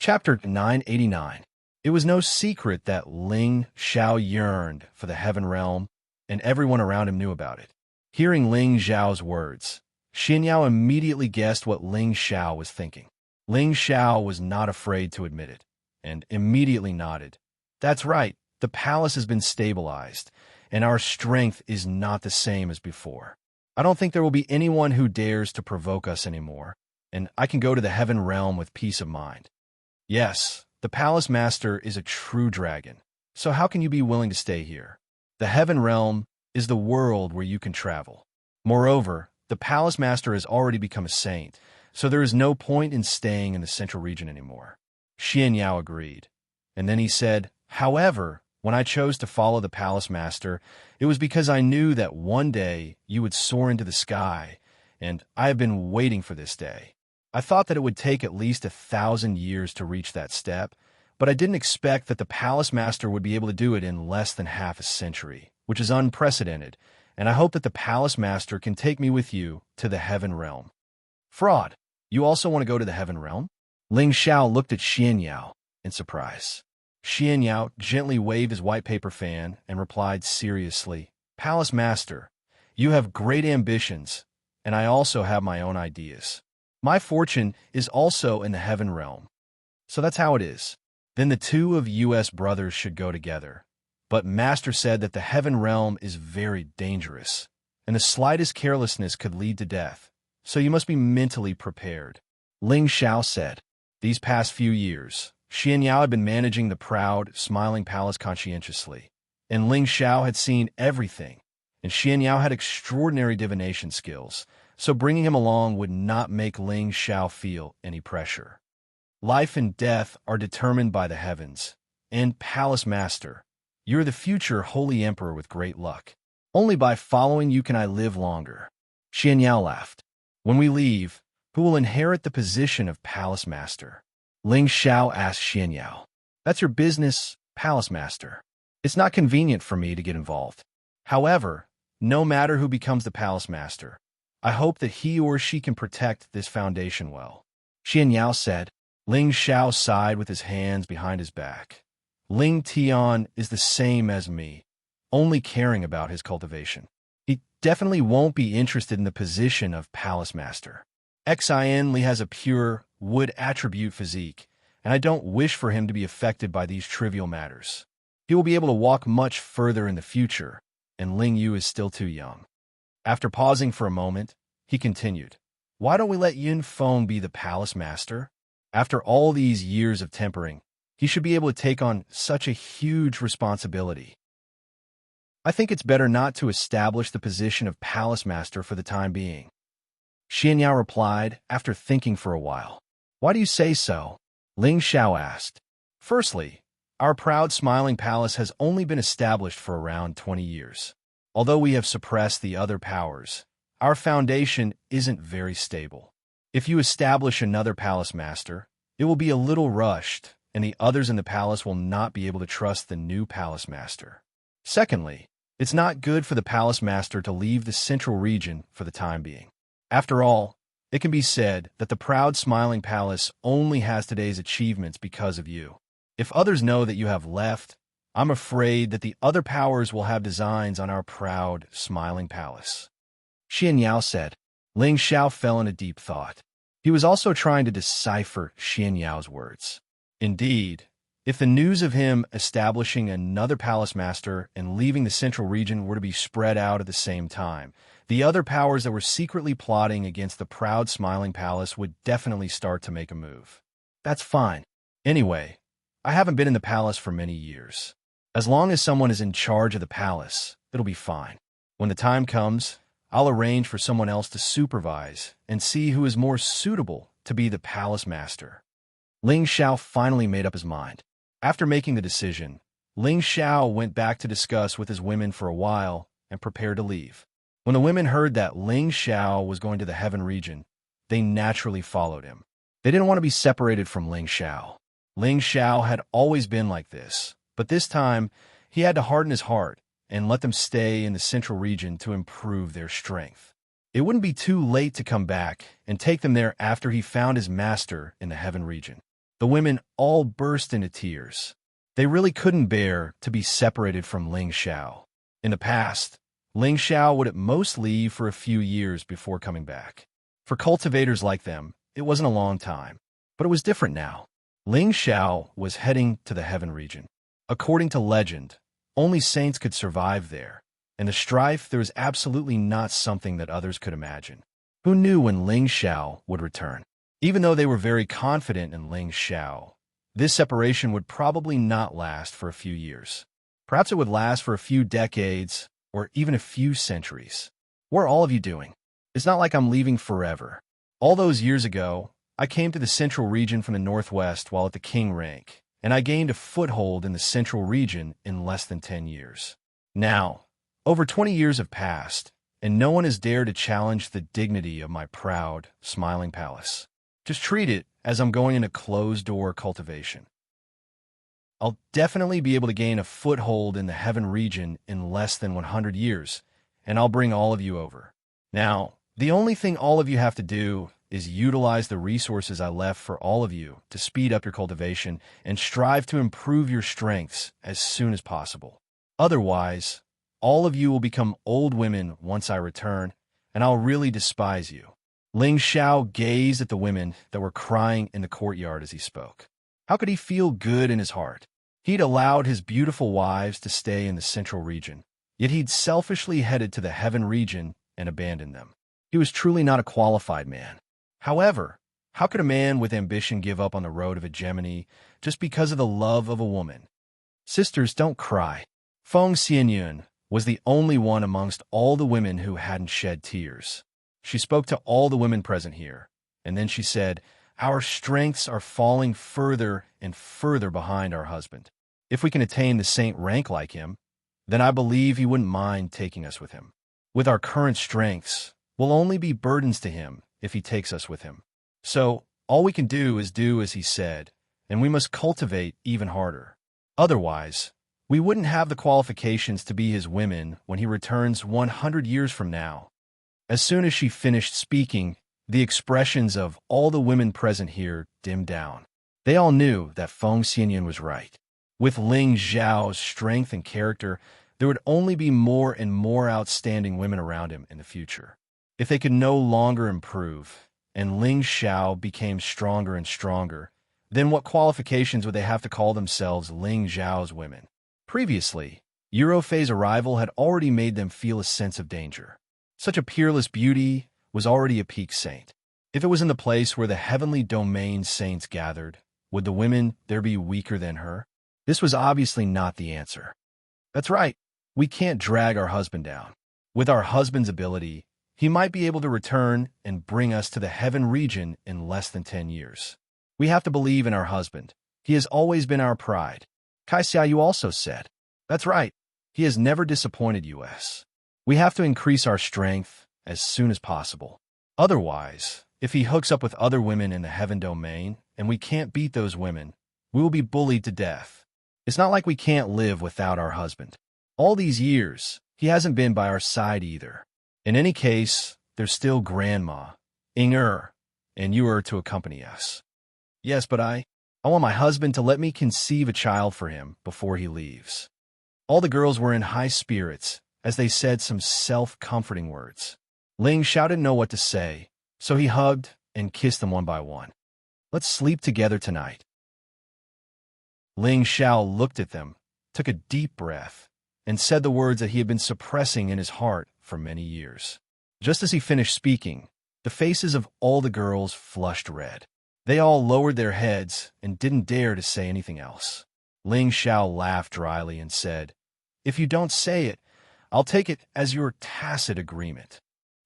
Chapter 989. It was no secret that Ling Xiao yearned for the heaven realm, and everyone around him knew about it. Hearing Ling Xiao's words, Xianxia immediately guessed what Ling Xiao was thinking. Ling Xiao was not afraid to admit it, and immediately nodded. That's right, the palace has been stabilized, and our strength is not the same as before. I don't think there will be anyone who dares to provoke us anymore, and I can go to the heaven realm with peace of mind. Yes, the palace master is a true dragon, so how can you be willing to stay here? The heaven realm is the world where you can travel. Moreover, the palace master has already become a saint, so there is no point in staying in the central region anymore. Xianxia agreed, and then he said, however, when I chose to follow the palace master, it was because I knew that one day you would soar into the sky, and I have been waiting for this day. I thought that it would take at least 1,000 years to reach that step, but I didn't expect that the palace master would be able to do it in less than half a century, which is unprecedented, and I hope that the palace master can take me with you to the heaven realm. Fraud, you also want to go to the heaven realm? Ling Xiao looked at Xianxia in surprise. Xianxia gently waved his white paper fan and replied seriously, Palace master, you have great ambitions, and I also have my own ideas. My fortune is also in the heaven realm. So that's how it is. Then the two of us brothers should go together. But Master said that the heaven realm is very dangerous, and the slightest carelessness could lead to death, so you must be mentally prepared. Ling Xiao said. These past few years, Xianxia had been managing the proud, smiling palace conscientiously, and Ling Xiao had seen everything, and Xianxia had extraordinary divination skills, so bringing him along would not make Ling Xiao feel any pressure. Life and death are determined by the heavens, and Palace Master, you're the future Holy Emperor with great luck. Only by following you can I live longer. Xianxia laughed. When we leave, who will inherit the position of Palace Master? Ling Xiao asked Xianxia. That's your business, Palace Master. It's not convenient for me to get involved. However, no matter who becomes the Palace Master, I hope that he or she can protect this foundation well. Xianxia said. Ling Xiao sighed with his hands behind his back. Ling Tian is the same as me, only caring about his cultivation. He definitely won't be interested in the position of Palace Master. Xin Li has a pure, wood attribute physique, and I don't wish for him to be affected by these trivial matters. He will be able to walk much further in the future, and Ling Yu is still too young. After pausing for a moment, he continued, Why don't we let Yun Feng be the Palace Master? After all these years of tempering, he should be able to take on such a huge responsibility. I think it's better not to establish the position of Palace Master for the time being. Xianxia replied after thinking for a while. Why do you say so? Ling Xiao asked. Firstly, our proud smiling palace has only been established for around 20 years. Although we have suppressed the other powers, our foundation isn't very stable. If you establish another palace master, it will be a little rushed, and the others in the palace will not be able to trust the new palace master. Secondly, it's not good for the palace master to leave the central region for the time being. After all, it can be said that the proud smiling palace only has today's achievements because of you. If others know that you have left, I'm afraid that the other powers will have designs on our proud smiling palace. Xianxia said. Ling Xiao fell in a deep thought. He was also trying to decipher Xianxia's words. Indeed, if the news of him establishing another palace master and leaving the central region were to be spread out at the same time, the other powers that were secretly plotting against the proud smiling palace would definitely start to make a move. That's fine. Anyway, I haven't been in the palace for many years. As long as someone is in charge of the palace, it'll be fine. When the time comes, I'll arrange for someone else to supervise and see who is more suitable to be the palace master. Ling Xiao finally made up his mind. After making the decision, Ling Xiao went back to discuss with his women for a while and prepared to leave. When the women heard that Ling Xiao was going to the heaven region, they naturally followed him. They didn't want to be separated from Ling Xiao. Ling Xiao had always been like this, but this time he had to harden his heart and let them stay in the central region to improve their strength. It wouldn't be too late to come back and take them there after he found his master in the heaven region. The women all burst into tears. They really couldn't bear to be separated from Ling Xiao. In the past, Ling Xiao would at most leave for a few years before coming back. For cultivators like them, it wasn't a long time. But it was different now. Ling Xiao was heading to the heaven region. According to legend, only saints could survive there. And the strife, there was absolutely not something that others could imagine. Who knew when Ling Xiao would return? Even though they were very confident in Ling Xiao, this separation would probably not last for a few years. Perhaps it would last for a few decades or even a few centuries. What are all of you doing? It's not like I'm leaving forever. All those years ago, I came to the central region from the northwest while at the king rank, and I gained a foothold in the central region in less than 10 years. Now, over 20 years have passed, and no one has dared to challenge the dignity of my proud, smiling palace. Just treat it as I'm going into closed-door cultivation. I'll definitely be able to gain a foothold in the heaven region in less than 100 years, and I'll bring all of you over. Now, the only thing all of you have to do is utilize the resources I left for all of you to speed up your cultivation and strive to improve your strengths as soon as possible. Otherwise, all of you will become old women once I return, and I'll really despise you. Ling Xiao gazed at the women that were crying in the courtyard as he spoke. How could he feel good in his heart? He'd allowed his beautiful wives to stay in the central region, yet he'd selfishly headed to the heaven region and abandoned them. He was truly not a qualified man. However, how could a man with ambition give up on the road of hegemony just because of the love of a woman? Sisters, don't cry. Feng Xianyun was the only one amongst all the women who hadn't shed tears. She spoke to all the women present here, and then she said, "Our strengths are falling further and further behind our husband. If we can attain the saint rank like him, then I believe he wouldn't mind taking us with him. With our current strengths, we'll only be burdens to him if he takes us with him. So all we can do is do as he said, and we must cultivate even harder. Otherwise, we wouldn't have the qualifications to be his women when he returns 100 years from now." As soon as she finished speaking, the expressions of all the women present here dimmed down. They all knew that Feng Xianyun was right. With Ling Xiao's strength and character, there would only be more and more outstanding women around him in the future. If they could no longer improve, and Ling Xiao became stronger and stronger, then what qualifications would they have to call themselves Ling Xiao's women? Previously, Eurofei's arrival had already made them feel a sense of danger. Such a peerless beauty was already a peak saint. If it was in the place where the heavenly domain saints gathered, would the women there be weaker than her? This was obviously not the answer. That's right, we can't drag our husband down. With our husband's ability, he might be able to return and bring us to the heaven region in less than 10 years. We have to believe in our husband. He has always been our pride. Kaixia, you also said. That's right, he has never disappointed us. We have to increase our strength as soon as possible. Otherwise, if he hooks up with other women in the heaven domain and we can't beat those women, we will be bullied to death. It's not like we can't live without our husband. All these years, he hasn't been by our side either. In any case, there's still Grandma, Inger, and you are to accompany us. Yes, but I want my husband to let me conceive a child for him before he leaves. All the girls were in high spirits as they said some self-comforting words. Ling Xiao didn't know what to say, so he hugged and kissed them one by one. Let's sleep together tonight. Ling Xiao looked at them, took a deep breath, and said the words that he had been suppressing in his heart for many years. Just as he finished speaking, the faces of all the girls flushed red. They all lowered their heads and didn't dare to say anything else. Ling Xiao laughed dryly and said, "If you don't say it, I'll take it as your tacit agreement."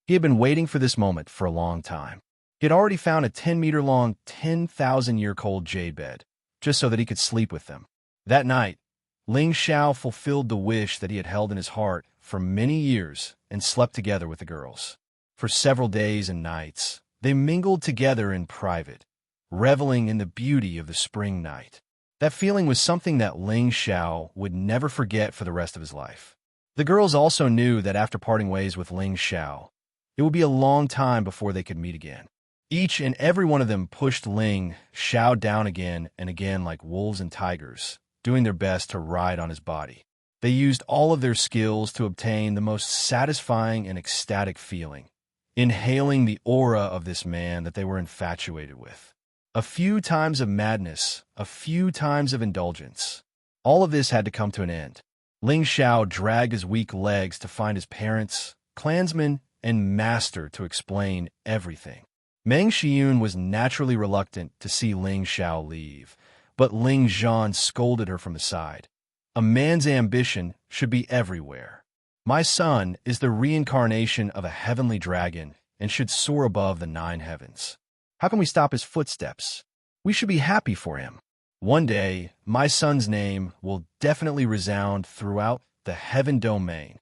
He had been waiting for this moment for a long time. He had already found a 10-meter-long, 10,000-year-old jade bed, just so that he could sleep with them. That night, Ling Xiao fulfilled the wish that he had held in his heart for many years and slept together with the girls. For several days and nights, they mingled together in private, reveling in the beauty of the spring night. That feeling was something that Ling Xiao would never forget for the rest of his life. The girls also knew that after parting ways with Ling Xiao, it would be a long time before they could meet again. Each and every one of them pushed Ling Xiao down again and again like wolves and tigers, doing their best to ride on his body. They used all of their skills to obtain the most satisfying and ecstatic feeling, inhaling the aura of this man that they were infatuated with. A few times of madness, a few times of indulgence. All of this had to come to an end. Ling Xiao dragged his weak legs to find his parents, clansmen, and master to explain everything. Meng Xiun was naturally reluctant to see Ling Xiao leave, but Ling Zhan scolded her from the side. A man's ambition should be everywhere. My son is the reincarnation of a heavenly dragon and should soar above the 9 heavens. How can we stop his footsteps? We should be happy for him. One day, my son's name will definitely resound throughout the heaven domain.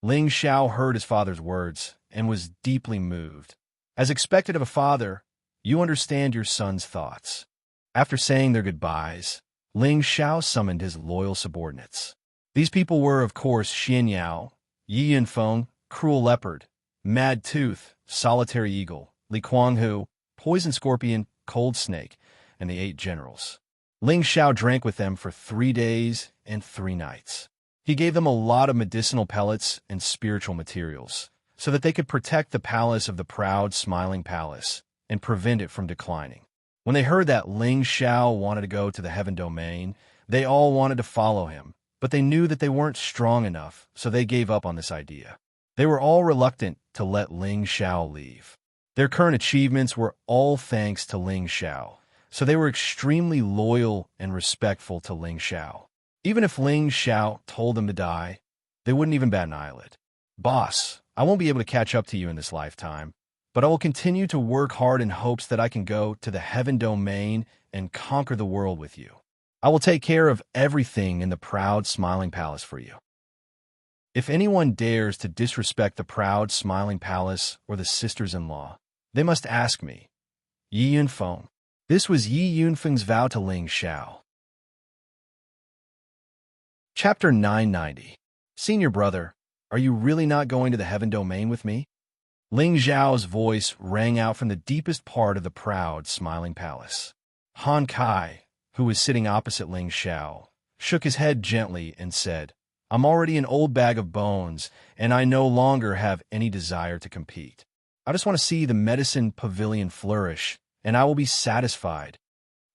Ling Xiao heard his father's words and was deeply moved. As expected of a father, you understand your son's thoughts. After saying their goodbyes, Ling Xiao summoned his loyal subordinates. These people were, of course, Xianxia, Yi Yunfeng, Cruel Leopard, Mad Tooth, Solitary Eagle, Li Kuanghu, Poison Scorpion, Cold Snake, and the 8 generals. Ling Xiao drank with them for 3 days and 3 nights. He gave them a lot of medicinal pellets and spiritual materials, so that they could protect the palace of the proud, smiling palace and prevent it from declining. When they heard that Ling Xiao wanted to go to the heaven domain, they all wanted to follow him, but they knew that they weren't strong enough, so they gave up on this idea. They were all reluctant to let Ling Xiao leave. Their current achievements were all thanks to Ling Xiao, so they were extremely loyal and respectful to Ling Xiao. Even if Ling Xiao told them to die, they wouldn't even bat an eyelid. Boss, I won't be able to catch up to you in this lifetime, but I will continue to work hard in hopes that I can go to the heaven domain and conquer the world with you. I will take care of everything in the proud, smiling palace for you. If anyone dares to disrespect the proud, smiling palace or the sisters-in-law, they must ask me. Yi Yunfeng. This was Yi Yunfeng's vow to Ling Xiao. Chapter 990. Senior brother, are you really not going to the heaven domain with me? Ling Xiao's voice rang out from the deepest part of the proud, smiling palace. Han Kai, who was sitting opposite Ling Xiao, shook his head gently and said, I'm already an old bag of bones, and I no longer have any desire to compete. I just want to see the medicine pavilion flourish, and I will be satisfied.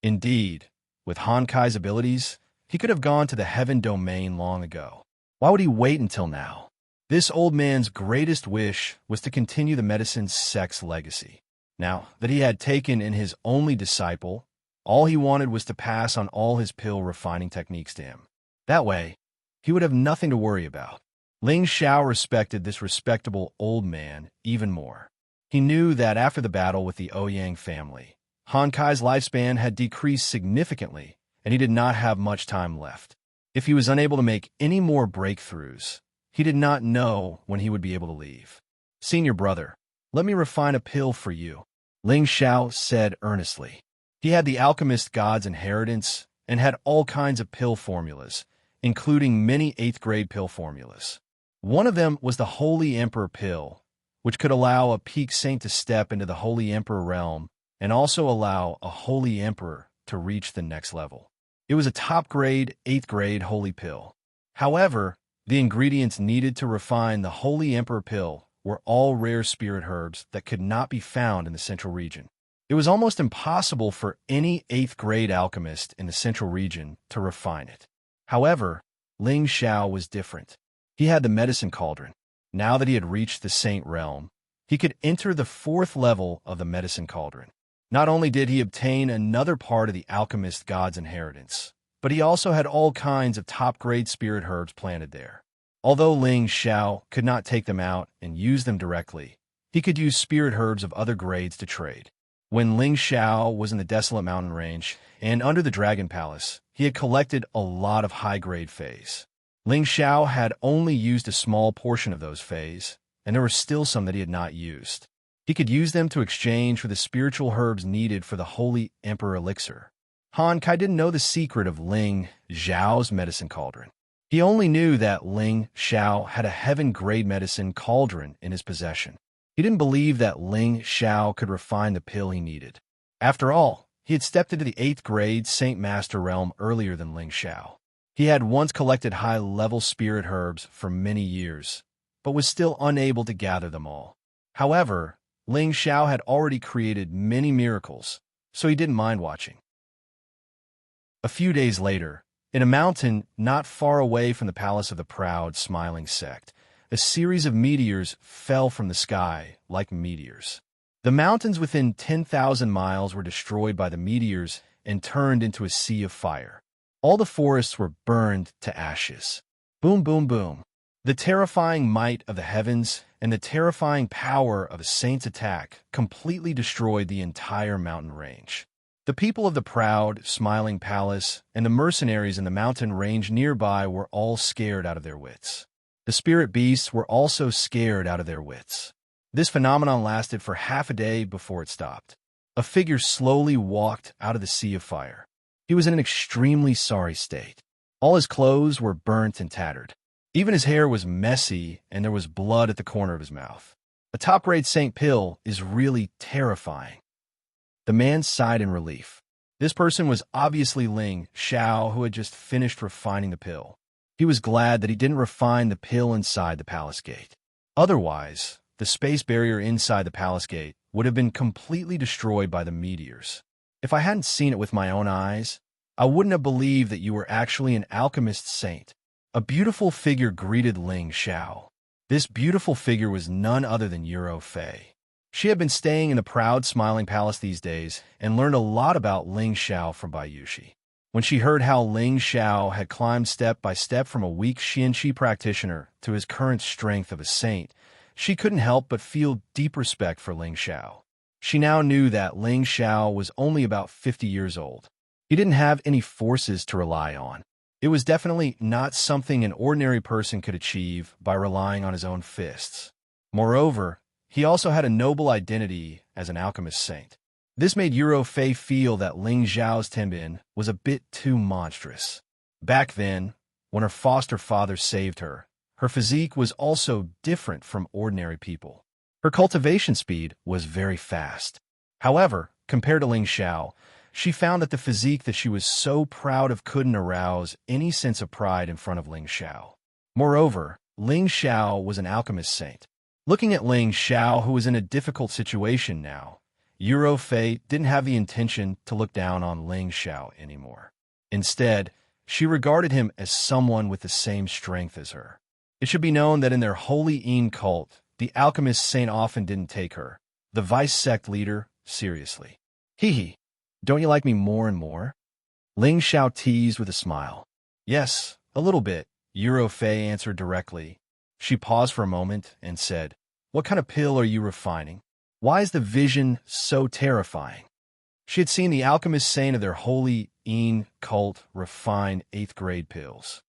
Indeed, with Han Kai's abilities, he could have gone to the heaven domain long ago. Why would he wait until now? This old man's greatest wish was to continue the medicine's sex legacy. Now that he had taken in his only disciple, all he wanted was to pass on all his pill refining techniques to him. That way, he would have nothing to worry about. Ling Xiao respected this respectable old man even more. He knew that after the battle with the Ouyang family, Han Kai's lifespan had decreased significantly, and he did not have much time left. If he was unable to make any more breakthroughs, he did not know when he would be able to leave. Senior brother, let me refine a pill for you, Ling Xiao said earnestly. He had the alchemist god's inheritance and had all kinds of pill formulas, including many 8th-grade pill formulas. One of them was the Holy Emperor pill, which could allow a peak saint to step into the Holy Emperor realm and also allow a Holy Emperor to reach the next level. It was a top-grade, 8th-grade holy pill. However, the ingredients needed to refine the Holy Emperor pill were all rare spirit herbs that could not be found in the central region. It was almost impossible for any 8th-grade alchemist in the central region to refine it. However, Ling Xiao was different. He had the medicine cauldron. Now that he had reached the saint realm, he could enter the 4th level of the medicine cauldron. Not only did he obtain another part of the alchemist god's inheritance, but he also had all kinds of top-grade spirit herbs planted there. Although Ling Xiao could not take them out and use them directly, he could use spirit herbs of other grades to trade. When Ling Xiao was in the desolate mountain range and under the Dragon Palace, he had collected a lot of high-grade fays. Ling Xiao had only used a small portion of those fays, and there were still some that he had not used. He could use them to exchange for the spiritual herbs needed for the Holy Emperor Elixir. Han Kai didn't know the secret of Ling Xiao's medicine cauldron. He only knew that Ling Xiao had a heaven-grade medicine cauldron in his possession. He didn't believe that Ling Xiao could refine the pill he needed. After all, he had stepped into the 8th grade Saint Master realm earlier than Ling Xiao. He had once collected high-level spirit herbs for many years, but was still unable to gather them all. However, Ling Xiao had already created many miracles, so he didn't mind watching. A few days later, in a mountain not far away from the palace of the proud, smiling sect, a series of meteors fell from the sky like meteors. The mountains within 10,000 miles were destroyed by the meteors and turned into a sea of fire. All the forests were burned to ashes. Boom, boom, boom. The terrifying might of the heavens and the terrifying power of a saint's attack completely destroyed the entire mountain range. The people of the proud, smiling palace and the mercenaries in the mountain range nearby were all scared out of their wits. The spirit beasts were also scared out of their wits. This phenomenon lasted for half a day before it stopped. A figure slowly walked out of the sea of fire. He was in an extremely sorry state. All his clothes were burnt and tattered. Even his hair was messy, and there was blood at the corner of his mouth. A top-grade Saint pill is really terrifying. The man sighed in relief. This person was obviously Ling Xiao, who had just finished refining the pill. He was glad that he didn't refine the pill inside the palace gate. Otherwise, the space barrier inside the palace gate would have been completely destroyed by the meteors. If I hadn't seen it with my own eyes, I wouldn't have believed that you were actually an alchemist saint. A beautiful figure greeted Ling Xiao. This beautiful figure was none other than Euro Fei. She had been staying in the proud, smiling palace these days and learned a lot about Ling Xiao from Bayushi. When she heard how Ling Xiao had climbed step by step from a weak Xianxia practitioner to his current strength of a saint, she couldn't help but feel deep respect for Ling Xiao. She now knew that Ling Xiao was only about 50 years old. He didn't have any forces to rely on. It was definitely not something an ordinary person could achieve by relying on his own fists. Moreover, he also had a noble identity as an alchemist saint. This made Euro Fei feel that Ling Xiao's Tenbin was a bit too monstrous. Back then, when her foster father saved her, her physique was also different from ordinary people. Her cultivation speed was very fast. However, compared to Ling Xiao, she found that the physique that she was so proud of couldn't arouse any sense of pride in front of Ling Xiao. Moreover, Ling Xiao was an alchemist saint. Looking at Ling Xiao, who was in a difficult situation now, Euro Fei didn't have the intention to look down on Ling Xiao anymore. Instead, she regarded him as someone with the same strength as her. It should be known that in their holy Yin cult, the alchemist saint often didn't take her, the vice sect leader, seriously. Hee, don't you like me more and more? Ling Xiao teased with a smile. Yes, a little bit, Euro Fei answered directly. She paused for a moment and said, What kind of pill are you refining? Why is the vision so terrifying? She had seen the alchemist saint of their holy Yin cult refine 8th grade pills.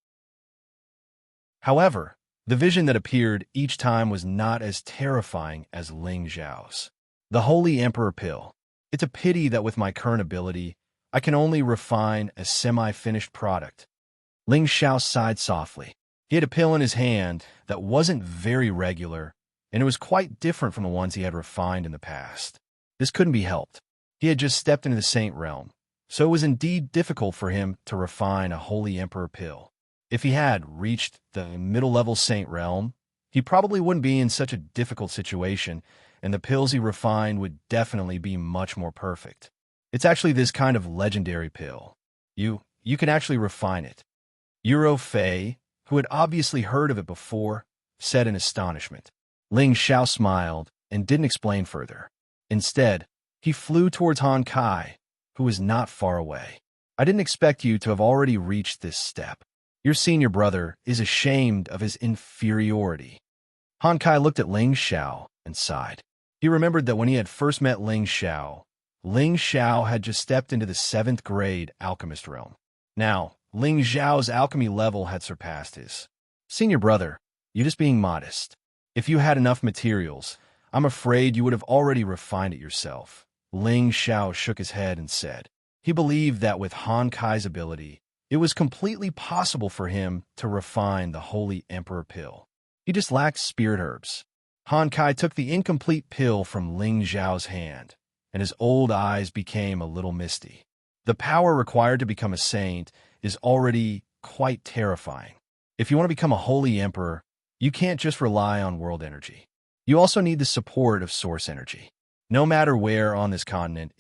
However, the vision that appeared each time was not as terrifying as Ling Xiao's. The Holy Emperor pill. It's a pity that with my current ability, I can only refine a semi-finished product. Ling Xiao sighed softly. He had a pill in his hand that wasn't very regular, and it was quite different from the ones he had refined in the past. This couldn't be helped. He had just stepped into the saint realm, so it was indeed difficult for him to refine a Holy Emperor pill. If he had reached the middle-level saint realm, he probably wouldn't be in such a difficult situation, and the pills he refined would definitely be much more perfect. It's actually this kind of legendary pill. You can actually refine it. Euro Fei, who had obviously heard of it before, said in astonishment. Ling Xiao smiled and didn't explain further. Instead, he flew towards Han Kai, who was not far away. I didn't expect you to have already reached this step. Your senior brother is ashamed of his inferiority. Han Kai looked at Ling Xiao and sighed. He remembered that when he had first met Ling Xiao had just stepped into the 7th grade alchemist realm. Now, Ling Xiao's alchemy level had surpassed his. Senior brother, you're just being modest. If you had enough materials, I'm afraid you would have already refined it yourself. Ling Xiao shook his head and said. He believed that with Han Kai's ability, it was completely possible for him to refine the Holy Emperor pill. He just lacked spirit herbs. Han Kai took the incomplete pill from Ling Zhao's hand, and his old eyes became a little misty. The power required to become a saint is already quite terrifying. If you want to become a holy emperor, you can't just rely on world energy. You also need the support of source energy. No matter where on this continent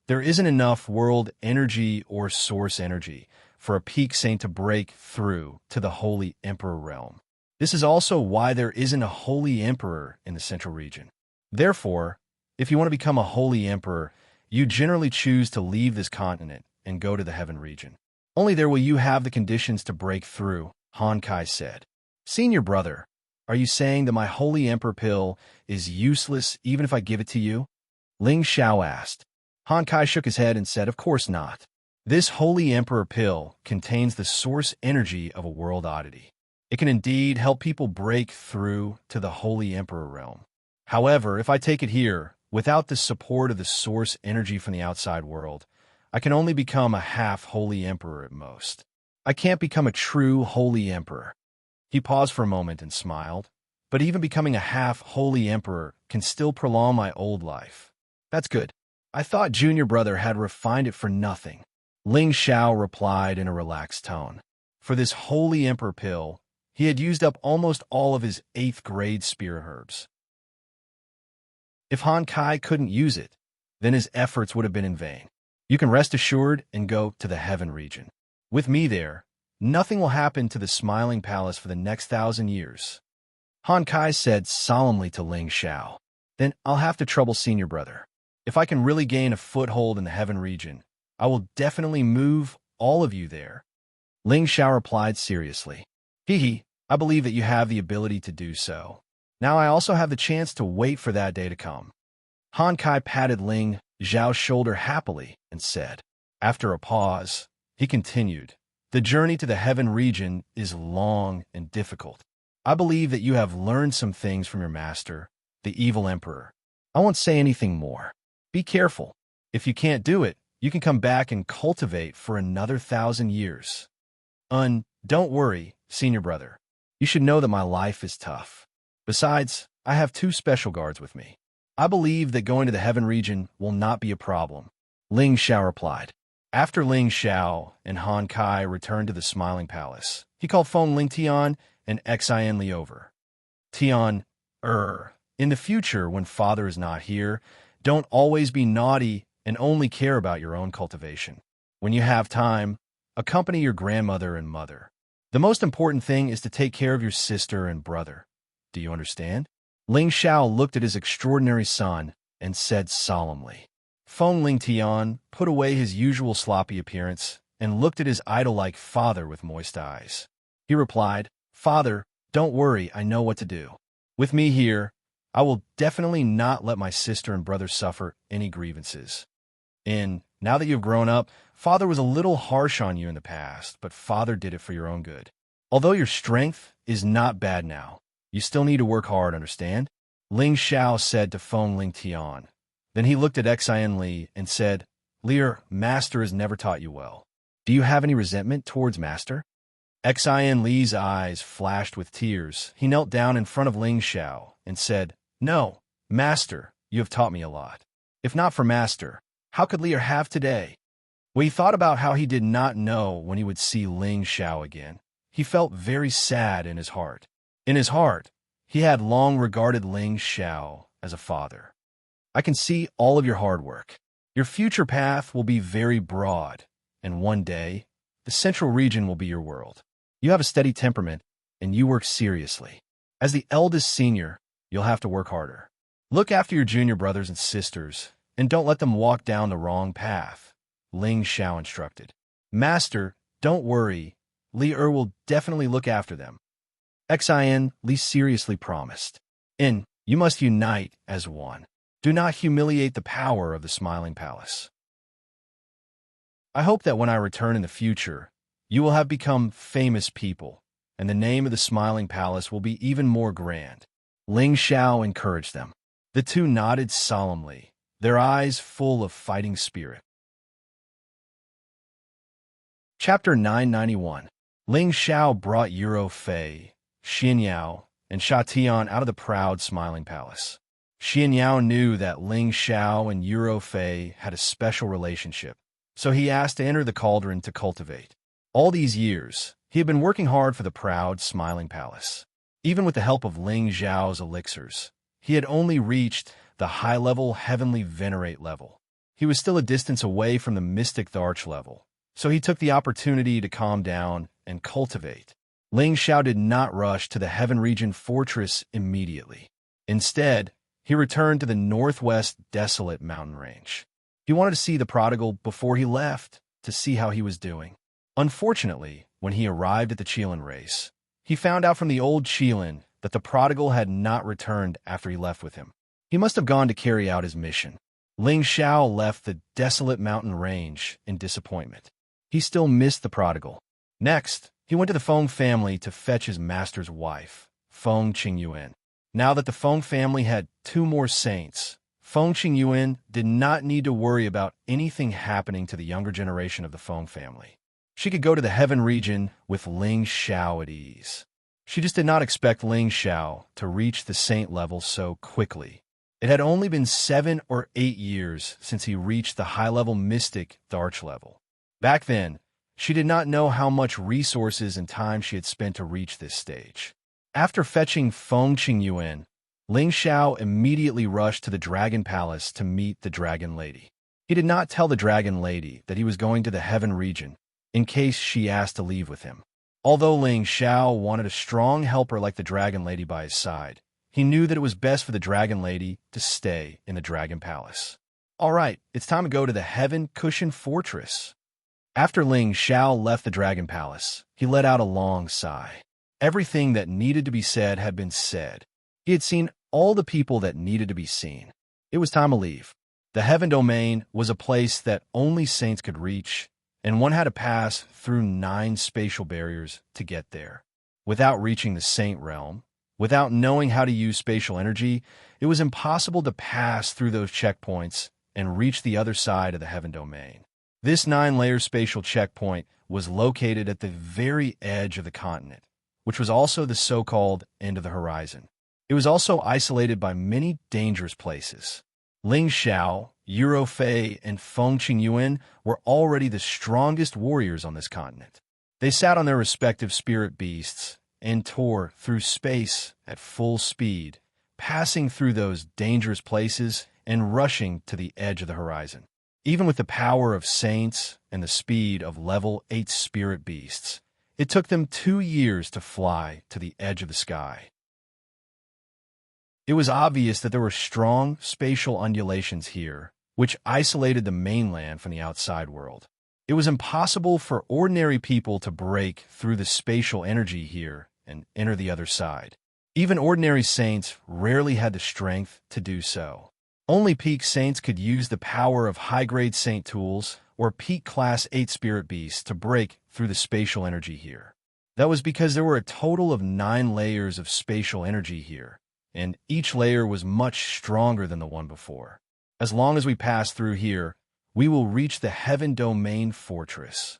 there isn't enough world energy or source energy for a peak saint to break through to the holy emperor realm. This is also why there isn't a holy emperor in the central region. Therefore, if you want to become a holy emperor, you generally choose to leave this continent and go to the heaven region. Only there will you have the conditions to break through, Han Kai said. Senior brother, are you saying that my holy emperor pill is useless even if I give it to you? Ling Xiao asked. Han Kai shook his head and said, of course not. This holy emperor pill contains the source energy of a world oddity. It can indeed help people break through to the holy emperor realm. However, if I take it here, without the support of the source energy from the outside world, I can only become a half-holy emperor at most. I can't become a true holy emperor. He paused for a moment and smiled. But even becoming a half-holy emperor can still prolong my old life. That's good. I thought junior brother had refined it for nothing. Ling Xiao replied in a relaxed tone. For this holy emperor pill, he had used up almost all of his 8th grade spear herbs. If Han Kai couldn't use it, then his efforts would have been in vain. You can rest assured and go to the heaven region. With me there, nothing will happen to the Smiling Palace for the next 1,000 years. Han Kai said solemnly to Ling Xiao. Then I'll have to trouble senior brother. If I can really gain a foothold in the heaven region, I will definitely move all of you there. Ling Xiao replied seriously. I believe that you have the ability to do so. Now I also have the chance to wait for that day to come. Han Kai patted Ling Xiao's shoulder happily and said. After a pause, he continued, the journey to the heaven region is long and difficult. I believe that you have learned some things from your master, the evil emperor. I won't say anything more. Be careful. If you can't do it, you can come back and cultivate for another 1,000 years. Don't worry, senior brother. You should know that my life is tough. Besides, I have 2 special guards with me. I believe that going to the heaven region will not be a problem. Ling Xiao replied. After Ling Xiao and Han Kai returned to the Smiling Palace, he called Feng Ling Tian and Xian Li over. Tian, in the future when father is not here, don't always be naughty and only care about your own cultivation. When you have time, accompany your grandmother and mother. The most important thing is to take care of your sister and brother. Do you understand? Ling Xiao looked at his extraordinary son and said solemnly. Feng Ling Tian put away his usual sloppy appearance and looked at his idol-like father with moist eyes. He replied, Father, don't worry, I know what to do. With me here, I will definitely not let my sister and brother suffer any grievances. And now that you've grown up, father was a little harsh on you in the past, but father did it for your own good. Although your strength is not bad now, you still need to work hard, understand? Ling Xiao said to Feng Ling Tian. Then he looked at Xian Li and said, Lear, master has never taught you well. Do you have any resentment towards master? Xian Li's eyes flashed with tears. He knelt down in front of Ling Xiao and said, No, master, you have taught me a lot. If not for master, how could Lear have today? When he thought about how he did not know when he would see Ling Xiao again, he felt very sad in his heart. In his heart, he had long regarded Ling Xiao as a father. I can see all of your hard work. Your future path will be very broad, and one day, the central region will be your world. You have a steady temperament, and you work seriously. As the eldest senior, you'll have to work harder. Look after your junior brothers and sisters, and don't let them walk down the wrong path, Ling Xiao instructed. Master, don't worry, Li will definitely look after them. Xian Li seriously promised. And you must unite as one. Do not humiliate the power of the Smiling Palace. I hope that when I return in the future, you will have become famous people, and the name of the Smiling Palace will be even more grand. Ling Xiao encouraged them. The 2 nodded solemnly, their eyes full of fighting spirit. Chapter 991. Ling Xiao brought Euro Fei, Xianyao, and shot Tian out of the proud, smiling palace. Xianxia knew that Ling Xiao and Yuro Fei had a special relationship, so he asked to enter the cauldron to cultivate. All these years, he had been working hard for the proud, smiling palace. Even with the help of Ling Xiao's elixirs, he had only reached the high-level heavenly venerate level. He was still a distance away from the mystic Tharch level, so he took the opportunity to calm down and cultivate. Ling Xiao did not rush to the Heaven Region fortress immediately. Instead, he returned to the northwest desolate mountain range. He wanted to see the prodigal before he left, to see how he was doing. Unfortunately, when he arrived at the Qilin race, he found out from the old Qilin that the prodigal had not returned after he left with him. He must have gone to carry out his mission. Ling Xiao left the desolate mountain range in disappointment. He still missed the prodigal. Next, he went to the Feng family to fetch his master's wife, Feng Qingyuan. Now that the Feng family had 2 more saints, Feng Qingyuan did not need to worry about anything happening to the younger generation of the Feng family. She could go to the Heaven region with Ling Xiao at ease. She just did not expect Ling Xiao to reach the saint level so quickly. It had only been 7 or 8 years since he reached the high-level mystic Tharch level. Back then, she did not know how much resources and time she had spent to reach this stage. After fetching Feng Qingyuan, Ling Xiao immediately rushed to the Dragon Palace to meet the Dragon Lady. He did not tell the Dragon Lady that he was going to the Heaven region in case she asked to leave with him. Although Ling Xiao wanted a strong helper like the Dragon Lady by his side, he knew that it was best for the Dragon Lady to stay in the Dragon Palace. All right, it's time to go to the Heaven Cushion Fortress. After Ling Xiao left the Dragon Palace, he let out a long sigh. Everything that needed to be said had been said. He had seen all the people that needed to be seen. It was time to leave. The Heaven Domain was a place that only saints could reach, and one had to pass through 9 spatial barriers to get there. Without reaching the Saint Realm, without knowing how to use spatial energy, it was impossible to pass through those checkpoints and reach the other side of the Heaven Domain. This 9-layer spatial checkpoint was located at the very edge of the continent, which was also the so-called end of the horizon. It was also isolated by many dangerous places. Ling Xiao, Yuro Fei, and Feng Qingyuan were already the strongest warriors on this continent. They sat on their respective spirit beasts and tore through space at full speed, passing through those dangerous places and rushing to the edge of the horizon. Even with the power of saints and the speed of level 8 spirit beasts, it took them 2 years to fly to the edge of the sky. It was obvious that there were strong spatial undulations here, which isolated the mainland from the outside world. It was impossible for ordinary people to break through the spatial energy here and enter the other side. Even ordinary saints rarely had the strength to do so. Only peak saints could use the power of high-grade saint tools or peak class 8 spirit beasts to break through the spatial energy here. That was because there were a total of 9 layers of spatial energy here, and each layer was much stronger than the one before. As long as we pass through here, we will reach the Heaven Domain Fortress.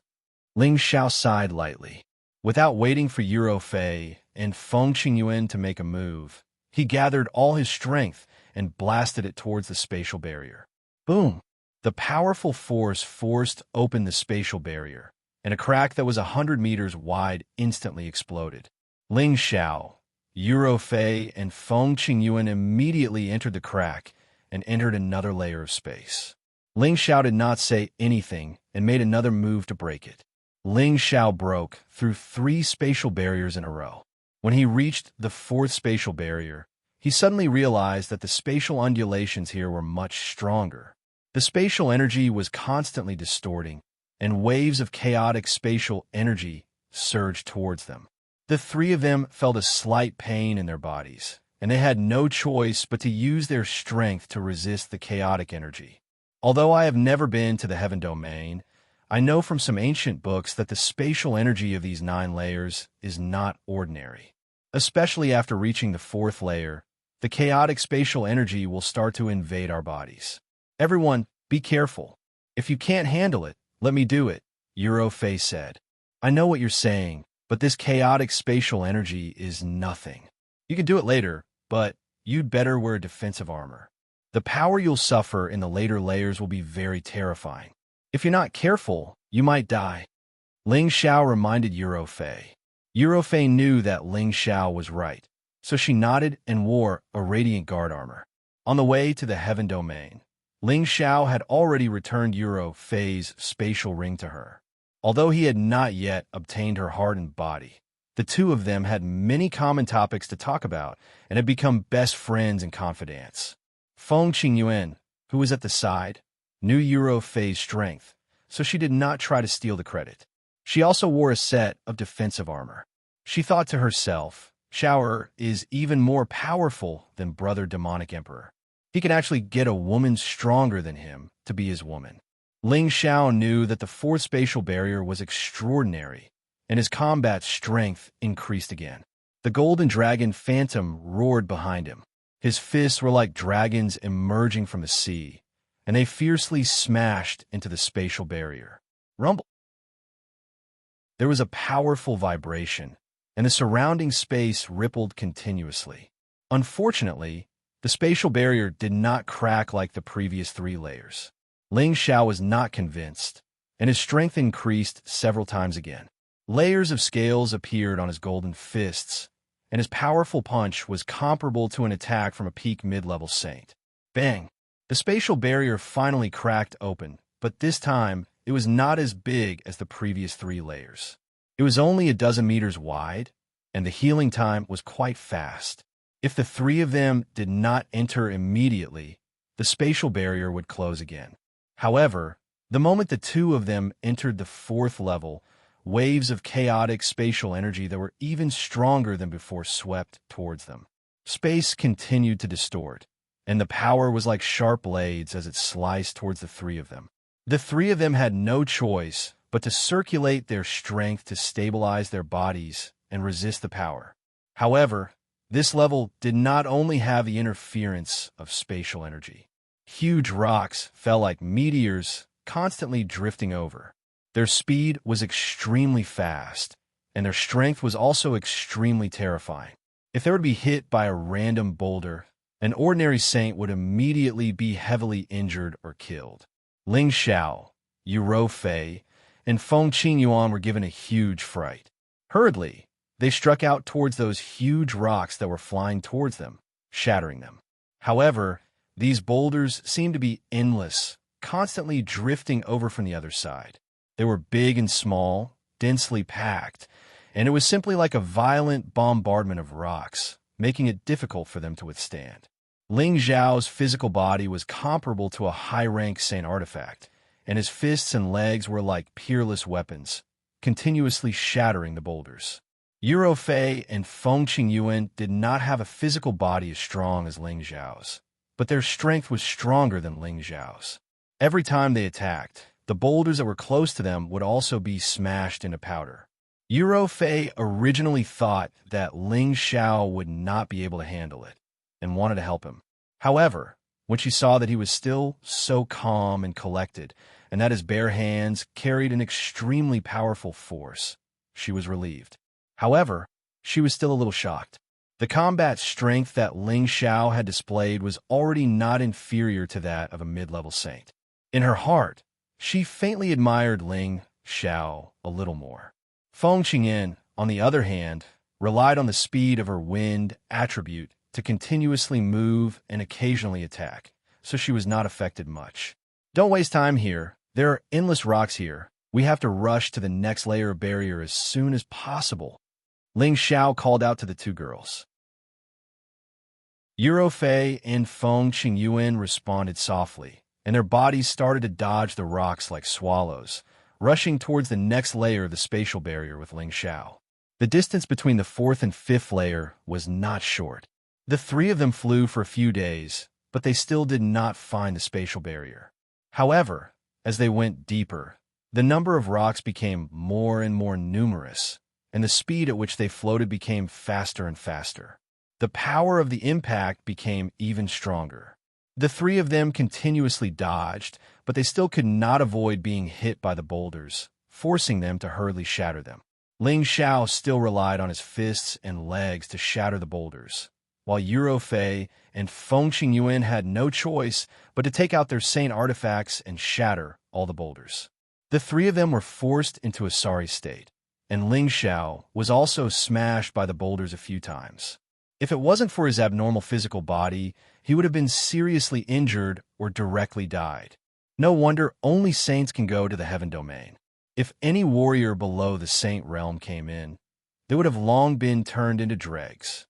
Ling Xiao sighed lightly. Without waiting for Yuro Fei and Feng Qingyuan to make a move, he gathered all his strength and blasted it towards the spatial barrier. Boom! The powerful force forced open the spatial barrier, and a crack that was 100 meters wide instantly exploded. Ling Xiao, Yuro Fei, and Feng Qingyuan immediately entered the crack and entered another layer of space. Ling Xiao did not say anything and made another move to break it. Ling Xiao broke through 3 spatial barriers in a row. When he reached the 4th spatial barrier, he suddenly realized that the spatial undulations here were much stronger. The spatial energy was constantly distorting, and waves of chaotic spatial energy surged towards them. The 3 of them felt a slight pain in their bodies, and they had no choice but to use their strength to resist the chaotic energy. Although I have never been to the Heaven Domain, I know from some ancient books that the spatial energy of these 9 layers is not ordinary. Especially after reaching the 4th layer, the chaotic spatial energy will start to invade our bodies. Everyone, be careful. If you can't handle it, let me do it, Yuro Fei said. I know what you're saying, but this chaotic spatial energy is nothing. You can do it later, but you'd better wear defensive armor. The power you'll suffer in the later layers will be very terrifying. If you're not careful, you might die. Ling Xiao reminded Eurofei. Eurofei knew that Ling Xiao was right, so she nodded and wore a radiant guard armor. On the way to the Heaven Domain, Ling Xiao had already returned Eurofei's spatial ring to her. Although he had not yet obtained her heart and body, the two of them had many common topics to talk about and had become best friends and confidants. Feng Qingyuan, who was at the side, knew Eurofei's strength, so she did not try to steal the credit. She also wore a set of defensive armor. She thought to herself, Xiao is even more powerful than Brother Demonic Emperor. He can actually get a woman stronger than him to be his woman. Ling Xiao knew that the fourth spatial barrier was extraordinary, and his combat strength increased again. The golden dragon Phantom roared behind him. His fists were like dragons emerging from the sea, and they fiercely smashed into the spatial barrier. Rumble! There was a powerful vibration, and the surrounding space rippled continuously. Unfortunately, the spatial barrier did not crack like the previous 3 layers. Ling Xiao was not convinced, and his strength increased several times again. Layers of scales appeared on his golden fists, and his powerful punch was comparable to an attack from a peak mid-level saint. Bang! The spatial barrier finally cracked open, but this time it was not as big as the previous 3 layers. It was only a dozen meters wide, and the healing time was quite fast. If the 3 of them did not enter immediately, the spatial barrier would close again. However, the moment the 2 of them entered the 4th level, waves of chaotic spatial energy that were even stronger than before swept towards them. Space continued to distort, and the power was like sharp blades as it sliced towards the 3 of them. The 3 of them had no choice but to circulate their strength to stabilize their bodies and resist the power. However, this level did not only have the interference of spatial energy. Huge rocks fell like meteors, constantly drifting over. Their speed was extremely fast, and their strength was also extremely terrifying. If they were to be hit by a random boulder, an ordinary saint would immediately be heavily injured or killed. Ling Xiao, Eurofei, and Feng Qingyuan were given a huge fright. Hurriedly, they struck out towards those huge rocks that were flying towards them, shattering them. However, these boulders seemed to be endless, constantly drifting over from the other side. They were big and small, densely packed, and it was simply like a violent bombardment of rocks, making it difficult for them to withstand. Ling Xiao's physical body was comparable to a high-rank saint artifact, and his fists and legs were like peerless weapons, continuously shattering the boulders. Eurofei and Feng Qingyuan did not have a physical body as strong as Ling Xiao's, but their strength was stronger than Ling Xiao's. Every time they attacked, the boulders that were close to them would also be smashed into powder. Eurofei originally thought that Ling Xiao would not be able to handle it, and wanted to help him. However, when she saw that he was still so calm and collected, and that his bare hands carried an extremely powerful force, she was relieved. However, she was still a little shocked. The combat strength that Ling Xiao had displayed was already not inferior to that of a mid-level saint. In her heart, she faintly admired Ling Xiao a little more. Feng Qingyan, on the other hand, relied on the speed of her wind attribute to continuously move and occasionally attack, so she was not affected much. Don't waste time here. There are endless rocks here. We have to rush to the next layer of barrier as soon as possible. Ling Xiao called out to the 2 girls. Eurofei and Feng Qingyuan responded softly, and their bodies started to dodge the rocks like swallows, rushing towards the next layer of the spatial barrier with Ling Xiao. The distance between the 4th and 5th layer was not short. The 3 of them flew for a few days, but they still did not find the spatial barrier. However, as they went deeper, the number of rocks became more and more numerous, and the speed at which they floated became faster and faster. The power of the impact became even stronger. The 3 of them continuously dodged, but they still could not avoid being hit by the boulders, forcing them to hurriedly shatter them. Ling Xiao still relied on his fists and legs to shatter the boulders, while Fei and Feng Qingyuan had no choice but to take out their saint artifacts and shatter all the boulders. The three of them were forced into a sorry state, and Ling Xiao was also smashed by the boulders a few times. If it wasn't for his abnormal physical body, he would have been seriously injured or directly died. No wonder only saints can go to the heaven domain. If any warrior below the saint realm came in, they would have long been turned into dregs.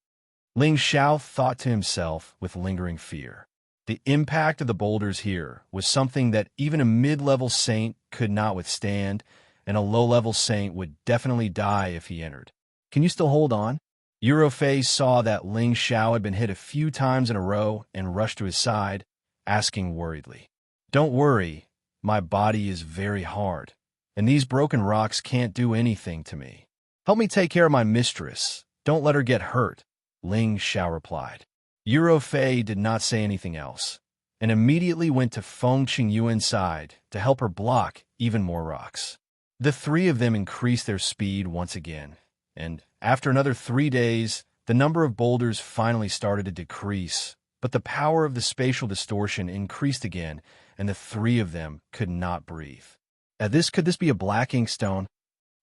Ling Xiao thought to himself with lingering fear. The impact of the boulders here was something that even a mid-level saint could not withstand, and a low-level saint would definitely die if he entered. Can you still hold on? Fei saw that Ling Xiao had been hit a few times in a row and rushed to his side, asking worriedly, "Don't worry, my body is very hard, and these broken rocks can't do anything to me. Help me take care of my mistress. Don't let her get hurt," Ling Xiao replied. Fei did not say anything else, and immediately went to Feng Qingyuan's side to help her block even more rocks. The three of them increased their speed once again, and after another 3 days, the number of boulders finally started to decrease, but the power of the spatial distortion increased again, and the three of them could not breathe. Could this be a black inkstone?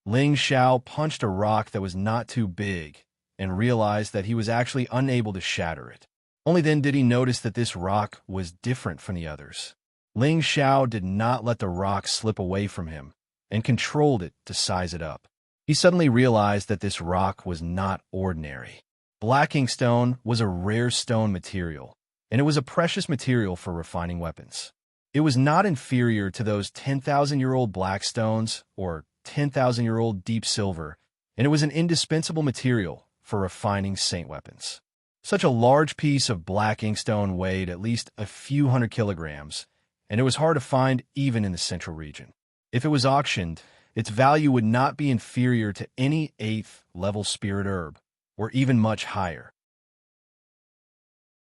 Ling Xiao punched a rock that was not too big and realized that he was actually unable to shatter it. Only then did he notice that this rock was different from the others. Ling Xiao did not let the rock slip away from him and controlled it to size it up. He suddenly realized that this rock was not ordinary. Black inkstone was a rare stone material, and it was a precious material for refining weapons. It was not inferior to those 10,000-year-old black stones or 10,000-year-old deep silver, and it was an indispensable material for refining saint weapons. Such a large piece of black inkstone weighed at least a few hundred kilograms, and it was hard to find even in the central region. If it was auctioned, its value would not be inferior to any 8th-level spirit herb, or even much higher.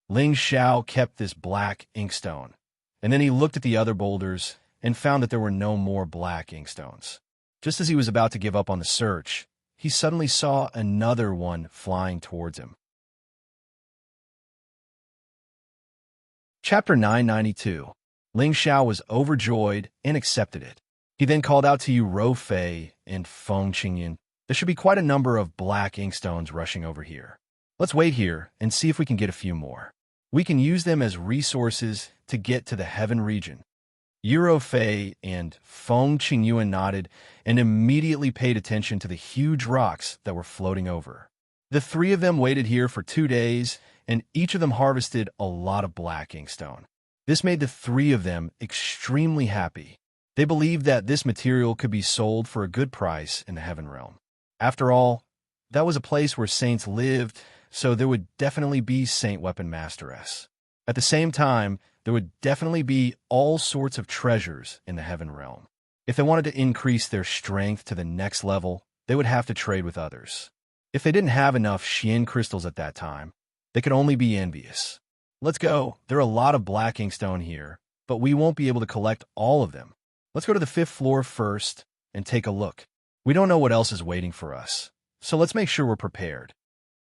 Ling Xiao kept this black inkstone, and then he looked at the other boulders and found that there were no more black inkstones. Just as he was about to give up on the search, he suddenly saw another one flying towards him. Chapter 992. Ling Xiao was overjoyed and accepted it. He then called out to Fei and Feng Qingyuan. There should be quite a number of black inkstones rushing over here. Let's wait here and see if we can get a few more. We can use them as resources to get to the heaven region. Fei and Feng Qingyuan nodded and immediately paid attention to the huge rocks that were floating over. The three of them waited here for 2 days, and each of them harvested a lot of black inkstone. This made the three of them extremely happy. They believed that this material could be sold for a good price in the heaven realm. After all, that was a place where saints lived, so there would definitely be saint weapon masteress. At the same time, there would definitely be all sorts of treasures in the heaven realm. If they wanted to increase their strength to the next level, they would have to trade with others. If they didn't have enough Xian crystals at that time, they could only be envious. Let's go. There are a lot of black inkstone here, but we won't be able to collect all of them. Let's go to the 5th floor first and take a look. We don't know what else is waiting for us, so let's make sure we're prepared,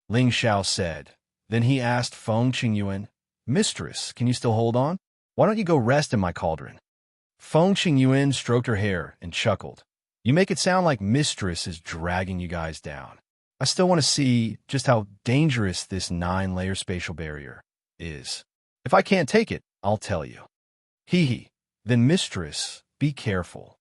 Ling Xiao said. Then he asked Feng Qingyuan, "Mistress, can you still hold on? Why don't you go rest in my cauldron?" Feng Qingyuan stroked her hair and chuckled. "You make it sound like Mistress is dragging you guys down. I still want to see just how dangerous this 9-layer spatial barrier is. If I can't take it, I'll tell you." "Hee. Then Mistress, be careful."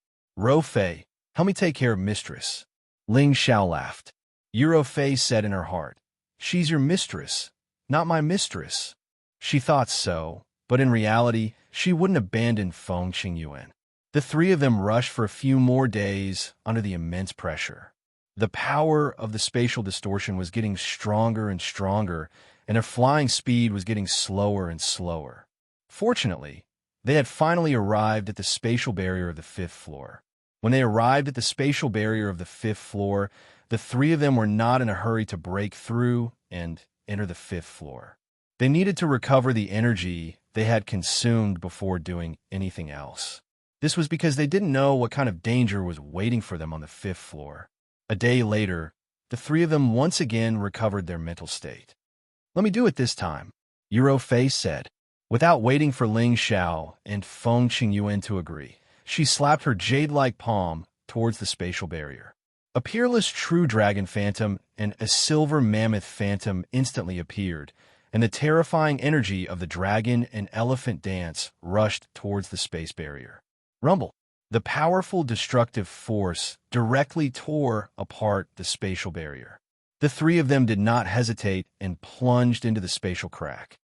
Fei, help me take care of Mistress." Ling Xiao laughed. Fei said in her heart, "She's your mistress, not my mistress." She thought so, but in reality, she wouldn't abandon Feng Qingyuan. The three of them rushed for a few more days under the immense pressure. The power of the spatial distortion was getting stronger and stronger, and their flying speed was getting slower and slower. Fortunately, they had finally arrived at the spatial barrier of the 5th floor. When they arrived at the spatial barrier of the 5th floor, the three of them were not in a hurry to break through and enter the 5th floor. They needed to recover the energy they had consumed before doing anything else. This was because they didn't know what kind of danger was waiting for them on the 5th floor. A day later, the three of them once again recovered their mental state. "Let me do it this time," Yuro Fei said. Without waiting for Ling Xiao and Feng Qingyuan to agree, she slapped her jade-like palm towards the spatial barrier. A peerless true dragon phantom and a silver mammoth phantom instantly appeared, and the terrifying energy of the dragon and elephant dance rushed towards the space barrier. Rumble! The powerful destructive force directly tore apart the spatial barrier. The three of them did not hesitate and plunged into the spatial crack.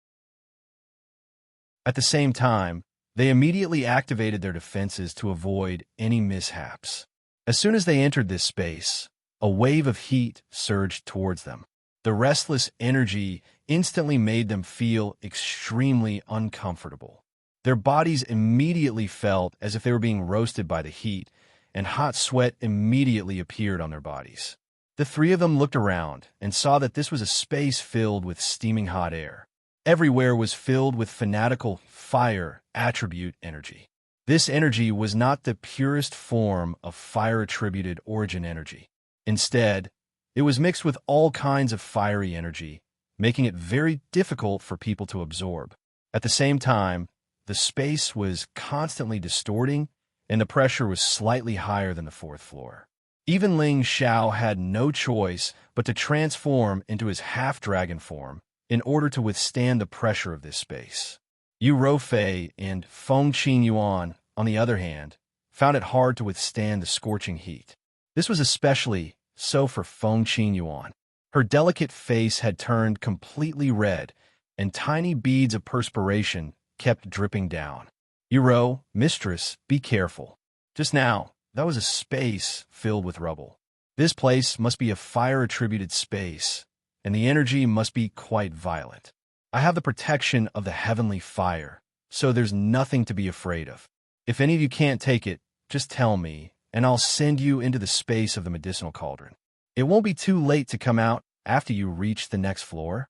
At the same time, they immediately activated their defenses to avoid any mishaps. As soon as they entered this space, a wave of heat surged towards them. The restless energy instantly made them feel extremely uncomfortable. Their bodies immediately felt as if they were being roasted by the heat, and hot sweat immediately appeared on their bodies. The three of them looked around and saw that this was a space filled with steaming hot air. Everywhere was filled with fanatical fire attribute energy. This energy was not the purest form of fire-attributed origin energy. Instead, it was mixed with all kinds of fiery energy, making it very difficult for people to absorb. At the same time, the space was constantly distorting, and the pressure was slightly higher than the fourth floor. Even Ling Xiao had no choice but to transform into his half-dragon form in order to withstand the pressure of this space. Yu Rofei and Feng Qingyuan, on the other hand, found it hard to withstand the scorching heat. This was especially so for Feng Qingyuan. Her delicate face had turned completely red, and tiny beads of perspiration kept dripping down. "Yuro, mistress, be careful. Just now, that was a space filled with rubble. This place must be a fire-attributed space, and the energy must be quite violent. I have the protection of the heavenly fire, so there's nothing to be afraid of. If any of you can't take it, just tell me, and I'll send you into the space of the medicinal cauldron. It won't be too late to come out after you reach the next floor,"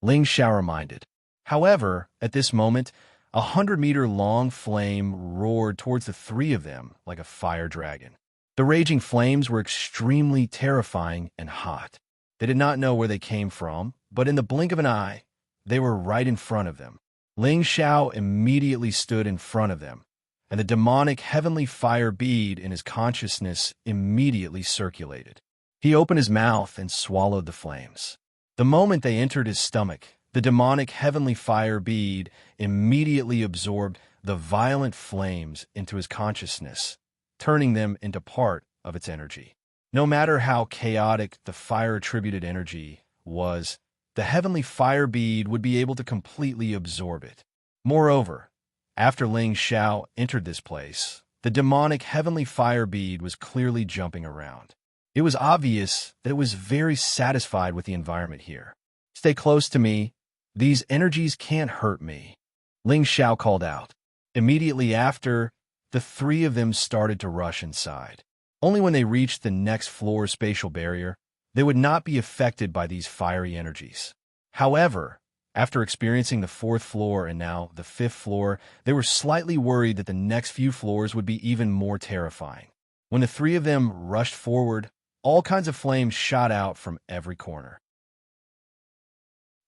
Ling Xiao reminded. However, at this moment, 100-meter-long flame roared towards the three of them like a fire dragon. The raging flames were extremely terrifying and hot. They did not know where they came from, but in the blink of an eye, they were right in front of them. Ling Xiao immediately stood in front of them, and the demonic heavenly fire bead in his consciousness immediately circulated. He opened his mouth and swallowed the flames. The moment they entered his stomach, the demonic heavenly fire bead immediately absorbed the violent flames into his consciousness, turning them into part of its energy. No matter how chaotic the fire-attributed energy was, the heavenly fire bead would be able to completely absorb it. Moreover, after Ling Xiao entered this place, the demonic heavenly fire bead was clearly jumping around. It was obvious that it was very satisfied with the environment here. "Stay close to me. These energies can't hurt me," Ling Xiao called out. Immediately after, the three of them started to rush inside. Only when they reached the next floor's spatial barrier, they would not be affected by these fiery energies. However, after experiencing the fourth floor and now the fifth floor, they were slightly worried that the next few floors would be even more terrifying. When the three of them rushed forward, all kinds of flames shot out from every corner.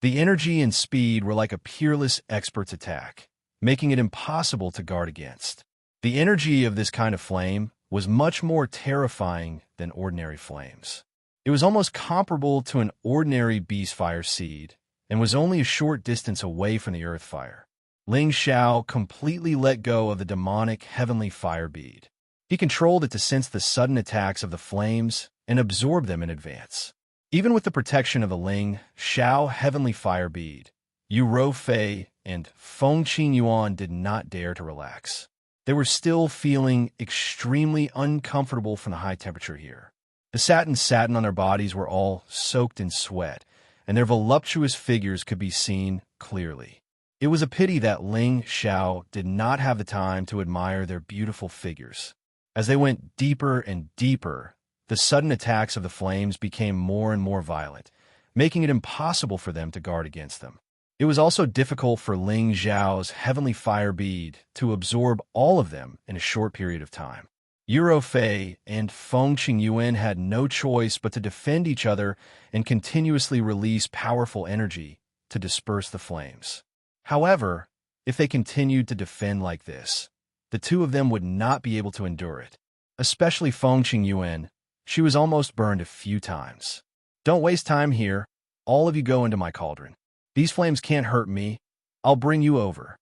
The energy and speed were like a peerless expert's attack, making it impossible to guard against. The energy of this kind of flame was much more terrifying than ordinary flames. It was almost comparable to an ordinary beast fire seed and was only a short distance away from the earth fire. Ling Xiao completely let go of the demonic heavenly fire bead. He controlled it to sense the sudden attacks of the flames and absorb them in advance. Even with the protection of the Ling Xiao heavenly fire bead, Yu Rofei and Feng Qingyuan did not dare to relax. They were still feeling extremely uncomfortable from the high temperature here. The satin on their bodies were all soaked in sweat, and their voluptuous figures could be seen clearly. It was a pity that Ling Xiao did not have the time to admire their beautiful figures. As they went deeper and deeper, the sudden attacks of the flames became more and more violent, making it impossible for them to guard against them. It was also difficult for Ling Xiao's heavenly fire bead to absorb all of them in a short period of time. Eurofei and Feng Qingyuan had no choice but to defend each other and continuously release powerful energy to disperse the flames. However, if they continued to defend like this, the two of them would not be able to endure it. Especially Feng Qingyuan, she was almost burned a few times. Don't waste time here. All of you go into my cauldron. These flames can't hurt me. I'll bring you over.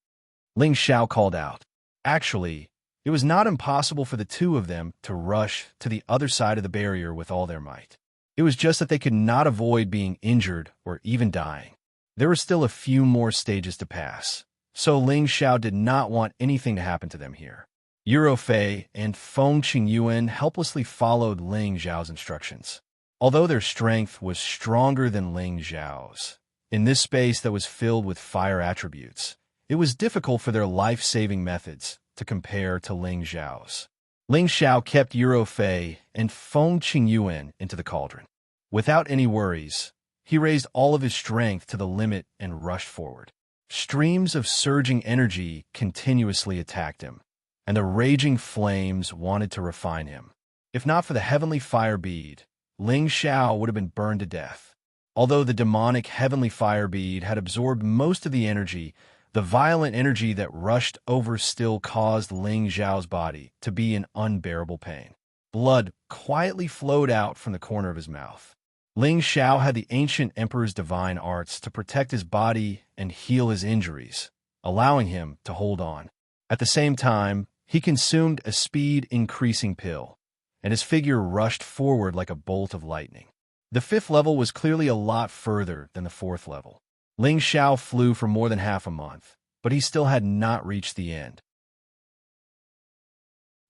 Ling Xiao called out. Actually, it was not impossible for the two of them to rush to the other side of the barrier with all their might. It was just that they could not avoid being injured or even dying. There were still a few more stages to pass, so Ling Xiao did not want anything to happen to them here. Eurofei and Feng Qingyuan helplessly followed Ling Xiao's instructions. Although their strength was stronger than Ling Xiao's, in this space that was filled with fire attributes, it was difficult for their life-saving methods to compare to Ling Xiao's. Ling Xiao kept Eurofei and Feng Qingyuan into the cauldron. Without any worries, he raised all of his strength to the limit and rushed forward. Streams of surging energy continuously attacked him, and the raging flames wanted to refine him. If not for the heavenly fire bead, Ling Xiao would have been burned to death. Although the demonic heavenly fire bead had absorbed most of the energy, the violent energy that rushed over still caused Ling Xiao's body to be in unbearable pain. Blood quietly flowed out from the corner of his mouth. Ling Xiao had the ancient emperor's divine arts to protect his body and heal his injuries, allowing him to hold on. At the same time, he consumed a speed-increasing pill, and his figure rushed forward like a bolt of lightning. The fifth level was clearly a lot further than the fourth level. Ling Xiao flew for more than half a month, but he still had not reached the end.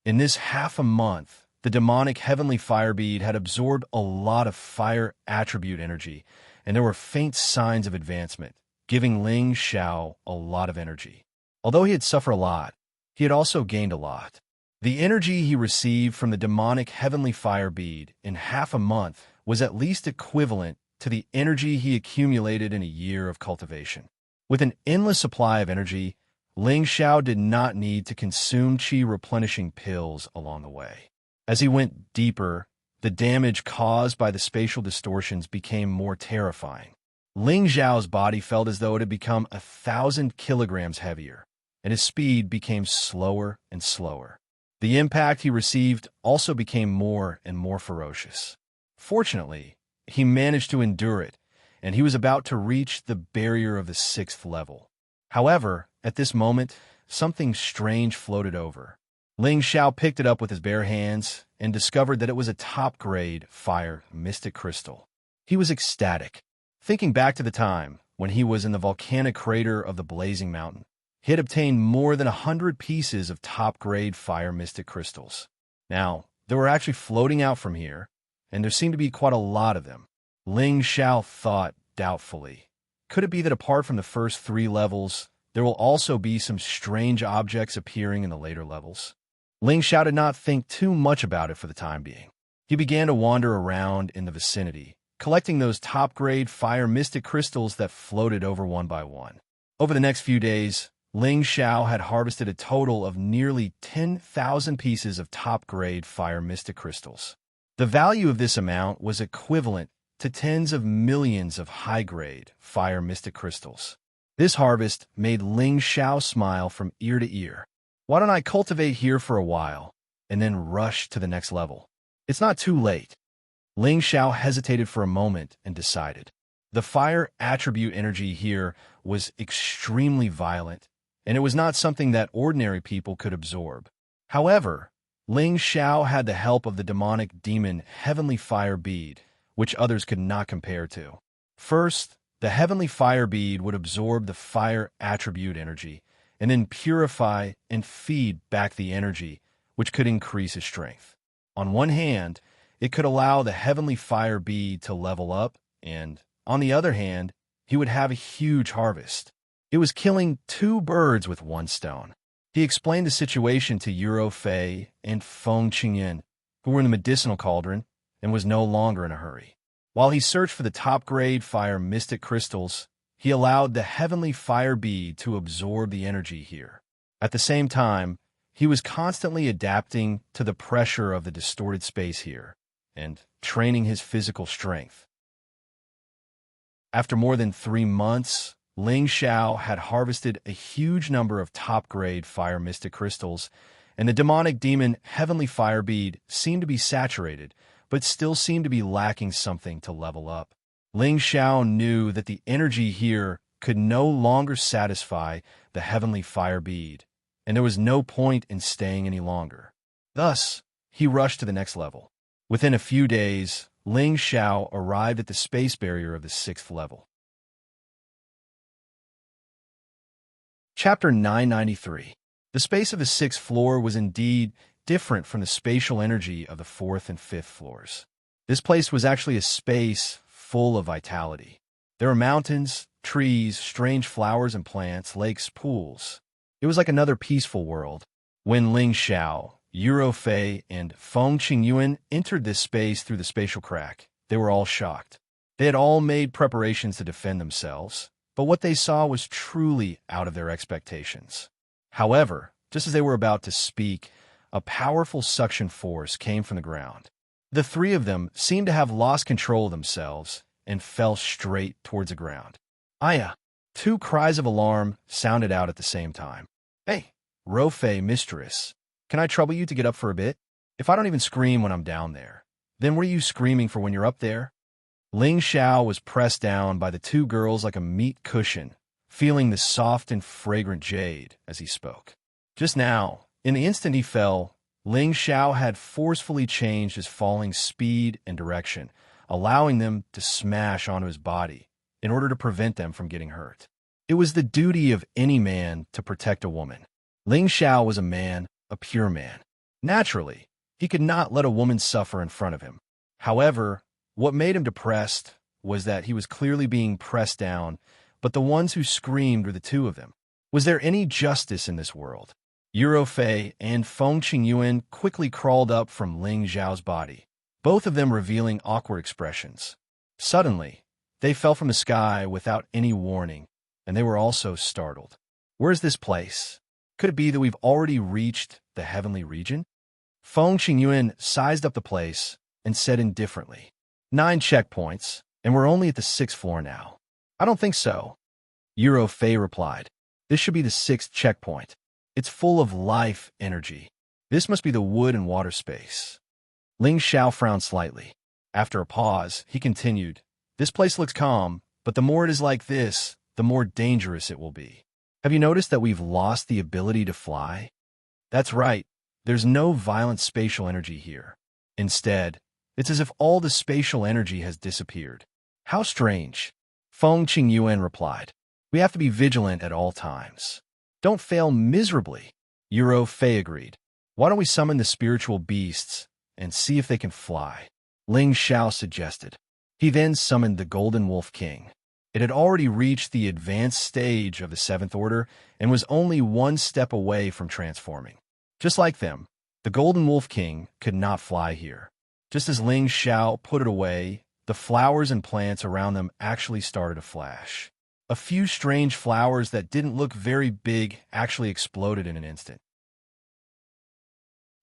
In this half a month, the demonic heavenly fire bead had absorbed a lot of fire attribute energy, and there were faint signs of advancement, giving Ling Xiao a lot of energy. Although he had suffered a lot, he had also gained a lot. The energy he received from the demonic heavenly fire bead in half a month was at least equivalent to the energy he accumulated in a year of cultivation. With an endless supply of energy, Ling Xiao did not need to consume qi replenishing pills along the way. As he went deeper, the damage caused by the spatial distortions became more terrifying. Ling Xiao's body felt as though it had become 1,000 kilograms heavier, and his speed became slower and slower. The impact he received also became more and more ferocious. Fortunately, he managed to endure it, and he was about to reach the barrier of the 6th level. However, at this moment, something strange floated over. Ling Xiao picked it up with his bare hands and discovered that it was a top-grade fire mystic crystal. He was ecstatic. Thinking back to the time when he was in the volcanic crater of the Blazing Mountain, he had obtained more than 100 pieces of top-grade fire mystic crystals. Now, they were actually floating out from here, and there seemed to be quite a lot of them. Ling Xiao thought doubtfully. Could it be that apart from the first 3 levels, there will also be some strange objects appearing in the later levels? Ling Xiao did not think too much about it for the time being. He began to wander around in the vicinity, collecting those top-grade fire mystic crystals that floated over one by one. Over the next few days, Ling Xiao had harvested a total of nearly 10,000 pieces of top-grade fire mystic crystals. The value of this amount was equivalent to tens of millions of high-grade fire mystic crystals. This harvest made Ling Xiao smile from ear to ear. Why don't I cultivate here for a while, and then rush to the next level? It's not too late. Ling Xiao hesitated for a moment and decided. The fire attribute energy here was extremely violent, and it was not something that ordinary people could absorb. However, Ling Xiao had the help of the demonic demon Heavenly Fire Bead, which others could not compare to. First, the Heavenly Fire Bead would absorb the fire attribute energy, and then purify and feed back the energy, which could increase his strength. On one hand, it could allow the heavenly fire bead to level up, and, on the other hand, he would have a huge harvest. It was killing 2 birds with 1 stone. He explained the situation to Eurofei and Feng Qingyuan, who were in the medicinal cauldron, and was no longer in a hurry. While he searched for the top-grade fire mystic crystals, he allowed the heavenly fire bead to absorb the energy here. At the same time, he was constantly adapting to the pressure of the distorted space here and training his physical strength. After more than 3 months, Ling Xiao had harvested a huge number of top-grade fire mystic crystals, and the demonic demon Heavenly Fire Bead seemed to be saturated, but still seemed to be lacking something to level up. Ling Xiao knew that the energy here could no longer satisfy the Heavenly Fire Bead, and there was no point in staying any longer. Thus, he rushed to the next level. Within a few days, Ling Xiao arrived at the space barrier of the 6th level. Chapter 993. The space of the 6th floor was indeed different from the spatial energy of the 4th and 5th floors. This place was actually a space full of vitality. There were mountains, trees, strange flowers and plants, lakes, pools. It was like another peaceful world. When Ling Xiao, Yuro Fei, and Feng Qingyuan entered this space through the spatial crack, they were all shocked. They had all made preparations to defend themselves, but what they saw was truly out of their expectations. However, just as they were about to speak, a powerful suction force came from the ground. The 3 of them seemed to have lost control of themselves and fell straight towards the ground. Aya! 2 cries of alarm sounded out at the same time. Hey, Rofei, mistress, can I trouble you to get up for a bit? If I don't even scream when I'm down there, then what are you screaming for when you're up there? Ling Xiao was pressed down by the 2 girls like a meat cushion, feeling the soft and fragrant jade as he spoke. Just now, in the instant he fell, Ling Xiao had forcefully changed his falling speed and direction, allowing them to smash onto his body in order to prevent them from getting hurt. It was the duty of any man to protect a woman. Ling Xiao was a man, a pure man. Naturally, he could not let a woman suffer in front of him. However, what made him depressed was that he was clearly being pressed down, but the ones who screamed were the 2 of them. Was there any justice in this world? Yuro Fei and Feng Qingyuan quickly crawled up from Ling Xiao's body, both of them revealing awkward expressions. Suddenly, they fell from the sky without any warning, and they were also startled. Where's this place? Could it be that we've already reached the heavenly region? Feng Qingyuan sized up the place and said indifferently, 9 checkpoints, and we're only at the 6th floor now. I don't think so. Yuro Fei replied, this should be the 6th checkpoint. It's full of life energy. This must be the wood and water space. Ling Xiao frowned slightly. After a pause, he continued, this place looks calm, but the more it is like this, the more dangerous it will be. Have you noticed that we've lost the ability to fly? That's right. There's no violent spatial energy here. Instead, it's as if all the spatial energy has disappeared. How strange. Feng Qingyuan replied, we have to be vigilant at all times. Don't fail miserably. Yuro Fei agreed. Why don't we summon the spiritual beasts and see if they can fly? Ling Xiao suggested. He then summoned the Golden Wolf King. It had already reached the advanced stage of the 7th Order and was only 1 step away from transforming. Just like them, the Golden Wolf King could not fly here. Just as Ling Xiao put it away, the flowers and plants around them actually started to flash. A few strange flowers that didn't look very big actually exploded in an instant.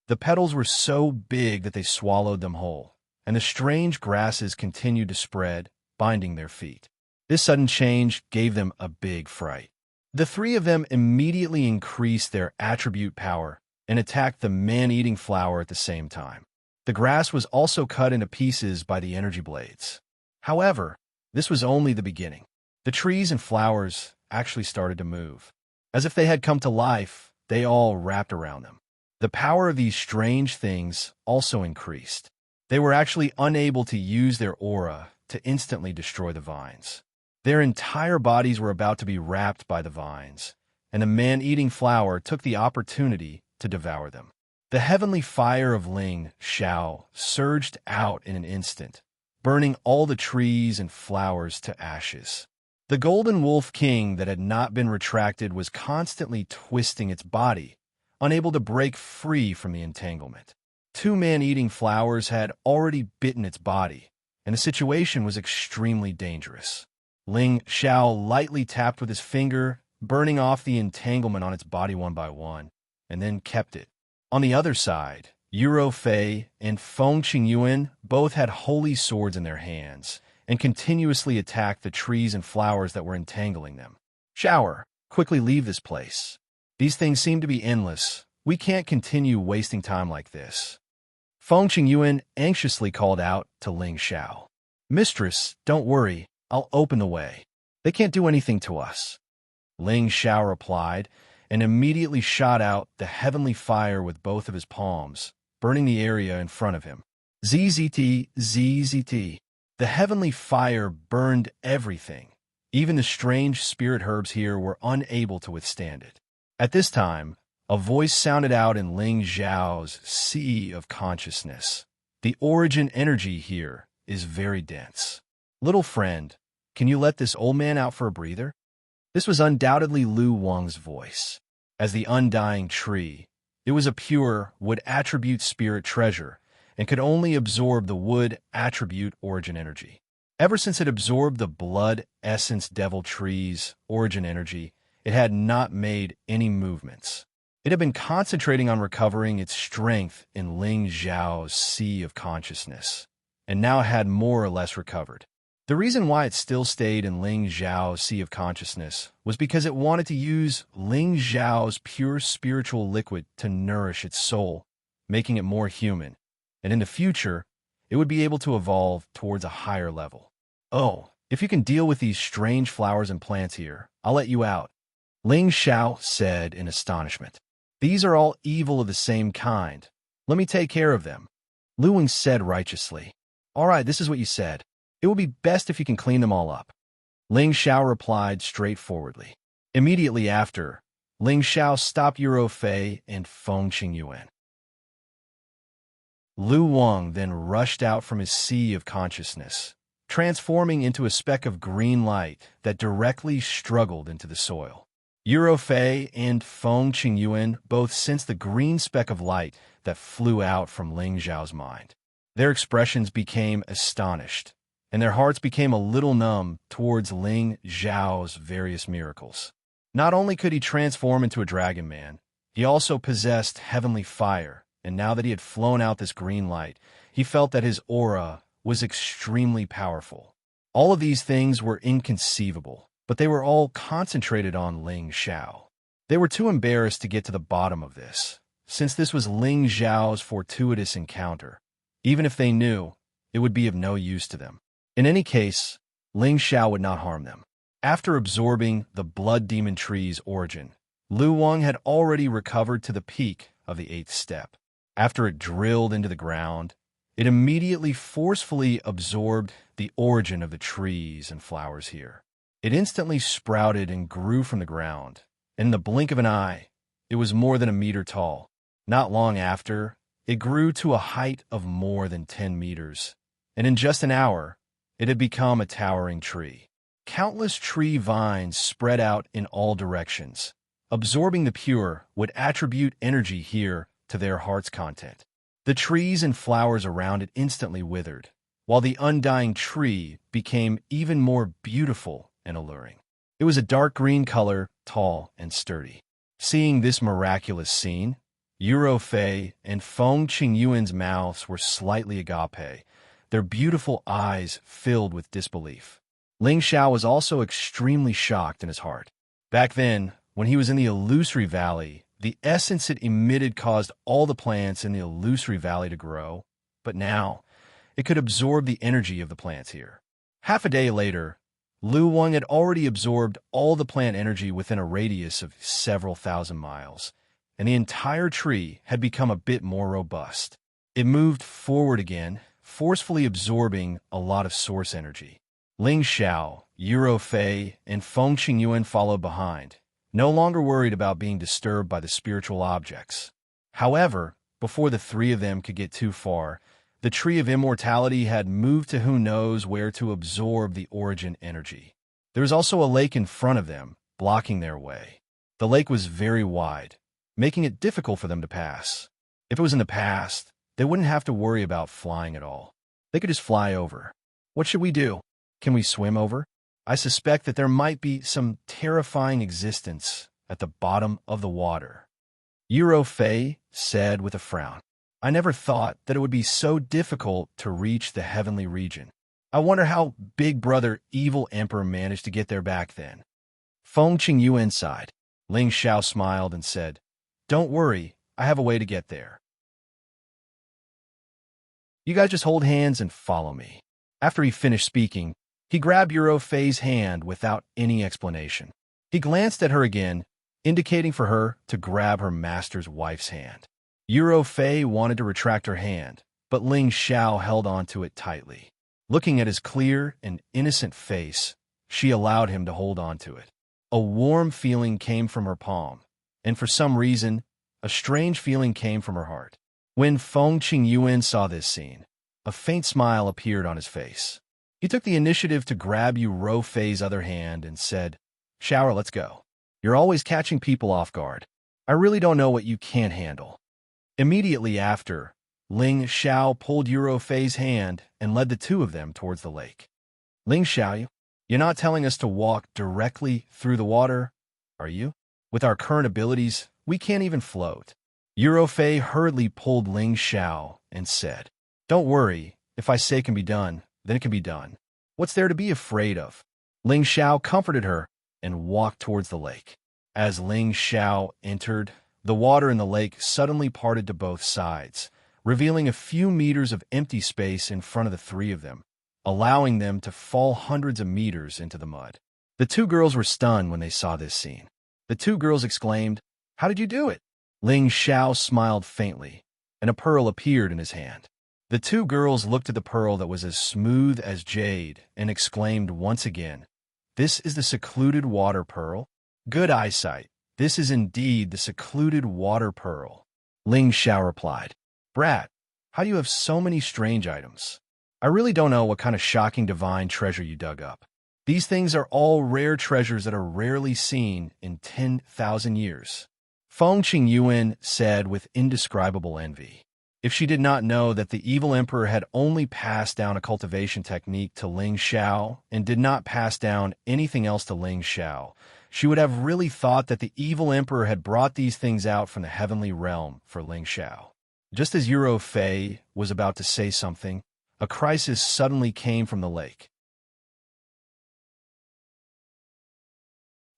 The petals were so big that they swallowed them whole, and the strange grasses continued to spread, binding their feet. This sudden change gave them a big fright. The 3 of them immediately increased their attribute power and attacked the man-eating flower at the same time. The grass was also cut into pieces by the energy blades. However, this was only the beginning. The trees and flowers actually started to move. As if they had come to life, they all wrapped around them. The power of these strange things also increased. They were actually unable to use their aura to instantly destroy the vines. Their entire bodies were about to be wrapped by the vines, and the man-eating flower took the opportunity to devour them. The heavenly fire of Ling Xiao surged out in an instant, burning all the trees and flowers to ashes. The Golden Wolf King that had not been retracted was constantly twisting its body, unable to break free from the entanglement. 2 man-eating flowers had already bitten its body, and the situation was extremely dangerous. Ling Xiao lightly tapped with his finger, burning off the entanglement on its body one by one. and then kept it. On the other side, Yuro Fei and Feng Qingyuan both had holy swords in their hands and continuously attacked the trees and flowers that were entangling them. Shower, quickly leave this place. These things seem to be endless. We can't continue wasting time like this. Feng Qingyuan anxiously called out to Ling Xiao. Mistress, don't worry, I'll open the way. They can't do anything to us. Ling Xiao replied, and immediately shot out the heavenly fire with both of his palms, burning the area in front of him. ZZT, ZZT. The heavenly fire burned everything. Even the strange spirit herbs here were unable to withstand it. At this time, a voice sounded out in Ling Xiao's sea of consciousness. The origin energy here is very dense. Little friend, can you let this old man out for a breather? This was undoubtedly Lu Wang's voice. As the undying tree, it was a pure wood attribute spirit treasure and could only absorb the wood attribute origin energy. Ever since it absorbed the blood essence devil tree's origin energy, it had not made any movements. It had been concentrating on recovering its strength in Ling Xiao's sea of consciousness, and now had more or less recovered. The reason why it still stayed in Ling Xiao's sea of consciousness was because it wanted to use Ling Xiao's pure spiritual liquid to nourish its soul, making it more human, and in the future, it would be able to evolve towards a higher level. Oh, if you can deal with these strange flowers and plants here, I'll let you out, Ling Xiao said in astonishment. These are all evil of the same kind. Let me take care of them. Lu Wang said righteously. All right, this is what you said. It will be best if you can clean them all up. Ling Xiao replied straightforwardly. Immediately after, Ling Xiao stopped Yuro Fei and Feng Qingyuan. Lu Wang then rushed out from his sea of consciousness, transforming into a speck of green light that directly struggled into the soil. Yuro Fei and Feng Qingyuan both sensed the green speck of light that flew out from Ling Xiao's mind. Their expressions became astonished, and their hearts became a little numb towards Ling Xiao's various miracles. Not only could he transform into a dragon man, he also possessed heavenly fire, and now that he had flown out this green light, he felt that his aura was extremely powerful. All of these things were inconceivable, but they were all concentrated on Ling Xiao. They were too embarrassed to get to the bottom of this, since this was Ling Xiao's fortuitous encounter. Even if they knew, it would be of no use to them. In any case, Ling Xiao would not harm them. After absorbing the blood demon tree's origin, Lu Wang had already recovered to the peak of the 8th step. After it drilled into the ground, it immediately forcefully absorbed the origin of the trees and flowers here. It instantly sprouted and grew from the ground, and in the blink of an eye, it was more than a meter tall. Not long after, it grew to a height of more than 10 meters, and in just an hour, it had become a towering tree. Countless tree vines spread out in all directions, absorbing the pure would attribute energy here to their heart's content. The trees and flowers around it instantly withered, while the undying tree became even more beautiful and alluring. It was a dark green color, tall and sturdy. Seeing this miraculous scene, Yuro Fei and Feng Qingyuan's mouths were slightly agape, their beautiful eyes filled with disbelief. Ling Xiao was also extremely shocked in his heart. Back then, when he was in the illusory valley, the essence it emitted caused all the plants in the illusory valley to grow, but now, it could absorb the energy of the plants here. Half a day later, Lu Wang had already absorbed all the plant energy within a radius of several thousand miles, and the entire tree had become a bit more robust. It moved forward again, forcefully absorbing a lot of source energy. Ling Xiao, Yuro Fei, and Feng Qingyuan followed behind, no longer worried about being disturbed by the spiritual objects. However, before the three of them could get too far, the tree of immortality had moved to who knows where to absorb the origin energy. There was also a lake in front of them, blocking their way. The lake was very wide, making it difficult for them to pass. If it was in the past, they wouldn't have to worry about flying at all. They could just fly over. What should we do? Can we swim over? I suspect that there might be some terrifying existence at the bottom of the water. Yuro Fei said with a frown. I never thought that it would be so difficult to reach the heavenly region. I wonder how Big Brother Evil Emperor managed to get there back then. Feng Qingyuan sighed. Ling Xiao smiled and said, Don't worry, I have a way to get there. You guys just hold hands and follow me. After he finished speaking, he grabbed Yuro Fei's hand without any explanation. He glanced at her again, indicating for her to grab her master's wife's hand. Yuro Fei wanted to retract her hand, but Ling Xiao held onto it tightly. Looking at his clear and innocent face, she allowed him to hold onto it. A warm feeling came from her palm, and for some reason, a strange feeling came from her heart. When Feng Qingyuan saw this scene, a faint smile appeared on his face. He took the initiative to grab Yuro Fei's other hand and said, Shower, let's go. You're always catching people off guard. I really don't know what you can't handle. Immediately after, Ling Xiao pulled Yuro Fei's hand and led the two of them towards the lake. Ling Xiao, you're not telling us to walk directly through the water, are you? With our current abilities, we can't even float. Yuro Fei hurriedly pulled Ling Xiao and said, Don't worry, if I say it can be done, then it can be done. What's there to be afraid of? Ling Xiao comforted her and walked towards the lake. As Ling Xiao entered, the water in the lake suddenly parted to both sides, revealing a few meters of empty space in front of the three of them, allowing them to fall hundreds of meters into the mud. The two girls were stunned when they saw this scene. The two girls exclaimed, How did you do it? Ling Xiao smiled faintly, and a pearl appeared in his hand. The two girls looked at the pearl that was as smooth as jade and exclaimed once again, This is the secluded water pearl? Good eyesight. This is indeed the secluded water pearl. Ling Xiao replied, Brat, how do you have so many strange items? I really don't know what kind of shocking divine treasure you dug up. These things are all rare treasures that are rarely seen in 10,000 years. Feng Qingyuan said with indescribable envy. If she did not know that the evil emperor had only passed down a cultivation technique to Ling Xiao and did not pass down anything else to Ling Xiao, she would have really thought that the evil emperor had brought these things out from the heavenly realm for Ling Xiao. Just as Yuro Fei was about to say something, a crisis suddenly came from the lake.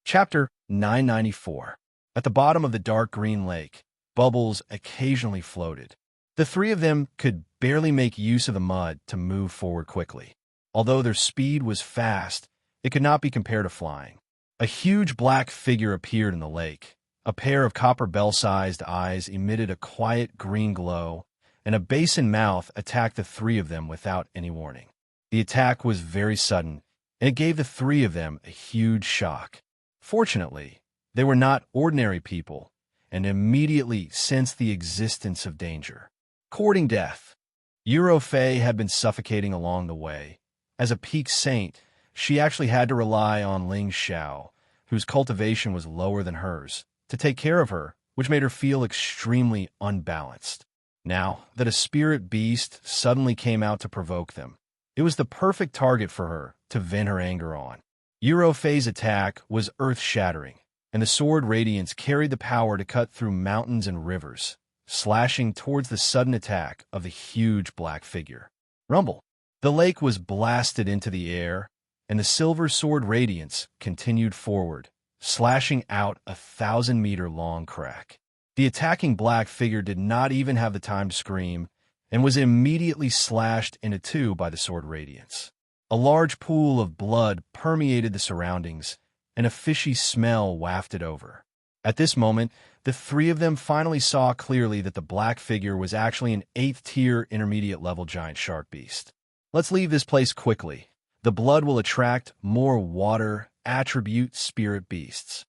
Chapter 994. At the bottom of the dark green lake, bubbles occasionally floated. The three of them could barely make use of the mud to move forward quickly. Although their speed was fast, it could not be compared to flying. A huge black figure appeared in the lake. A pair of copper bell-sized eyes emitted a quiet green glow, and a basin mouth attacked the three of them without any warning. The attack was very sudden, and it gave the three of them a huge shock. Fortunately, they were not ordinary people, and immediately sensed the existence of danger. Courting death. Yuro Fei had been suffocating along the way. As a peak saint, she actually had to rely on Ling Xiao, whose cultivation was lower than hers, to take care of her, which made her feel extremely unbalanced. Now that a spirit beast suddenly came out to provoke them, it was the perfect target for her to vent her anger on. Yuro Fei's attack was earth-shattering, and the sword radiance carried the power to cut through mountains and rivers, slashing towards the sudden attack of the huge black figure. Rumble! The lake was blasted into the air, and the silver sword radiance continued forward, slashing out a 1,000-meter-long crack. The attacking black figure did not even have the time to scream, and was immediately slashed into two by the sword radiance. A large pool of blood permeated the surroundings, and a fishy smell wafted over. At this moment, the three of them finally saw clearly that the black figure was actually an 8th-tier intermediate-level giant shark beast. Let's leave this place quickly. The blood will attract more water attribute spirit beasts.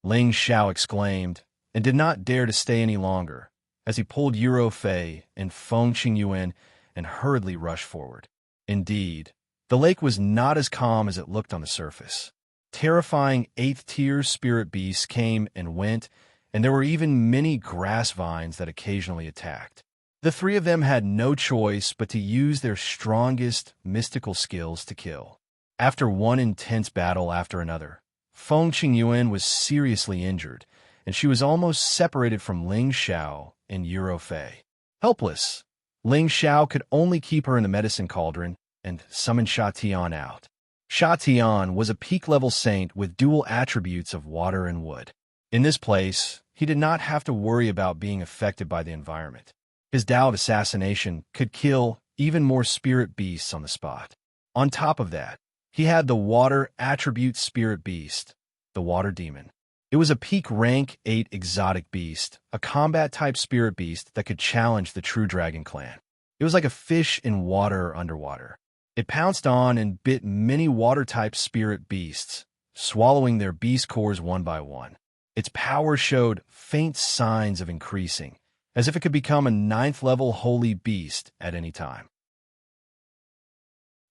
Ling Xiao exclaimed, and did not dare to stay any longer, as he pulled Yuro Fei and Feng Qingyuan and hurriedly rushed forward. Indeed, the lake was not as calm as it looked on the surface. Terrifying 8th-tier spirit beasts came and went, and there were even many grass vines that occasionally attacked. The three of them had no choice but to use their strongest mystical skills to kill. After one intense battle after another, Feng Qingyuan was seriously injured, and she was almost separated from Ling Xiao and Yuro Fei. Helpless, Ling Xiao could only keep her in the medicine cauldron and summon Sha Tian out. Sha Tian was a peak-level saint with dual attributes of water and wood. In this place, he did not have to worry about being affected by the environment. His Tao of assassination could kill even more spirit beasts on the spot. On top of that, he had the water attribute spirit beast, the water demon. It was a peak rank 8 exotic beast, a combat-type spirit beast that could challenge the true dragon clan. It was like a fish in water or underwater. It pounced on and bit many water-type spirit beasts, swallowing their beast cores one by one. Its power showed faint signs of increasing, as if it could become a 9th-level holy beast at any time.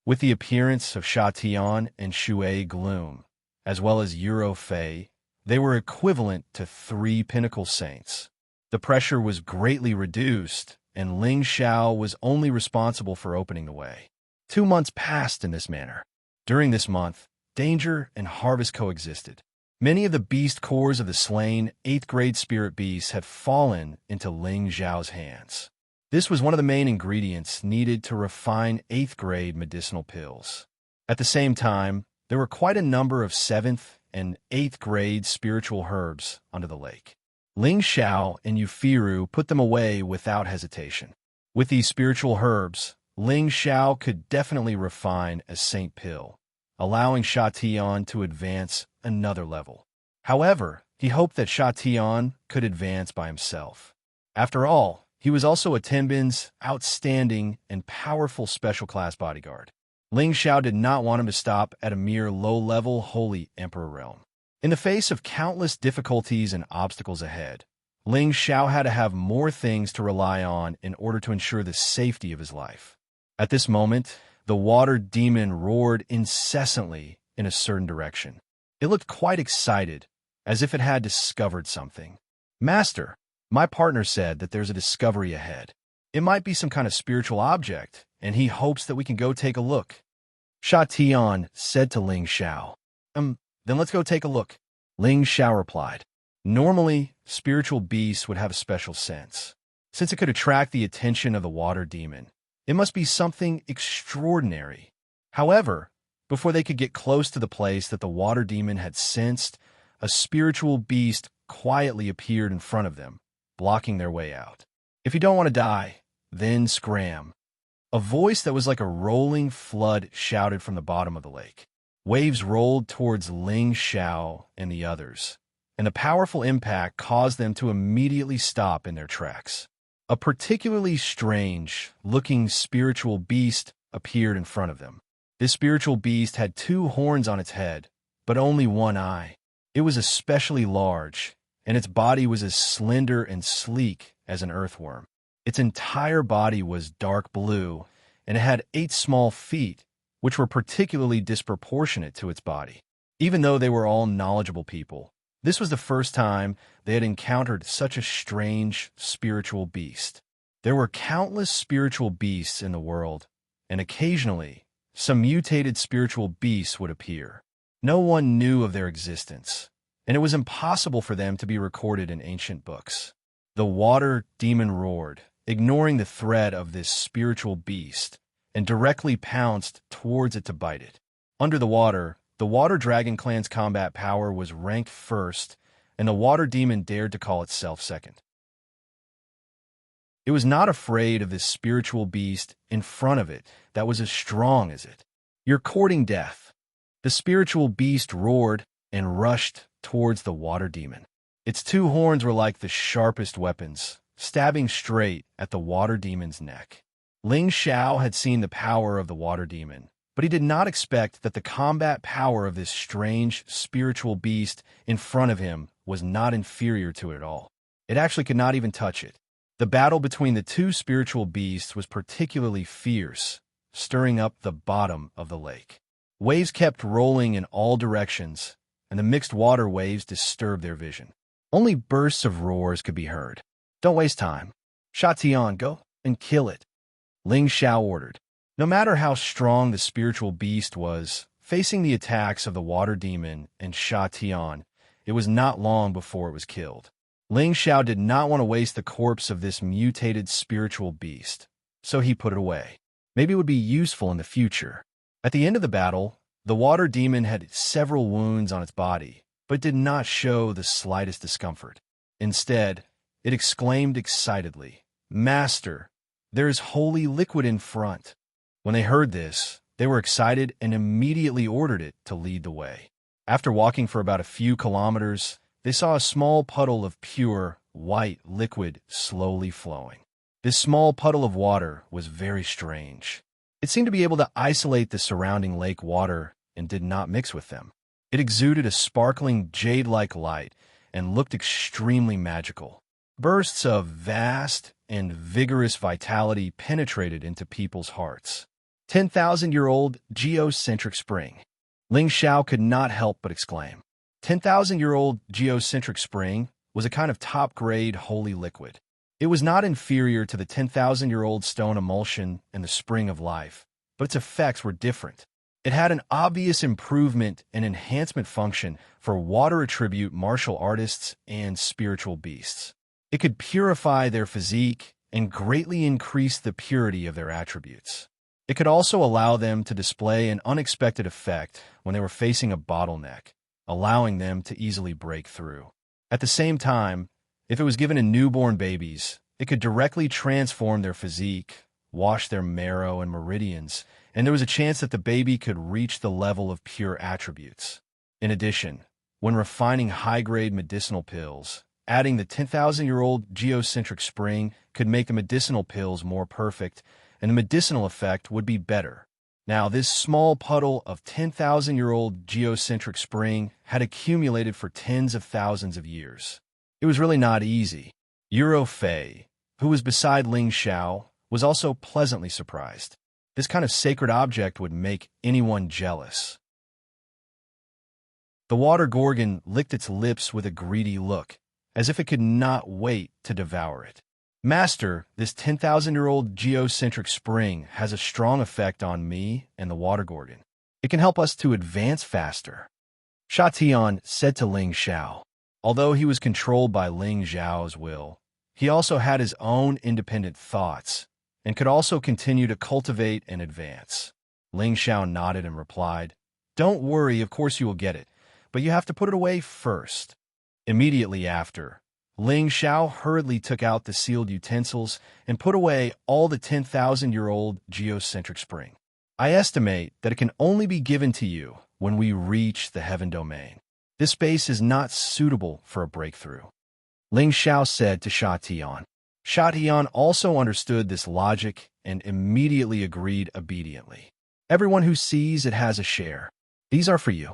With the appearance of Sha Tian and Shui Gloom, as well as Yuro Fei, they were equivalent to 3 pinnacle saints. The pressure was greatly reduced, and Ling Xiao was only responsible for opening the way. 2 months passed in this manner. During this month, danger and harvest coexisted. Many of the beast cores of the slain 8th-grade spirit beasts had fallen into Ling Xiao's hands. This was one of the main ingredients needed to refine 8th-grade medicinal pills. At the same time, there were quite a number of 7th and 8th-grade spiritual herbs under the lake. Ling Xiao and Yufiru put them away without hesitation. With these spiritual herbs, Ling Xiao could definitely refine a Saint Pill, allowing Sha Tian to advance another level. However, he hoped that Sha Tian could advance by himself. After all, he was also a Tenbin's outstanding and powerful special class bodyguard. Ling Xiao did not want him to stop at a mere low-level Holy Emperor realm. In the face of countless difficulties and obstacles ahead, Ling Xiao had to have more things to rely on in order to ensure the safety of his life. At this moment, the water demon roared incessantly in a certain direction. It looked quite excited, as if it had discovered something. "Master, my partner said that there's a discovery ahead. It might be some kind of spiritual object, and he hopes that we can go take a look." Sha Tian said to Ling Xiao. Then let's go take a look." Ling Xiao replied. Normally, spiritual beasts would have a special sense. Since it could attract the attention of the water demon, it must be something extraordinary. However, before they could get close to the place that the water demon had sensed, a spiritual beast quietly appeared in front of them, blocking their way out. "If you don't want to die, then scram." A voice that was like a rolling flood shouted from the bottom of the lake. Waves rolled towards Ling Xiao and the others, and the powerful impact caused them to immediately stop in their tracks. A particularly strange-looking spiritual beast appeared in front of them. This spiritual beast had 2 horns on its head, but only 1 eye. It was especially large, and its body was as slender and sleek as an earthworm. Its entire body was dark blue, and it had 8 small feet, which were particularly disproportionate to its body. Even though they were all knowledgeable people, this was the first time they had encountered such a strange spiritual beast. There were countless spiritual beasts in the world, and occasionally, some mutated spiritual beasts would appear. No one knew of their existence, and it was impossible for them to be recorded in ancient books. The water demon roared, ignoring the threat of this spiritual beast, and directly pounced towards it to bite it. Under the water dragon clan's combat power was ranked first, and the water demon dared to call itself second. It was not afraid of this spiritual beast in front of it that was as strong as it. "You're courting death." The spiritual beast roared and rushed towards the water demon. Its 2 horns were like the sharpest weapons, stabbing straight at the water demon's neck. Ling Xiao had seen the power of the water demon, but he did not expect that the combat power of this strange spiritual beast in front of him was not inferior to it at all. It actually could not even touch it. The battle between the 2 spiritual beasts was particularly fierce, stirring up the bottom of the lake. Waves kept rolling in all directions, and the mixed water waves disturbed their vision. Only bursts of roars could be heard. "Don't waste time. Sha Tian, go and kill it," Ling Xiao ordered. No matter how strong the spiritual beast was, facing the attacks of the water demon and Sha Tian, it was not long before it was killed. Ling Xiao did not want to waste the corpse of this mutated spiritual beast, so he put it away. Maybe it would be useful in the future. At the end of the battle, the water demon had several wounds on its body, but did not show the slightest discomfort. Instead, it exclaimed excitedly, "Master, there is holy liquid in front." When they heard this, they were excited and immediately ordered it to lead the way. After walking for about a few kilometers, they saw a small puddle of pure, white liquid slowly flowing. This small puddle of water was very strange. It seemed to be able to isolate the surrounding lake water and did not mix with them. It exuded a sparkling jade-like light and looked extremely magical. Bursts of vast and vigorous vitality penetrated into people's hearts. 10,000-year-old geocentric spring. Ling Xiao could not help but exclaim. 10,000-year-old geocentric spring was a kind of top-grade holy liquid. It was not inferior to the 10,000-year-old stone emulsion and the spring of life, but its effects were different. It had an obvious improvement and enhancement function for water attribute martial artists and spiritual beasts. It could purify their physique and greatly increase the purity of their attributes. It could also allow them to display an unexpected effect when they were facing a bottleneck, allowing them to easily break through. At the same time, if it was given to newborn babies, it could directly transform their physique, wash their marrow and meridians, and there was a chance that the baby could reach the level of pure attributes. In addition, when refining high-grade medicinal pills, adding the 10,000-year-old geocentric spring could make the medicinal pills more perfect, and the medicinal effect would be better. Now, this small puddle of 10,000-year-old geocentric spring had accumulated for tens of thousands of years. It was really not easy. Euro Fei, who was beside Ling Xiao, was also pleasantly surprised. This kind of sacred object would make anyone jealous. The water gorgon licked its lips with a greedy look, as if it could not wait to devour it. "Master, this 10,000-year-old geocentric spring has a strong effect on me and the water gorgon. It can help us to advance faster," Xianxia said to Ling Xiao. Although he was controlled by Ling Xiao's will, he also had his own independent thoughts and could also continue to cultivate and advance. Ling Xiao nodded and replied, "Don't worry, of course you will get it, but you have to put it away first." Immediately after, Ling Xiao hurriedly took out the sealed utensils and put away all the 10,000-year-old geocentric spring. "I estimate that it can only be given to you when we reach the heaven domain. This space is not suitable for a breakthrough," Ling Xiao said to Xianxia. Xianxia also understood this logic and immediately agreed obediently. "Everyone who sees it has a share. These are for you."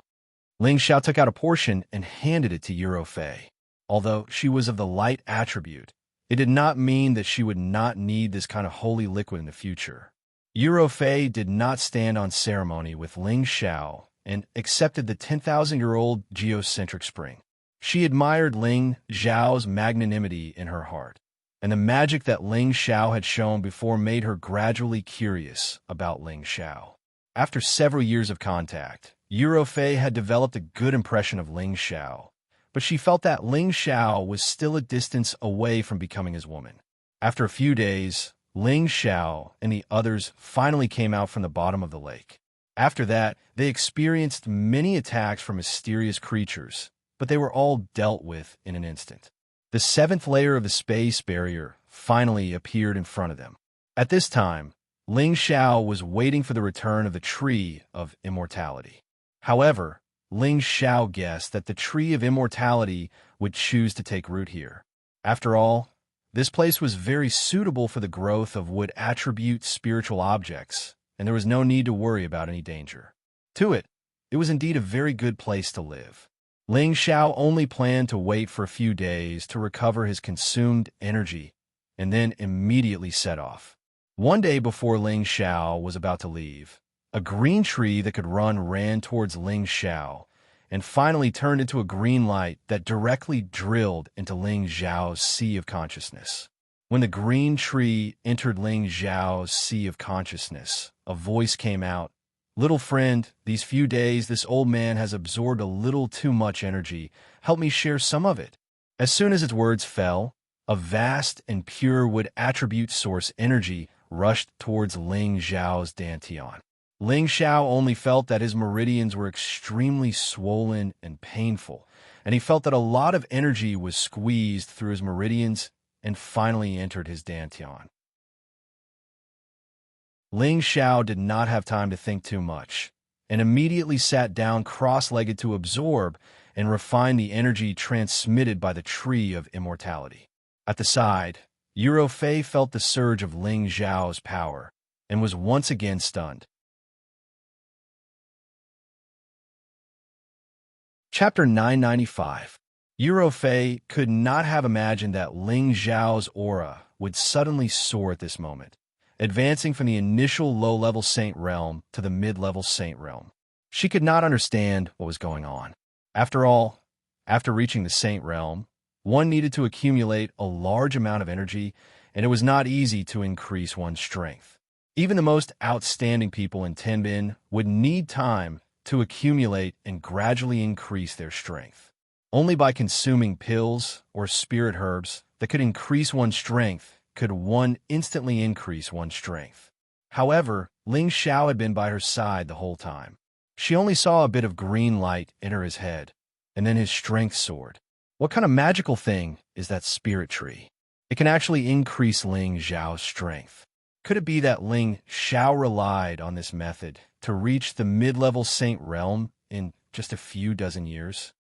Ling Xiao took out a portion and handed it to Euro Fei. Although she was of the light attribute, it did not mean that she would not need this kind of holy liquid in the future. Euro Fei did not stand on ceremony with Ling Xiao and accepted the 10,000-year-old geocentric spring. She admired Ling Xiao's magnanimity in her heart, and the magic that Ling Xiao had shown before made her gradually curious about Ling Xiao. After several years of contact, Euro Fei had developed a good impression of Ling Xiao, but she felt that Ling Xiao was still a distance away from becoming his woman. After a few days, Ling Xiao and the others finally came out from the bottom of the lake. After that, they experienced many attacks from mysterious creatures, but they were all dealt with in an instant. The seventh layer of the space barrier finally appeared in front of them. At this time, Ling Xiao was waiting for the return of the Tree of Immortality. However, Ling Xiao guessed that the Tree of Immortality would choose to take root here. After all, this place was very suitable for the growth of wood attribute spiritual objects, and there was no need to worry about any danger. To it was indeed a very good place to live. Ling Xiao only planned to wait for a few days to recover his consumed energy, and then immediately set off. One day before Ling Xiao was about to leave, a green tree that could run ran towards Ling Xiao, and finally turned into a green light that directly drilled into Ling Xiao's sea of consciousness. When the green tree entered Ling Xiao's sea of consciousness, a voice came out, Little friend, these few days this old man has absorbed a little too much energy. Help me share some of it." As soon as its words fell, a vast and pure wood attribute source energy rushed towards Ling Xiao's dantian. Ling Xiao only felt that his meridians were extremely swollen and painful, and he felt that a lot of energy was squeezed through his meridians and finally entered his dantian. Ling Xiao did not have time to think too much, and immediately sat down cross-legged to absorb and refine the energy transmitted by the tree of immortality. At the side, Fei felt the surge of Ling Xiao's power and was once again stunned. Chapter 995. Fei could not have imagined that Ling Xiao's aura would suddenly soar at this moment, advancing from the initial low-level saint realm to the mid-level saint realm. She could not understand what was going on. After all, after reaching the saint realm, one needed to accumulate a large amount of energy, and it was not easy to increase one's strength. Even the most outstanding people in Tenbin would need time to accumulate and gradually increase their strength. Only by consuming pills or spirit herbs that could increase one's strength could one instantly increase one's strength. However, Ling Xiao had been by her side the whole time. She only saw a bit of green light enter his head, and then his strength soared. What kind of magical thing is that spirit tree? It can actually increase Ling Xiao's strength. Could it be that Ling Xiao relied on this method to reach the mid-level saint realm in just a few dozen years?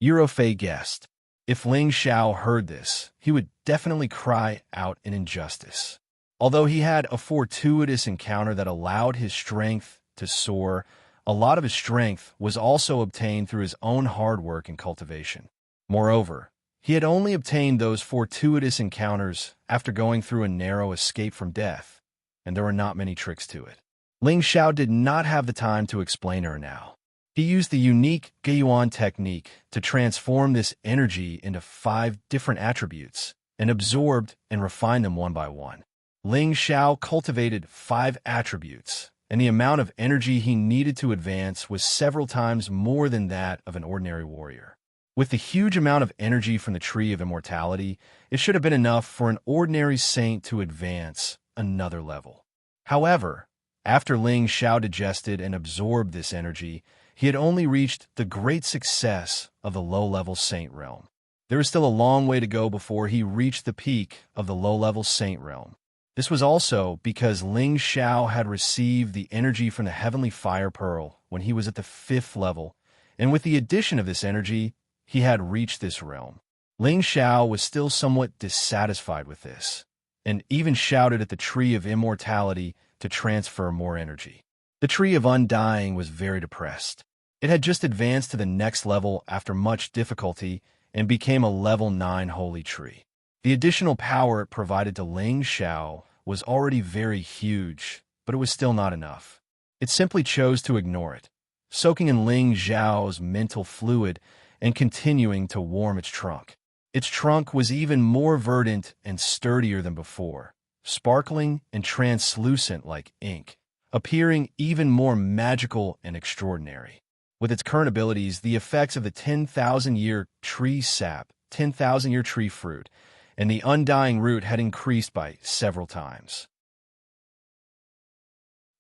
Fei guessed. If Ling Xiao heard this, he would definitely cry out in injustice. Although he had a fortuitous encounter that allowed his strength to soar, a lot of his strength was also obtained through his own hard work and cultivation. Moreover, he had only obtained those fortuitous encounters after going through a narrow escape from death, and there were not many tricks to it. Ling Xiao did not have the time to explain her now. He used the unique Guiyuan technique to transform this energy into 5 different attributes and absorbed and refined them one by one. Ling Xiao cultivated 5 attributes, and the amount of energy he needed to advance was several times more than that of an ordinary warrior. With the huge amount of energy from the Tree of Immortality, it should have been enough for an ordinary saint to advance another level. However, after Ling Xiao digested and absorbed this energy, he had only reached the great success of the low-level saint realm. There was still a long way to go before he reached the peak of the low-level saint realm. This was also because Ling Xiao had received the energy from the Heavenly Fire Pearl when he was at the 5th level, and with the addition of this energy, he had reached this realm. Ling Xiao was still somewhat dissatisfied with this, and even shouted at the Tree of Immortality to transfer more energy. The Tree of Undying was very depressed. It had just advanced to the next level after much difficulty and became a level 9 holy tree. The additional power it provided to Ling Xiao was already very huge, but it was still not enough. It simply chose to ignore it, soaking in Ling Xiao's mental fluid and continuing to warm its trunk. Its trunk was even more verdant and sturdier than before, sparkling and translucent like ink, appearing even more magical and extraordinary. With its current abilities, the effects of the 10,000-year tree sap, 10,000-year tree fruit, and the undying root had increased by several times.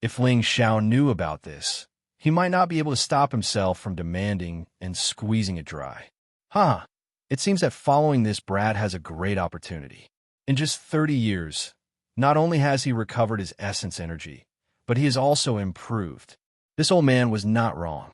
If Ling Xiao knew about this, he might not be able to stop himself from demanding and squeezing it dry. It seems that following this, Brad has a great opportunity. In just 30 years, not only has he recovered his essence energy, but he has also improved. This old man was not wrong.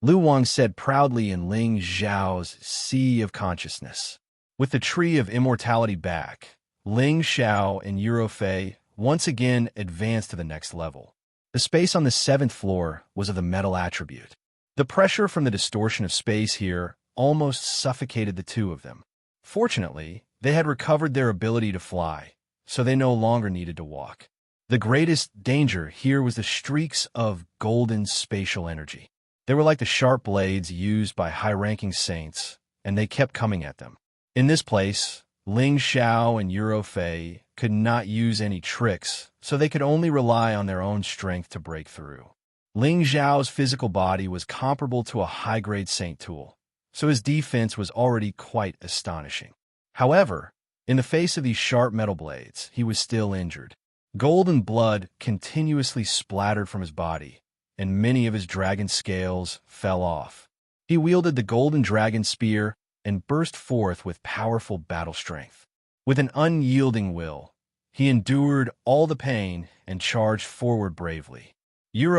Lu Wang said proudly in Ling Xiao's sea of consciousness. With the Tree of Immortality back, Ling Xiao and Fei once again advanced to the next level. The space on the 7th floor was of the metal attribute. The pressure from the distortion of space here almost suffocated the two of them. Fortunately, they had recovered their ability to fly, so they no longer needed to walk. The greatest danger here was the streaks of golden spatial energy. They were like the sharp blades used by high-ranking saints, and they kept coming at them. In this place, Ling Xiao and Fei could not use any tricks, so they could only rely on their own strength to break through. Ling Zhao's physical body was comparable to a high-grade saint tool, so his defense was already quite astonishing. However, in the face of these sharp metal blades, he was still injured. Golden blood continuously splattered from his body, and many of his dragon scales fell off. He wielded the golden dragon spear and burst forth with powerful battle strength. With an unyielding will, he endured all the pain and charged forward bravely.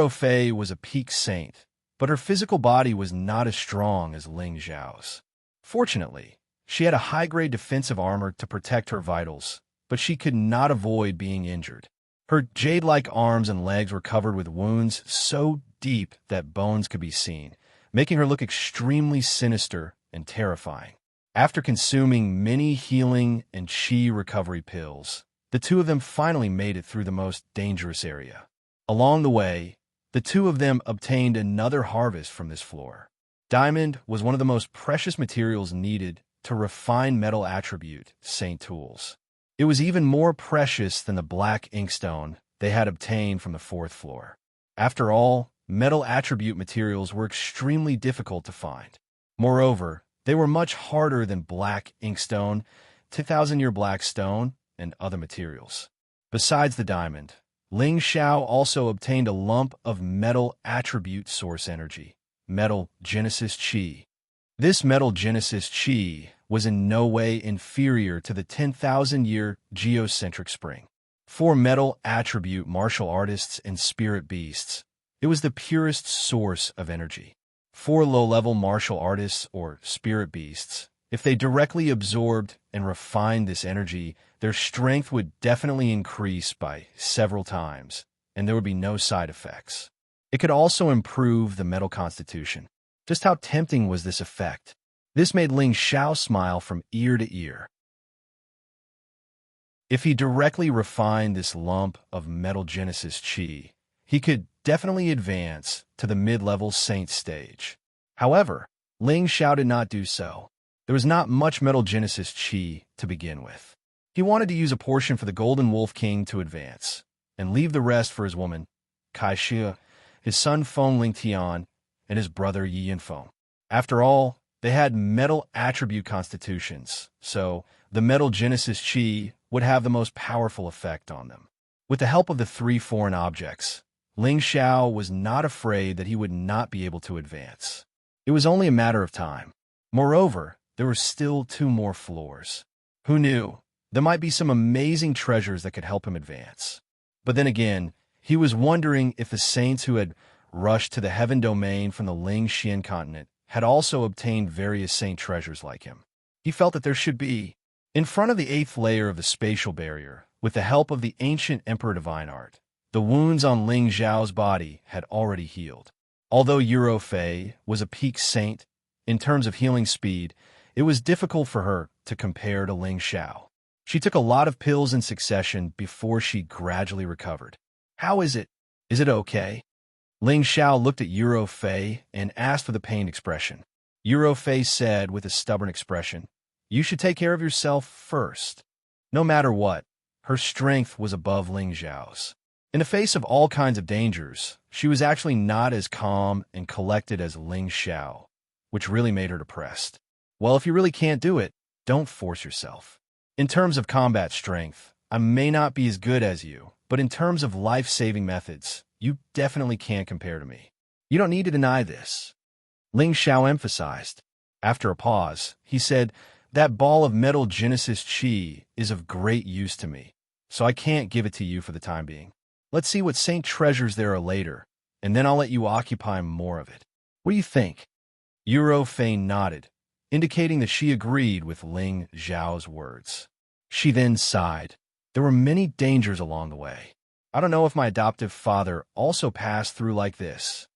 Fei was a peak saint, but her physical body was not as strong as Ling Zhao's. Fortunately, she had a high-grade defensive armor to protect her vitals, but she could not avoid being injured. Her jade-like arms and legs were covered with wounds so deep that bones could be seen, making her look extremely sinister and terrifying. After consuming many healing and chi recovery pills, the two of them finally made it through the most dangerous area. Along the way, the two of them obtained another harvest from this floor. Diamond was one of the most precious materials needed to refine metal attribute saint tools. It was even more precious than the black inkstone they had obtained from the fourth floor. After all, metal attribute materials were extremely difficult to find. Moreover, they were much harder than black inkstone, 2,000-year black stone, and other materials. Besides the diamond, Ling Xiao also obtained a lump of metal attribute source energy, metal genesis chi. This metal genesis chi was in no way inferior to the 10,000-year geocentric spring. For metal attribute martial artists and spirit beasts, it was the purest source of energy. For low-level martial artists or spirit beasts, if they directly absorbed and refined this energy, their strength would definitely increase by several times, and there would be no side effects. It could also improve the metal constitution. Just how tempting was this effect? This made Ling Xiao smile from ear to ear. If he directly refined this lump of metal genesis chi, he could definitely advance to the mid-level saint stage. However, Ling Xiao did not do so. There was not much metal genesis chi to begin with. He wanted to use a portion for the Golden Wolf King to advance, and leave the rest for his woman, Xianxia, his son Feng Lingtian, and his brother Yi Yanfeng. After all, they had metal attribute constitutions, so the metal genesis chi would have the most powerful effect on them. With the help of the three foreign objects, Ling Xiao was not afraid that he would not be able to advance. It was only a matter of time. Moreover, there were still 2 more floors. Who knew? There might be some amazing treasures that could help him advance. But then again, he was wondering if the saints who had rushed to the heaven domain from the Ling Xian continent had also obtained various saint treasures like him. He felt that there should be. In front of the 8th layer of the spatial barrier, with the help of the ancient Emperor Divine Art, the wounds on Ling Zhao's body had already healed. Although Fei was a peak saint, in terms of healing speed, it was difficult for her to compare to Ling Xiao. She took a lot of pills in succession before she gradually recovered. How is it? Is it okay? Ling Xiao looked at Fei and asked with a pained expression. Fei said with a stubborn expression, "You should take care of yourself first." No matter what, her strength was above Ling Zhao's. In the face of all kinds of dangers, she was actually not as calm and collected as Ling Xiao, which really made her depressed. Well, if you really can't do it, don't force yourself. In terms of combat strength, I may not be as good as you, but in terms of life-saving methods, you definitely can't compare to me. You don't need to deny this. Ling Xiao emphasized. After a pause, he said, "That ball of metal genesis chi is of great use to me, so I can't give it to you for the time being. Let's see what saint treasures there are later, and then I'll let you occupy more of it. What do you think?" Fei nodded, indicating that she agreed with Ling Zhao's words. She then sighed. There were many dangers along the way. I don't know if my adoptive father also passed through like this.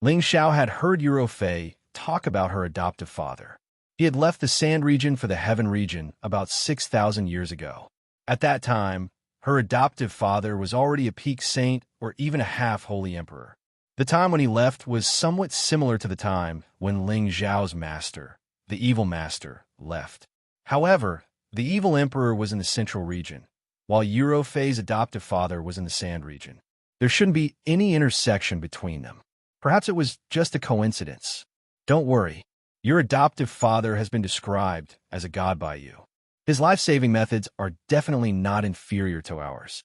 Ling Xiao had heard Fei talk about her adoptive father. He had left the Sand region for the Heaven region about 6,000 years ago. At that time, her adoptive father was already a peak saint or even a half-holy emperor. The time when he left was somewhat similar to the time when Ling Zhao's master, the evil master, left. However, the evil emperor was in the central region, while Fei's adoptive father was in the Sand region. There shouldn't be any intersection between them. Perhaps it was just a coincidence. Don't worry. Your adoptive father has been described as a god by you. His life-saving methods are definitely not inferior to ours.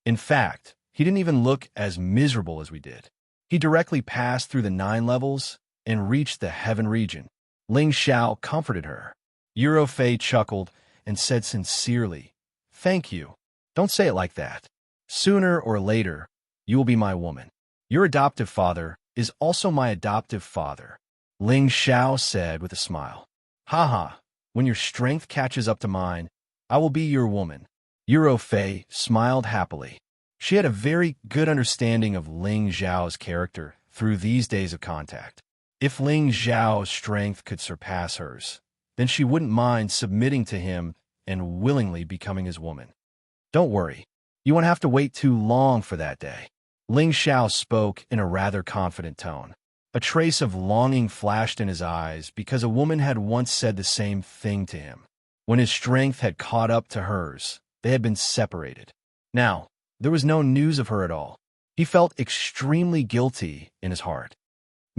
In fact, he didn't even look as miserable as we did. He directly passed through the 9 levels and reached the heaven region. Ling Xiao comforted her. Fei chuckled and said sincerely, "Thank you. Don't say it like that. Sooner or later, you will be my woman. Your adoptive father is also my adoptive father," Ling Xiao said with a smile. "Haha, when your strength catches up to mine, I will be your woman." Fei smiled happily. She had a very good understanding of Ling Xiao's character through these days of contact. If Ling Xiao's strength could surpass hers, then she wouldn't mind submitting to him and willingly becoming his woman. "Don't worry, you won't have to wait too long for that day." Ling Xiao spoke in a rather confident tone. A trace of longing flashed in his eyes because a woman had once said the same thing to him. When his strength had caught up to hers, they had been separated. Now, there was no news of her at all. He felt extremely guilty in his heart.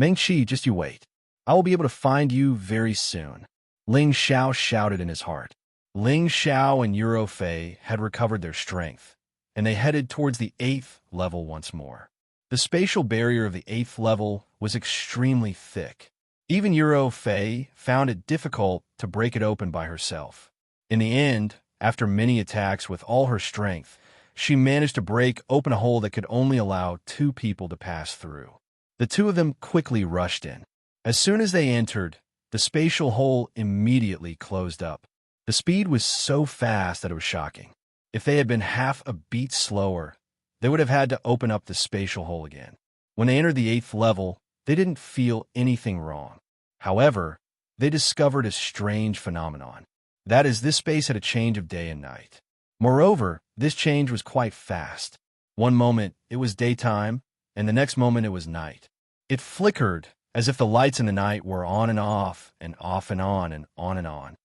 "Mengqi, just you wait. I will be able to find you very soon," Ling Xiao shouted in his heart. Ling Xiao and Fei had recovered their strength, and they headed towards the 8th level once more. The spatial barrier of the 8th level was extremely thick. Even Fei found it difficult to break it open by herself. In the end, after many attacks with all her strength, she managed to break open a hole that could only allow 2 people to pass through. The 2 of them quickly rushed in. As soon as they entered, the spatial hole immediately closed up. The speed was so fast that it was shocking. If they had been half a beat slower, they would have had to open up the spatial hole again. When they entered the 8th level, they didn't feel anything wrong. However, they discovered a strange phenomenon. That is, this space had a change of day and night. Moreover, this change was quite fast. One moment, it was daytime, and the next moment it was night. It flickered as if the lights in the night were on and off and off and on and on and on.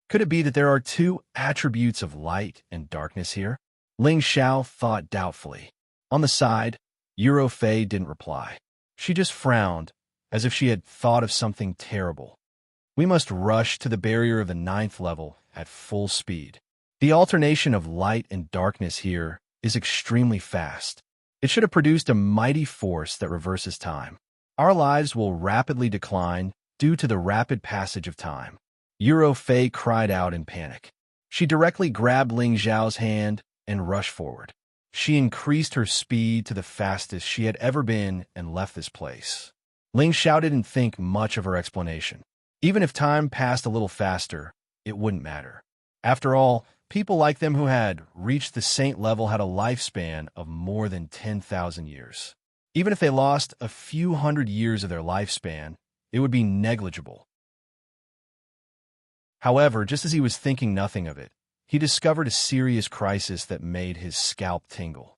Could it be that there are 2 attributes of light and darkness here? Ling Xiao thought doubtfully. On the side, Fei didn't reply. She just frowned, as if she had thought of something terrible. "We must rush to the barrier of the 9th level at full speed. The alternation of light and darkness here is extremely fast. It should have produced a mighty force that reverses time. Our lives will rapidly decline due to the rapid passage of time." Fei cried out in panic. She directly grabbed Ling Xiao's hand and rushed forward. She increased her speed to the fastest she had ever been and left this place. Ling Xiao didn't think much of her explanation. Even if time passed a little faster, it wouldn't matter. After all, people like them who had reached the saint level had a lifespan of more than 10,000 years. Even if they lost a few hundred years of their lifespan, it would be negligible. However, just as he was thinking nothing of it, he discovered a serious crisis that made his scalp tingle.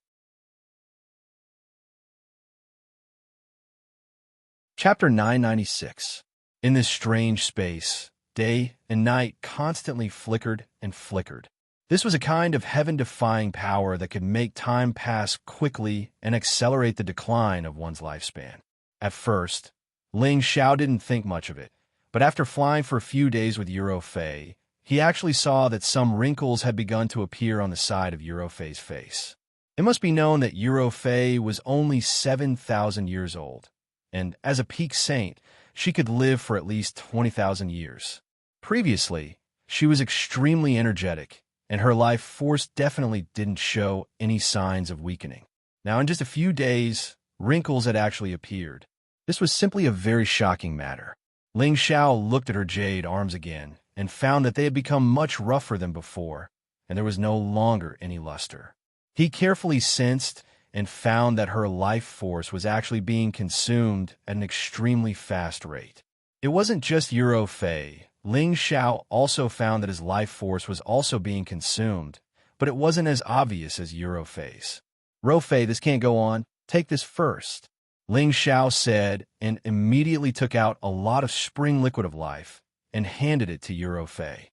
Chapter 996. In this strange space, day and night constantly flickered and flickered. This was a kind of heaven-defying power that could make time pass quickly and accelerate the decline of one's lifespan. At first, Ling Xiao didn't think much of it, but after flying for a few days with Fei, he actually saw that some wrinkles had begun to appear on the side of Fei's face. It must be known that Fei was only 7,000 years old, and as a peak saint, she could live for at least 20,000 years. Previously, she was extremely energetic, and her life force definitely didn't show any signs of weakening. Now, in just a few days, wrinkles had actually appeared. This was simply a very shocking matter. Ling Xiao looked at her jade arms again and found that they had become much rougher than before, and there was no longer any luster. He carefully sensed and found that her life force was actually being consumed at an extremely fast rate. It wasn't just Fei. Ling Xiao also found that his life force was also being consumed, but it wasn't as obvious as Fei's. "Fei, this can't go on. Take this first," Ling Xiao said, and immediately took out a lot of spring liquid of life and handed it to Fei.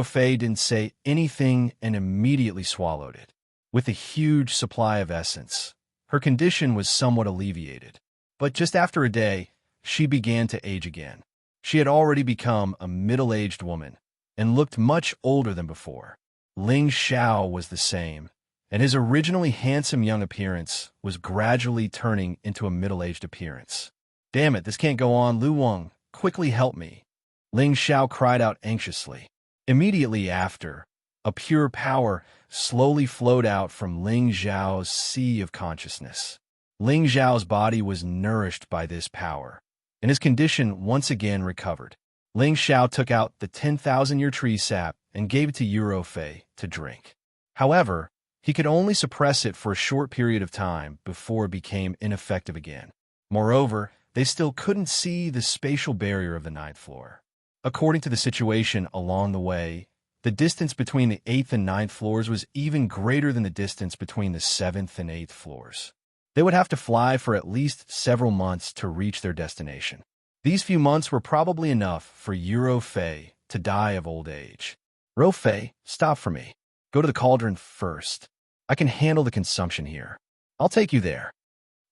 Fei didn't say anything and immediately swallowed it. With a huge supply of essence, her condition was somewhat alleviated. But just after a day, she began to age again. She had already become a middle-aged woman and looked much older than before. Ling Xiao was the same, and his originally handsome young appearance was gradually turning into a middle-aged appearance. "Damn it, this can't go on. Lu Wang, quickly help me," Ling Xiao cried out anxiously. Immediately after, a pure power slowly flowed out from Ling Xiao's sea of consciousness. Ling Xiao's body was nourished by this power, and his condition once again recovered. Ling Xiao took out the 10,000-year tree sap and gave it to Yuro Fei to drink. However, he could only suppress it for a short period of time before it became ineffective again. Moreover, they still couldn't see the spatial barrier of the 9th floor. According to the situation along the way, the distance between the 8th and 9th floors was even greater than the distance between the 7th and 8th floors. They would have to fly for at least several months to reach their destination. These few months were probably enough for Yuro Fei to die of old age. "Ro Fei, stop for me. Go to the cauldron first. I can handle the consumption here. I'll take you there,"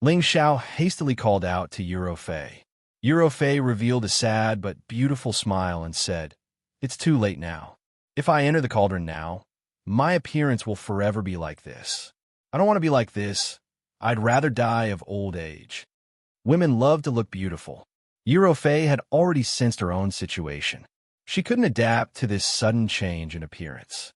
Ling Xiao hastily called out to Yuro Fei. Yuro Fei revealed a sad but beautiful smile and said, "It's too late now. If I enter the cauldron now, my appearance will forever be like this. I don't want to be like this. I'd rather die of old age." Women love to look beautiful. Yuro Fei had already sensed her own situation. She couldn't adapt to this sudden change in appearance.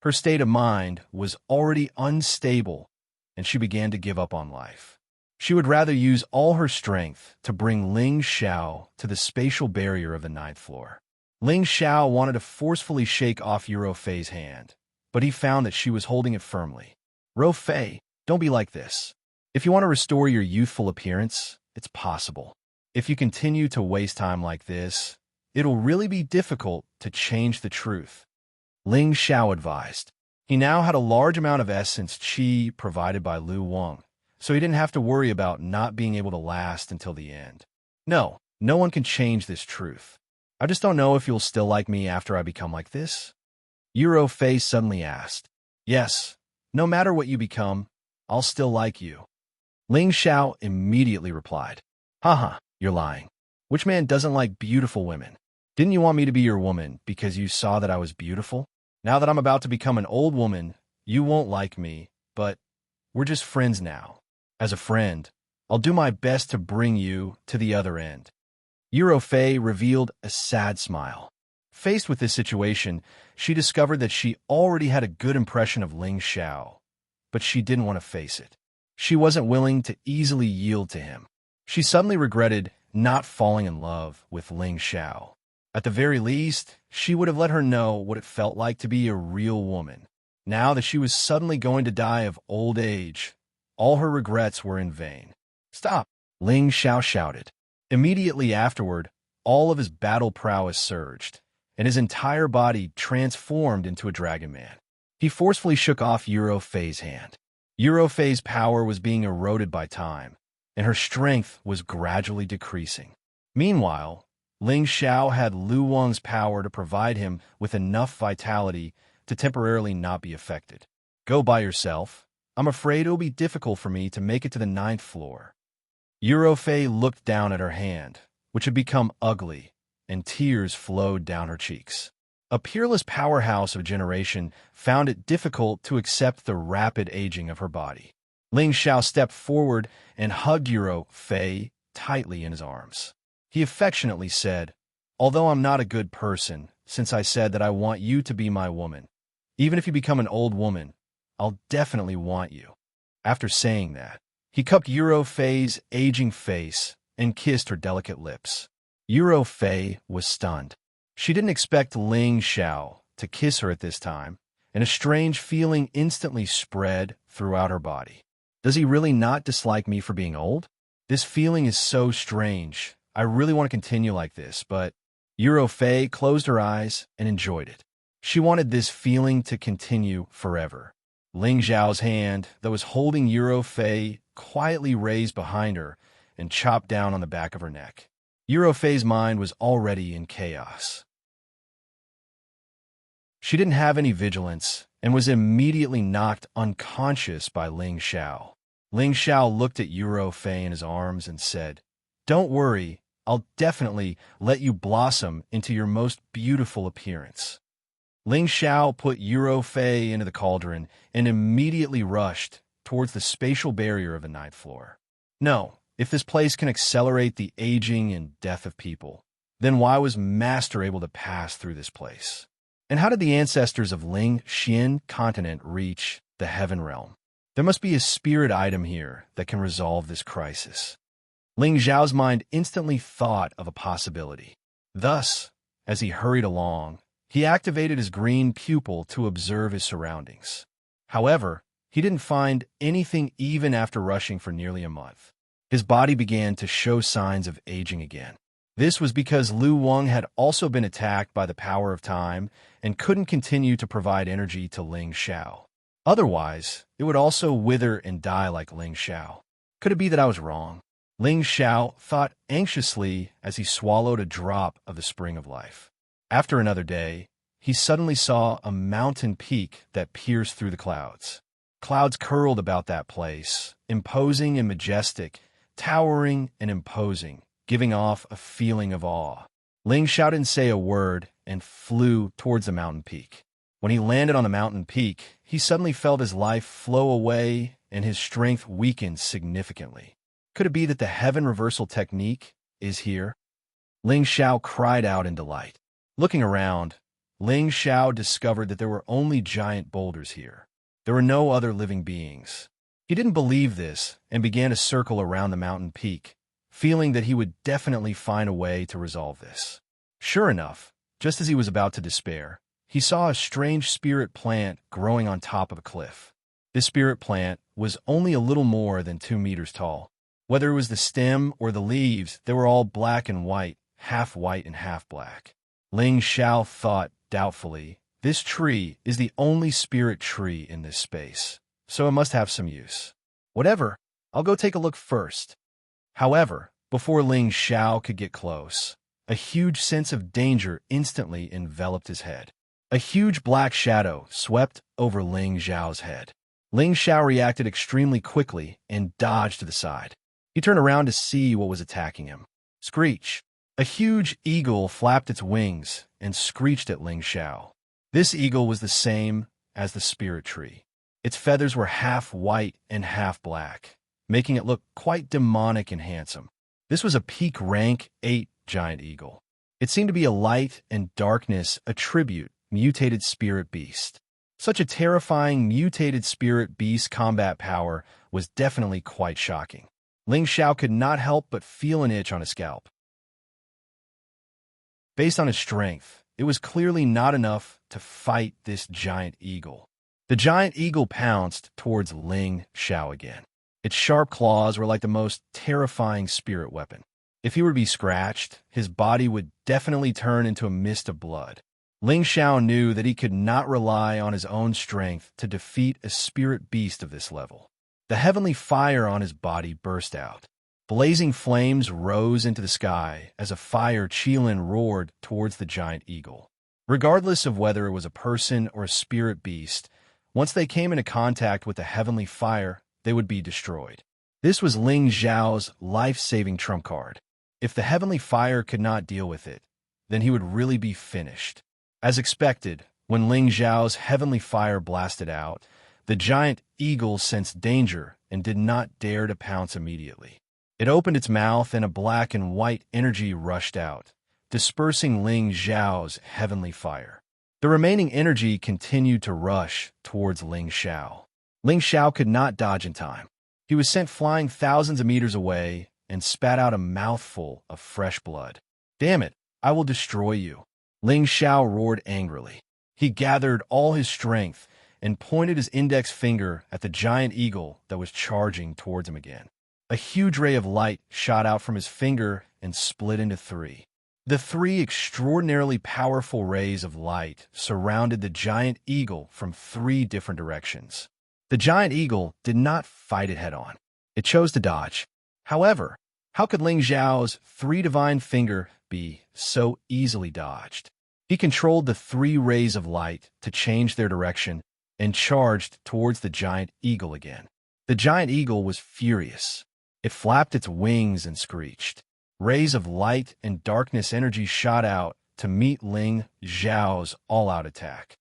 Her state of mind was already unstable, and she began to give up on life. She would rather use all her strength to bring Ling Xiao to the spatial barrier of the 9th floor. Ling Xiao wanted to forcefully shake off Yuro Fei's hand, but he found that she was holding it firmly. "Ro Fei, don't be like this. If you want to restore your youthful appearance, it's possible. If you continue to waste time like this, it'll really be difficult to change the truth," Ling Xiao advised. He now had a large amount of essence qi provided by Lu Wang, so he didn't have to worry about not being able to last until the end. "No, no one can change this truth. I just don't know if you'll still like me after I become like this?" Yuro Fei suddenly asked. "Yes, no matter what you become, I'll still like you," Ling Xiao immediately replied. "Haha, you're lying. Which man doesn't like beautiful women? Didn't you want me to be your woman because you saw that I was beautiful? Now that I'm about to become an old woman, you won't like me, but we're just friends now. As a friend, I'll do my best to bring you to the other end." Yuro Fei revealed a sad smile. Faced with this situation, she discovered that she already had a good impression of Ling Xiao, but she didn't want to face it. She wasn't willing to easily yield to him. She suddenly regretted not falling in love with Ling Xiao. At the very least, she would have let her know what it felt like to be a real woman. Now that she was suddenly going to die of old age, all her regrets were in vain. "Stop!" Ling Xiao shouted. Immediately afterward, all of his battle prowess surged, and his entire body transformed into a dragon man. He forcefully shook off Yuro Fei's hand. Yuro Fei's power was being eroded by time, and her strength was gradually decreasing. Meanwhile, Ling Xiao had Lu Wang's power to provide him with enough vitality to temporarily not be affected. "Go by yourself. I'm afraid it'll be difficult for me to make it to the 9th floor." Yuro Fei looked down at her hand, which had become ugly, and tears flowed down her cheeks. A peerless powerhouse of a generation found it difficult to accept the rapid aging of her body. Ling Xiao stepped forward and hugged Yuro Fei tightly in his arms. He affectionately said, "Although I'm not a good person, since I said that I want you to be my woman, even if you become an old woman, I'll definitely want you." After saying that, he cupped Yuro Fei's aging face and kissed her delicate lips. Yuro Fei was stunned. She didn't expect Ling Xiao to kiss her at this time, and a strange feeling instantly spread throughout her body. Does he really not dislike me for being old? This feeling is so strange. I really want to continue like this, but Yuro Fei closed her eyes and enjoyed it. She wanted this feeling to continue forever. Ling Xiao's hand, that was holding Yuro Fei, quietly raised behind her and chopped down on the back of her neck. Yuro Fei's mind was already in chaos. She didn't have any vigilance and was immediately knocked unconscious by Ling Xiao. Ling Xiao looked at Yuro Fei in his arms and said, "Don't worry, I'll definitely let you blossom into your most beautiful appearance." Ling Xiao put Yuro Fei into the cauldron and immediately rushed towards the spatial barrier of the ninth floor. No, if this place can accelerate the aging and death of people, then why was Master able to pass through this place? And how did the ancestors of Ling Xian continent reach the heaven realm? There must be a spirit item here that can resolve this crisis. Ling Xiao's mind instantly thought of a possibility. Thus, as he hurried along, he activated his green pupil to observe his surroundings. However, he didn't find anything even after rushing for nearly a month. His body began to show signs of aging again. This was because Lu Wang had also been attacked by the power of time and couldn't continue to provide energy to Ling Xiao. Otherwise, it would also wither and die like Ling Xiao. Could it be that I was wrong? Ling Xiao thought anxiously as he swallowed a drop of the spring of life. After another day, he suddenly saw a mountain peak that pierced through the clouds. Clouds curled about that place, imposing and majestic, towering and imposing, giving off a feeling of awe. Ling Xiao didn't say a word and flew towards the mountain peak. When he landed on the mountain peak, he suddenly felt his life flow away and his strength weakened significantly. Could it be that the heaven reversal technique is here? Ling Xiao cried out in delight. Looking around, Ling Xiao discovered that there were only giant boulders here. There were no other living beings. He didn't believe this and began to circle around the mountain peak, feeling that he would definitely find a way to resolve this. Sure enough, just as he was about to despair, he saw a strange spirit plant growing on top of a cliff. This spirit plant was only a little more than 2 meters tall. Whether it was the stem or the leaves, they were all black and white and half black. Ling Xiao thought doubtfully, this tree is the only spirit tree in this space, so it must have some use. Whatever, I'll go take a look first. However, before Ling Xiao could get close, a huge sense of danger instantly enveloped his head. A huge black shadow swept over Ling Xiao's head. Ling Xiao reacted extremely quickly and dodged to the side. He turned around to see what was attacking him. Screech! A huge eagle flapped its wings and screeched at Ling Xiao. This eagle was the same as the spirit tree. Its feathers were half white and half black, making it look quite demonic and handsome. This was a peak rank 8 giant eagle. It seemed to be a light and darkness attribute mutated spirit beast. Such a terrifying mutated spirit beast combat power was definitely quite shocking. Ling Xiao could not help but feel an itch on his scalp. Based on his strength, it was clearly not enough to fight this giant eagle. The giant eagle pounced towards Ling Xiao again. Its sharp claws were like the most terrifying spirit weapon. If he were to be scratched, his body would definitely turn into a mist of blood. Ling Xiao knew that he could not rely on his own strength to defeat a spirit beast of this level. The heavenly fire on his body burst out. Blazing flames rose into the sky as a fire Qilin roared towards the giant eagle. Regardless of whether it was a person or a spirit beast, once they came into contact with the heavenly fire, they would be destroyed. This was Ling Xiao's life-saving trump card. If the heavenly fire could not deal with it, then he would really be finished. As expected, when Ling Xiao's heavenly fire blasted out, the giant eagle sensed danger and did not dare to pounce immediately. It opened its mouth and a black and white energy rushed out, dispersing Ling Xiao's heavenly fire. The remaining energy continued to rush towards Ling Xiao. Ling Xiao could not dodge in time. He was sent flying thousands of meters away and spat out a mouthful of fresh blood. "Damn it, I will destroy you." Ling Xiao roared angrily. He gathered all his strength and pointed his index finger at the giant eagle that was charging towards him again. A huge ray of light shot out from his finger and split into 3. The 3 extraordinarily powerful rays of light surrounded the giant eagle from 3 different directions. The giant eagle did not fight it head-on. It chose to dodge. However, how could Ling Xiao's 3 divine finger be so easily dodged? He controlled the 3 rays of light to change their direction and charged towards the giant eagle again. The giant eagle was furious. It flapped its wings and screeched. Rays of light and darkness energy shot out to meet Ling Xiao's all-out attack.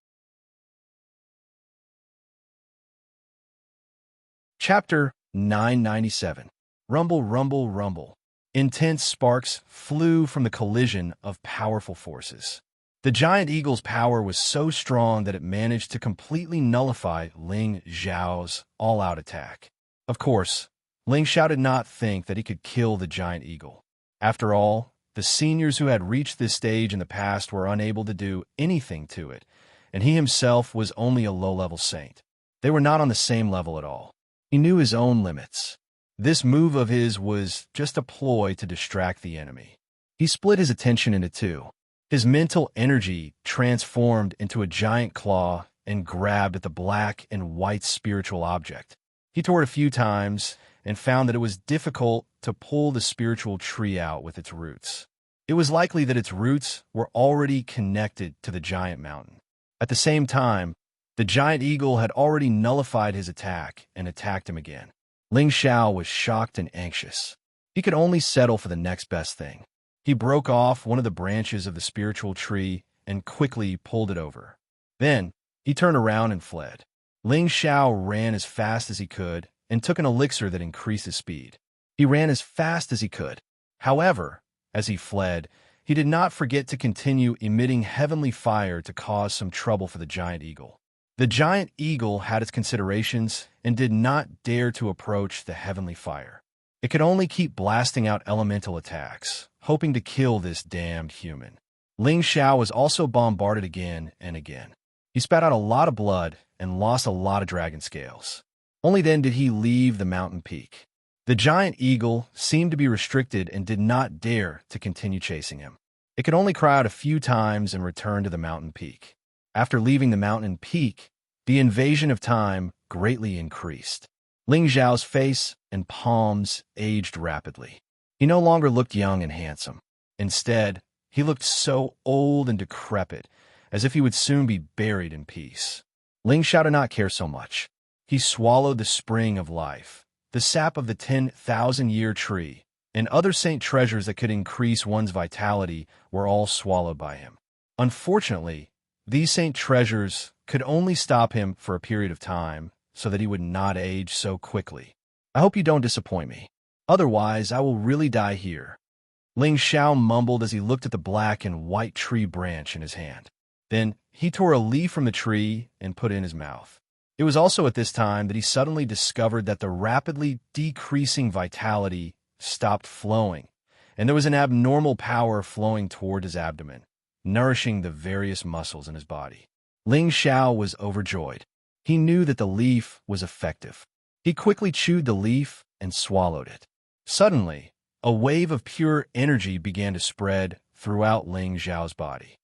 Chapter 997. Rumble, rumble, rumble. Intense sparks flew from the collision of powerful forces. The giant eagle's power was so strong that it managed to completely nullify Ling Xiao's all-out attack. Of course, Ling Xiao did not think that he could kill the giant eagle. After all, the seniors who had reached this stage in the past were unable to do anything to it, and he himself was only a low-level saint. They were not on the same level at all. He knew his own limits. This move of his was just a ploy to distract the enemy. He split his attention into two. His mental energy transformed into a giant claw and grabbed at the black and white spiritual object. He tore it a few times and found that it was difficult to pull the spiritual tree out with its roots. It was likely that its roots were already connected to the giant mountain. At the same time, the giant eagle had already nullified his attack and attacked him again. Ling Xiao was shocked and anxious. He could only settle for the next best thing. He broke off one of the branches of the spiritual tree and quickly pulled it over. Then, he turned around and fled. Ling Xiao ran as fast as he could and took an elixir that increased his speed. He ran as fast as he could. However, as he fled, he did not forget to continue emitting heavenly fire to cause some trouble for the giant eagle. The giant eagle had its considerations and did not dare to approach the heavenly fire. It could only keep blasting out elemental attacks, hoping to kill this damned human. Ling Xiao was also bombarded again and again. He spat out a lot of blood and lost a lot of dragon scales. Only then did he leave the mountain peak. The giant eagle seemed to be restricted and did not dare to continue chasing him. It could only cry out a few times and return to the mountain peak. After leaving the mountain peak, the invasion of time greatly increased. Ling Xiao's face and palms aged rapidly. He no longer looked young and handsome. Instead, he looked so old and decrepit, as if he would soon be buried in peace. Ling Xiao did not care so much. He swallowed the spring of life, the sap of the 10,000-year tree, and other saint treasures that could increase one's vitality were all swallowed by him. Unfortunately, these saint treasures could only stop him for a period of time so that he would not age so quickly. I hope you don't disappoint me. Otherwise, I will really die here. Ling Xiao mumbled as he looked at the black and white tree branch in his hand. Then he tore a leaf from the tree and put it in his mouth. It was also at this time that he suddenly discovered that the rapidly decreasing vitality stopped flowing, and there was an abnormal power flowing toward his abdomen, nourishing the various muscles in his body. Ling Xiao was overjoyed. He knew that the leaf was effective. He quickly chewed the leaf and swallowed it. Suddenly, a wave of pure energy began to spread throughout Ling Xiao's body.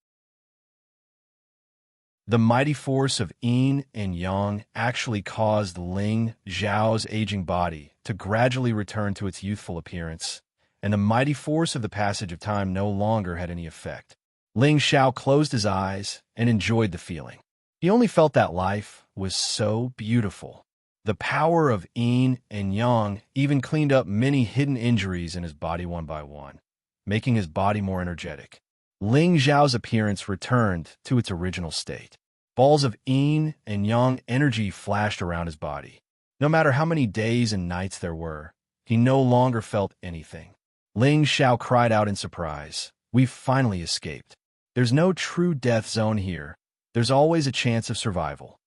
The mighty force of yin and yang actually caused Ling Xiao's aging body to gradually return to its youthful appearance, and the mighty force of the passage of time no longer had any effect. Ling Xiao closed his eyes and enjoyed the feeling. He only felt that life was so beautiful. The power of yin and yang even cleaned up many hidden injuries in his body one by one, making his body more energetic. Ling Xiao's appearance returned to its original state. Balls of yin and yang energy flashed around his body. No matter how many days and nights there were, he no longer felt anything. Ling Xiao cried out in surprise. We've finally escaped. There's no true death zone here. There's always a chance of survival.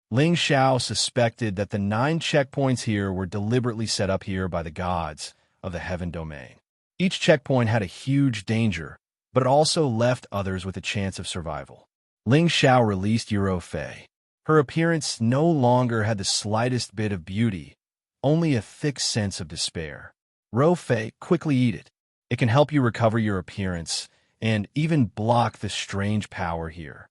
Ling Xiao suspected that the 9 checkpoints here were deliberately set up here by the gods of the heaven domain. Each checkpoint had a huge danger, but it also left others with a chance of survival. Ling Xiao released Yuro Fei. Her appearance no longer had the slightest bit of beauty, only a thick sense of despair. Ro Fei, quickly eat it. It can help you recover your appearance and even block the strange power here.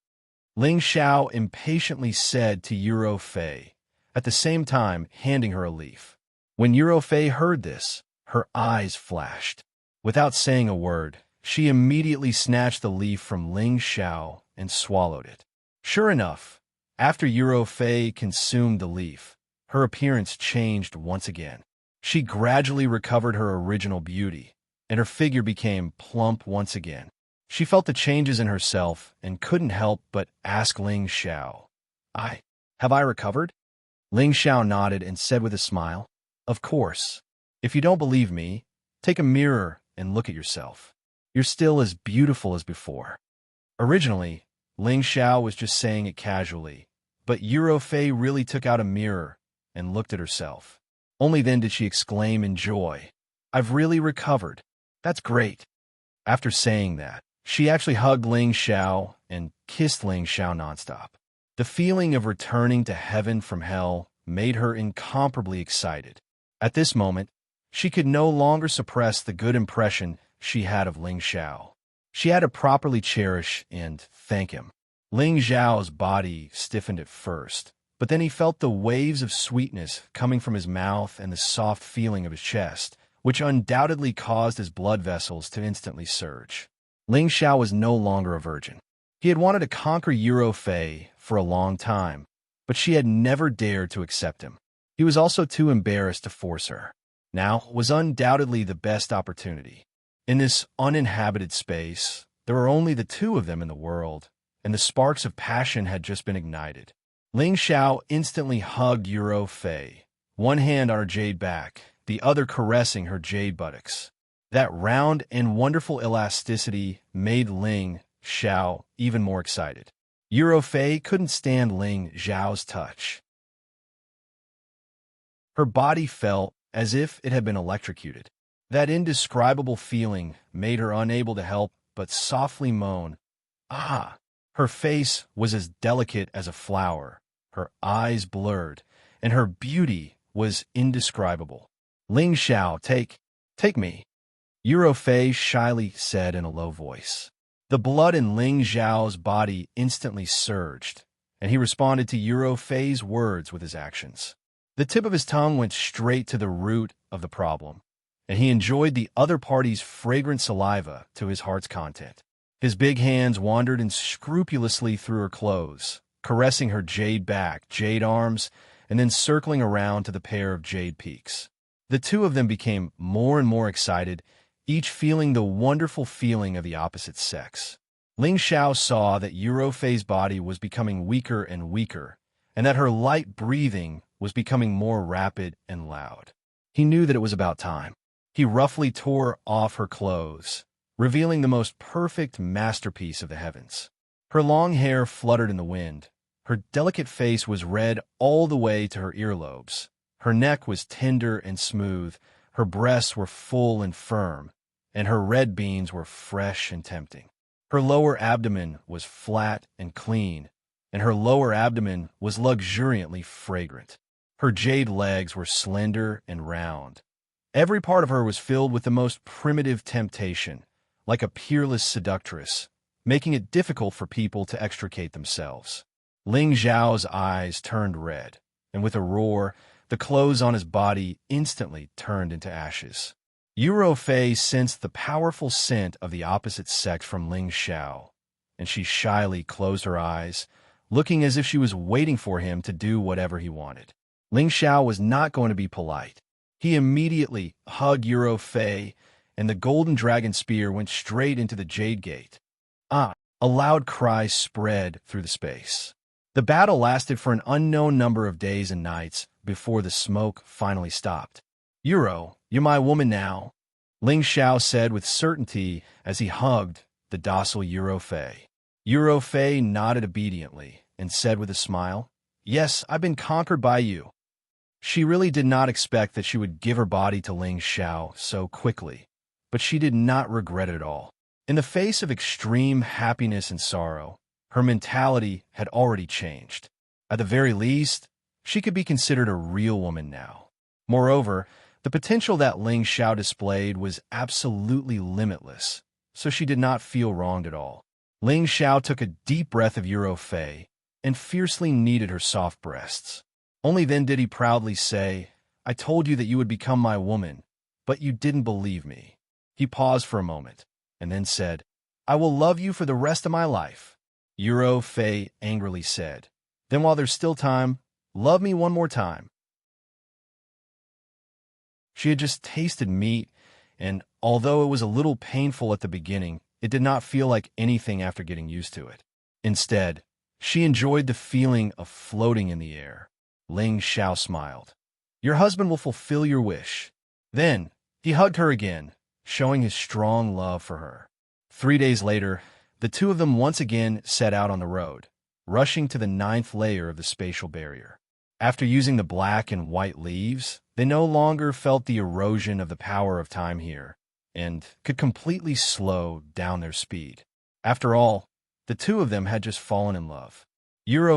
Ling Xiao impatiently said to Yuro Fei, at the same time handing her a leaf. When Yuro Fei heard this, her eyes flashed. Without saying a word, she immediately snatched the leaf from Ling Xiao and swallowed it. Sure enough, After Euro Fei consumed the leaf, her appearance changed once again. She gradually recovered her original beauty, and her figure became plump once again. She felt the changes in herself and couldn't help but ask Ling Xiao, Have I recovered?" Ling Xiao nodded and said with a smile, "Of course. If you don't believe me, take a mirror and look at yourself. You're still as beautiful as before." Originally, Ling Xiao was just saying it casually, but Euro Fei really took out a mirror and looked at herself. Only then did she exclaim in joy, "I've really recovered. That's great." After saying that, she actually hugged Ling Xiao and kissed Ling Xiao nonstop. The feeling of returning to heaven from hell made her incomparably excited. At this moment, she could no longer suppress the good impression she had of Ling Xiao. She had to properly cherish and thank him. Ling Xiao's body stiffened at first, but then he felt the waves of sweetness coming from his mouth and the soft feeling of his chest, which undoubtedly caused his blood vessels to instantly surge. Ling Xiao was no longer a virgin. He had wanted to conquer Euro Fei for a long time, but she had never dared to accept him. He was also too embarrassed to force her. Now was undoubtedly the best opportunity. In this uninhabited space, there were only the two of them in the world, and the sparks of passion had just been ignited. Ling Xiao instantly hugged Euro Fei, one hand on her jade back, the other caressing her jade buttocks. That round and wonderful elasticity made Ling Xiao even more excited. Euro Fei couldn't stand Ling Xiao's touch. Her body felt as if it had been electrocuted. That indescribable feeling made her unable to help but softly moan, "Ah!" Her face was as delicate as a flower, her eyes blurred, and her beauty was indescribable. "Ling Xiao, take me," Euro Fei shyly said in a low voice. The blood in Ling Xiao's body instantly surged, and he responded to Euro Fei's words with his actions. The tip of his tongue went straight to the root of the problem, and he enjoyed the other party's fragrant saliva to his heart's content. His big hands wandered unscrupulously through her clothes, caressing her jade back, jade arms, and then circling around to the pair of jade peaks. The two of them became more and more excited, each feeling the wonderful feeling of the opposite sex. Ling Xiao saw that Euro Fei's body was becoming weaker and weaker, and that her light breathing was becoming more rapid and loud. He knew that it was about time. He roughly tore off her clothes, revealing the most perfect masterpiece of the heavens. Her long hair fluttered in the wind. Her delicate face was red all the way to her earlobes. Her neck was tender and smooth, her breasts were full and firm, and her red beans were fresh and tempting. Her lower abdomen was flat and clean, and her lower abdomen was luxuriantly fragrant. Her jade legs were slender and round. Every part of her was filled with the most primitive temptation, like a peerless seductress, making it difficult for people to extricate themselves. Ling Xiao's eyes turned red, and with a roar, the clothes on his body instantly turned into ashes. Euro Fei sensed the powerful scent of the opposite sex from Ling Xiao, and she shyly closed her eyes, looking as if she was waiting for him to do whatever he wanted. Ling Xiao was not going to be polite. He immediately hugged Euro Fei, and the golden dragon spear went straight into the jade gate. "Ah!" A loud cry spread through the space. The battle lasted for an unknown number of days and nights before the smoke finally stopped. "Euro, you're my woman now," Ling Xiao said with certainty as he hugged the docile Euro Fei. Euro Fei nodded obediently and said with a smile, "Yes, I've been conquered by you." She really did not expect that she would give her body to Ling Xiao so quickly, but she did not regret it at all. In the face of extreme happiness and sorrow, her mentality had already changed. At the very least, she could be considered a real woman now. Moreover, the potential that Ling Xiao displayed was absolutely limitless, so she did not feel wronged at all. Ling Xiao took a deep breath of Euro Fei and fiercely kneaded her soft breasts. Only then did he proudly say, "I told you that you would become my woman, but you didn't believe me." He paused for a moment, and then said, "I will love you for the rest of my life." Euro Fei angrily said, Then while there's still time, love me one more time. She had just tasted meat, and although it was a little painful at the beginning, it did not feel like anything after getting used to it. Instead, she enjoyed the feeling of floating in the air. Ling Xiao smiled. Your husband will fulfill your wish. Then, he hugged her again, showing his strong love for her. 3 days later, the two of them once again set out on the road, rushing to the 9th layer of the spatial barrier. After using the black and white leaves, they no longer felt the erosion of the power of time here, and could completely slow down their speed. After all, the two of them had just fallen in love.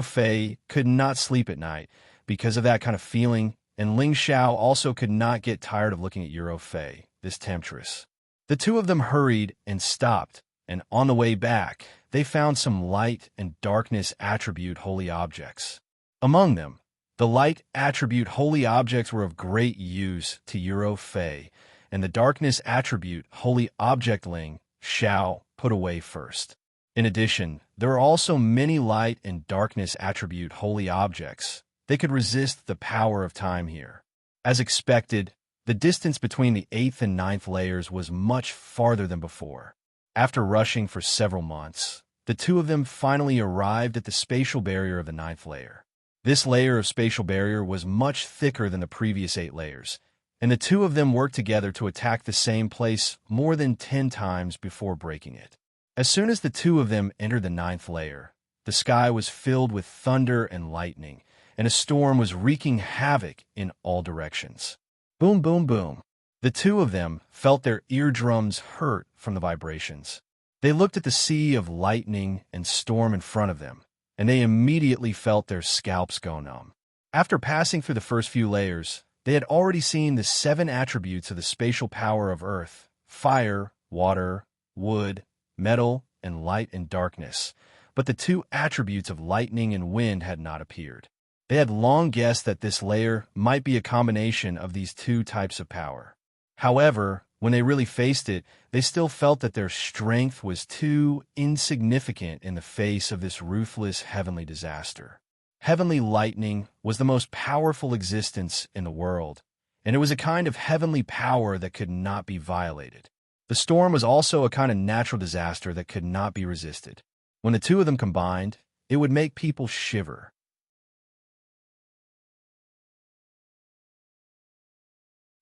Fei could not sleep at night because of that kind of feeling, and Ling Xiao also could not get tired of looking at Fei, this temptress. The two of them hurried and stopped, and on the way back, they found some light and darkness attribute holy objects. Among them, the light attribute holy objects were of great use to Fei, and the darkness attribute holy object Ling Xiao put away first. In addition, there are also many light and darkness attribute holy objects. They could resist the power of time here. As expected, the distance between the 8th and 9th layers was much farther than before. After rushing for several months, the two of them finally arrived at the spatial barrier of the 9th layer. This layer of spatial barrier was much thicker than the previous 8 layers, and the two of them worked together to attack the same place more than 10 times before breaking it. As soon as the two of them entered the 9th layer, the sky was filled with thunder and lightning, and a storm was wreaking havoc in all directions. Boom, boom, boom. The two of them felt their eardrums hurt from the vibrations. They looked at the sea of lightning and storm in front of them, and they immediately felt their scalps go numb. After passing through the first few layers, they had already seen the 7 attributes of the spatial power of earth: fire, water, wood, metal, and light and darkness, but the 2 attributes of lightning and wind had not appeared. They had long guessed that this layer might be a combination of these 2 types of power. However, when they really faced it, they still felt that their strength was too insignificant in the face of this ruthless heavenly disaster. Heavenly lightning was the most powerful existence in the world, and it was a kind of heavenly power that could not be violated. The storm was also a kind of natural disaster that could not be resisted. When the two of them combined, it would make people shiver.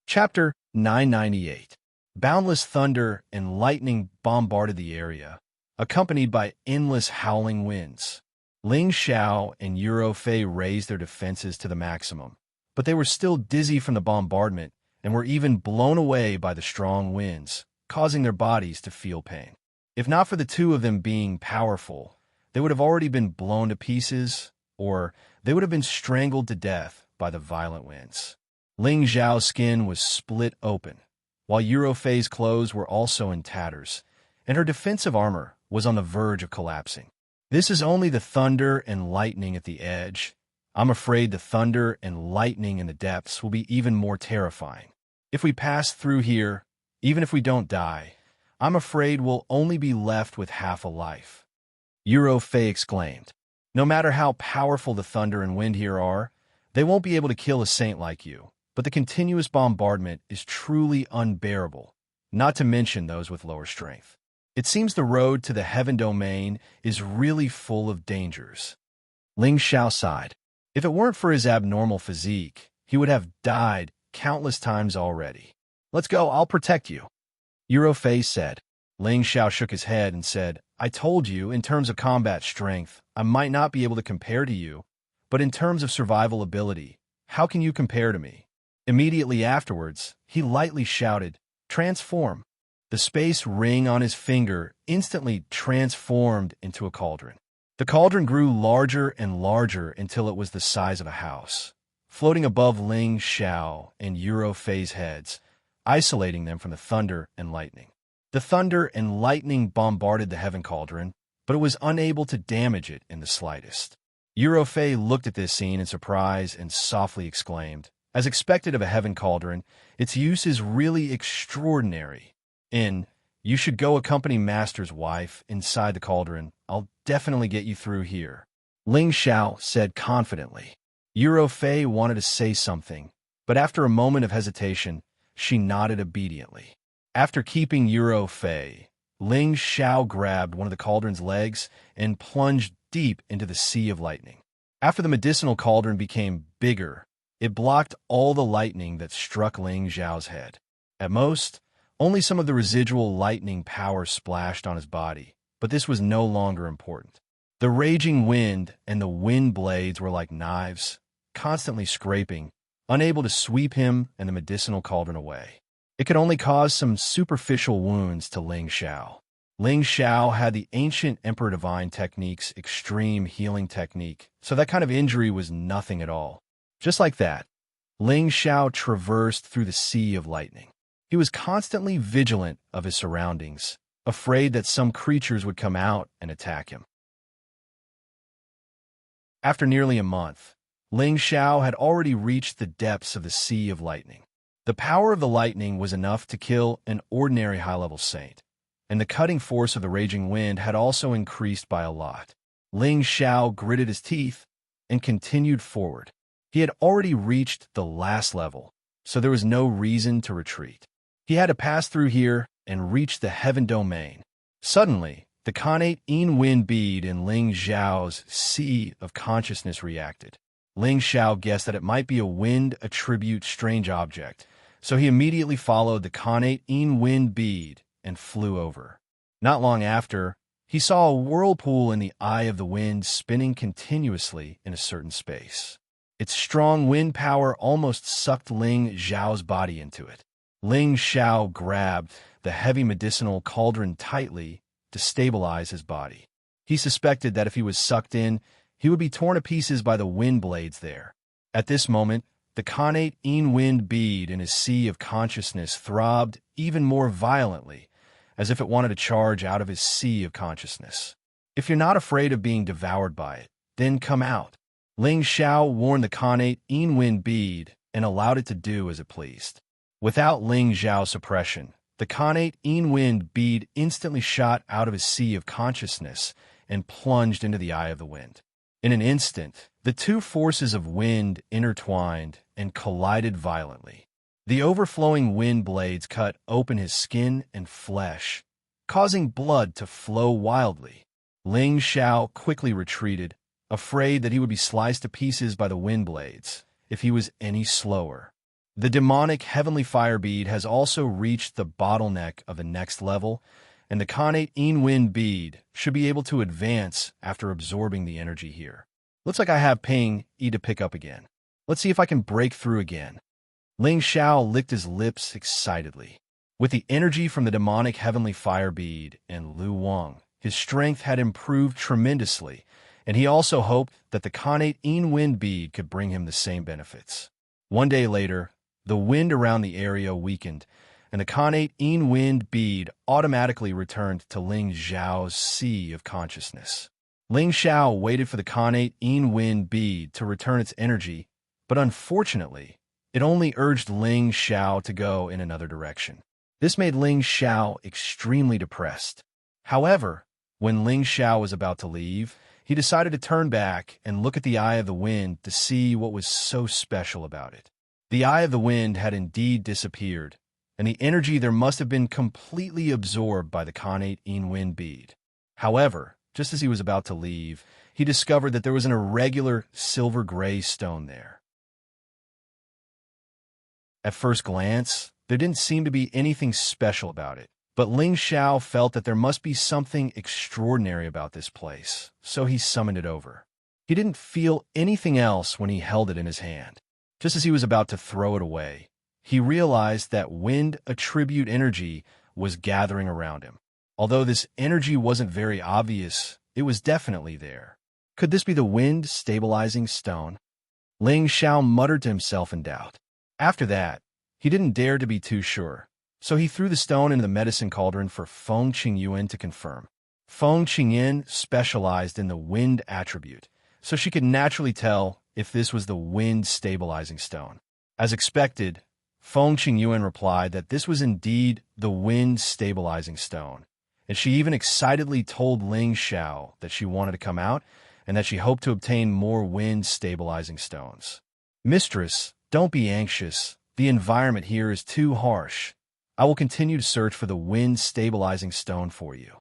Chapter 998. Boundless thunder and lightning bombarded the area, accompanied by endless howling winds. Ling Xiao and Fei raised their defenses to the maximum, but they were still dizzy from the bombardment and were even blown away by the strong winds, causing their bodies to feel pain. If not for the two of them being powerful, they would have already been blown to pieces, or they would have been strangled to death by the violent winds. Ling Xiao's skin was split open, while Fei's clothes were also in tatters, and her defensive armor was on the verge of collapsing. This is only the thunder and lightning at the edge. I'm afraid the thunder and lightning in the depths will be even more terrifying. If we pass through here, even if we don't die, I'm afraid we'll only be left with half a life. Fei exclaimed. No matter how powerful the thunder and wind here are, they won't be able to kill a saint like you. But the continuous bombardment is truly unbearable, not to mention those with lower strength. It seems the road to the heaven domain is really full of dangers. Ling Xiao sighed. If it weren't for his abnormal physique, he would have died countless times already. Let's go, I'll protect you. Fei said. Ling Xiao shook his head and said, I told you, in terms of combat strength, I might not be able to compare to you, but in terms of survival ability, how can you compare to me? Immediately afterwards, he lightly shouted, Transform. The space ring on his finger instantly transformed into a cauldron. The cauldron grew larger and larger until it was the size of a house, floating above Ling Xiao and Fei's heads, isolating them from the thunder and lightning. The thunder and lightning bombarded the heaven cauldron, but it was unable to damage it in the slightest. Fei looked at this scene in surprise and softly exclaimed, As expected of a heaven cauldron, its use is really extraordinary. You should go accompany Master's wife inside the cauldron. I'll definitely get you through here. Ling Xiao said confidently. Yuro Fei wanted to say something, but after a moment of hesitation, she nodded obediently. After keeping Yuro Fei, Ling Xiao grabbed one of the cauldron's legs and plunged deep into the sea of lightning. After the medicinal cauldron became bigger, it blocked all the lightning that struck Ling Xiao's head. At most, only some of the residual lightning power splashed on his body, but this was no longer important. The raging wind and the wind blades were like knives, constantly scraping, unable to sweep him and the medicinal cauldron away. It could only cause some superficial wounds to Ling Xiao. Ling Xiao had the ancient Emperor Divine Technique's extreme healing technique, so that kind of injury was nothing at all. Just like that, Ling Xiao traversed through the sea of lightning. He was constantly vigilant of his surroundings, afraid that some creatures would come out and attack him. After nearly a month, Ling Xiao had already reached the depths of the sea of lightning. The power of the lightning was enough to kill an ordinary high-level saint, and the cutting force of the raging wind had also increased by a lot. Ling Xiao gritted his teeth and continued forward. He had already reached the last level, so there was no reason to retreat. He had to pass through here and reach the heaven domain. Suddenly, the connate Yin Wind bead in Ling Xiao's sea of consciousness reacted. Ling Xiao guessed that it might be a wind attribute strange object, so he immediately followed the connate Yin Wind bead and flew over. Not long after, he saw a whirlpool in the eye of the wind spinning continuously in a certain space. Its strong wind power almost sucked Ling Xiao's body into it. Ling Xiao grabbed the heavy medicinal cauldron tightly to stabilize his body. He suspected that if he was sucked in, he would be torn to pieces by the wind blades there. At this moment, the connate Yin Wind bead in his sea of consciousness throbbed even more violently, as if it wanted to charge out of his sea of consciousness. If you're not afraid of being devoured by it, then come out. Ling Xiao warned the connate Yin Wind bead and allowed it to do as it pleased. Without Ling Xiao's suppression, the connate Yin Wind bead instantly shot out of his sea of consciousness and plunged into the eye of the wind. In an instant, the two forces of wind intertwined and collided violently. The overflowing wind blades cut open his skin and flesh, causing blood to flow wildly. Ling Xiao quickly retreated, afraid that he would be sliced to pieces by the wind blades if he was any slower. The demonic heavenly fire bead has also reached the bottleneck of the next level, and the connate Yin Wind bead should be able to advance after absorbing the energy here. Looks like I have Ping E to pick up again. Let's see if I can break through again. Ling Xiao licked his lips excitedly. With the energy from the demonic heavenly fire bead and Lu Wang, his strength had improved tremendously, and he also hoped that the connate Yin Wind bead could bring him the same benefits. One day later, the wind around the area weakened, and the connate Yin Wind bead automatically returned to Ling Xiao's sea of consciousness. Ling Xiao waited for the connate Yin Wind bead to return its energy, but unfortunately, it only urged Ling Xiao to go in another direction. This made Ling Xiao extremely depressed. However, when Ling Xiao was about to leave, he decided to turn back and look at the Eye of the Wind to see what was so special about it. The Eye of the Wind had indeed disappeared, and the energy there must have been completely absorbed by the connate Yin Wind bead. However, just as he was about to leave, he discovered that there was an irregular silver-gray stone there. At first glance, there didn't seem to be anything special about it, but Ling Xiao felt that there must be something extraordinary about this place, so he summoned it over. He didn't feel anything else when he held it in his hand. Just as he was about to throw it away, he realized that wind attribute energy was gathering around him. Although this energy wasn't very obvious, it was definitely there. Could this be the wind stabilizing stone? Ling Xiao muttered to himself in doubt. After that, he didn't dare to be too sure, so he threw the stone into the medicine cauldron for Feng Qingyuan to confirm. Feng Qingyuan specialized in the wind attribute, so she could naturally tell if this was the wind stabilizing stone. As expected, Feng Qingyuan replied that this was indeed the wind stabilizing stone, and she even excitedly told Ling Xiao that she wanted to come out and that she hoped to obtain more wind-stabilizing stones. "Mistress, don't be anxious. The environment here is too harsh. I will continue to search for the wind-stabilizing stone for you."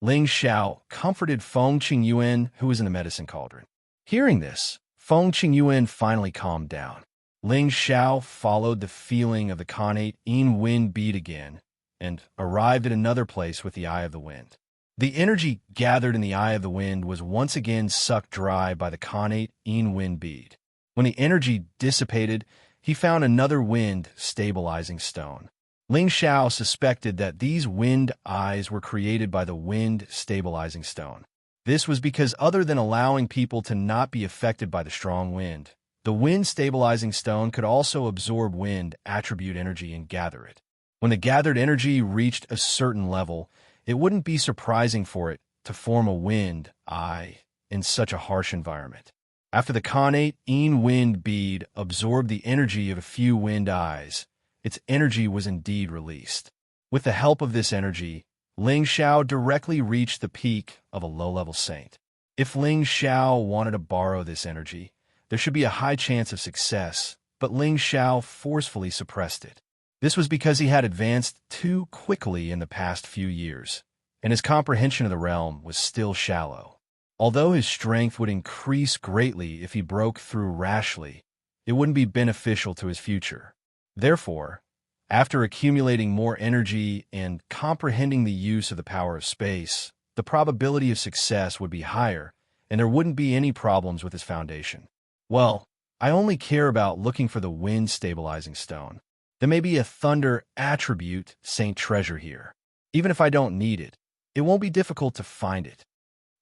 Ling Xiao comforted Feng Qingyuan, who was in the medicine cauldron. Hearing this, Feng Qingyuan finally calmed down. Ling Xiao followed the feeling of the connate in wind bead again and arrived at another place with the Eye of the Wind. The energy gathered in the Eye of the Wind was once again sucked dry by the connate in wind bead. When the energy dissipated, he found another wind-stabilizing stone. Ling Xiao suspected that these wind eyes were created by the wind-stabilizing stone. This was because other than allowing people to not be affected by the strong wind, the wind-stabilizing stone could also absorb wind attribute energy and gather it. When the gathered energy reached a certain level, it wouldn't be surprising for it to form a wind eye in such a harsh environment. After the connate in wind bead absorbed the energy of a few wind eyes, its energy was indeed released. With the help of this energy, Ling Xiao directly reached the peak of a low-level saint. If Ling Xiao wanted to borrow this energy, there should be a high chance of success, but Ling Xiao forcefully suppressed it. This was because he had advanced too quickly in the past few years, and his comprehension of the realm was still shallow. Although his strength would increase greatly if he broke through rashly, it wouldn't be beneficial to his future. Therefore, after accumulating more energy and comprehending the use of the power of space, the probability of success would be higher, and there wouldn't be any problems with his foundation. Well, I only care about looking for the wind-stabilizing stone. There may be a thunder attribute saint treasure here. Even if I don't need it, it won't be difficult to find it.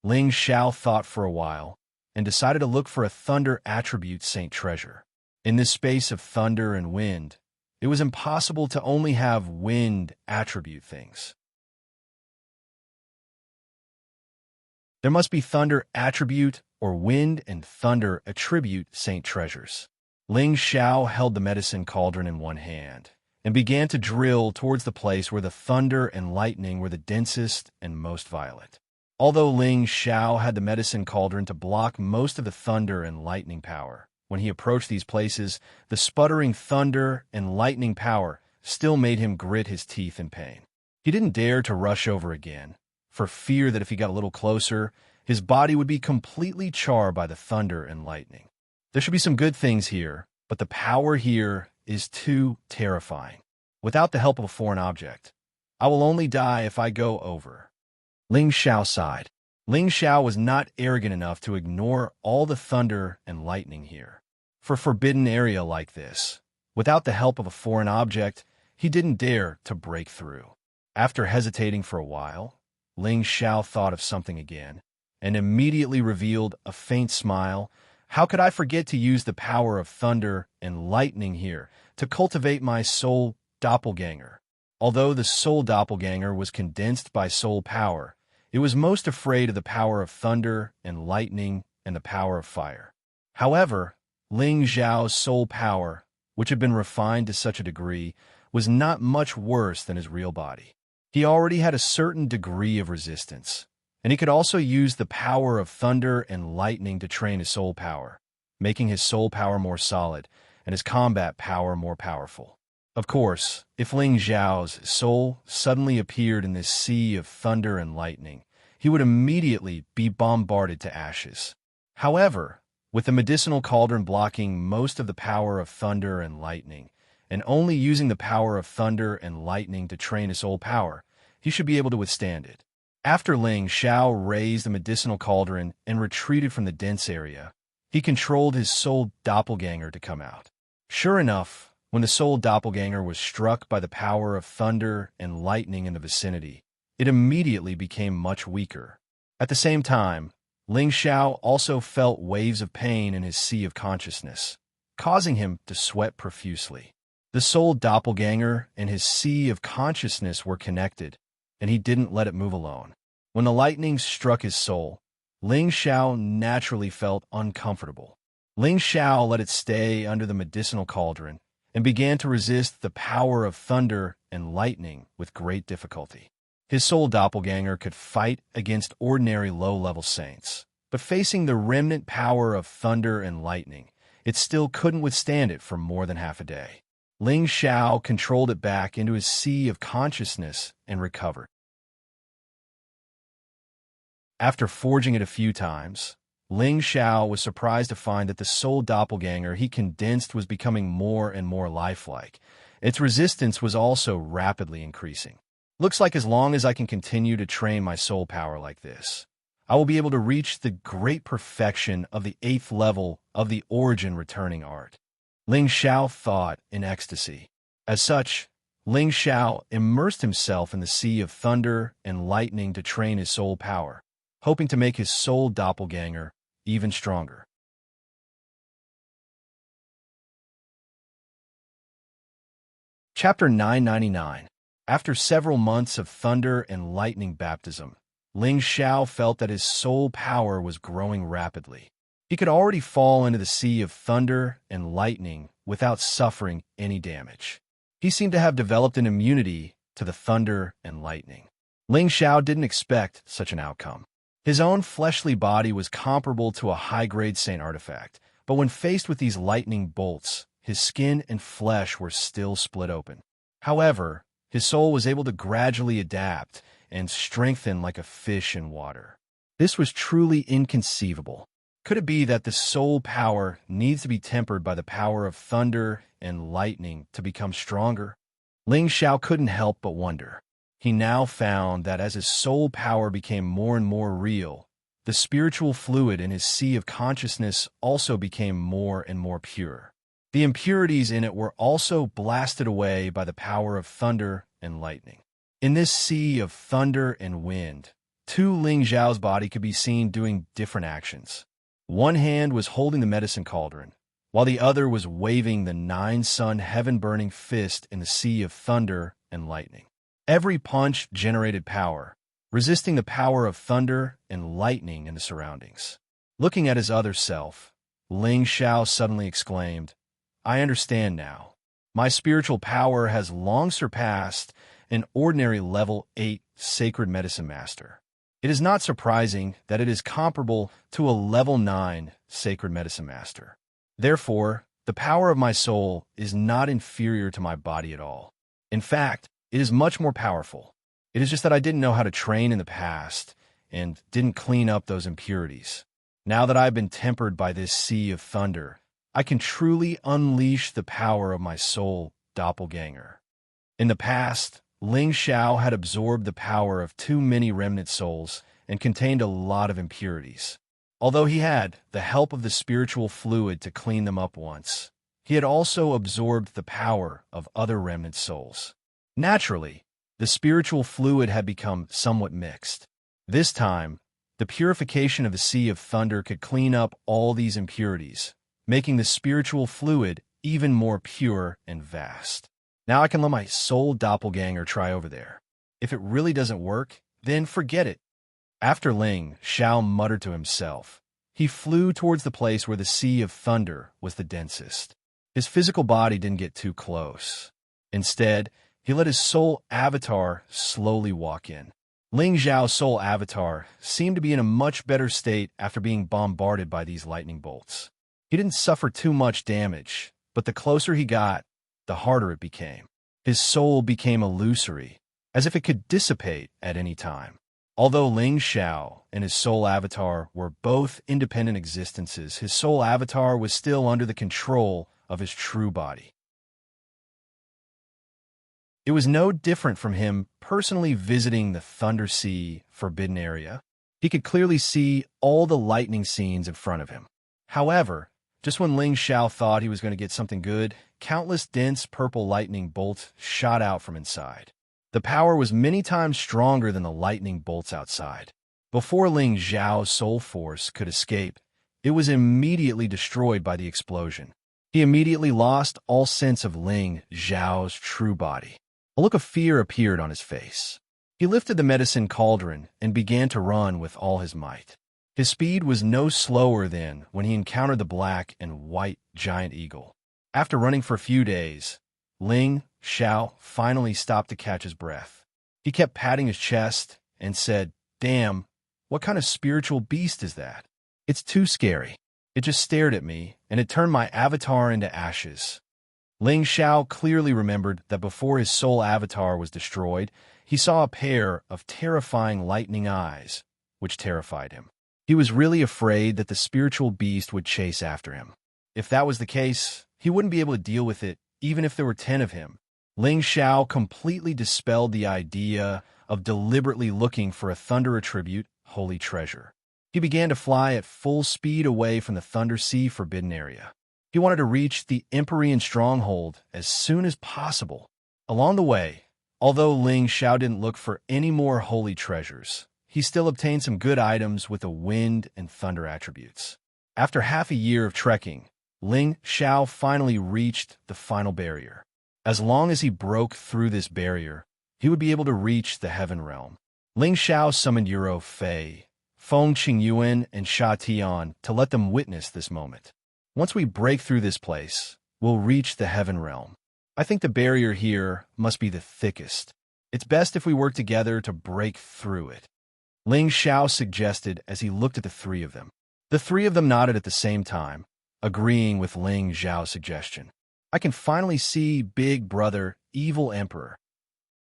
Ling Xiao thought for a while and decided to look for a thunder attribute saint treasure. In this space of thunder and wind, it was impossible to only have wind attribute things. There must be thunder attribute or wind and thunder attribute saint treasures. Ling Xiao held the medicine cauldron in one hand and began to drill towards the place where the thunder and lightning were the densest and most violent. Although Ling Xiao had the medicine cauldron to block most of the thunder and lightning power, when he approached these places, the sputtering thunder and lightning power still made him grit his teeth in pain. He didn't dare to rush over again, for fear that if he got a little closer, his body would be completely charred by the thunder and lightning. There should be some good things here, but the power here is too terrifying. Without the help of a foreign object, I will only die if I go over. Ling Xiao sighed. Ling Xiao was not arrogant enough to ignore all the thunder and lightning here. For a forbidden area like this, without the help of a foreign object, he didn't dare to break through. After hesitating for a while, Ling Xiao thought of something again and immediately revealed a faint smile. How could I forget to use the power of thunder and lightning here to cultivate my soul doppelganger? Although the soul doppelganger was condensed by soul power, it was most afraid of the power of thunder and lightning and the power of fire. However, Ling Xiao's soul power, which had been refined to such a degree, was not much worse than his real body. He already had a certain degree of resistance, and he could also use the power of thunder and lightning to train his soul power, making his soul power more solid and his combat power more powerful. Of course, if Ling Xiao's soul suddenly appeared in this sea of thunder and lightning, he would immediately be bombarded to ashes. However, with the medicinal cauldron blocking most of the power of thunder and lightning, and only using the power of thunder and lightning to train his soul power, he should be able to withstand it. After Ling Xiao raised the medicinal cauldron and retreated from the dense area, he controlled his soul doppelganger to come out. Sure enough, when the soul doppelganger was struck by the power of thunder and lightning in the vicinity, it immediately became much weaker. At the same time, Ling Xiao also felt waves of pain in his sea of consciousness, causing him to sweat profusely. The soul doppelganger and his sea of consciousness were connected, and he didn't let it move alone. When the lightning struck his soul, Ling Xiao naturally felt uncomfortable. Ling Xiao let it stay under the medicinal cauldron and began to resist the power of thunder and lightning with great difficulty. His soul doppelganger could fight against ordinary low-level saints, but facing the remnant power of thunder and lightning, it still couldn't withstand it for more than half a day. Ling Xiao controlled it back into his sea of consciousness and recovered. After forging it a few times, Ling Xiao was surprised to find that the soul doppelganger he condensed was becoming more and more lifelike. Its resistance was also rapidly increasing. Looks like as long as I can continue to train my soul power like this, I will be able to reach the great perfection of the 8th level of the origin returning art. Ling Xiao thought in ecstasy. As such, Ling Xiao immersed himself in the sea of thunder and lightning to train his soul power, hoping to make his soul doppelganger even stronger. Chapter 999. After several months of thunder and lightning baptism, Ling Xiao felt that his soul power was growing rapidly. He could already fall into the sea of thunder and lightning without suffering any damage. He seemed to have developed an immunity to the thunder and lightning. Ling Xiao didn't expect such an outcome. His own fleshly body was comparable to a high-grade saint artifact, but when faced with these lightning bolts, his skin and flesh were still split open. However, his soul was able to gradually adapt and strengthen like a fish in water. This was truly inconceivable. Could it be that the soul power needs to be tempered by the power of thunder and lightning to become stronger? Ling Xiao couldn't help but wonder. He now found that as his soul power became more and more real, the spiritual fluid in his sea of consciousness also became more and more pure. The impurities in it were also blasted away by the power of thunder and lightning. In this sea of thunder and wind, two Ling Xiao's body could be seen doing different actions. One hand was holding the medicine cauldron, while the other was waving the 9-sun heaven-burning fist in the sea of thunder and lightning. Every punch generated power, resisting the power of thunder and lightning in the surroundings. Looking at his other self, Ling Xiao suddenly exclaimed, "I understand now. My spiritual power has long surpassed an ordinary level 8 sacred medicine master. It is not surprising that it is comparable to a level 9 sacred medicine master. Therefore, the power of my soul is not inferior to my body at all. In fact, it is much more powerful. It is just that I didn't know how to train in the past and didn't clean up those impurities. Now that I've been tempered by this sea of thunder, I can truly unleash the power of my soul doppelganger." In the past, Ling Xiao had absorbed the power of too many remnant souls and contained a lot of impurities. Although he had the help of the spiritual fluid to clean them up once, he had also absorbed the power of other remnant souls. Naturally, the spiritual fluid had become somewhat mixed. This time, the purification of the sea of thunder could clean up all these impurities, making the spiritual fluid even more pure and vast. Now I can let my soul doppelganger try over there. If it really doesn't work, then forget it. After Ling Xiao muttered to himself, he flew towards the place where the sea of thunder was the densest. His physical body didn't get too close. Instead, he let his soul avatar slowly walk in. Ling Xiao's soul avatar seemed to be in a much better state after being bombarded by these lightning bolts. He didn't suffer too much damage, but the closer he got, the harder it became. His soul became illusory, as if it could dissipate at any time. Although Ling Xiao and his soul avatar were both independent existences, his soul avatar was still under the control of his true body. It was no different from him personally visiting the Thunder Sea Forbidden Area. He could clearly see all the lightning scenes in front of him. However, just when Ling Xiao thought he was going to get something good, countless dense purple lightning bolts shot out from inside. The power was many times stronger than the lightning bolts outside. Before Ling Xiao's soul force could escape, it was immediately destroyed by the explosion. He immediately lost all sense of Ling Xiao's true body. A look of fear appeared on his face. He lifted the medicine cauldron and began to run with all his might. His speed was no slower than when he encountered the black and white giant eagle. After running for a few days, Ling Xiao finally stopped to catch his breath. He kept patting his chest and said, "Damn, what kind of spiritual beast is that? It's too scary. It just stared at me, and it turned my avatar into ashes. Ling Xiao clearly remembered that before his soul avatar was destroyed, he saw a pair of terrifying lightning eyes, which terrified him. He was really afraid that the spiritual beast would chase after him. If that was the case, he wouldn't be able to deal with it, even if there were 10 of him. Ling Xiao completely dispelled the idea of deliberately looking for a thunder attribute, holy treasure. He began to fly at full speed away from the Thunder Sea Forbidden Area. He wanted to reach the Empyrean stronghold as soon as possible. Along the way, although Ling Xiao didn't look for any more holy treasures, he still obtained some good items with the wind and thunder attributes. After half a year of trekking, Ling Xiao finally reached the final barrier. As long as he broke through this barrier, he would be able to reach the Heaven Realm. Ling Xiao summoned Yuro Fei, Feng Qingyuan, and Sha Tian to let them witness this moment. Once we break through this place, we'll reach the Heaven Realm. I think the barrier here must be the thickest. It's best if we work together to break through it. Ling Xiao suggested as he looked at the three of them. The three of them nodded at the same time, agreeing with Ling Xiao's suggestion. I can finally see Big Brother, Evil Emperor.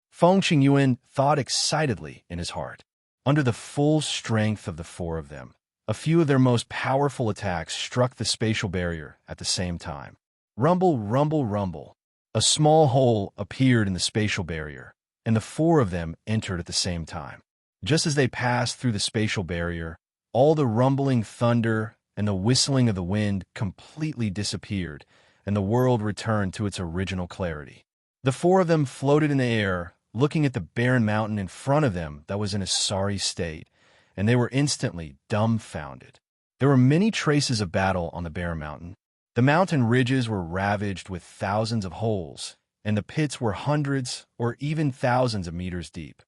Feng Qingyuan thought excitedly in his heart. Under the full strength of the four of them, a few of their most powerful attacks struck the spatial barrier at the same time. Rumble, rumble, rumble. A small hole appeared in the spatial barrier, and the four of them entered at the same time. Just as they passed through the spatial barrier, all the rumbling thunder and the whistling of the wind completely disappeared, and the world returned to its original clarity. The four of them floated in the air, looking at the barren mountain in front of them that was in a sorry state, and they were instantly dumbfounded. There were many traces of battle on the barren mountain. The mountain ridges were ravaged with thousands of holes, and the pits were hundreds or even thousands of meters deep.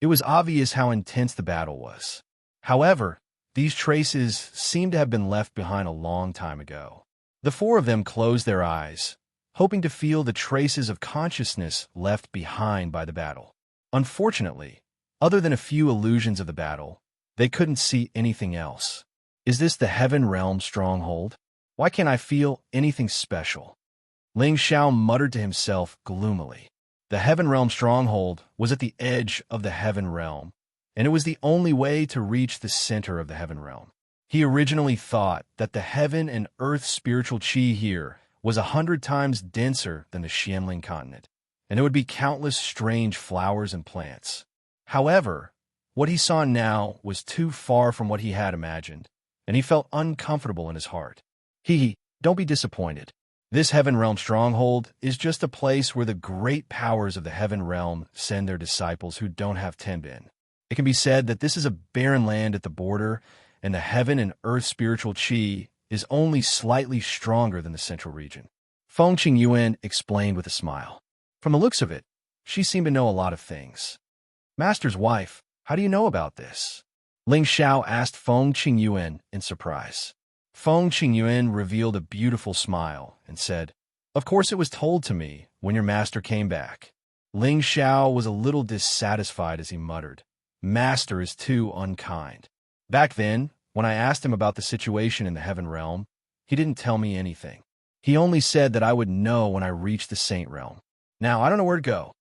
It was obvious how intense the battle was. However, these traces seemed to have been left behind a long time ago. The four of them closed their eyes, hoping to feel the traces of consciousness left behind by the battle. Unfortunately, other than a few illusions of the battle, they couldn't see anything else. Is this the Heaven Realm stronghold? Why can't I feel anything special? Ling Xiao muttered to himself gloomily. The Heaven Realm stronghold was at the edge of the Heaven Realm, and it was the only way to reach the center of the Heaven Realm. He originally thought that the heaven and earth spiritual qi here was 100 times denser than the Xianling continent, and there would be countless strange flowers and plants. However, what he saw now was too far from what he had imagined, and he felt uncomfortable in his heart. Don't be disappointed. This Heaven Realm stronghold is just a place where the great powers of the Heaven Realm send their disciples who don't have Tenbin. It can be said that this is a barren land at the border, and the heaven and earth spiritual qi is only slightly stronger than the central region. Feng Qingyuan explained with a smile. From the looks of it, she seemed to know a lot of things. Master's wife, how do you know about this? Ling Xiao asked Feng Qingyuan in surprise. Feng Qingyuan revealed a beautiful smile and said, Of course it was told to me when your master came back. Ling Xiao was a little dissatisfied as he muttered, Master is too unkind. Back then, when I asked him about the situation in the Heaven Realm, he didn't tell me anything. He only said that I would know when I reached the Saint Realm. Now, I don't know where to go.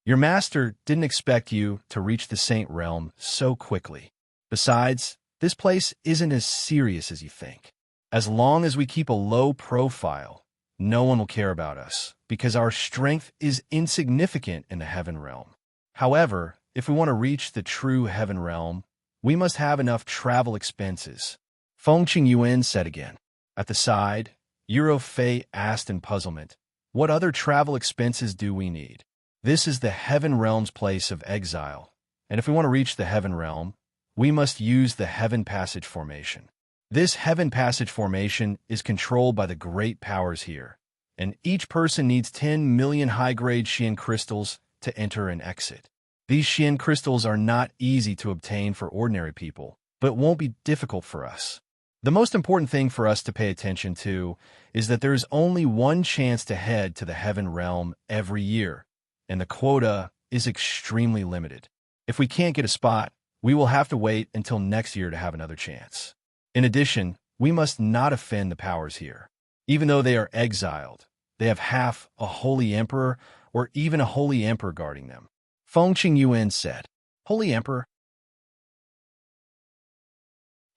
Your master didn't expect you to reach the Saint Realm so quickly. Besides, this place isn't as serious as you think. As long as we keep a low profile, no one will care about us, because our strength is insignificant in the Heaven Realm. However, if we want to reach the true Heaven Realm, we must have enough travel expenses. Feng Qingyuan said again. At the side, Yuro Fei asked in puzzlement, What other travel expenses do we need? This is the Heaven Realm's place of exile, and if we want to reach the Heaven Realm, we must use the Heaven Passage Formation. This Heaven Passage Formation is controlled by the great powers here, and each person needs 10 million high-grade Xian crystals to enter and exit. These Xian crystals are not easy to obtain for ordinary people, but won't be difficult for us. The most important thing for us to pay attention to is that there is only one chance to head to the Heaven Realm every year, and the quota is extremely limited. If we can't get a spot, We will have to wait until next year to have another chance. In addition, we must not offend the powers here. Even though they are exiled, they have half a holy emperor or even a holy emperor guarding them. Feng Qingyuan said, Holy Emperor?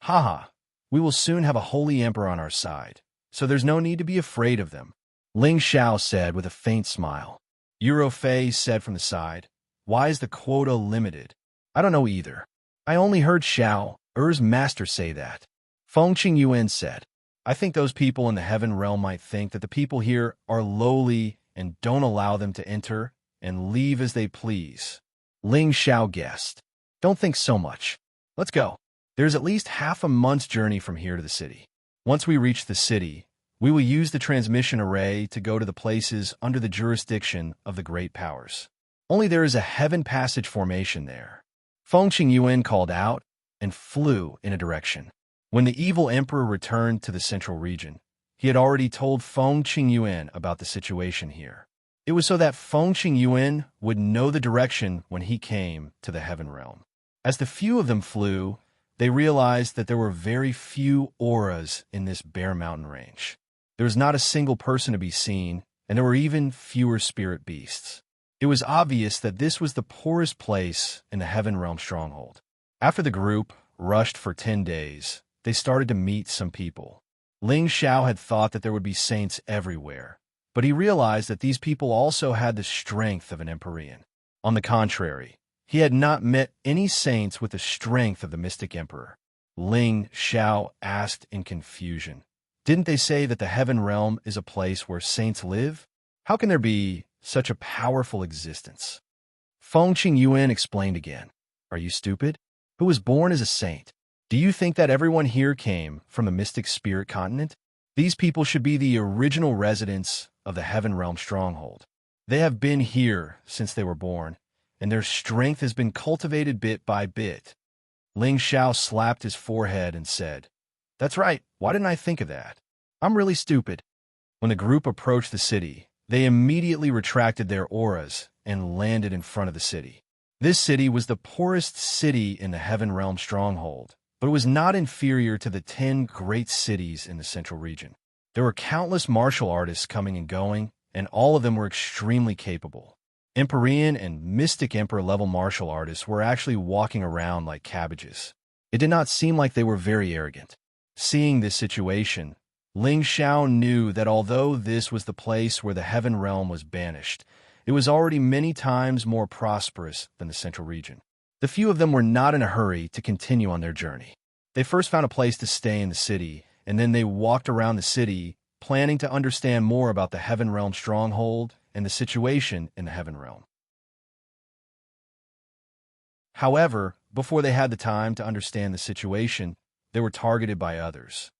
Haha, we will soon have a holy emperor on our side, so there's no need to be afraid of them. Ling Xiao said with a faint smile. Eurofei said from the side, Why is the quota limited? I don't know either. I only heard Xiao Er's master say that. Feng Qingyuan said, I think those people in the heaven realm might think that the people here are lowly and don't allow them to enter and leave as they please. Ling Xiao guessed. Don't think so much. Let's go. There's at least half a month's journey from here to the city. Once we reach the city, we will use the transmission array to go to the places under the jurisdiction of the great powers. Only there is a heaven passage formation there. Feng Qingyuan called out and flew in a direction. When the evil emperor returned to the central region, he had already told Feng Qingyuan about the situation here. It was so that Feng Qingyuan would know the direction when he came to the heaven realm. As the few of them flew, they realized that there were very few auras in this bare mountain range. There was not a single person to be seen, and there were even fewer spirit beasts. It was obvious that this was the poorest place in the heaven realm stronghold. After the group rushed for 10 days, they started to meet some people. Ling Xiao had thought that there would be saints everywhere, but he realized that these people also had the strength of an Empyrean. On the contrary, he had not met any saints with the strength of the mystic emperor. Ling Xiao asked in confusion, Didn't they say that the heaven realm is a place where saints live? How can there be such a powerful existence? Feng Qingyuan explained again. Are you stupid? Who was born as a saint? Do you think that everyone here came from the mystic spirit continent? These people should be the original residents of the heaven realm stronghold. They have been here since they were born, and their strength has been cultivated bit by bit. Ling Xiao slapped his forehead and said, That's right, why didn't I think of that? I'm really stupid. When the group approached the city, they immediately retracted their auras and landed in front of the city. This city was the poorest city in the heaven realm stronghold, but it was not inferior to the 10 great cities in the central region. There were countless martial artists coming and going, and all of them were extremely capable. Empyrean and Mystic Emperor level martial artists were actually walking around like cabbages. It did not seem like they were very arrogant. Seeing this situation, Ling Xiao knew that although this was the place where the heaven realm was banished, it was already many times more prosperous than the central region. The few of them were not in a hurry to continue on their journey. They first found a place to stay in the city, and then they walked around the city, planning to understand more about the heaven realm stronghold and the situation in the heaven realm. However, before they had the time to understand the situation, they were targeted by others.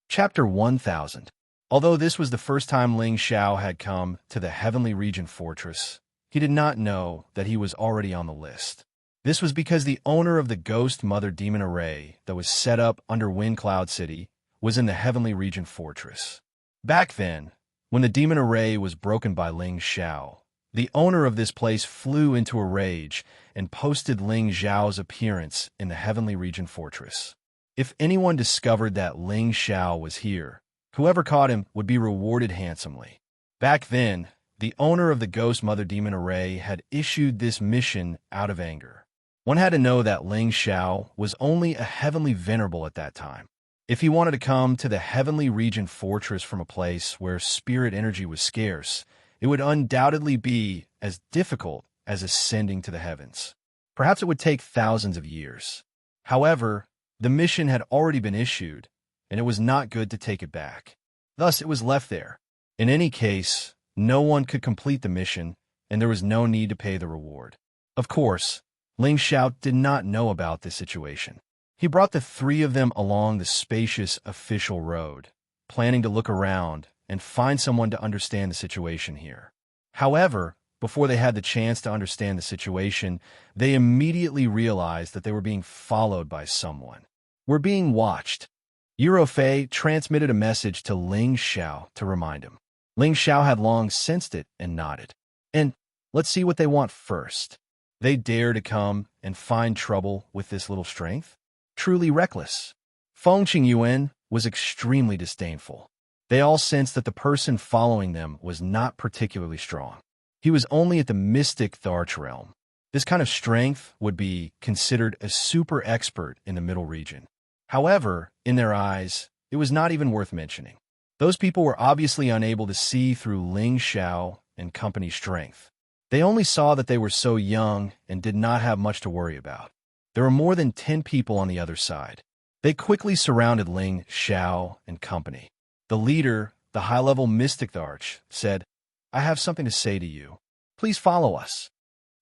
Chapter 1000. Although this was the first time Ling Xiao had come to the Heavenly Region Fortress, he did not know that he was already on the list. This was because the owner of the Ghost Mother Demon Array that was set up under Wind Cloud City was in the Heavenly Region Fortress. Back then, when the Demon Array was broken by Ling Xiao, the owner of this place flew into a rage and posted Ling Xiao's appearance in the Heavenly Region Fortress. If anyone discovered that Ling Xiao was here, whoever caught him would be rewarded handsomely. Back then, the owner of the Ghost Mother Demon Array had issued this mission out of anger. One had to know that Ling Xiao was only a heavenly venerable at that time. If he wanted to come to the Heavenly Region Fortress from a place where spirit energy was scarce, it would undoubtedly be as difficult as ascending to the heavens. Perhaps it would take thousands of years. However, the mission had already been issued, and it was not good to take it back. Thus, it was left there. In any case, no one could complete the mission, and there was no need to pay the reward. Of course, Ling Xiao did not know about this situation. He brought the three of them along the spacious official road, planning to look around and find someone to understand the situation here. However, before they had the chance to understand the situation, they immediately realized that they were being followed by someone. We're being watched. Eurofei transmitted a message to Ling Xiao to remind him. Ling Xiao had long sensed it and nodded. And let's see what they want first. They dare to come and find trouble with this little strength? Truly reckless. Feng Qingyuan was extremely disdainful. They all sensed that the person following them was not particularly strong. He was only at the mystic Tharch realm. This kind of strength would be considered a super expert in the middle region. However, in their eyes, it was not even worth mentioning. Those people were obviously unable to see through Ling Xiao and company's strength. They only saw that they were so young and did not have much to worry about. There were more than 10 people on the other side. They quickly surrounded Ling Xiao and company. The leader, the high-level mystic Tharch, said, "I have something to say to you. Please follow us."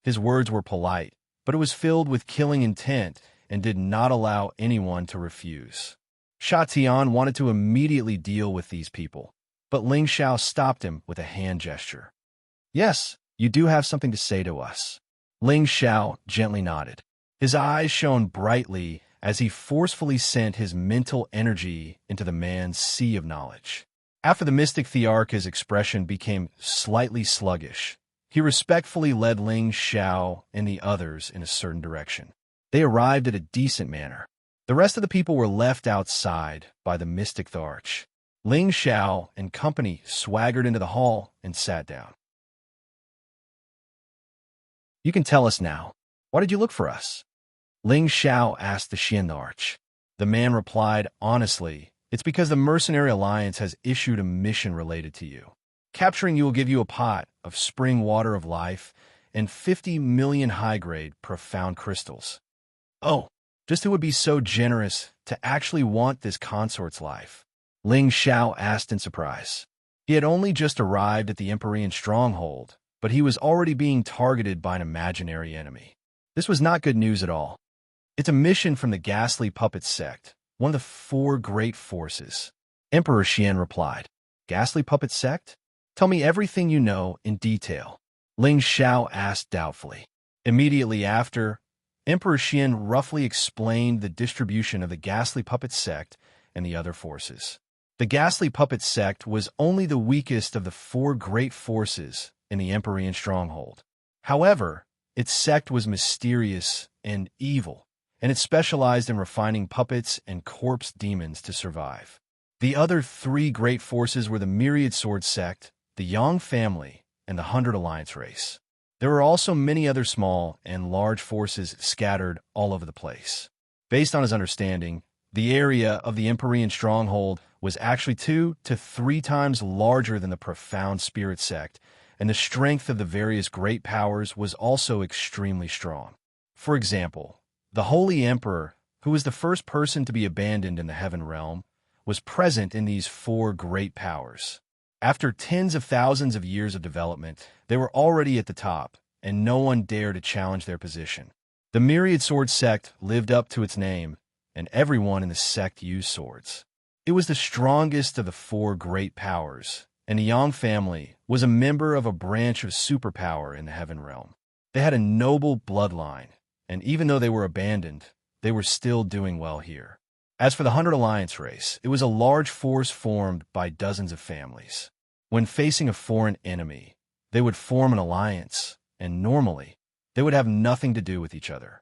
His words were polite, but it was filled with killing intent and did not allow anyone to refuse. Sha Tian wanted to immediately deal with these people, but Ling Xiao stopped him with a hand gesture. "Yes, you do have something to say to us." Ling Xiao gently nodded. His eyes shone brightly as he forcefully sent his mental energy into the man's sea of knowledge. After the mystic Thearch's expression became slightly sluggish, he respectfully led Ling Xiao and the others in a certain direction. They arrived at a decent manner. The rest of the people were left outside by the mystic Tharch. Ling Xiao and company swaggered into the hall and sat down. "You can tell us now. Why did you look for us?" Ling Xiao asked the Xianxia. The man replied, "Honestly, it's because the Mercenary Alliance has issued a mission related to you. Capturing you will give you a pot of spring water of life and 50 million high-grade profound crystals." "Oh, just who would be so generous to actually want this consort's life?" Ling Xiao asked in surprise. He had only just arrived at the Empyrean stronghold, but he was already being targeted by an imaginary enemy. This was not good news at all. "It's a mission from the Ghastly Puppet Sect, one of the 4 great forces." Emperor Xian replied. "Ghastly Puppet Sect? Tell me everything you know in detail." Ling Xiao asked doubtfully. Immediately after, Emperor Xian roughly explained the distribution of the Ghastly Puppet Sect and the other forces. The Ghastly Puppet Sect was only the weakest of the 4 great forces in the Empyrean stronghold. However, its sect was mysterious and evil, and it specialized in refining puppets and corpse demons to survive. The other 3 great forces were the Myriad Sword Sect, the Yang family, and the 100 Alliance race. There were also many other small and large forces scattered all over the place. Based on his understanding, the area of the Empyrean stronghold was actually 2 to 3 times larger than the Profound Spirit Sect, and the strength of the various great powers was also extremely strong. For example, the Holy Emperor, who was the first person to be abandoned in the Heaven Realm, was present in these 4 great powers. After tens of thousands of years of development, they were already at the top, and no one dared to challenge their position. The Myriad Sword Sect lived up to its name, and everyone in the sect used swords. It was the strongest of the 4 great powers, and the Yang family was a member of a branch of superpower in the Heaven Realm. They had a noble bloodline, and even though they were abandoned, they were still doing well here. As for the 100 Alliance race, it was a large force formed by dozens of families. When facing a foreign enemy, they would form an alliance, and normally, they would have nothing to do with each other.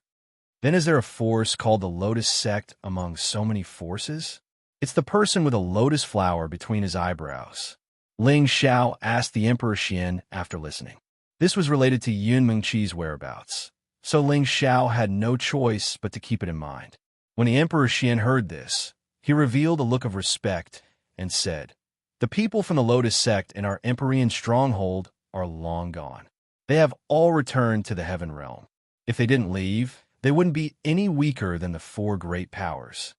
Then is there a force called the Lotus Sect among so many forces? It's the person with a lotus flower between his eyebrows. Ling Xiao asked the Emperor Xian after listening. This was related to Yun Mengqi's whereabouts, so Ling Xiao had no choice but to keep it in mind. When the Emperor Xian heard this, he revealed a look of respect and said, "The people from the Lotus Sect in our Empyrean stronghold are long gone. They have all returned to the Heaven Realm. If they didn't leave, they wouldn't be any weaker than the 4 great powers."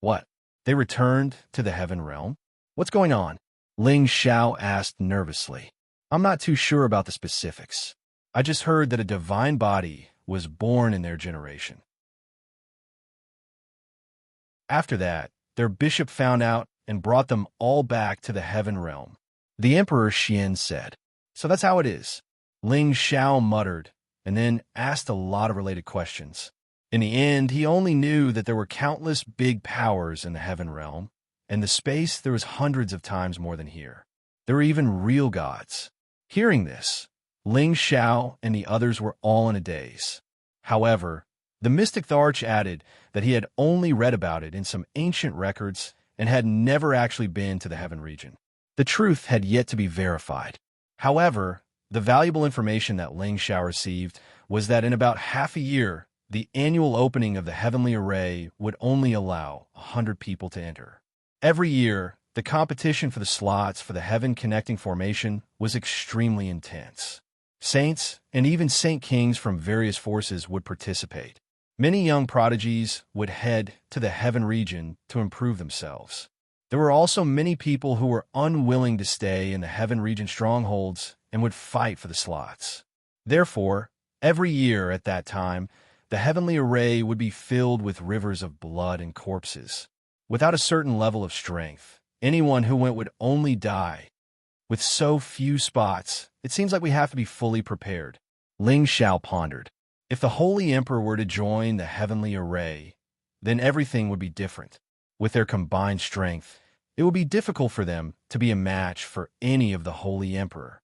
"What? They returned to the Heaven Realm? What's going on?" Ling Xiao asked nervously. "I'm not too sure about the specifics. I just heard that a divine body was born in their generation. After that, their bishop found out and brought them all back to the Heaven Realm." The Emperor Xian said. "So that's how it is." Ling Xiao muttered, and then asked a lot of related questions. In the end, he only knew that there were countless big powers in the Heaven Realm, and the space there was hundreds of times more than here. There were even real gods. Hearing this, Ling Xiao and the others were all in a daze. However, the mystic Tharch added that he had only read about it in some ancient records and had never actually been to the Heaven region. The truth had yet to be verified. However, the valuable information that Ling Xiao received was that in about half a year, the annual opening of the heavenly array would only allow 100 people to enter. Every year, the competition for the slots for the heaven connecting formation was extremely intense. Saints and even saint kings from various forces would participate. Many young prodigies would head to the heaven region to improve themselves. There were also many people who were unwilling to stay in the heaven region strongholds and would fight for the slots. Therefore, every year at that time, the heavenly array would be filled with rivers of blood and corpses. Without a certain level of strength, anyone who went would only die. With so few spots, it seems like we have to be fully prepared. Ling Xiao pondered. If the Holy Emperor were to join the heavenly array, then everything would be different. With their combined strength, it would be difficult for them to be a match for any of the Holy Emperor.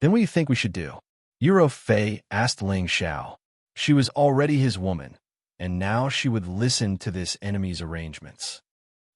Then what do you think we should do? Yuro Fei asked Ling Xiao. She was already his woman, and now she would listen to this enemy's arrangements.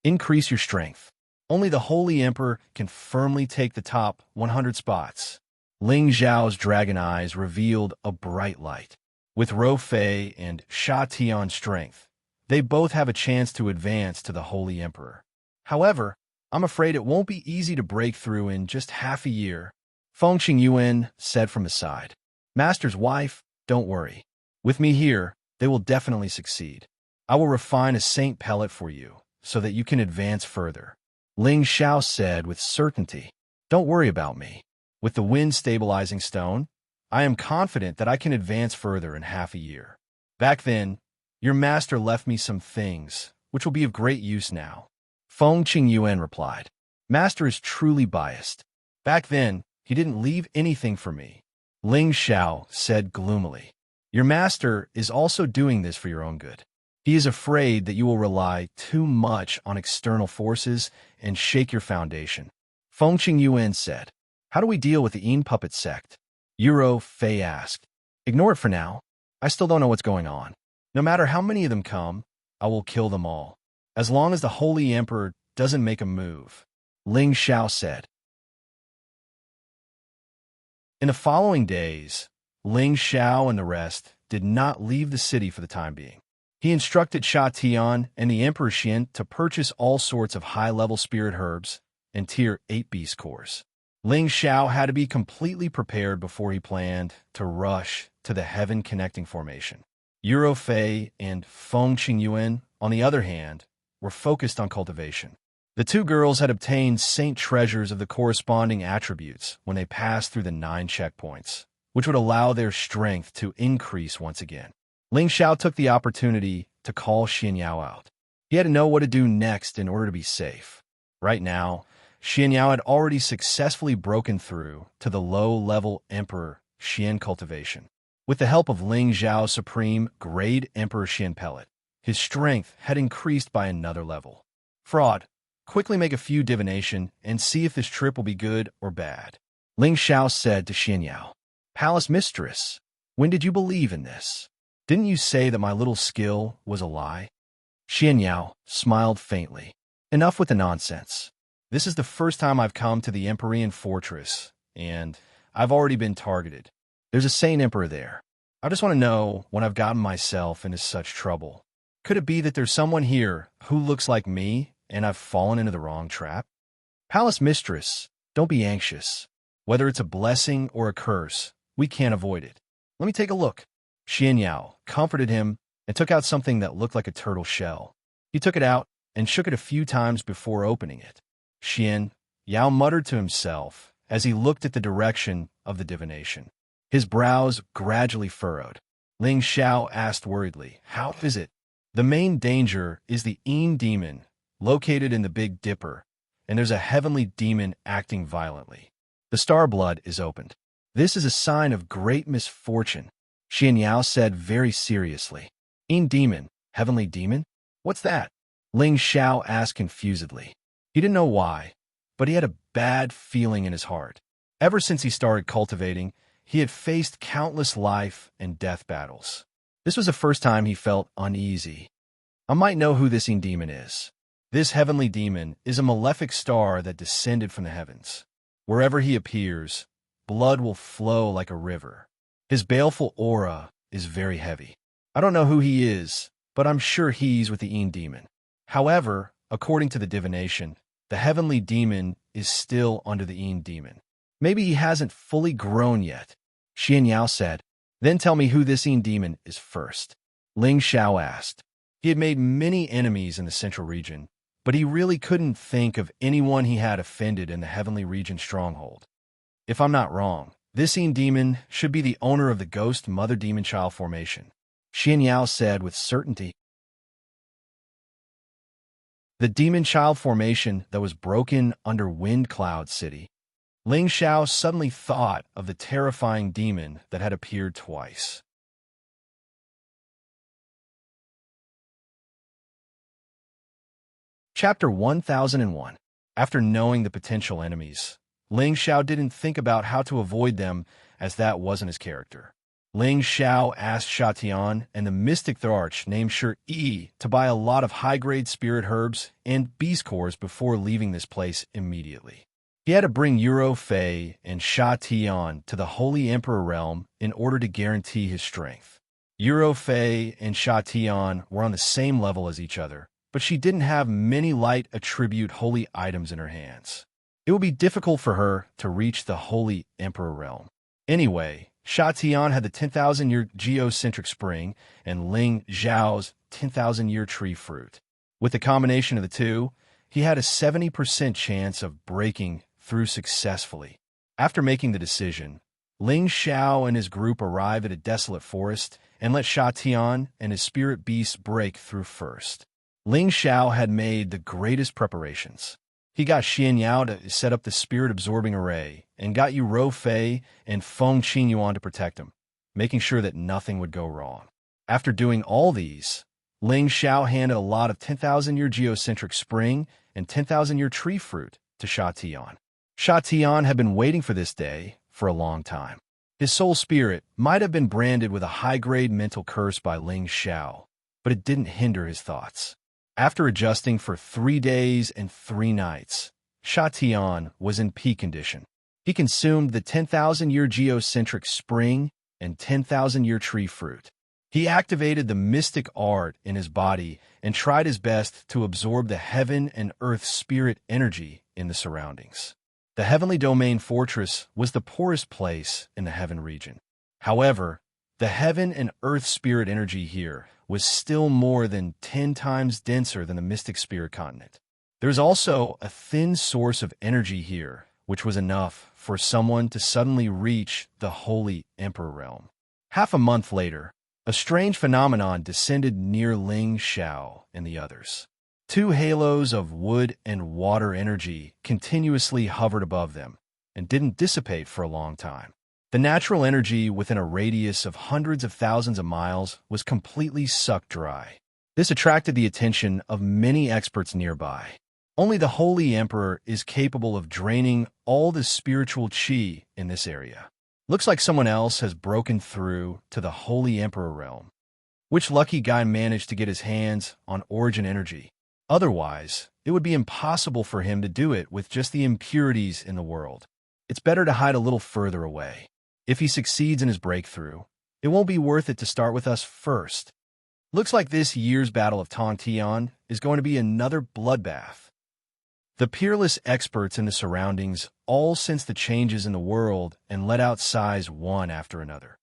Increase your strength. Only the Holy Emperor can firmly take the top 100 spots. Ling Xiao's dragon eyes revealed a bright light. With Ro Fei and Sha Tian's strength, they both have a chance to advance to the Holy Emperor. However, I'm afraid it won't be easy to break through in just half a year. Feng Qingyuan said from the side. Master's wife, don't worry. With me here, they will definitely succeed. I will refine a saint pellet for you, so that you can advance further. Ling Xiao said with certainty. Don't worry about me. With the wind stabilizing stone, I am confident that I can advance further in half a year. Back then, your master left me some things, which will be of great use now. Feng Qingyuan replied. Master is truly biased. Back then, he didn't leave anything for me. Ling Xiao said gloomily. Your master is also doing this for your own good. He is afraid that you will rely too much on external forces and shake your foundation. Feng Qingyuan said. How do we deal with the Yin puppet sect? Yuro Fei asked. Ignore it for now. I still don't know what's going on. No matter how many of them come, I will kill them all, as long as the Holy Emperor doesn't make a move, Ling Xiao said. In the following days, Ling Xiao and the rest did not leave the city for the time being. He instructed Sha Tian and the Emperor Xian to purchase all sorts of high-level spirit herbs and Tier 8 beast cores. Ling Xiao had to be completely prepared before he planned to rush to the Heaven Connecting Formation. Yuro Fei and Feng Qingyuan, on the other hand, were focused on cultivation. The two girls had obtained saint treasures of the corresponding attributes when they passed through the 9 checkpoints, which would allow their strength to increase once again. Ling Xiao took the opportunity to call Xianxia out. He had to know what to do next in order to be safe. Right now, Xianxia had already successfully broken through to the low-level Emperor Xian cultivation. With the help of Ling Xiao's supreme grade Emperor Xian pellet, his strength had increased by another level. Fraud, quickly make a few divination and see if this trip will be good or bad. Ling Xiao said to Xianxia, Palace Mistress, when did you believe in this? Didn't you say that my little skill was a lie? Xianxia smiled faintly. Enough with the nonsense. This is the first time I've come to the Empyrean Fortress, and I've already been targeted. There's a Saint Emperor there. I just want to know when I've gotten myself into such trouble. Could it be that there's someone here who looks like me and I've fallen into the wrong trap? Palace Mistress, don't be anxious. Whether it's a blessing or a curse, we can't avoid it. Let me take a look. Xianxia comforted him and took out something that looked like a turtle shell. He took it out and shook it a few times before opening it. Xianxia muttered to himself as he looked at the direction of the divination. His brows gradually furrowed. Ling Xiao asked worriedly, How is it? The main danger is the Yin demon, located in the Big Dipper, and there's a heavenly demon acting violently. The star blood is opened. This is a sign of great misfortune, Xianxia said very seriously. Yin demon, heavenly demon? What's that? Ling Xiao asked confusedly. He didn't know why, but he had a bad feeling in his heart. Ever since he started cultivating, he had faced countless life and death battles. This was the first time he felt uneasy. I might know who this demon is. This heavenly demon is a malefic star that descended from the heavens. Wherever he appears, blood will flow like a river. His baleful aura is very heavy. I don't know who he is, but I'm sure he's with the demon. However, according to the divination, the heavenly demon is still under the demon. Maybe he hasn't fully grown yet, Xianxia said. Then tell me who this demon is first. Ling Xiao asked. He had made many enemies in the central region, but he really couldn't think of anyone he had offended in the heavenly region stronghold. If I'm not wrong, this demon should be the owner of the ghost mother demon child formation, Xianxia said with certainty. The demon child formation that was broken under Wind Cloud City. Ling Xiao suddenly thought of the terrifying demon that had appeared twice. Chapter 1001. After knowing the potential enemies, Ling Xiao didn't think about how to avoid them, as that wasn't his character. Ling Xiao asked Shatian and the mystic Tharch named Yi to buy a lot of high-grade spirit herbs and beast cores before leaving this place immediately. He had to bring Euro Fei and Shatian to the Holy Emperor realm in order to guarantee his strength. Euro Fei and Shatian were on the same level as each other, but she didn't have many light attribute holy items in her hands. It would be difficult for her to reach the Holy Emperor realm. Anyway, Shatian had the 10,000-year geocentric spring and Ling Zhao's 10,000-year tree fruit. With the combination of the two, he had a 70% chance of breaking through successfully. After making the decision, Ling Xiao and his group arrived at a desolate forest and let Shatian and his spirit beast break through first. Ling Xiao had made the greatest preparations. He got Xianxia to set up the spirit-absorbing array and got Yu Fei and Feng Qingyuan to protect him, making sure that nothing would go wrong. After doing all these, Ling Xiao handed a lot of 10,000-year geocentric spring and 10,000-year tree fruit to Shatian. Shatian had been waiting for this day for a long time. His soul spirit might have been branded with a high-grade mental curse by Ling Xiao, but it didn't hinder his thoughts. After adjusting for 3 days and 3 nights, Shatian was in peak condition. He consumed the 10,000-year geocentric spring and 10,000-year tree fruit. He activated the mystic art in his body and tried his best to absorb the heaven and earth spirit energy in the surroundings. The heavenly domain fortress was the poorest place in the heaven region. However, the heaven and earth spirit energy here was still more than 10 times denser than the mystic spirit continent. There's also a thin source of energy here, which was enough for someone to suddenly reach the Holy Emperor realm. Half a month later, a strange phenomenon descended near Ling Xiao and the others. 2 halos of wood and water energy continuously hovered above them and didn't dissipate for a long time. The natural energy within a radius of hundreds of thousands of miles was completely sucked dry. This attracted the attention of many experts nearby. Only the Holy Emperor is capable of draining all the spiritual qi in this area. Looks like someone else has broken through to the Holy Emperor realm. Which lucky guy managed to get his hands on origin energy? Otherwise, it would be impossible for him to do it with just the impurities in the world. It's better to hide a little further away. If he succeeds in his breakthrough, it won't be worth it to start with us first. Looks like this year's Battle of Tongtian is going to be another bloodbath. The peerless experts in the surroundings all sensed the changes in the world and let out sighs one after another.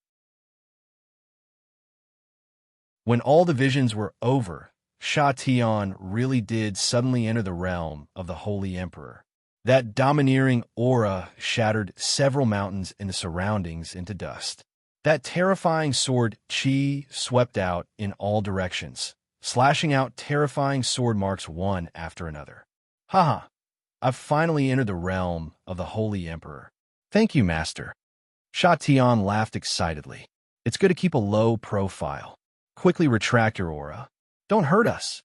When all the visions were over, Shatian really did suddenly enter the realm of the Holy Emperor. That domineering aura shattered several mountains in the surroundings into dust. That terrifying sword qi swept out in all directions, slashing out terrifying sword marks one after another. Haha, I've finally entered the realm of the Holy Emperor. Thank you, Master. Shatian laughed excitedly. It's good to keep a low profile. Quickly retract your aura. Don't hurt us,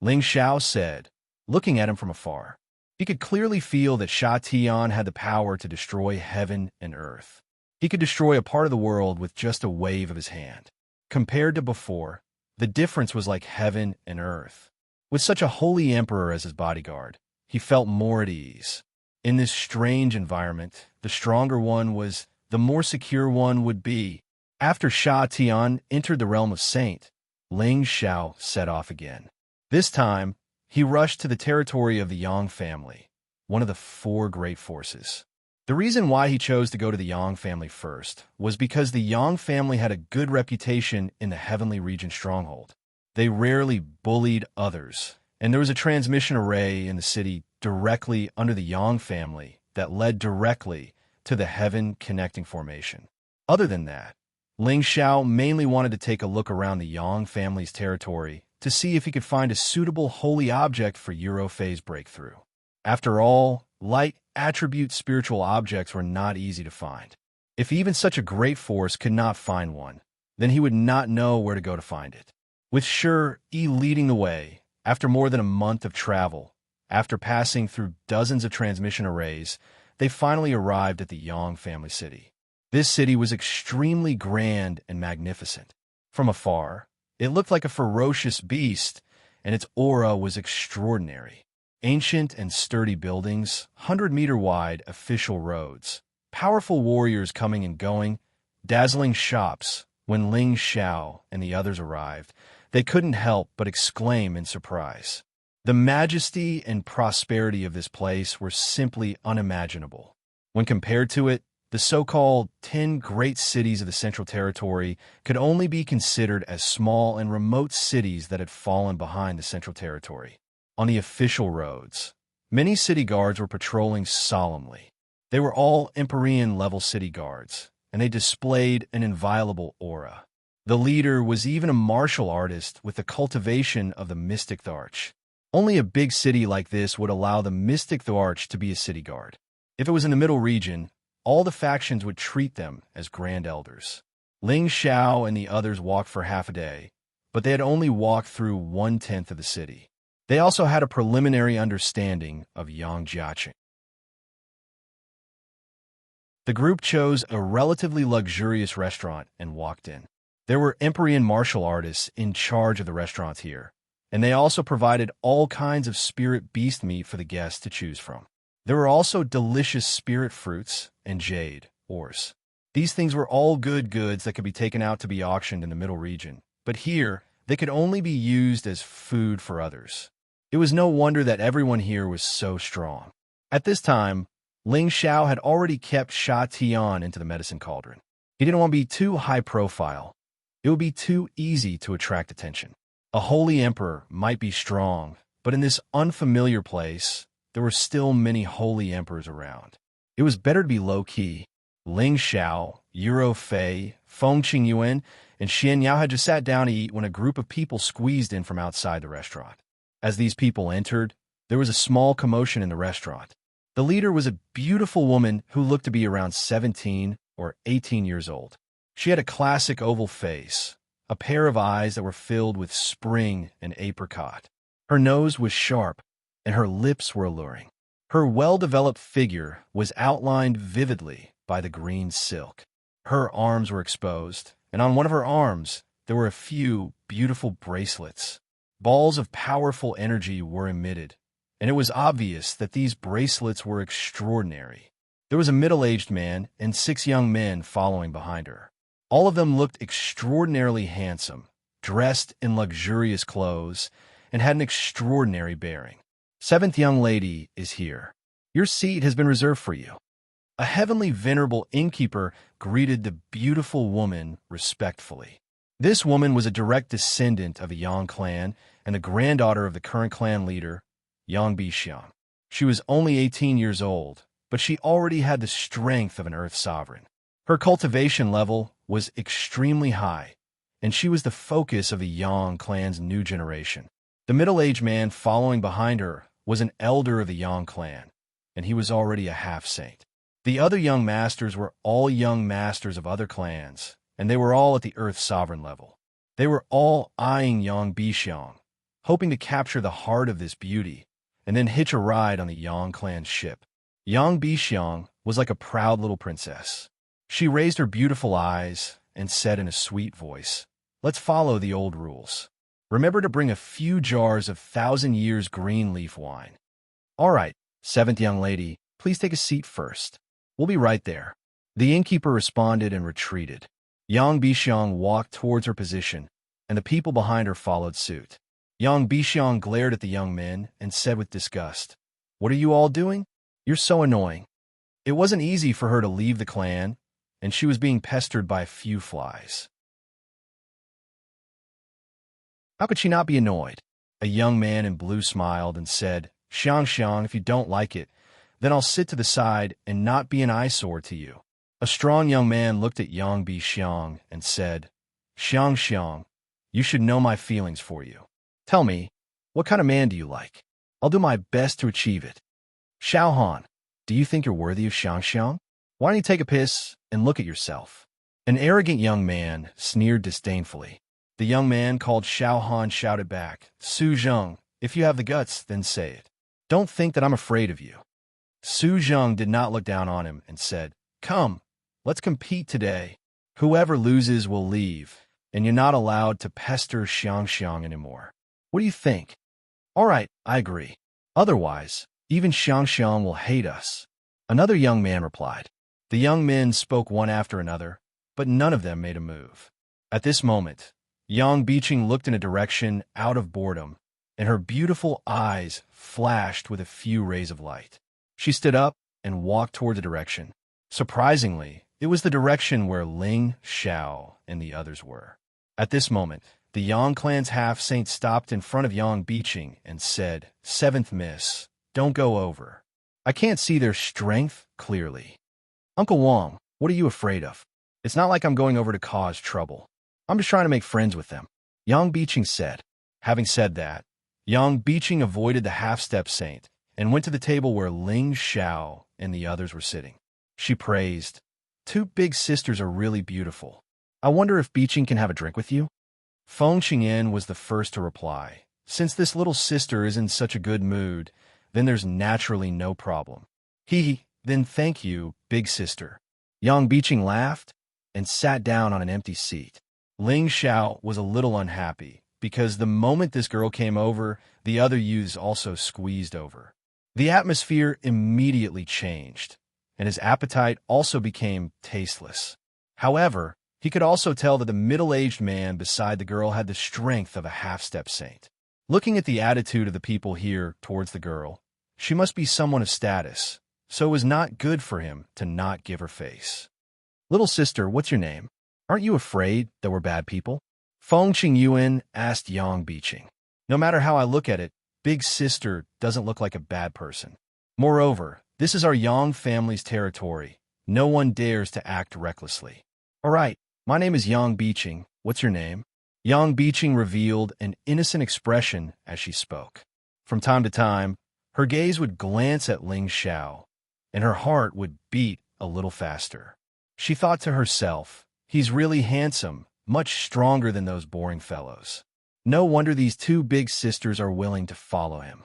Ling Xiao said, looking at him from afar. He could clearly feel that Shatian had the power to destroy heaven and earth. He could destroy a part of the world with just a wave of his hand. Compared to before, the difference was like heaven and earth. With such a holy emperor as his bodyguard, he felt more at ease. In this strange environment, the stronger one was, the more secure one would be. After Sha Tian entered the realm of Saint, Ling Xiao set off again. This time, he rushed to the territory of the Yang family, one of the four great forces. The reason why he chose to go to the Yang family first was because the Yang family had a good reputation in the Heavenly Region stronghold. They rarely bullied others, and there was a transmission array in the city directly under the Yang family that led directly to the Heaven Connecting Formation. Other than that, Ling Xiao mainly wanted to take a look around the Yang family's territory to see if he could find a suitable holy object for Eurofei's breakthrough. After all, light attribute spiritual objects were not easy to find. If even such a great force could not find one, then he would not know where to go to find it. With Shi leading the way, after more than a month of travel, after passing through dozens of transmission arrays, they finally arrived at the Yang family city. This city was extremely grand and magnificent. From afar, it looked like a ferocious beast, and its aura was extraordinary. Ancient and sturdy buildings, 100-meter-wide official roads, powerful warriors coming and going, dazzling shops. When Ling Xiao and the others arrived, they couldn't help but exclaim in surprise. The majesty and prosperity of this place were simply unimaginable. When compared to it, the so-called 10 great cities of the Central Territory could only be considered as small and remote cities that had fallen behind the Central Territory. On the official roads, many city guards were patrolling solemnly. They were all Empyrean-level city guards, and they displayed an inviolable aura. The leader was even a martial artist with the cultivation of the Mystic Tharch. Only a big city like this would allow the Mystic Tharch to be a city guard. If it was in the middle region, all the factions would treat them as grand elders. Ling Xiao and the others walked for half a day, but they had only walked through 1/10 of the city. They also had a preliminary understanding of Xianxia. The group chose a relatively luxurious restaurant and walked in. There were Empyrean martial artists in charge of the restaurant here, and they also provided all kinds of spirit beast meat for the guests to choose from. There were also delicious spirit fruits and jade ores. These things were all good goods that could be taken out to be auctioned in the middle region, but here they could only be used as food for others. It was no wonder that everyone here was so strong. At this time, Ling Xiao had already kept Sha Tian into the medicine cauldron. He didn't want to be too high profile. It would be too easy to attract attention. A holy emperor might be strong, but in this unfamiliar place, there were still many holy emperors around. It was better to be low-key. Ling Xiao, Eurofei, Feng Qingyuan, and Xianxia had just sat down to eat when a group of people squeezed in from outside the restaurant. As these people entered, there was a small commotion in the restaurant. The leader was a beautiful woman who looked to be around 17 or 18 years old. She had a classic oval face, a pair of eyes that were filled with spring and apricot. Her nose was sharp, and her lips were alluring. Her well-developed figure was outlined vividly by the green silk. Her arms were exposed, and on one of her arms there were a few beautiful bracelets. Balls of powerful energy were emitted, and it was obvious that these bracelets were extraordinary. There was a middle-aged man and 6 young men following behind her. All of them looked extraordinarily handsome, dressed in luxurious clothes, and had an extraordinary bearing. 7th young lady is here. Your seat has been reserved for you. A heavenly venerable innkeeper greeted the beautiful woman respectfully. This woman was a direct descendant of a Yang clan and the granddaughter of the current clan leader, Yang Bixiang. She was only 18 years old, but she already had the strength of an earth sovereign. Her cultivation level was extremely high, and she was the focus of the Yang clan's new generation. The middle-aged man following behind her was an elder of the Yang clan, and he was already a half-saint. The other young masters were all young masters of other clans, and they were all at the earth sovereign level. They were all eyeing Yang Bixiang, hoping to capture the heart of this beauty, and then hitch a ride on the Yang clan's ship. Yang Bixiang was like a proud little princess. She raised her beautiful eyes and said in a sweet voice, "Let's follow the old rules. Remember to bring a few jars of 1,000 years green leaf wine." "All right, seventh young lady, please take a seat first. We'll be right there." The innkeeper responded and retreated. Yang Bixiang walked towards her position, and the people behind her followed suit. Yang Bixiang glared at the young men and said with disgust, "What are you all doing? You're so annoying." It wasn't easy for her to leave the clan, and she was being pestered by a few flies. How could she not be annoyed? A young man in blue smiled and said, "Xianxia, if you don't like it, then I'll sit to the side and not be an eyesore to you." A strong young man looked at Yang Bixiang and said, "Xianxia, you should know my feelings for you. Tell me, what kind of man do you like? I'll do my best to achieve it." "Xiaohan, do you think you're worthy of Xianxia? Why don't you take a piss and look at yourself?" An arrogant young man sneered disdainfully. The young man called Xiaohan shouted back, "Su Zheng, if you have the guts, then say it. Don't think that I'm afraid of you." Su Zheng did not look down on him and said, "Come, let's compete today. Whoever loses will leave, and you're not allowed to pester Xianxia anymore. What do you think?" "All right, I agree. Otherwise, even Xianxia will hate us." Another young man replied. The young men spoke one after another, but none of them made a move. At this moment, Yang Biqing looked in a direction out of boredom, and her beautiful eyes flashed with a few rays of light. She stood up and walked toward the direction. Surprisingly, it was the direction where Ling, Xiao, and the others were. At this moment, the Yang clan's half-saint stopped in front of Yang Biqing and said, "Seventh miss, don't go over. I can't see their strength clearly." "Uncle Wang, what are you afraid of? It's not like I'm going over to cause trouble. I'm just trying to make friends with them," Yang Biqing said. Having said that, Yang Biqing avoided the half-step saint and went to the table where Ling, Xiao, and the others were sitting. She praised, "Two big sisters are really beautiful. I wonder if Biqing can have a drink with you?" Feng Qingyan was the first to reply. "Since this little sister is in such a good mood, then there's naturally no problem." Then thank you, big sister." Yang Biqing laughed and sat down on an empty seat. Ling Xiao was a little unhappy, because the moment this girl came over, the other youths also squeezed over. The atmosphere immediately changed, and his appetite also became tasteless. However, he could also tell that the middle-aged man beside the girl had the strength of a half-step saint. Looking at the attitude of the people here towards the girl, she must be someone of status, so it was not good for him to not give her face. "Little sister, what's your name? Aren't you afraid that we're bad people?" Feng Qingyuan asked Yang Biqing. "No matter how I look at it, big sister doesn't look like a bad person. Moreover, this is our Yang family's territory. No one dares to act recklessly." "All right, my name is Yang Biqing. What's your name?" Yang Biqing revealed an innocent expression as she spoke. From time to time, her gaze would glance at Ling Xiao, and her heart would beat a little faster. She thought to herself, "He's really handsome, much stronger than those boring fellows. No wonder these two big sisters are willing to follow him."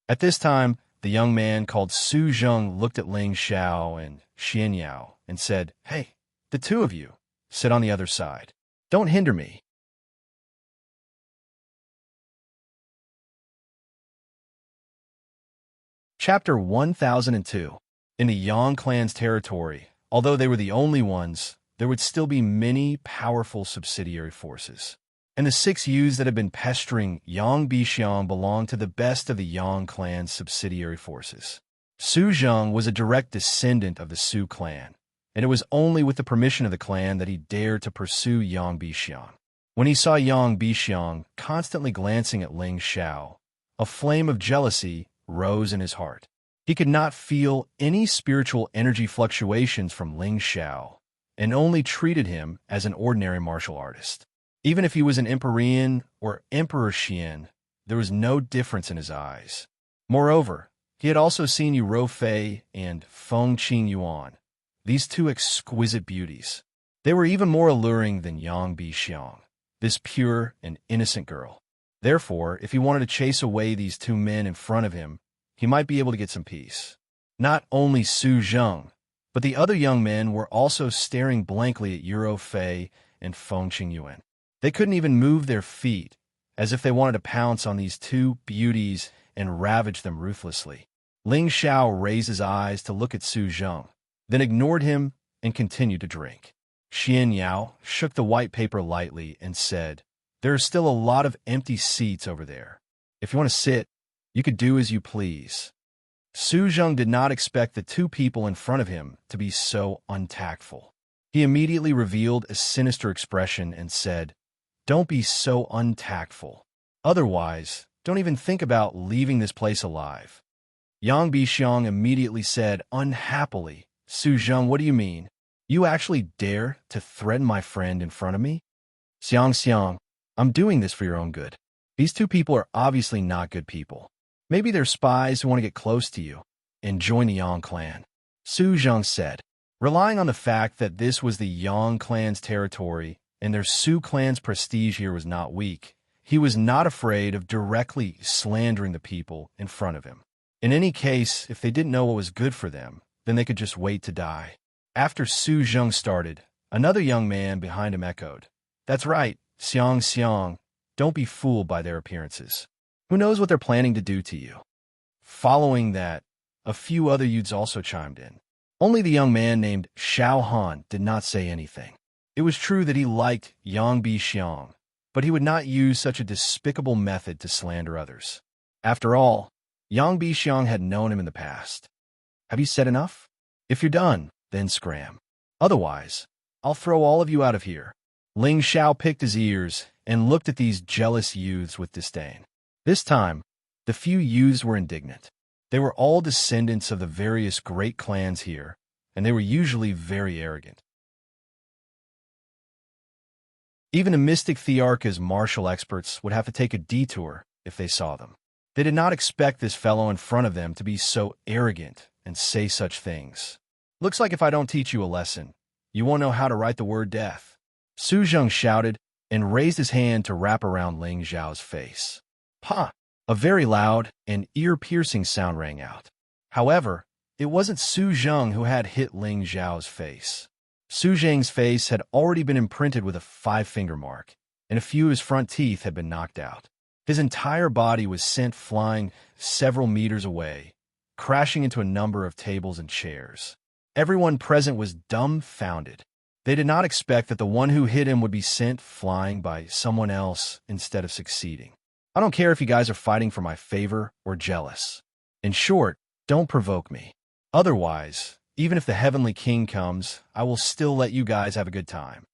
At this time, the young man called Su Zheng looked at Ling Xiao and Xianxia and said, "Hey, the two of you, sit on the other side. Don't hinder me." Chapter 1002. In the Yang clan's territory, although they were the only ones, there would still be many powerful subsidiary forces. And the 6 youths that had been pestering Yang Bixiang belonged to the best of the Yang clan's subsidiary forces. Su Zheng was a direct descendant of the Su clan, and it was only with the permission of the clan that he dared to pursue Yang Bixiang. When he saw Yang Bixiang constantly glancing at Ling Xiao, a flame of jealousy rose in his heart. He could not feel any spiritual energy fluctuations from Ling Xiao, and only treated him as an ordinary martial artist. Even if he was an Empyrean or Emperor Xian, there was no difference in his eyes. Moreover, he had also seen Yu Rofei and Feng Qingyuan, these two exquisite beauties. They were even more alluring than Yang Bixiang, this pure and innocent girl. Therefore, if he wanted to chase away these 2 men in front of him, he might be able to get some peace. Not only Su Zheng, but the other young men were also staring blankly at Euro Fei and Feng Qingyuan. They couldn't even move their feet, as if they wanted to pounce on these two beauties and ravage them ruthlessly. Ling Xiao raised his eyes to look at Su Zheng, then ignored him and continued to drink. Xianxia shook the white paper lightly and said, "There are still a lot of empty seats over there. If you want to sit, you could do as you please." Su Zheng did not expect the two people in front of him to be so untactful. He immediately revealed a sinister expression and said, "Don't be so untactful. Otherwise, don't even think about leaving this place alive." Yang Bixiang immediately said, unhappily, "Su Zheng, what do you mean? You actually dare to threaten my friend in front of me?" "Xianxia, I'm doing this for your own good. These two people are obviously not good people. Maybe they're spies who want to get close to you and join the Yang clan," Su Zheng said. Relying on the fact that this was the Yang clan's territory and their Su clan's prestige here was not weak, he was not afraid of directly slandering the people in front of him. In any case, if they didn't know what was good for them, then they could just wait to die. After Su Zheng started, another young man behind him echoed, "That's right, Xianxia, don't be fooled by their appearances. Who knows what they're planning to do to you?" Following that, a few other youths also chimed in. Only the young man named Xiao Han did not say anything. It was true that he liked Yang Bixiang, but he would not use such a despicable method to slander others. After all, Yang Bixiang had known him in the past. "Have you said enough? If you're done, then scram. Otherwise, I'll throw all of you out of here." Ling Xiao picked his ears and looked at these jealous youths with disdain. This time, the few youths were indignant. They were all descendants of the various great clans here, and they were usually very arrogant. Even a mystic Thearcha's martial experts would have to take a detour if they saw them. They did not expect this fellow in front of them to be so arrogant and say such things. "Looks like if I don't teach you a lesson, you won't know how to write the word death," Su Zheng shouted and raised his hand to wrap around Ling Xiao's face. "Pa!" A very loud and ear-piercing sound rang out. However, it wasn't Su Zheng who had hit Ling Xiao's face. Su Zheng's face had already been imprinted with a 5-finger mark, and a few of his front teeth had been knocked out. His entire body was sent flying several meters away, crashing into a number of tables and chairs. Everyone present was dumbfounded. They did not expect that the one who hit him would be sent flying by someone else instead of succeeding. "I don't care if you guys are fighting for my favor or jealous. In short, don't provoke me. Otherwise, even if the Heavenly King comes, I will still let you guys have a good time."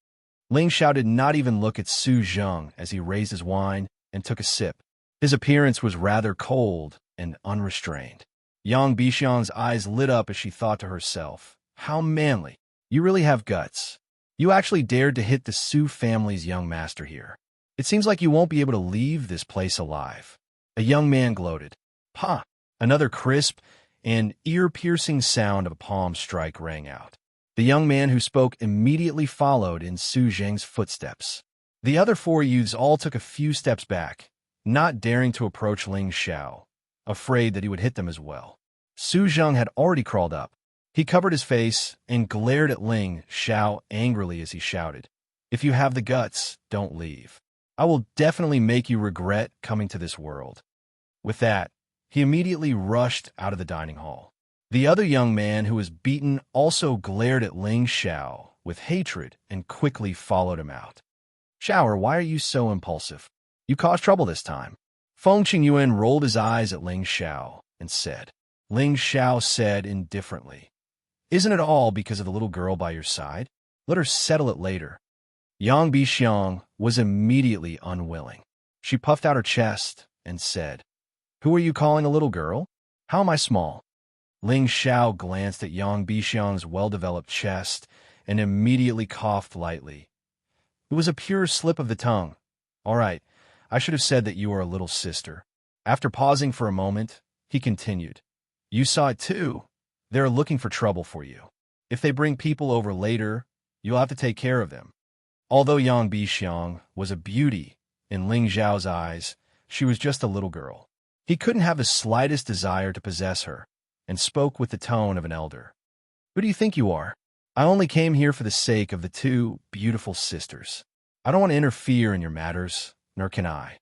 Ling Xiao did not even look at Su Zheng as he raised his wine and took a sip. His appearance was rather cold and unrestrained. Yang Bixiang's eyes lit up as she thought to herself, "How manly. You really have guts. You actually dared to hit the Su family's young master here. It seems like you won't be able to leave this place alive." A young man gloated. "Pa!" Another crisp and ear-piercing sound of a palm strike rang out. The young man who spoke immediately followed in Su Zheng's footsteps. The other 4 youths all took a few steps back, not daring to approach Ling Xiao, afraid that he would hit them as well. Su Zheng had already crawled up. He covered his face and glared at Ling Xiao angrily as he shouted, "If you have the guts, don't leave. I will definitely make you regret coming to this world." With that, he immediately rushed out of the dining hall. The other young man who was beaten also glared at Ling Xiao with hatred and quickly followed him out. "Xiaoer, why are you so impulsive? You caused trouble this time." Feng Qingyuan rolled his eyes at Ling Xiao and said. Ling Xiao said indifferently, "Isn't it all because of the little girl by your side? Let her settle it later." Yang Bixiang was immediately unwilling. She puffed out her chest and said, "Who are you calling a little girl? How am I small?" Ling Xiao glanced at Yang Bixiang's well-developed chest and immediately coughed lightly. It was a pure slip of the tongue. "All right, I should have said that you are a little sister." After pausing for a moment, he continued, "You saw it too. They're looking for trouble for you. If they bring people over later, you'll have to take care of them." Although Yang Bixiang was a beauty in Ling Xiao's eyes, she was just a little girl. He couldn't have the slightest desire to possess her, and spoke with the tone of an elder. "Who do you think you are? I only came here for the sake of the two beautiful sisters. I don't want to interfere in your matters, nor can I."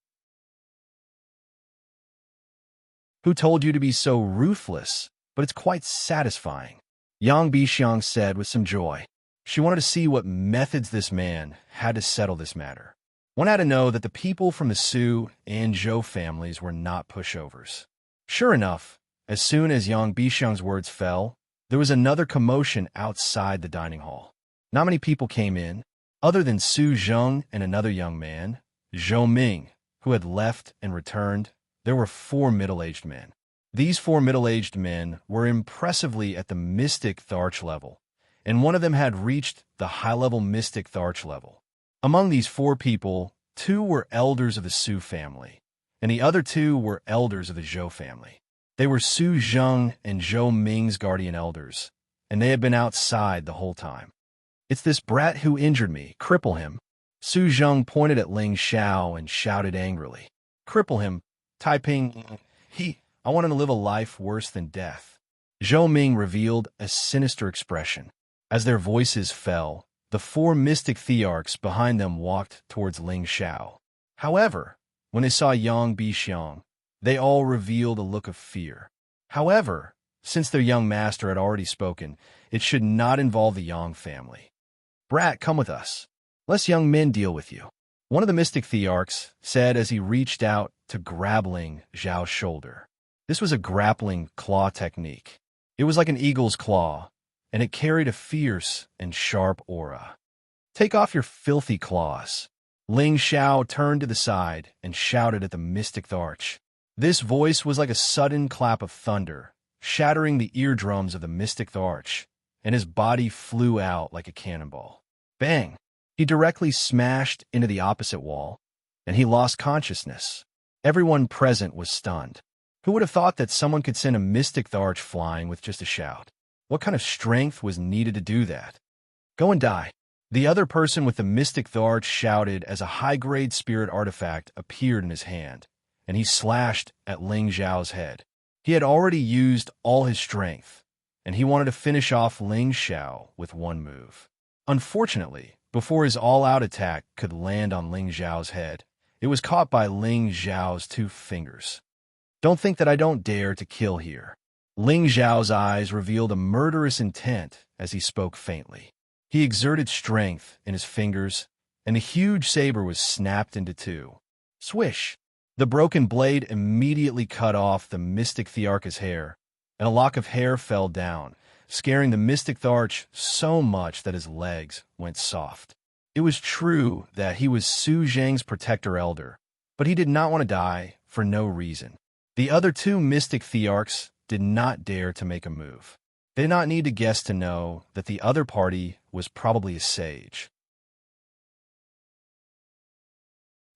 "Who told you to be so ruthless? But it's quite satisfying," Yang Bixiang said with some joy. She wanted to see what methods this man had to settle this matter. One had to know that the people from the Su and Zhou families were not pushovers. Sure enough, as soon as Yang Bixiang's words fell, there was another commotion outside the dining hall. Not many people came in, other than Su Zheng and another young man, Zhou Ming, who had left and returned. There were 4 middle-aged men. These 4 middle-aged men were impressively at the mystic Tharch level, and one of them had reached the high-level mystic Tharch level. Among these 4 people, 2 were elders of the Su family, and the other 2 were elders of the Zhou family. They were Su Zheng and Zhou Ming's guardian elders, and they had been outside the whole time. "It's this brat who injured me. Cripple him." Su Zheng pointed at Ling Xiao and shouted angrily. "Cripple him. Taiping, I want him to live a life worse than death." Zhou Ming revealed a sinister expression. As their voices fell, the 4 mystic thearchs behind them walked towards Ling Xiao. However, when they saw Yang Bixiang, they all revealed a look of fear. However, since their young master had already spoken, it should not involve the Yang family. "Brat, come with us. Let's young men deal with you," one of the mystic thearchs said as he reached out to grab Ling Xiao's shoulder. This was a grappling claw technique. It was like an eagle's claw, and it carried a fierce and sharp aura. "Take off your filthy claws." Ling Xiao turned to the side and shouted at the mystic Tharch. This voice was like a sudden clap of thunder, shattering the eardrums of the mystic Tharch, and his body flew out like a cannonball. Bang! He directly smashed into the opposite wall, and he lost consciousness. Everyone present was stunned. Who would have thought that someone could send a mystic Tharch flying with just a shout? What kind of strength was needed to do that? "Go and die." The other person with the mystic Tharch shouted as a high-grade spirit artifact appeared in his hand, and he slashed at Ling Xiao's head. He had already used all his strength, and he wanted to finish off Ling Xiao with one move. Unfortunately, before his all-out attack could land on Ling Xiao's head, it was caught by Ling Xiao's 2 fingers. "Don't think that I don't dare to kill here." Ling Xiao's eyes revealed a murderous intent as he spoke faintly. He exerted strength in his fingers, and the huge saber was snapped into 2. Swish! The broken blade immediately cut off the mystic Thearch's hair, and a lock of hair fell down, scaring the mystic Tharch so much that his legs went soft. It was true that he was Su Zheng's protector elder, but he did not want to die for no reason. The other 2 mystic Thearchs did not dare to make a move. They did not need to guess to know that the other party was probably a sage.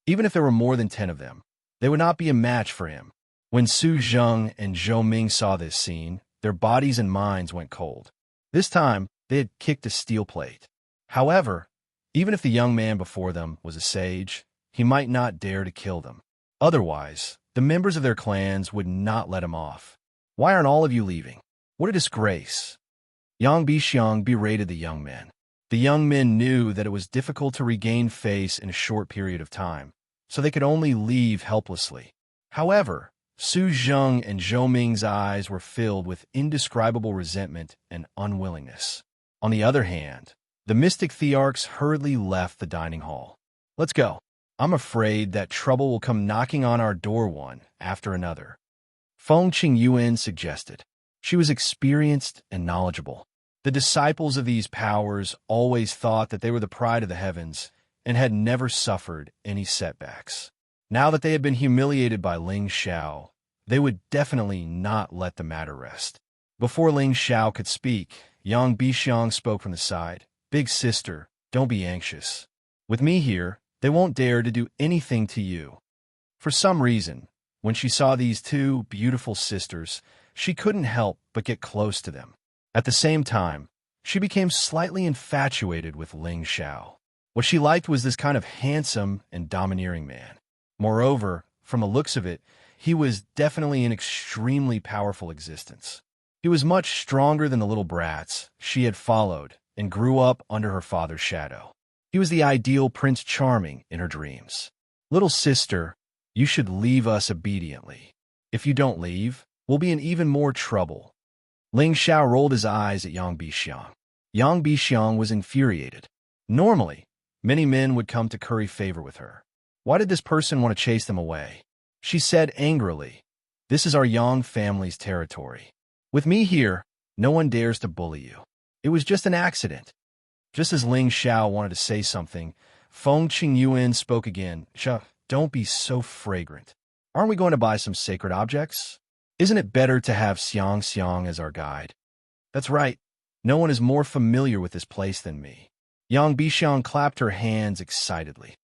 Even if there were more than 10 of them, they would not be a match for him. When Su Zheng and Zhou Ming saw this scene, their bodies and minds went cold. This time, they had kicked a steel plate. However, even if the young man before them was a sage, he might not dare to kill them. Otherwise, the members of their clans would not let him off. "Why aren't all of you leaving? What a disgrace." Yang Bixiang berated the young men. The young men knew that it was difficult to regain face in a short period of time, so they could only leave helplessly. However, Su Zheng and Zhou Ming's eyes were filled with indescribable resentment and unwillingness. On the other hand, the mystic Thearchs hurriedly left the dining hall. "Let's go. I'm afraid that trouble will come knocking on our door one after another," Feng Qingyuan suggested. She was experienced and knowledgeable. The disciples of these powers always thought that they were the pride of the heavens and had never suffered any setbacks. Now that they had been humiliated by Ling Xiao, they would definitely not let the matter rest. Before Ling Xiao could speak, Yang Bixiang spoke from the side. "Big sister, don't be anxious. With me here, they won't dare to do anything to you." For some reason, when she saw these 2 beautiful sisters, she couldn't help but get close to them. At the same time, she became slightly infatuated with Ling Xiao. What she liked was this kind of handsome and domineering man. Moreover, from the looks of it, he was definitely an extremely powerful existence. He was much stronger than the little brats she had followed and grew up under her father's shadow. He was the ideal Prince Charming in her dreams. "Little sister, you should leave us obediently. If you don't leave, we'll be in even more trouble." Ling Xiao rolled his eyes at Yang Bixiang. Yang Bixiang was infuriated. Normally, many men would come to curry favor with her. Why did this person want to chase them away? She said angrily, "This is our Yang family's territory. With me here, no one dares to bully you. It was just an accident." Just as Ling Xiao wanted to say something, Feng Qingyuan spoke again. Don't be so fragrant. Aren't we going to buy some sacred objects? Isn't it better to have Xianxia as our guide?" "That's right. No one is more familiar with this place than me." Yang Bixiang clapped her hands excitedly.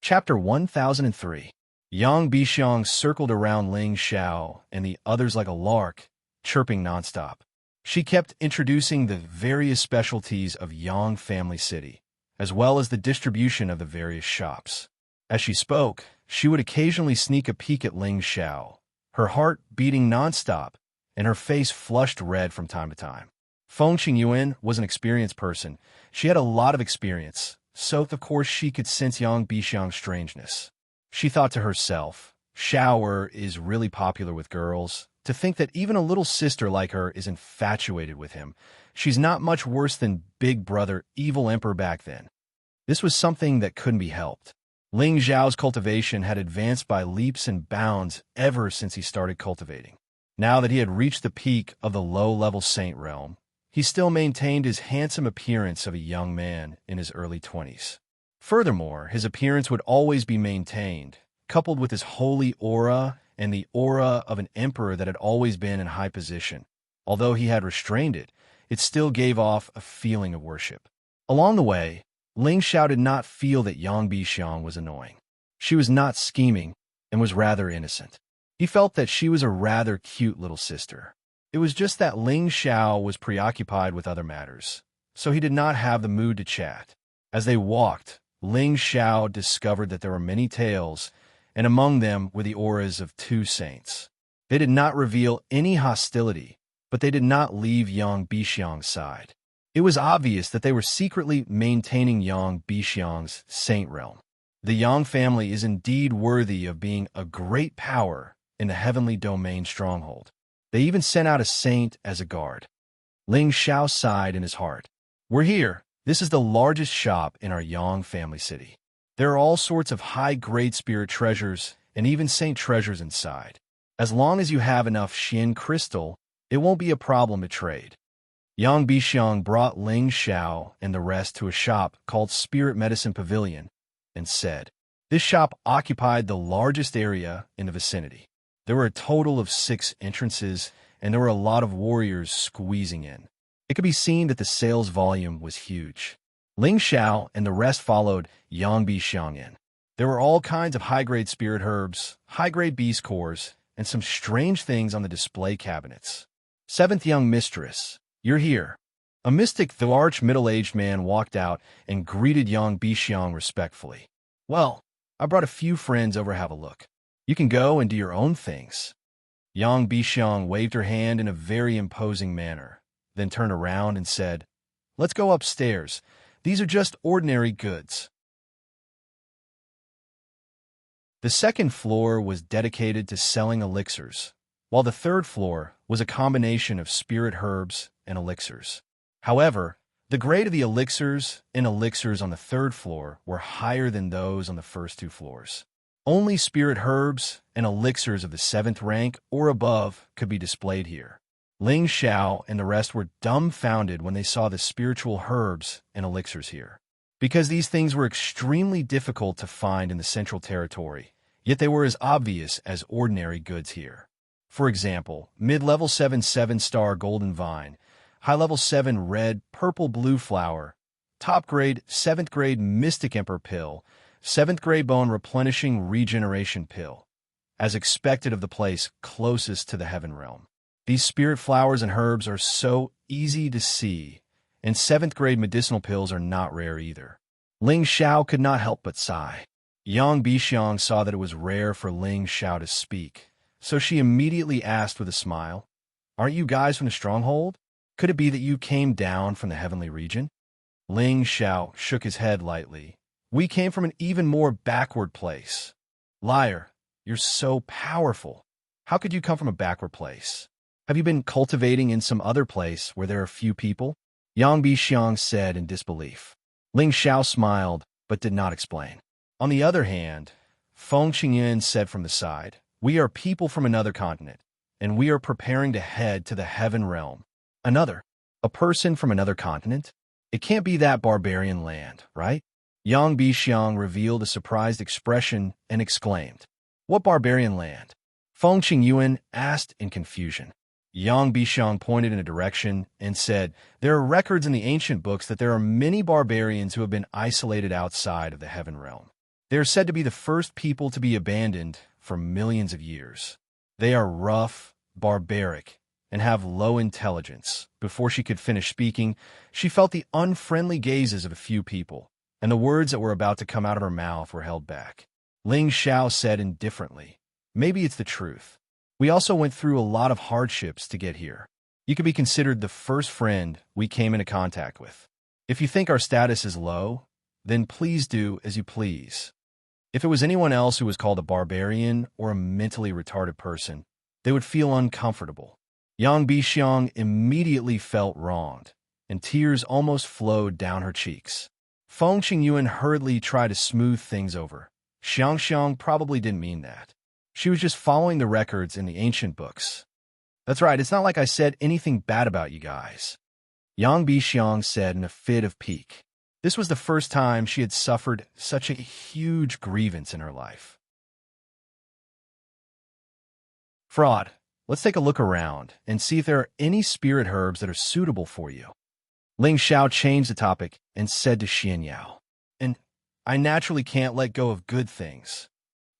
Chapter 1003. Yang Bixiang circled around Ling Xiao and the others like a lark, chirping nonstop. She kept introducing the various specialties of Yang Family City, as well as the distribution of the various shops. As she spoke, she would occasionally sneak a peek at Ling Xiao, her heart beating nonstop and her face flushed red from time to time. Feng Qingyuan was an experienced person. She had a lot of experience, so of course she could sense Yang Bixiang's strangeness. She thought to herself, "Xiao is really popular with girls. To think that even a little sister like her is infatuated with him. She's not much worse than Big Brother Evil Emperor back then." This was something that couldn't be helped. Ling Xiao's cultivation had advanced by leaps and bounds ever since he started cultivating. Now that he had reached the peak of the low-level saint realm, he still maintained his handsome appearance of a young man in his early 20s. Furthermore, his appearance would always be maintained, coupled with his holy aura and the aura of an emperor that had always been in high position. Although he had restrained it, it still gave off a feeling of worship. Along the way, Ling Xiao did not feel that Yang Bixiang was annoying. She was not scheming and was rather innocent. He felt that she was a rather cute little sister. It was just that Ling Xiao was preoccupied with other matters, so he did not have the mood to chat. As they walked, Ling Xiao discovered that there were many tales, and among them were the auras of two saints. They did not reveal any hostility, but they did not leave Yang Bixiang's side. It was obvious that they were secretly maintaining Yang Bixiang's saint realm. The Yang family is indeed worthy of being a great power in the heavenly domain stronghold. They even sent out a saint as a guard. Ling Xiao sighed in his heart. "We're here. This is the largest shop in our Yang family city. There are all sorts of high-grade spirit treasures and even saint treasures inside. As long as you have enough Xin crystal, it won't be a problem to trade." Yang Bixiang brought Ling Xiao and the rest to a shop called Spirit Medicine Pavilion and said, This shop occupied the largest area in the vicinity. There were a total of 6 entrances, and there were a lot of warriors squeezing in. It could be seen that the sales volume was huge. Ling Xiao and the rest followed Yang Bixiang in. There were all kinds of high-grade spirit herbs, high-grade beast cores, and some strange things on the display cabinets. "Seventh young mistress, you're here." A mystic, though arch-middle-aged man walked out and greeted Yang Bixiang respectfully. "Well, I brought a few friends over to have a look. You can go and do your own things." Yang Bixiang waved her hand in a very imposing manner, then turned around and said, "Let's go upstairs. These are just ordinary goods." The second floor was dedicated to selling elixirs, while the third floor was a combination of spirit herbs and elixirs. However, the grade of the elixirs and elixirs on the third floor were higher than those on the first 2 floors. Only spirit herbs and elixirs of the 7th rank or above could be displayed here. Ling Xiao and the rest were dumbfounded when they saw the spiritual herbs and elixirs here, because these things were extremely difficult to find in the Central Territory, yet they were as obvious as ordinary goods here. For example, mid-level 7 7-star golden vine, high-level 7 red, purple, blue flower, top-grade 7th grade mystic emperor pill, 7th grade bone replenishing regeneration pill, as expected of the place closest to the heaven realm. These spirit flowers and herbs are so easy to see, and 7th grade medicinal pills are not rare either. Ling Xiao could not help but sigh. Yang Bixiang saw that it was rare for Ling Xiao to speak, so she immediately asked with a smile, "Aren't you guys from the stronghold? Could it be that you came down from the heavenly region?" Ling Xiao shook his head lightly. "We came from an even more backward place." "Liar, you're so powerful. How could you come from a backward place? Have you been cultivating in some other place where there are few people?" Yang Bixiang said in disbelief. Ling Xiao smiled, but did not explain. On the other hand, Feng Qingyan said from the side, "We are people from another continent, and we are preparing to head to the heaven realm." "Another? A person from another continent? It can't be that barbarian land, right?" Yang Bixiang revealed a surprised expression and exclaimed, "What barbarian land?" Feng Qingyuan asked in confusion. Yang Bixiang pointed in a direction and said, "There are records in the ancient books that there are many barbarians who have been isolated outside of the heaven realm. They are said to be the first people to be abandoned for millions of years. They are rough, barbaric, and have low intelligence." Before she could finish speaking, she felt the unfriendly gazes of a few people, and the words that were about to come out of her mouth were held back. Ling Xiao said indifferently, "Maybe it's the truth. We also went through a lot of hardships to get here. You could be considered the first friend we came into contact with. If you think our status is low, then please do as you please. If it was anyone else who was called a barbarian or a mentally retarded person, they would feel uncomfortable." Yang Bixiang immediately felt wronged, and tears almost flowed down her cheeks. Feng Qingyuan hurriedly tried to smooth things over. Xianxia probably didn't mean that. She was just following the records in the ancient books. "That's right, it's not like I said anything bad about you guys," Yang Bixiang said in a fit of pique. This was the first time she had suffered such a huge grievance in her life. "Fraud. Let's take a look around and see if there are any spirit herbs that are suitable for you." Ling Xiao changed the topic and said to Xianxia, "And I naturally can't let go of good things."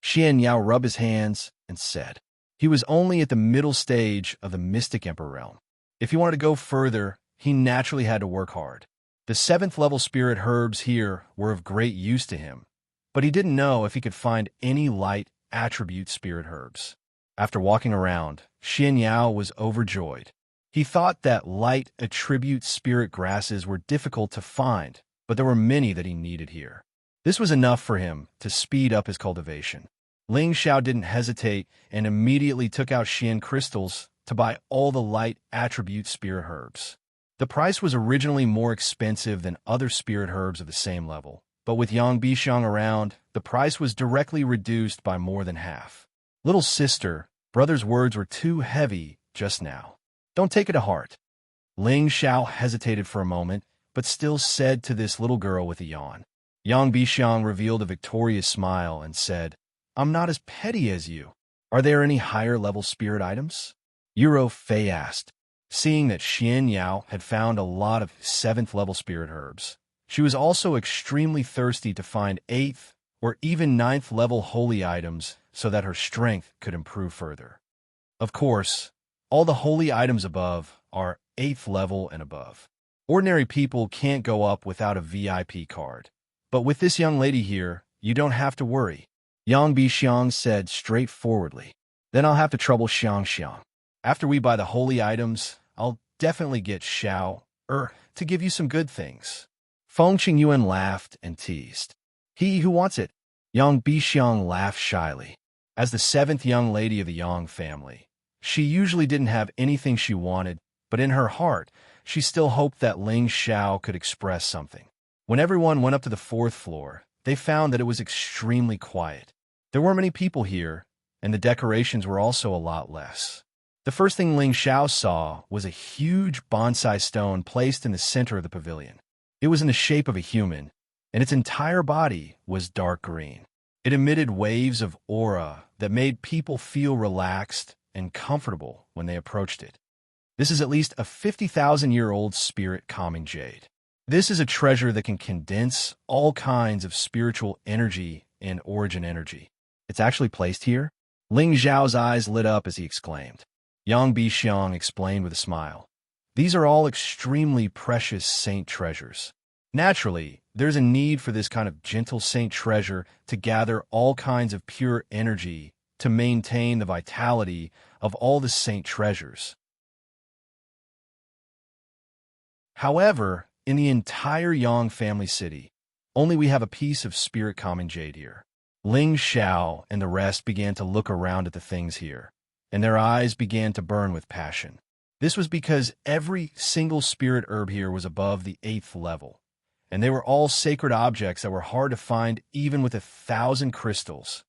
Xianxia rubbed his hands and said, he was only at the middle stage of the Mystic Emperor realm. If he wanted to go further, he naturally had to work hard. The 7th level spirit herbs here were of great use to him, but he didn't know if he could find any light attribute spirit herbs. After walking around, Xianxia was overjoyed. He thought that light attribute spirit grasses were difficult to find, but there were many that he needed here. This was enough for him to speed up his cultivation. Ling Xiao didn't hesitate and immediately took out Xian crystals to buy all the light attribute spirit herbs. The price was originally more expensive than other spirit herbs of the same level, but with Yang Bixiang around, the price was directly reduced by more than half. "Little sister, brother's words were too heavy just now. Don't take it to heart." Ling Xiao hesitated for a moment, but still said to this little girl with a yawn. Yang Bixiang revealed a victorious smile and said, "I'm not as petty as you. Are there any higher-level spirit items?" Euro Fei asked. Seeing that Xianxia had found a lot of 7th-level spirit herbs, she was also extremely thirsty to find 8th or even 9th-level holy items so that her strength could improve further. Of course, all the holy items above are 8th level and above. Ordinary people can't go up without a VIP card. But with this young lady here, you don't have to worry, Yang Bixiang said straightforwardly. "Then I'll have to trouble Xianxia. After we buy the holy items, I'll definitely get Xiao to give you some good things." Feng Qingyuan laughed and teased. "He who wants it." Yang Bixiang laughed shyly. As the 7th young lady of the Yang family, she usually didn't have anything she wanted, but in her heart, she still hoped that Ling Xiao could express something. When everyone went up to the 4th floor, they found that it was extremely quiet. There weren't many people here, and the decorations were also a lot less. The first thing Ling Xiao saw was a huge bonsai stone placed in the center of the pavilion. It was in the shape of a human, and its entire body was dark green. It emitted waves of aura that made people feel relaxed and comfortable when they approached it. This is at least a 50,000-year-old spirit calming jade. This is a treasure that can condense all kinds of spiritual energy and origin energy. It's actually placed here? Ling Xiao's eyes lit up as he exclaimed. Yang Bixiang explained with a smile. These are all extremely precious saint treasures. Naturally, There's a need for this kind of gentle saint treasure to gather all kinds of pure energy to maintain the vitality of all the saint treasures. However, in the entire Yang family city, only we have a piece of spirit-common jade here. Ling Xiao and the rest began to look around at the things here, and their eyes began to burn with passion. This was because every single spirit herb here was above the 8th level, and they were all sacred objects that were hard to find even with 1,000 crystals.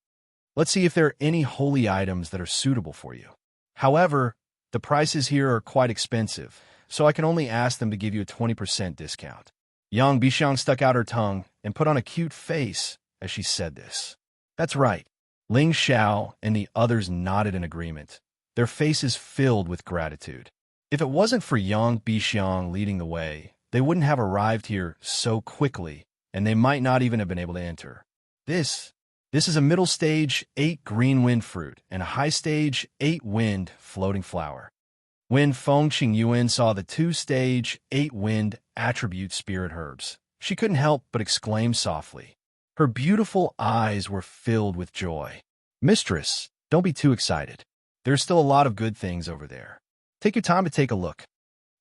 Let's see if there are any holy items that are suitable for you. However, the prices here are quite expensive, so I can only ask them to give you a 20% discount. Yang Bixiang stuck out her tongue and put on a cute face as she said this. That's right. Ling Xiao and the others nodded in agreement, their faces filled with gratitude. If it wasn't for Yang Bixiang leading the way, they wouldn't have arrived here so quickly, and they might not even have been able to enter. This is a middle stage 8 green wind fruit and a high stage 8 wind floating flower. When Feng Qingyuan saw the 2-stage 8 wind attribute spirit herbs, she couldn't help but exclaim softly. Her beautiful eyes were filled with joy. Mistress, don't be too excited. There's still a lot of good things over there. Take your time to take a look,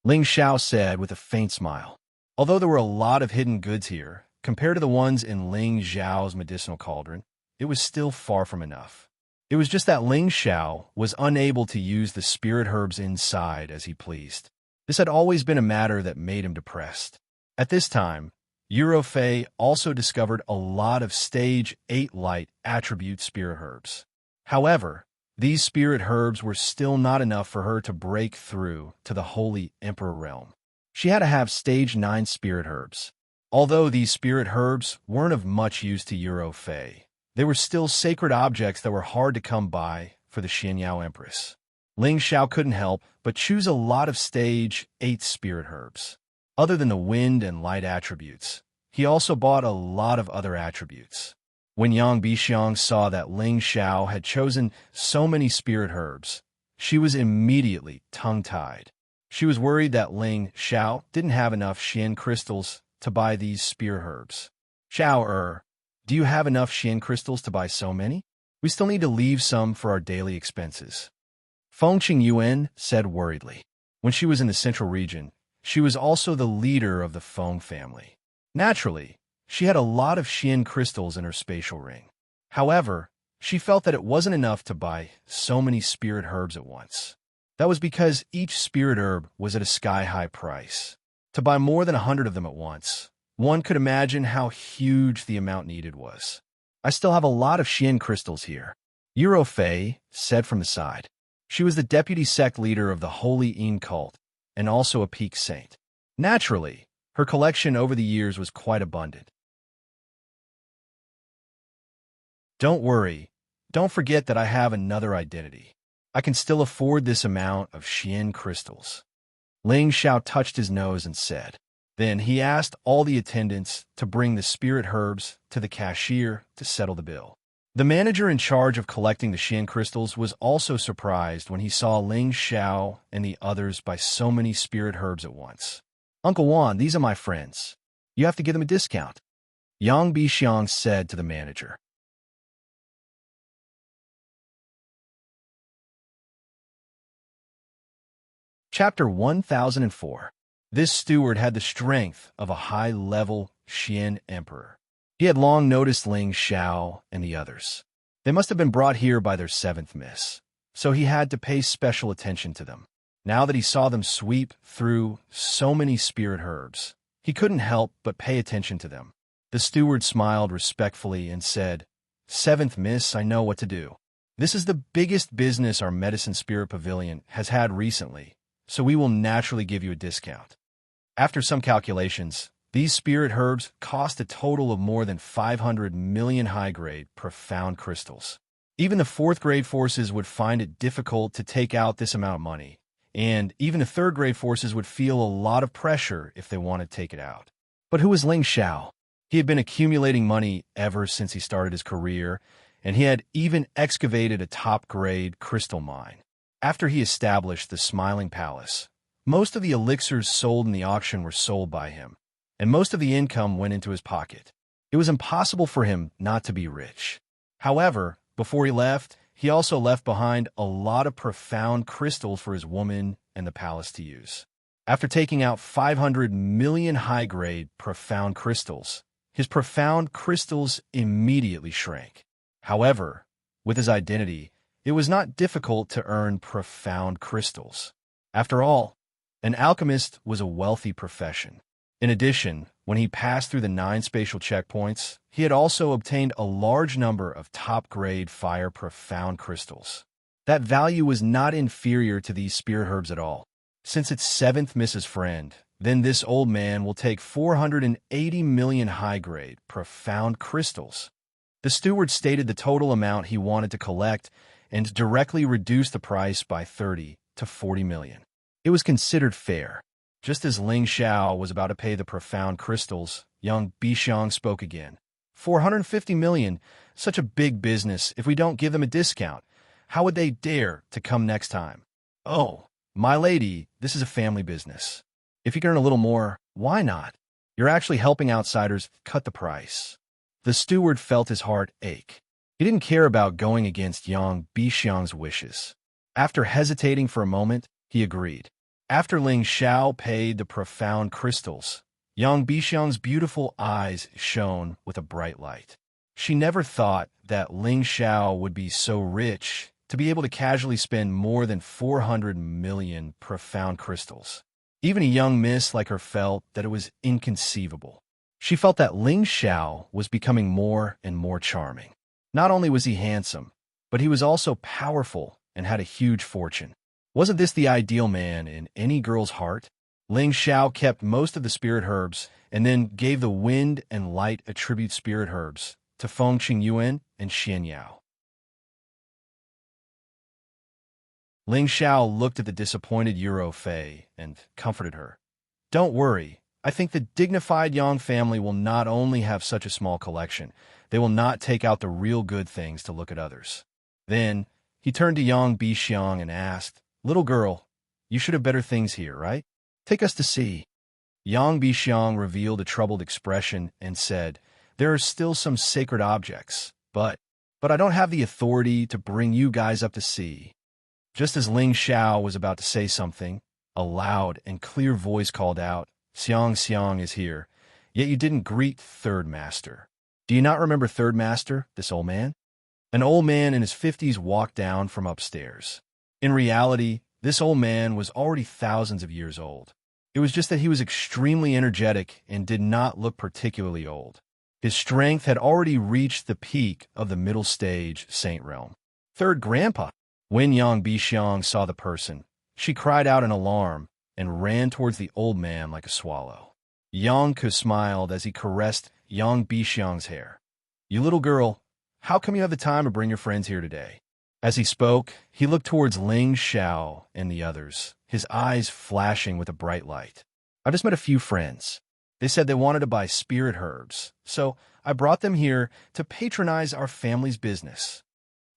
Ling Xiao said with a faint smile. Although there were a lot of hidden goods here, compared to the ones in Ling Xiao's medicinal cauldron, it was still far from enough. It was just that Ling Xiao was unable to use the spirit herbs inside as he pleased. This had always been a matter that made him depressed. At this time, Eurofei also discovered a lot of stage 8 light attribute spirit herbs. However, these spirit herbs were still not enough for her to break through to the Holy Emperor realm. She had to have stage 9 spirit herbs. Although these spirit herbs weren't of much use to Eurofei, they were still sacred objects that were hard to come by for the Xianxia Empress. Ling Xiao couldn't help but choose a lot of stage 8 spirit herbs. Other than the wind and light attributes, he also bought a lot of other attributes. When Yang Bixiang saw that Ling Xiao had chosen so many spirit herbs, she was immediately tongue-tied. She was worried that Ling Xiao didn't have enough Xian crystals to buy these spirit herbs. Xiao, do you have enough Xian crystals to buy so many? We still need to leave some for our daily expenses. Feng Qingyuan said worriedly. When she was in the central region, she was also the leader of the Feng family. Naturally, she had a lot of Xian crystals in her spatial ring. However, she felt that it wasn't enough to buy so many spirit herbs at once. That was because each spirit herb was at a sky-high price. To buy more than 100 of them at once, one could imagine how huge the amount needed was. I still have a lot of Xian crystals here, Eurofei said from the side. She was the deputy sect leader of the Holy Yin cult, and also a peak saint. Naturally, her collection over the years was quite abundant. Don't worry, don't forget that I have another identity. I can still afford this amount of Xian crystals. Ling Xiao touched his nose and said. Then he asked all the attendants to bring the spirit herbs to the cashier to settle the bill. The manager in charge of collecting the Xian crystals was also surprised when he saw Ling Xiao and the others buy so many spirit herbs at once. Uncle Wan, these are my friends. You have to give them a discount, Yang Bixiang said to the manager. Chapter 1004. This steward had the strength of a high-level Xian emperor. He had long noticed Ling Xiao and the others. They must have been brought here by their 7th miss, so he had to pay special attention to them. Now that he saw them sweep through so many spirit herbs, he couldn't help but pay attention to them. The steward smiled respectfully and said, 7th miss, I know what to do. This is the biggest business our Medicine Spirit Pavilion has had recently, so we will naturally give you a discount. After some calculations, these spirit herbs cost a total of more than 500 million high-grade, profound crystals. Even the 4th-grade forces would find it difficult to take out this amount of money, and even the 3rd-grade forces would feel a lot of pressure if they wanted to take it out. But who was Ling Xiao? He had been accumulating money ever since he started his career, and he had even excavated a top-grade crystal mine. After he established the Smiling Palace, most of the elixirs sold in the auction were sold by him, and most of the income went into his pocket. It was impossible for him not to be rich. However, before he left, he also left behind a lot of profound crystals for his woman and the palace to use. After taking out 500 million high-grade profound crystals, his profound crystals immediately shrank. However, with his identity, it was not difficult to earn profound crystals. After all, an alchemist was a wealthy profession. In addition, when he passed through the 9 spatial checkpoints, he had also obtained a large number of top-grade fire profound crystals. That value was not inferior to these spirit herbs at all. Since it's 7th Mrs. Friend, then this old man will take 480 million high-grade profound crystals. The steward stated the total amount he wanted to collect and directly reduced the price by 30 to 40 million. It was considered fair. Just as Ling Xiao was about to pay the profound crystals, young Bixiang spoke again. 450 million, such a big business. If we don't give them a discount, how would they dare to come next time? Oh, my lady, this is a family business. If you can earn a little more, why not? You're actually helping outsiders cut the price. The steward felt his heart ache. He didn't care about going against young Bixiang's wishes. After hesitating for a moment, he agreed. After Ling Xiao paid the profound crystals, young Bixiang's beautiful eyes shone with a bright light. She never thought that Ling Xiao would be so rich to be able to casually spend more than 400 million profound crystals. Even a young miss like her felt that it was inconceivable. She felt that Ling Xiao was becoming more and more charming. Not only was he handsome, but he was also powerful and had a huge fortune. Wasn't this the ideal man in any girl's heart? Ling Xiao kept most of the spirit herbs and then gave the wind and light attribute spirit herbs to Feng Qingyuan and Xianxia. Ling Xiao looked at the disappointed Euro Fei and comforted her. Don't worry, I think the dignified Yang family will not only have such a small collection, they will not take out the real good things to look at others. Then, he turned to Yang Bixiang and asked, Little girl, you should have better things here, right? Take us to see. Yang Bixiang revealed a troubled expression and said, There are still some sacred objects, but I don't have the authority to bring you guys up to see. Just as Ling Xiao was about to say something, a loud and clear voice called out, Xianxia is here, yet you didn't greet Third Master. Do you not remember Third Master, this old man? An old man in his 50s walked down from upstairs. In reality, this old man was already thousands of years old. It was just that he was extremely energetic and did not look particularly old. His strength had already reached the peak of the middle stage Saint Realm. Third Grandpa. When Yang Bixiang saw the person, she cried out in alarm and ran towards the old man like a swallow. Yang Ke smiled as he caressed Yang Bixiang's hair. You little girl, how come you have the time to bring your friends here today? As he spoke, he looked towards Ling Xiao and the others, his eyes flashing with a bright light. I just met a few friends. They said they wanted to buy spirit herbs, so I brought them here to patronize our family's business.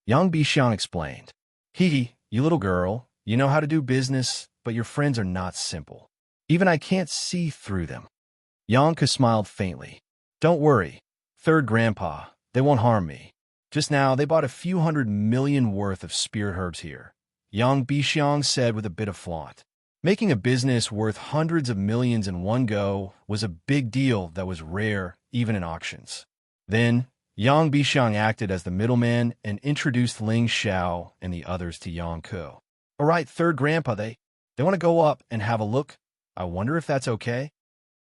Yang Bixiang explained. You little girl, you know how to do business, but your friends are not simple. Even I can't see through them. Yang Ke smiled faintly. Don't worry, Third Grandpa, they won't harm me. Just now, they bought a few 100 million worth of spirit herbs here. Yang Bixiang said with a bit of flaunt. Making a business worth hundreds of millions in one go was a big deal that was rare even in auctions. Then, Yang Bixiang acted as the middleman and introduced Ling Xiao and the others to Yang Ke. All right, Third Grandpa, they want to go up and have a look. I wonder if that's okay?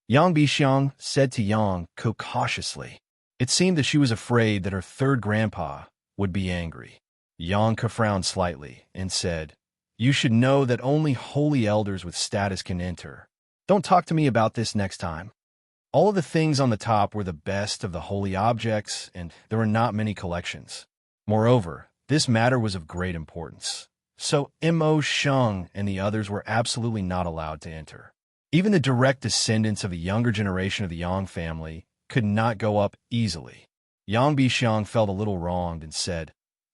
Yang Bixiang said to Yang Ke cautiously. It seemed that she was afraid that her Third Grandpa would be angry. Yang Ke frowned slightly and said, You should know that only holy elders with status can enter. Don't talk to me about this next time. All of the things on the top were the best of the holy objects, and there were not many collections. Moreover, this matter was of great importance. So Mo Sheng and the others were absolutely not allowed to enter. Even the direct descendants of the younger generation of the Yang family could not go up easily. Yang Bixiang felt a little wronged and said,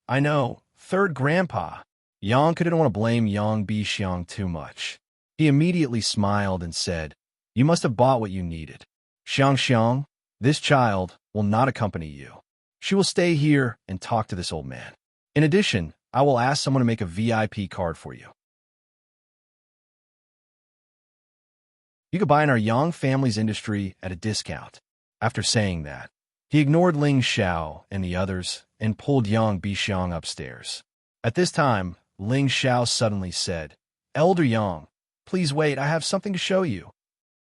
I know, Third Grandpa. Yang didn't want to blame Yang Bixiang too much. He immediately smiled and said, You must have bought what you needed. Xianxia, this child will not accompany you. She will stay here and talk to this old man. In addition, I will ask someone to make a VIP card for you. You could buy in our Yang family's industry at a discount. After saying that, he ignored Ling Xiao and the others and pulled Yang Bixiang upstairs. At this time, Ling Xiao suddenly said, "Elder Yang, please wait, I have something to show you."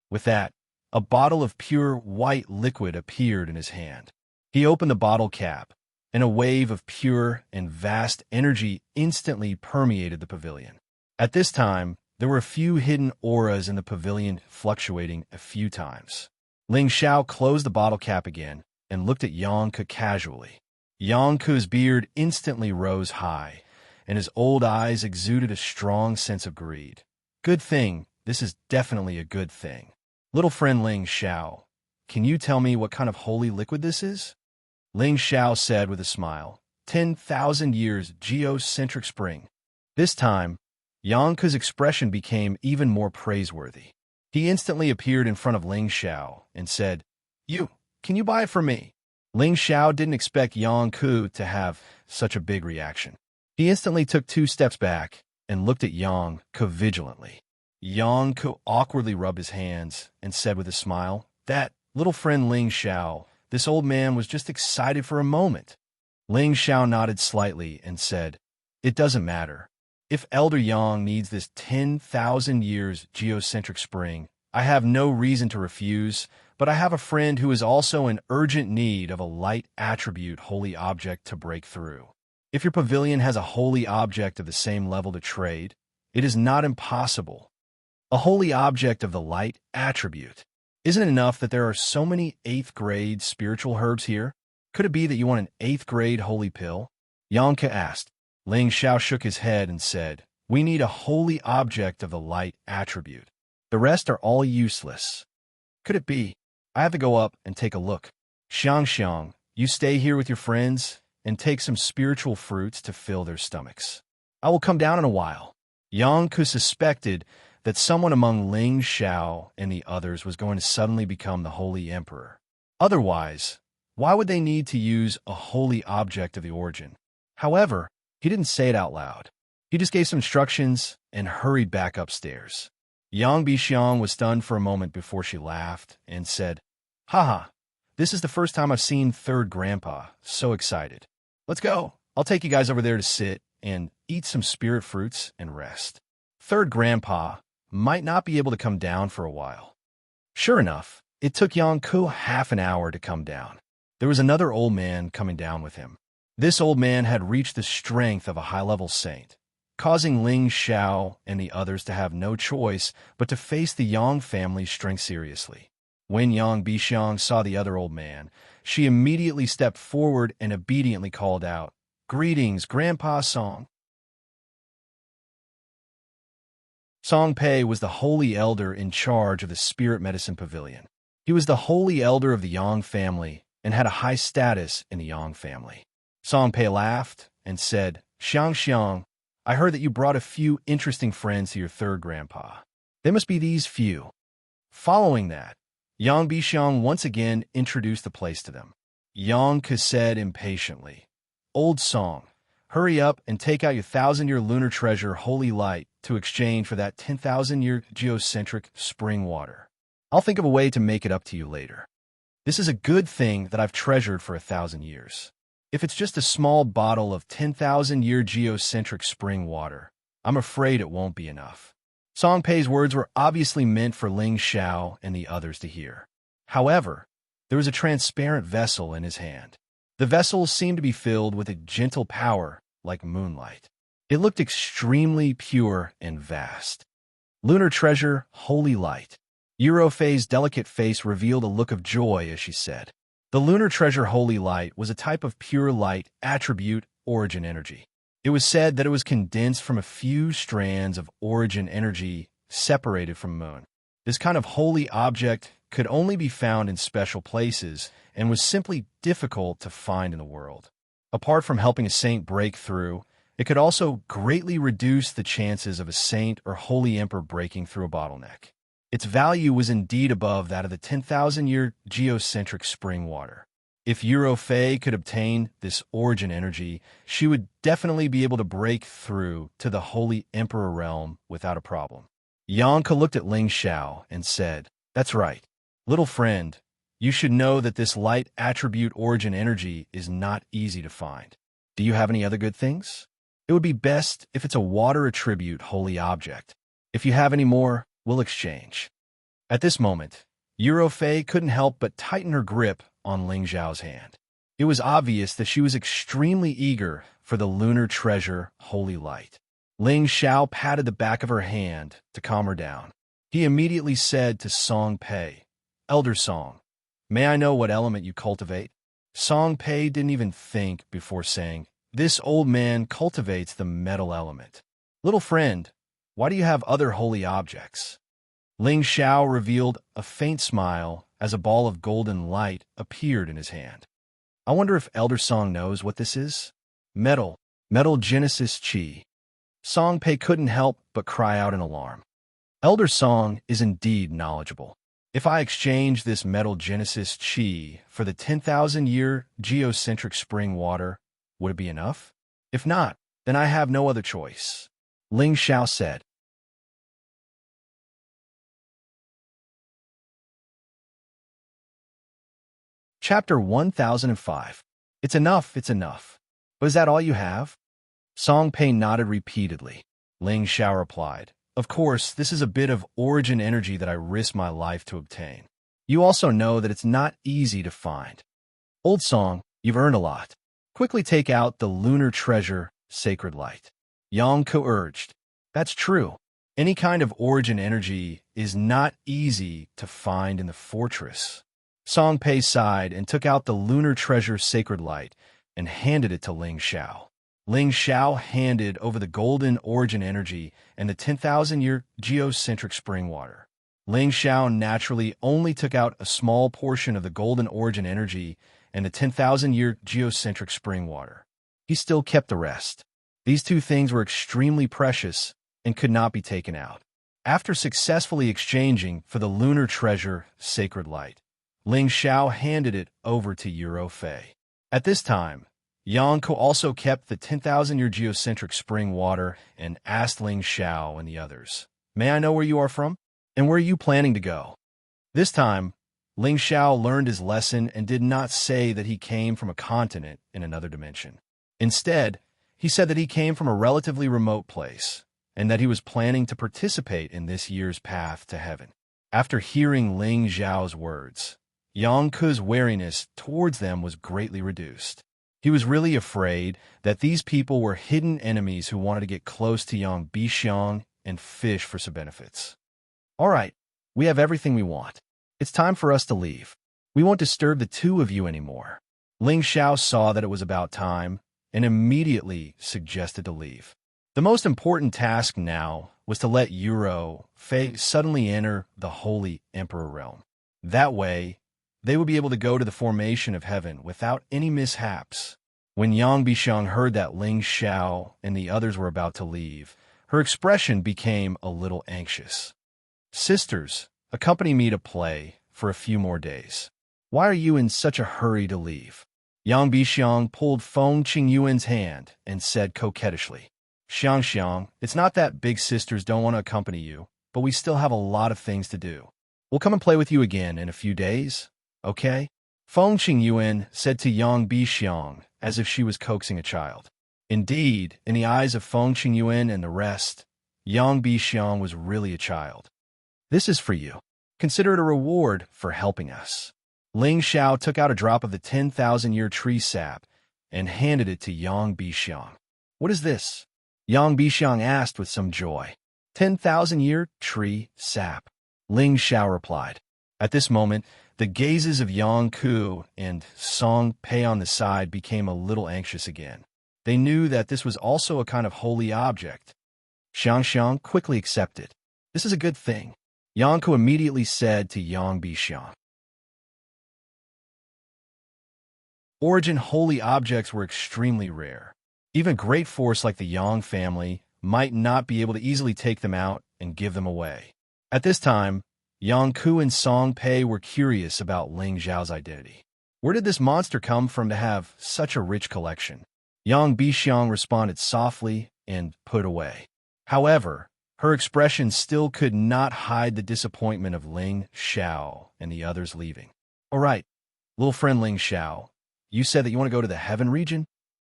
With that, a bottle of pure white liquid appeared in his hand. He opened the bottle cap, and a wave of pure and vast energy instantly permeated the pavilion. At this time, there were a few hidden auras in the pavilion fluctuating a few times. Ling Xiao closed the bottle cap again and looked at Yang Ke casually. Yang Ke's beard instantly rose high, and his old eyes exuded a strong sense of greed. Good thing, this is definitely a good thing. Little friend Ling Xiao, can you tell me what kind of holy liquid this is? Ling Xiao said with a smile, 10,000 years geocentric spring. This time, Yang Ke's expression became even more praiseworthy. He instantly appeared in front of Ling Xiao and said, can you buy it for me? Ling Xiao didn't expect Yang Ke to have such a big reaction. He instantly took 2 steps back and looked at Yang Ke vigilantly. Yang Ke awkwardly rubbed his hands and said with a smile, "That little friend Ling Xiao, this old man was just excited for a moment." Ling Xiao nodded slightly and said, "It doesn't matter. If Elder Yang needs this 10,000 years geocentric spring, I have no reason to refuse, but I have a friend who is also in urgent need of a light attribute holy object to break through. If your pavilion has a holy object of the same level to trade, it is not impossible. A holy object of the light attribute. Isn't it enough that there are so many 8th grade spiritual herbs here? Could it be that you want an 8th grade holy pill?" Yang Ke asked. Ling Xiao shook his head and said, "We need a holy object of the light attribute. The rest are all useless. Could it be? I have to go up and take a look. Xianxia, you stay here with your friends and take some spiritual fruits to fill their stomachs. I will come down in a while." Yang Ke suspected that someone among Ling Xiao and the others was going to suddenly become the Holy Emperor. Otherwise, why would they need to use a holy object of the origin? However, he didn't say it out loud. He just gave some instructions and hurried back upstairs. Yang Bixiang was stunned for a moment before she laughed and said, "Haha, this is the first time I've seen Third Grandpa. So excited. Let's go. I'll take you guys over there to sit and eat some spirit fruits and rest." Third Grandpa might not be able to come down for a while. Sure enough, it took Yang Ke half an hour to come down. There was another old man coming down with him. This old man had reached the strength of a high-level saint, causing Ling Xiao and the others to have no choice but to face the Yang family's strength seriously. When Yang Bixiang saw the other old man, she immediately stepped forward and obediently called out, "Greetings, Grandpa Song." Song Pei was the holy elder in charge of the spirit medicine pavilion. He was the holy elder of the Yang family and had a high status in the Yang family. Song Pei laughed and said, "Xianxia, I heard that you brought a few interesting friends to your third grandpa. They must be these few." Following that, Yang Bixiang once again introduced the place to them. Yang Ke said impatiently, "Old Song, hurry up and take out your 1,000-year lunar treasure, Holy Light, to exchange for that 10,000-year geocentric spring water. I'll think of a way to make it up to you later. This is a good thing that I've treasured for 1,000 years. If it's just a small bottle of 10,000-year geocentric spring water, I'm afraid it won't be enough." Song Pei's words were obviously meant for Ling Xiao and the others to hear. However, there was a transparent vessel in his hand. The vessel seemed to be filled with a gentle power like moonlight. It looked extremely pure and vast. Lunar treasure, holy light. Eurofei's delicate face revealed a look of joy as she said, "The lunar treasure holy light was a type of pure light attribute origin energy. It was said that it was condensed from a few strands of origin energy separated from moon. This kind of holy object could only be found in special places and was simply difficult to find in the world. Apart from helping a saint break through, it could also greatly reduce the chances of a saint or holy emperor breaking through a bottleneck. Its value was indeed above that of the 10,000-year geocentric spring water. If Fei could obtain this origin energy, she would definitely be able to break through to the Holy Emperor realm without a problem. Yanka looked at Ling Xiao and said, "That's right. Little friend, you should know that this light attribute origin energy is not easy to find. Do you have any other good things? It would be best if it's a water attribute holy object. If you have any more, we'll exchange." At this moment, Fei couldn't help but tighten her grip on Ling Xiao's hand. It was obvious that she was extremely eager for the lunar treasure holy light. Ling Xiao patted the back of her hand to calm her down. He immediately said to Song Pei, "Elder Song, may I know what element you cultivate?" Song Pei didn't even think before saying, "This old man cultivates the metal element." "Little friend, why do you have other holy objects?" Ling Xiao revealed a faint smile as a ball of golden light appeared in his hand. "I wonder if Elder Song knows what this is?" Metal Genesis Chi." Song Pei couldn't help but cry out in alarm. Elder Song is indeed knowledgeable. If I exchange this metal Genesis Chi for the 10,000-year geocentric spring water, would it be enough? If not, then I have no other choice, Ling Xiao said. Chapter 1005. It's enough, it's enough. But is that all you have? Song Pei nodded repeatedly. Ling Xiao replied, "Of course, this is a bit of origin energy that I risk my life to obtain. You also know that it's not easy to find. Old Song, you've earned a lot. Quickly take out the lunar treasure, sacred light." Yang Ku urged. "That's true. Any kind of origin energy is not easy to find in the fortress." Song Pei sighed and took out the lunar treasure sacred light and handed it to Ling Xiao. Ling Xiao handed over the golden origin energy and the 10,000-year geocentric spring water. Ling Xiao naturally only took out a small portion of the golden origin energy and the 10,000-year geocentric spring water. He still kept the rest. These two things were extremely precious and could not be taken out. After successfully exchanging for the lunar treasure sacred light, Ling Xiao handed it over to Fei. At this time, Yang Ku also kept the 10,000-year geocentric spring water and asked Ling Xiao and the others, "May I know where you are from? And where are you planning to go?" This time, Ling Xiao learned his lesson and did not say that he came from a continent in another dimension. Instead, he said that he came from a relatively remote place and that he was planning to participate in this year's path to heaven. After hearing Ling Xiao's words, Yang Ku's wariness towards them was greatly reduced. He was really afraid that these people were hidden enemies who wanted to get close to Yang Bixiang and fish for some benefits. "All right, we have everything we want. It's time for us to leave. We won't disturb the two of you anymore." Ling Xiao saw that it was about time and immediately suggested to leave. The most important task now was to let Fei suddenly enter the Holy Emperor realm. That way, they would be able to go to the formation of heaven without any mishaps. When Yang Bixiang heard that Ling Xiao and the others were about to leave, her expression became a little anxious. "Sisters, accompany me to play for a few more days. Why are you in such a hurry to leave?" Yang Bixiang pulled Feng Qingyuan's hand and said coquettishly, "Xianxia, it's not that big sisters don't want to accompany you, but we still have a lot of things to do. We'll come and play with you again in a few days. Okay?" Feng Qingyuan said to Yang Bixiang as if she was coaxing a child. Indeed, in the eyes of Feng Qingyuan and the rest, Yang Bixiang was really a child. "This is for you. Consider it a reward for helping us." Ling Xiao took out a drop of the 10,000-year tree sap and handed it to Yang Bixiang. "What is this?" Yang Bixiang asked with some joy. 10,000-year tree sap," Ling Xiao replied. At this moment, the gazes of Yang Ku and Song Pei on the side became a little anxious again. They knew that this was also a kind of holy object. Xianxia quickly accepted. "This is a good thing," Yang Ku immediately said to Yang Bixiang. Origin holy objects were extremely rare. Even great force like the Yang family might not be able to easily take them out and give them away. At this time, Yang Ku and Song Pei were curious about Ling Zhao's identity. Where did this monster come from to have such a rich collection? Yang Bixiang responded softly and put away. However, her expression still could not hide the disappointment of Ling Xiao and the others leaving. All right, little friend Ling Xiao, you said that you want to go to the heaven region?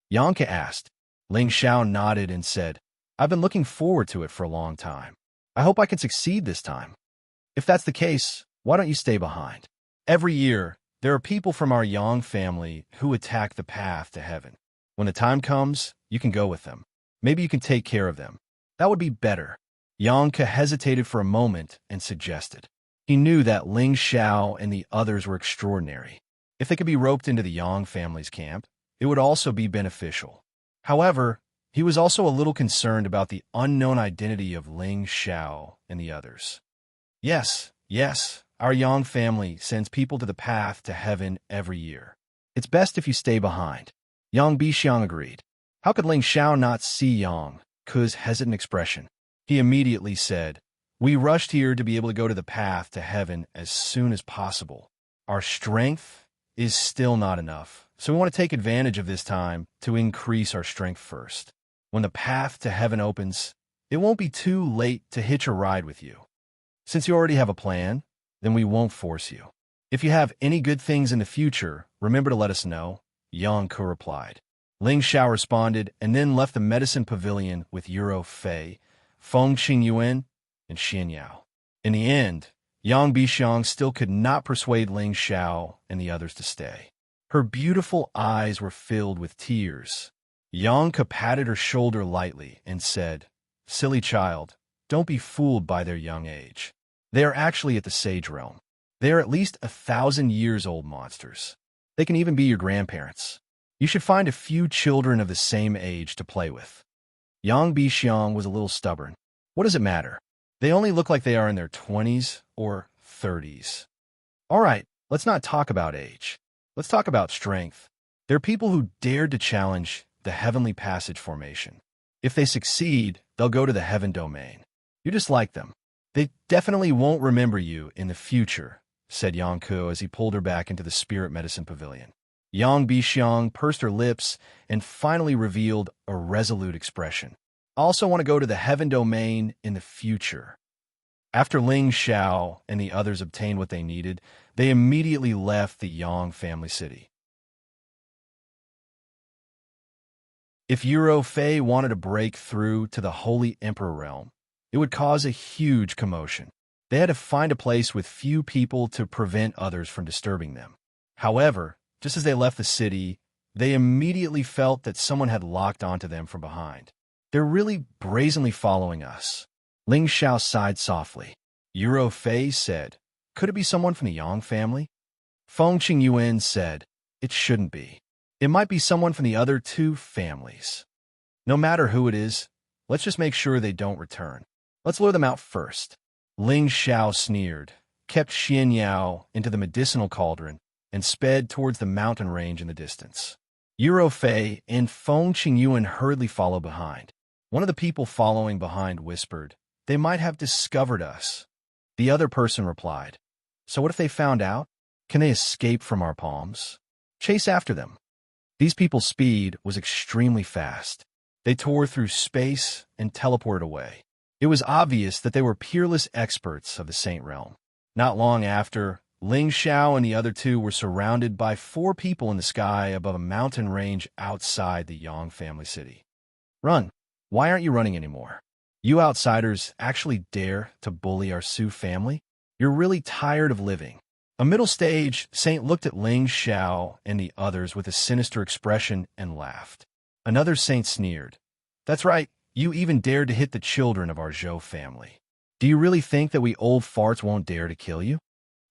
Yanka asked. Ling Xiao nodded and said, I've been looking forward to it for a long time. I hope I can succeed this time. If that's the case, why don't you stay behind? Every year, there are people from our Yang family who attack the path to heaven. When the time comes, you can go with them. Maybe you can take care of them. That would be better. Yanka hesitated for a moment and suggested. He knew that Ling Xiao and the others were extraordinary. If they could be roped into the Yang family's camp, it would also be beneficial. However, he was also a little concerned about the unknown identity of Ling Xiao and the others. Yes, our Yang family sends people to the path to heaven every year. It's best if you stay behind. Yang Bixiang agreed. How could Ling Xiao not see Yang Ku's hesitant expression? He immediately said, We rushed here to be able to go to the path to heaven as soon as possible. Our strength is still not enough, so we want to take advantage of this time to increase our strength first. When the path to heaven opens, it won't be too late to hitch a ride with you. Since you already have a plan, then we won't force you. If you have any good things in the future, remember to let us know, Yang Ku replied. Ling Xiao responded and then left the medicine pavilion with Euro Fei, Feng Qingyuan, and Xianyao. In the end, Yang Bixiang still could not persuade Ling Xiao and the others to stay. Her beautiful eyes were filled with tears. Yang Ku patted her shoulder lightly and said, Silly child, don't be fooled by their young age. They are actually at the sage realm. They are at least 1,000 years old monsters. They can even be your grandparents. You should find a few children of the same age to play with. Yang Bixiang was a little stubborn. What does it matter? They only look like they are in their 20s or 30s. All right, let's not talk about age. Let's talk about strength. There are people who dared to challenge the heavenly passage formation. If they succeed, they'll go to the heaven domain. You're just like them. They definitely won't remember you in the future, said Yang Ku as he pulled her back into the spirit medicine pavilion. Yang Bixiang pursed her lips and finally revealed a resolute expression. I also want to go to the heaven domain in the future. After Ling Xiao and the others obtained what they needed, they immediately left the Yang family city. If Euro Fei wanted to break through to the Holy Emperor realm, it would cause a huge commotion. They had to find a place with few people to prevent others from disturbing them. However, just as they left the city, they immediately felt that someone had locked onto them from behind. They're really brazenly following us. Ling Xiao sighed softly. Euro Fei said, Could it be someone from the Yang family? Feng Qingyuan said, It shouldn't be. It might be someone from the other two families. No matter who it is, let's just make sure they don't return. Let's lure them out first. Ling Xiao sneered, kept Xianyao into the medicinal cauldron, and sped towards the mountain range in the distance. Euro Fei and Feng Qingyuan hurriedly followed behind. One of the people following behind whispered, They might have discovered us. The other person replied, So what if they found out? Can they escape from our palms? Chase after them. These people's speed was extremely fast. They tore through space and teleported away. It was obvious that they were peerless experts of the Saint Realm. Not long after, Ling Xiao and the other two were surrounded by 4 people in the sky above a mountain range outside the Yang family city. Run! Why aren't you running anymore? You outsiders actually dare to bully our Su family? You're really tired of living. A middle stage saint looked at Ling Xiao and the others with a sinister expression and laughed. Another saint sneered. That's right, you even dared to hit the children of our Zhou family. Do you really think that we old farts won't dare to kill you?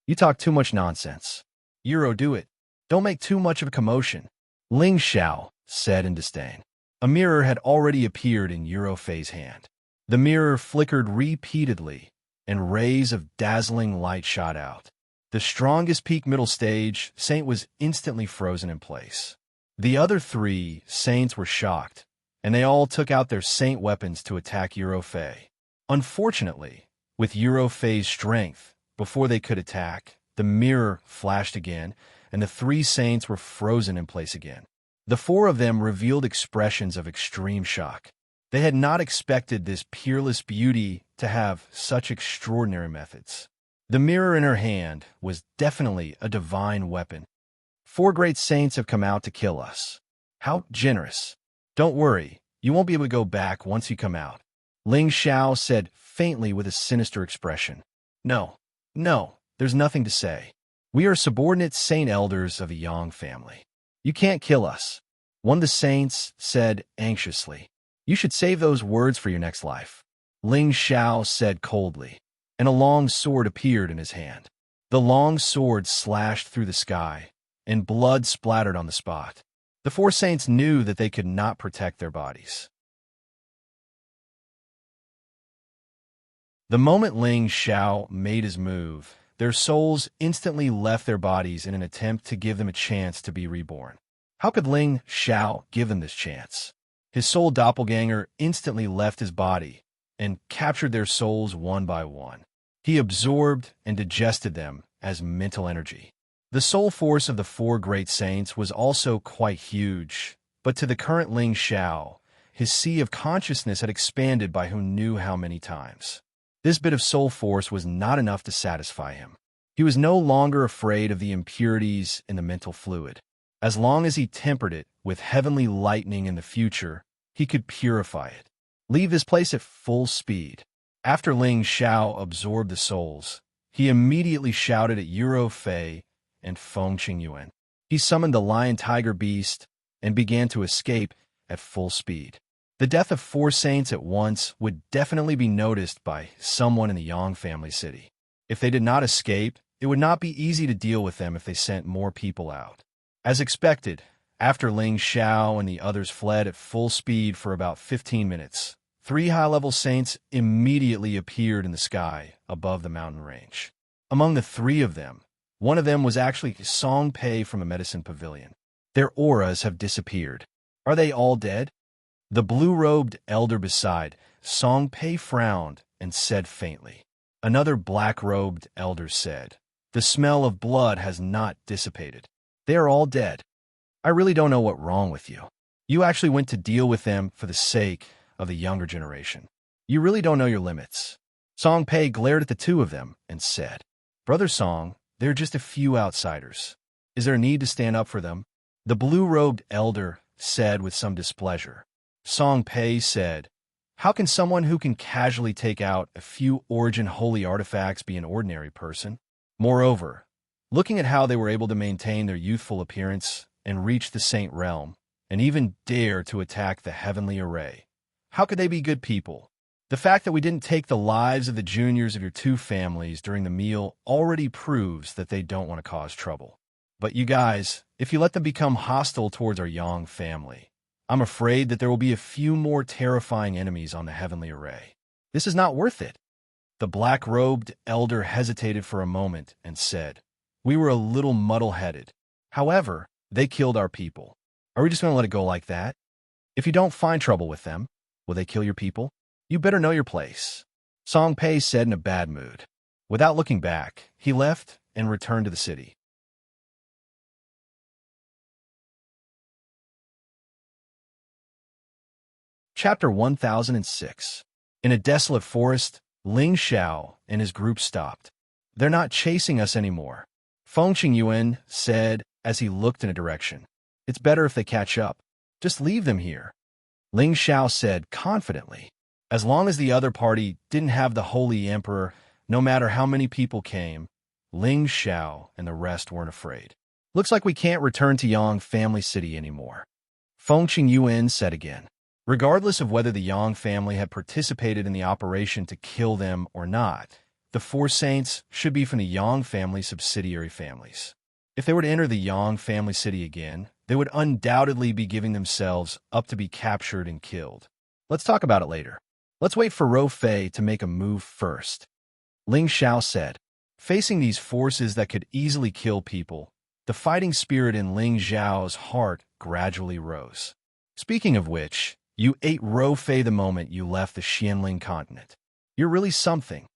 You talk too much nonsense. Euro, do it. Don't make too much of a commotion. Ling Xiao said in disdain. A mirror had already appeared in Euro Fei's hand. The mirror flickered repeatedly, and rays of dazzling light shot out. The strongest peak middle stage saint was instantly frozen in place. The other 3 saints were shocked, and they all took out their saint weapons to attack Euro Fei. Unfortunately, with Euro Fei's strength, Before they could attack, the mirror flashed again, and the three saints were frozen in place again. The four of them revealed expressions of extreme shock. They had not expected this peerless beauty to have such extraordinary methods. The mirror in her hand was definitely a divine weapon. Four great saints have come out to kill us. How generous. Don't worry, you won't be able to go back once you come out. Ling Xiao said faintly with a sinister expression. No, there's nothing to say. We are subordinate saint elders of a Yang family. You can't kill us. One of the saints said anxiously. You should save those words for your next life. Ling Xiao said coldly, and a long sword appeared in his hand. The long sword slashed through the sky, and blood splattered on the spot. The four saints knew that they could not protect their bodies. The moment Ling Xiao made his move, their souls instantly left their bodies in an attempt to give them a chance to be reborn. How could Ling Xiao give them this chance? His soul doppelganger instantly left his body and captured their souls one by one. He absorbed and digested them as mental energy. The soul force of the four great saints was also quite huge, but to the current Ling Xiao, his sea of consciousness had expanded by who knew how many times. This bit of soul force was not enough to satisfy him. He was no longer afraid of the impurities in the mental fluid. As long as he tempered it with heavenly lightning in the future, he could purify it. Leave this place at full speed. After Ling Xiao absorbed the souls, he immediately shouted at Euro Fei and Feng Qingyuan. He summoned the lion-tiger beast and began to escape at full speed. The death of four saints at once would definitely be noticed by someone in the Yang family city. If they did not escape, it would not be easy to deal with them if they sent more people out. As expected, after Ling Xiao and the others fled at full speed for about 15 minutes, three high-level saints immediately appeared in the sky above the mountain range. Among the three of them, one of them was actually Song Pei from a medicine pavilion. Their auras have disappeared. Are they all dead? The blue-robed elder beside Song Pei frowned and said faintly. Another black-robed elder said, "The smell of blood has not dissipated. They are all dead. I really don't know what's wrong with you. You actually went to deal with them for the sake of the younger generation. You really don't know your limits." Song Pei glared at the two of them and said, "Brother Song, they're just a few outsiders. Is there a need to stand up for them?" The blue-robed elder said with some displeasure. Song Pei said, "How can someone who can casually take out a few origin holy artifacts be an ordinary person? Moreover, looking at how they were able to maintain their youthful appearance and reach the saint realm, and even dare to attack the heavenly array, how could they be good people? The fact that we didn't take the lives of the juniors of your two families during the meal already proves that they don't want to cause trouble. But you guys, if you let them become hostile towards our Yang family, I'm afraid that there will be a few more terrifying enemies on the heavenly array. This is not worth it." The black-robed elder hesitated for a moment and said, "We were a little muddle-headed. However, they killed our people. Are we just going to let it go like that? If you don't find trouble with them, will they kill your people? You better know your place." Song Pei said in a bad mood. Without looking back, he left and returned to the city. Chapter 1006. In a desolate forest, Ling Xiao and his group stopped. "They're not chasing us anymore," Feng Qingyuan said as he looked in a direction. "It's better if they catch up. Just leave them here." Ling Xiao said confidently. As long as the other party didn't have the Holy Emperor, no matter how many people came, Ling Xiao and the rest weren't afraid. "Looks like we can't return to Yang family city anymore," Feng Qingyuan said again. Regardless of whether the Yang family had participated in the operation to kill them or not, the four saints should be from the Yang family subsidiary families. If they were to enter the Yang family city again, they would undoubtedly be giving themselves up to be captured and killed. "Let's talk about it later. Let's wait for Ro Fei to make a move first," Ling Xiao said. Facing these forces that could easily kill people, the fighting spirit in Ling Xiao's heart gradually rose. "Speaking of which, you ate Ro Fei the moment you left the Xianling continent. You're really something."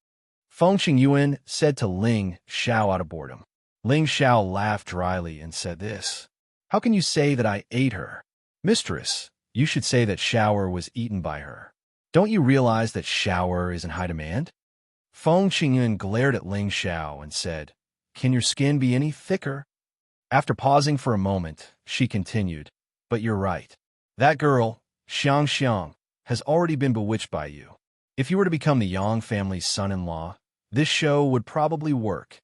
Feng Qingyuan said to Ling Xiao out of boredom. Ling Xiao laughed dryly and said this. How can you say that I ate her? Mistress, you should say that Shower was eaten by her. Don't you realize that Shower is in high demand? Feng Qingyuan glared at Ling Xiao and said, Can your skin be any thicker? After pausing for a moment, she continued, But you're right. That girl, Xianxia, has already been bewitched by you. If you were to become the Yang family's son-in-law, this show would probably work.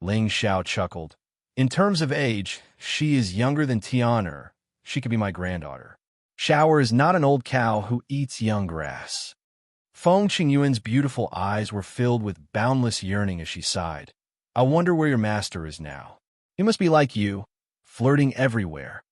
Ling Xiao chuckled. In terms of age, she is younger than Tianer. She could be my granddaughter. Shower is not an old cow who eats young grass. Feng Qingyuan's beautiful eyes were filled with boundless yearning as she sighed. I wonder where your master is now. He must be like you, flirting everywhere.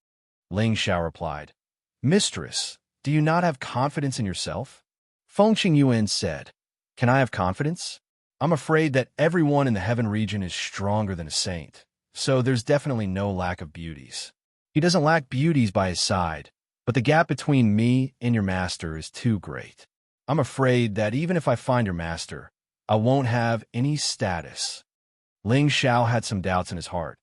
Ling Xiao replied, Mistress, do you not have confidence in yourself? Feng Qingyuan said, Can I have confidence? I'm afraid that everyone in the heaven region is stronger than a saint, so there's definitely no lack of beauties. He doesn't lack beauties by his side, but the gap between me and your master is too great. I'm afraid that even if I find your master, I won't have any status. Ling Xiao had some doubts in his heart.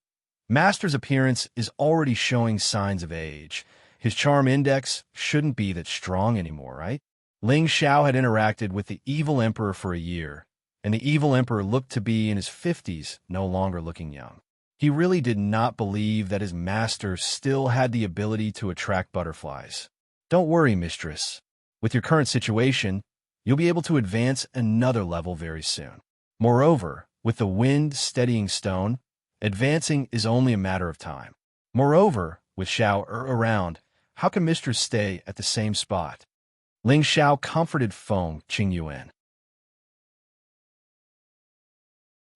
Master's appearance is already showing signs of age. His charm index shouldn't be that strong anymore, right? Ling Xiao had interacted with the evil emperor for a year, and the evil emperor looked to be in his 50s, no longer looking young. He really did not believe that his master still had the ability to attract butterflies. Don't worry, mistress. With your current situation, you'll be able to advance another level very soon. Moreover, with the wind steadying stone, advancing is only a matter of time. Moreover, with Xiao around, how can mistress stay at the same spot? Ling Xiao comforted Feng Qingyuan.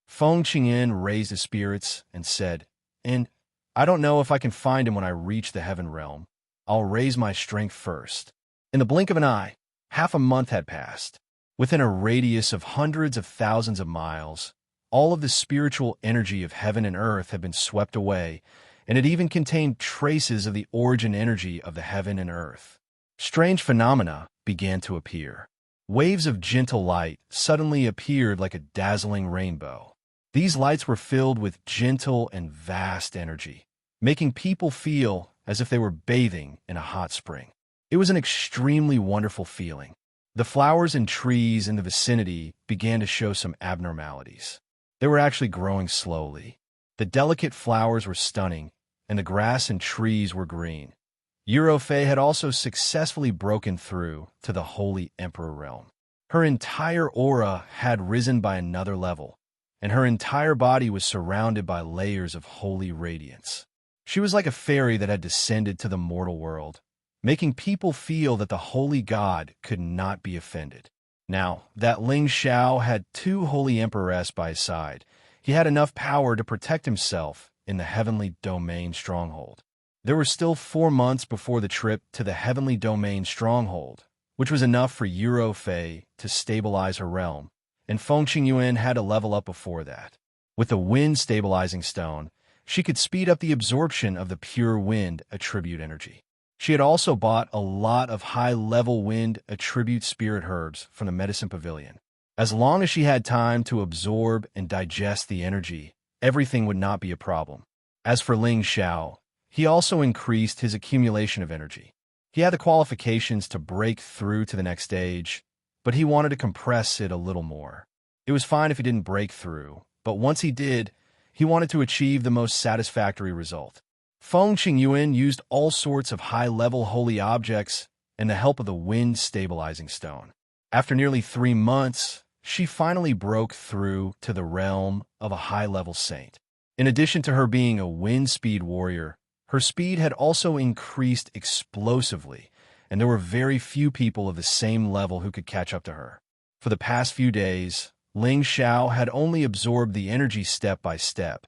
Feng Qingyuan raised his spirits and said, And I don't know if I can find him when I reach the heaven realm. I'll raise my strength first. In the blink of an eye, half a month had passed. Within a radius of hundreds of thousands of miles, all of the spiritual energy of heaven and earth had been swept away, and it even contained traces of the origin energy of the heaven and earth. Strange phenomena began to appear. Waves of gentle light suddenly appeared like a dazzling rainbow. These lights were filled with gentle and vast energy, making people feel as if they were bathing in a hot spring. It was an extremely wonderful feeling. The flowers and trees in the vicinity began to show some abnormalities. They were actually growing slowly. The delicate flowers were stunning, and the grass and trees were green. Eurofei had also successfully broken through to the Holy Emperor realm. Her entire aura had risen by another level, and her entire body was surrounded by layers of holy radiance. She was like a fairy that had descended to the mortal world, making people feel that the holy god could not be offended. Now, that Ling Xiao had two holy emperors by his side. He had enough power to protect himself in the heavenly domain stronghold. There were still 4 months before the trip to the heavenly domain stronghold, which was enough for Eurofei to stabilize her realm, and Feng Qingyuan had to level up before that. With the wind stabilizing stone, she could speed up the absorption of the pure wind attribute energy. She had also bought a lot of high-level wind attribute spirit herbs from the medicine pavilion. As long as she had time to absorb and digest the energy, everything would not be a problem. As for Ling Xiao, he also increased his accumulation of energy. He had the qualifications to break through to the next stage, but he wanted to compress it a little more. It was fine if he didn't break through, but once he did, he wanted to achieve the most satisfactory result. Feng Qingyuan used all sorts of high-level holy objects and the help of the wind stabilizing stone. After nearly 3 months, she finally broke through to the realm of a high-level saint. In addition to her being a wind speed warrior, her speed had also increased explosively, and there were very few people of the same level who could catch up to her. For the past few days, Ling Xiao had only absorbed the energy step by step,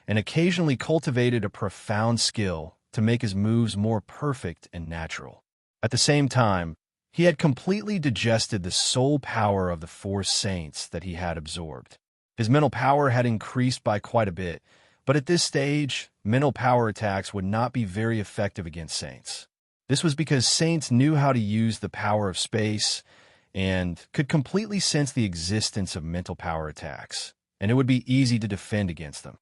and occasionally cultivated a profound skill to make his moves more perfect and natural. At the same time, he had completely digested the soul power of the 4 saints that he had absorbed. His mental power had increased by quite a bit, but at this stage, mental power attacks would not be very effective against saints. This was because saints knew how to use the power of space, and could completely sense the existence of mental power attacks, and it would be easy to defend against them.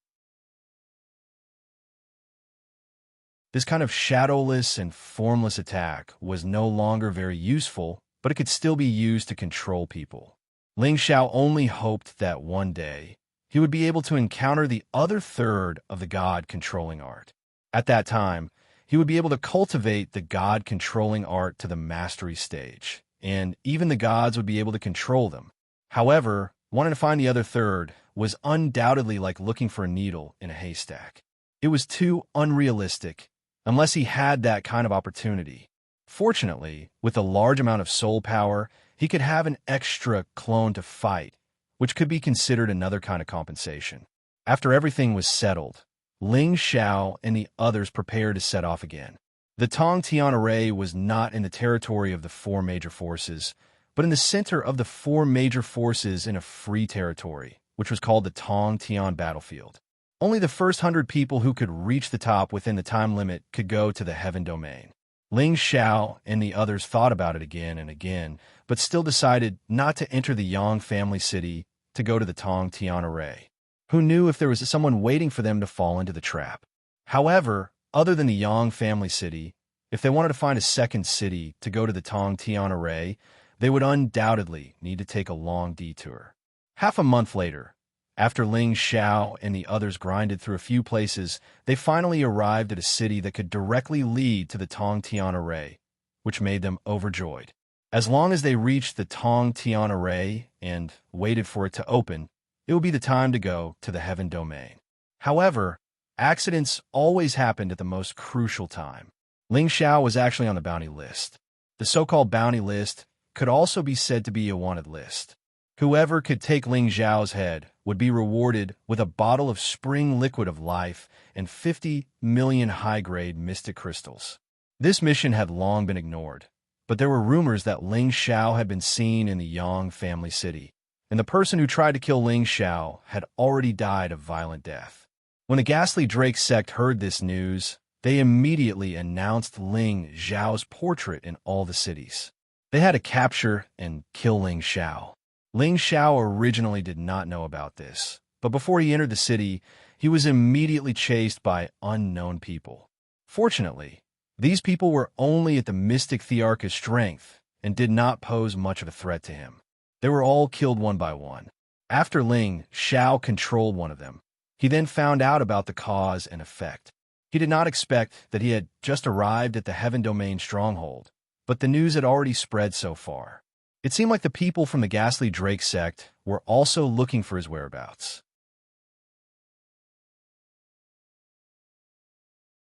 This kind of shadowless and formless attack was no longer very useful, but it could still be used to control people. Ling Xiao only hoped that one day he would be able to encounter the other third of the god-controlling art. At that time, he would be able to cultivate the god-controlling art to the mastery stage, and even the gods would be able to control them. However, wanting to find the other third was undoubtedly like looking for a needle in a haystack. It was too unrealistic, unless he had that kind of opportunity. Fortunately, with a large amount of soul power, he could have an extra clone to fight, which could be considered another kind of compensation. After everything was settled, Ling Xiao and the others prepared to set off again. The Tong Tian array was not in the territory of the four major forces, but in the center of the four major forces in a free territory, which was called the Tong Tian battlefield. Only the first 100 people who could reach the top within the time limit could go to the heaven domain. Ling Xiao and the others thought about it again and again, but still decided not to enter the Yang family city to go to the Tong Tian array. Who knew if there was someone waiting for them to fall into the trap? However, other than the Yang family city, if they wanted to find a second city to go to the Tong Tian array, they would undoubtedly need to take a long detour. Half a month later, after Ling Xiao and the others grinded through a few places, they finally arrived at a city that could directly lead to the Tong Tian array, which made them overjoyed. As long as they reached the Tong Tian array and waited for it to open, it would be the time to go to the heaven domain. However, accidents always happened at the most crucial time. Ling Xiao was actually on the bounty list. The so-called bounty list could also be said to be a wanted list. Whoever could take Ling Xiao's head would be rewarded with a bottle of spring liquid of life and 50 million high-grade mystic crystals. This mission had long been ignored, but there were rumors that Ling Xiao had been seen in the Yang family city, and the person who tried to kill Ling Xiao had already died a violent death. When the ghastly Drake sect heard this news, they immediately announced Ling Xiao's portrait in all the cities. They had to capture and kill Ling Xiao. Ling Xiao originally did not know about this, but before he entered the city, he was immediately chased by unknown people. Fortunately, these people were only at the mystic Thearch's strength and did not pose much of a threat to him. They were all killed one by one. After Ling Xiao controlled one of them, he then found out about the cause and effect. He did not expect that he had just arrived at the Heaven Domain stronghold, but the news had already spread so far. It seemed like the people from the ghastly Drake sect were also looking for his whereabouts.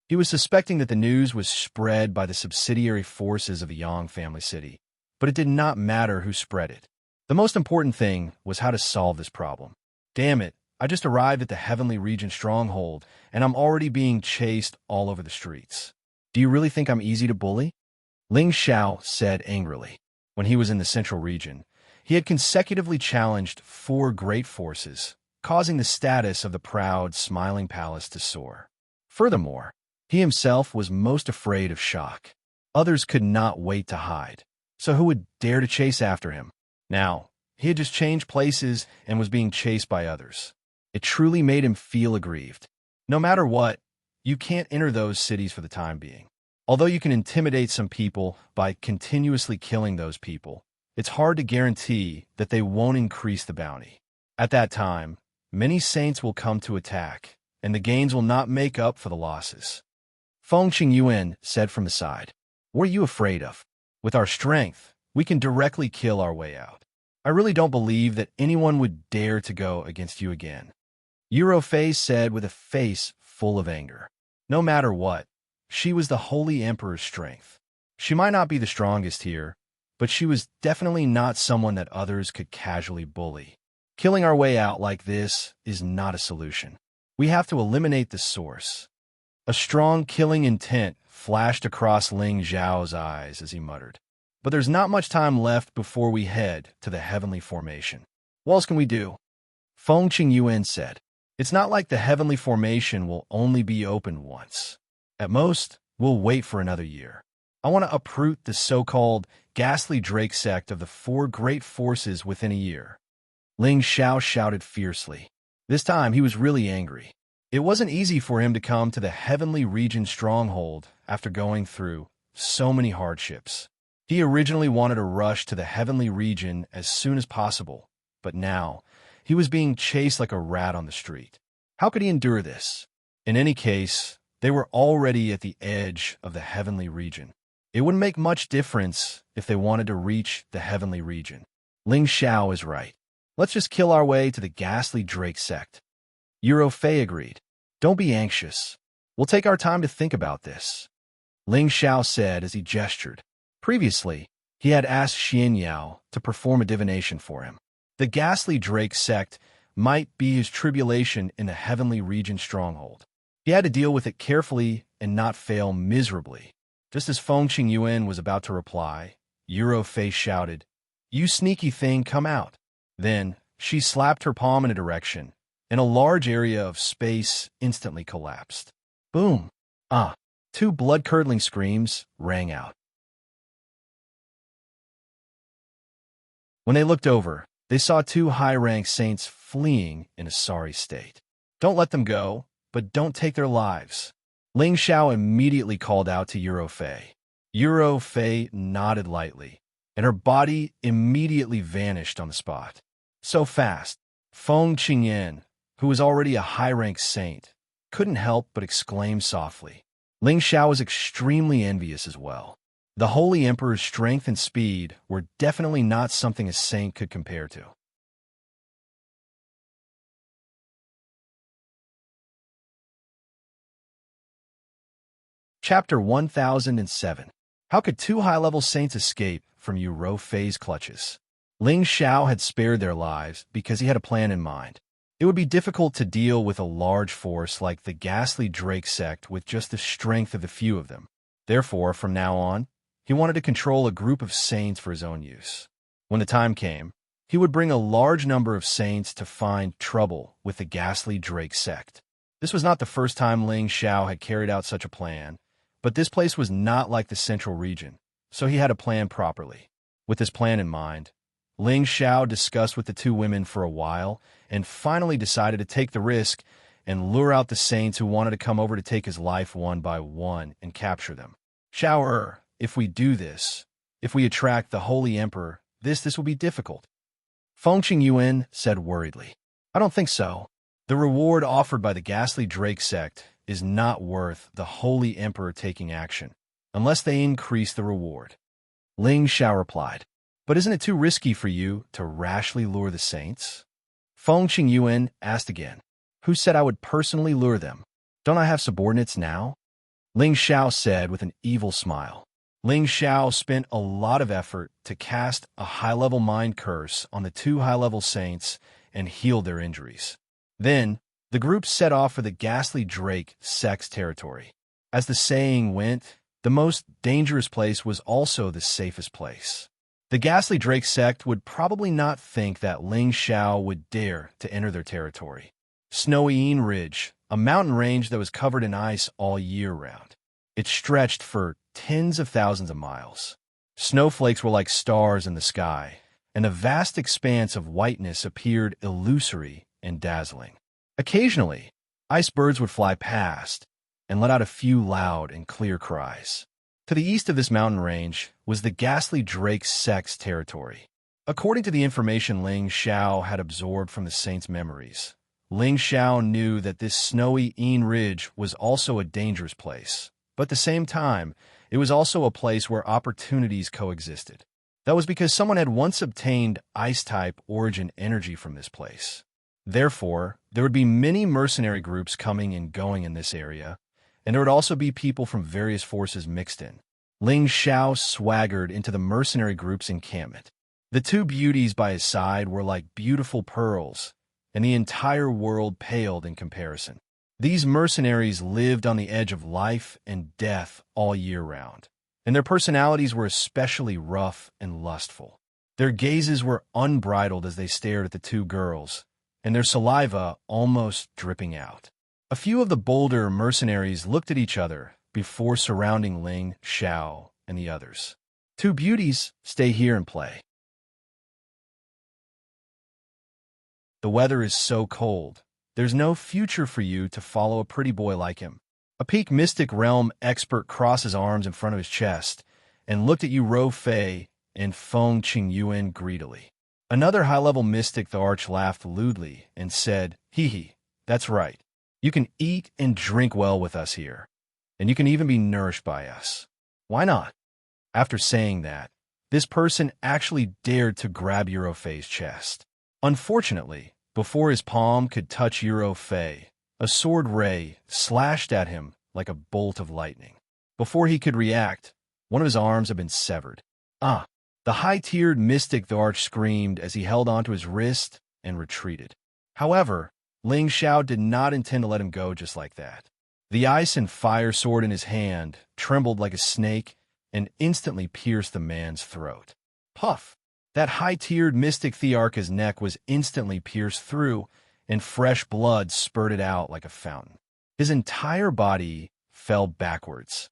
He was suspecting that the news was spread by the subsidiary forces of the Yang family city, but it did not matter who spread it. The most important thing was how to solve this problem. Damn it, I just arrived at the Heavenly Region stronghold, and I'm already being chased all over the streets. Do you really think I'm easy to bully? Ling Xiao said angrily. When he was in the central region, he had consecutively challenged 4 great forces, causing the status of the proud, smiling palace to soar. Furthermore, he himself was most afraid of shock. Others could not wait to hide, so who would dare to chase after him? Now, he had just changed places and was being chased by others. It truly made him feel aggrieved. No matter what, you can't enter those cities for the time being. Although you can intimidate some people by continuously killing those people, it's hard to guarantee that they won't increase the bounty. At that time, many saints will come to attack, and the gains will not make up for the losses. Feng Qingyuan said from the side, "What are you afraid of? With our strength, we can directly kill our way out. I really don't believe that anyone would dare to go against you again." Eurofei said with a face full of anger. No matter what, she was the Holy Emperor's strength. She might not be the strongest here, but she was definitely not someone that others could casually bully. Killing our way out like this is not a solution. We have to eliminate the source. A strong killing intent flashed across Ling Xiao's eyes as he muttered. But there's not much time left before we head to the heavenly formation. What else can we do? Feng Qingyuan said. It's not like the heavenly formation will only be open once. At most, we'll wait for another year. I want to uproot the so-called ghastly Drake sect of the four great forces within a year. Ling Xiao shouted fiercely. This time he was really angry. It wasn't easy for him to come to the heavenly region stronghold after going through so many hardships. He originally wanted to rush to the heavenly region as soon as possible, but now he was being chased like a rat on the street. How could he endure this? In any case, they were already at the edge of the heavenly region. It wouldn't make much difference if they wanted to reach the heavenly region. Ling Xiao is right. Let's just kill our way to the ghastly Drake sect. Euro Fei agreed. Don't be anxious. We'll take our time to think about this. Ling Xiao said as he gestured. Previously, he had asked Xianxia to perform a divination for him. The ghastly Drake sect might be his tribulation in the heavenly region stronghold. He had to deal with it carefully and not fail miserably. Just as Feng Qingyuan was about to reply, Euro Fei shouted, "You sneaky thing, come out." Then, she slapped her palm in a direction, and a large area of space instantly collapsed. Boom! Ah! Two blood-curdling screams rang out. When they looked over, they saw two high-ranked saints fleeing in a sorry state. Don't let them go, but don't take their lives. Ling Xiao immediately called out to Euro Fei. Euro Fei nodded lightly, and her body immediately vanished on the spot. So fast, Feng Qingyan, who was already a high-ranked saint, couldn't help but exclaim softly. Ling Xiao was extremely envious as well. The Holy Emperor's strength and speed were definitely not something a saint could compare to. Chapter 1007. How could two high-level saints escape from Euro Fei's clutches? Ling Xiao had spared their lives because he had a plan in mind. It would be difficult to deal with a large force like the ghastly Drake sect with just the strength of a few of them. Therefore, from now on, he wanted to control a group of saints for his own use. When the time came, he would bring a large number of saints to find trouble with the ghastly Drake sect. This was not the first time Ling Xiao had carried out such a plan, but this place was not like the central region, so he had to plan properly. With this plan in mind, Ling Xiao discussed with the two women for a while and finally decided to take the risk and lure out the saints who wanted to come over to take his life one by one and capture them. Xiao, if we do this, if we attract the Holy Emperor, this will be difficult. Feng Qingyuan said worriedly. I don't think so. The reward offered by the ghastly Drake sect is not worth the Holy Emperor taking action, unless they increase the reward. Ling Xiao replied. But isn't it too risky for you to rashly lure the saints? Feng Qingyuan asked again. Who said I would personally lure them? Don't I have subordinates now? Ling Xiao said with an evil smile. Ling Xiao spent a lot of effort to cast a high-level mind curse on the two high-level saints and heal their injuries. Then, the group set off for the ghastly Drake sect's territory. As the saying went, the most dangerous place was also the safest place. The ghastly Drake sect would probably not think that Ling Xiao would dare to enter their territory. Snowy Yin Ridge, a mountain range that was covered in ice all year round. It stretched for tens of thousands of miles. Snowflakes were like stars in the sky, and a vast expanse of whiteness appeared illusory and dazzling. Occasionally, ice birds would fly past and let out a few loud and clear cries. To the east of this mountain range was the ghastly Drake sect's territory. According to the information Ling Xiao had absorbed from the saints' memories, Ling Xiao knew that this snowy Yin Ridge was also a dangerous place, but at the same time, it was also a place where opportunities coexisted. That was because someone had once obtained ice-type origin energy from this place. Therefore, there would be many mercenary groups coming and going in this area, and there would also be people from various forces mixed in. Ling Xiao swaggered into the mercenary group's encampment. The two beauties by his side were like beautiful pearls, and the entire world paled in comparison. These mercenaries lived on the edge of life and death all year round, and their personalities were especially rough and lustful. Their gazes were unbridled as they stared at the two girls, and their saliva almost dripping out. A few of the bolder mercenaries looked at each other before surrounding Ling Xiao and the others. Two beauties, stay here and play. The weather is so cold. There's no future for you to follow a pretty boy like him. A peak mystic realm expert crossed his arms in front of his chest and looked at you, Ro Fei and Feng Qingyuan, greedily. Another high-level mystic, the Arch, laughed lewdly and said, "Hee hee, that's right. You can eat and drink well with us here, and you can even be nourished by us. Why not?" After saying that, this person actually dared to grab Euro Fei's chest. Unfortunately, before his palm could touch Euro Fei, a sword ray slashed at him like a bolt of lightning. Before he could react, one of his arms had been severed. Ah! The high-tiered mystic, the Arch, screamed as he held onto his wrist and retreated. However, Ling Xiao did not intend to let him go just like that. The ice and fire sword in his hand trembled like a snake and instantly pierced the man's throat. Puff! That high-tiered mystic Thearch's neck was instantly pierced through, and fresh blood spurted out like a fountain. His entire body fell backwards.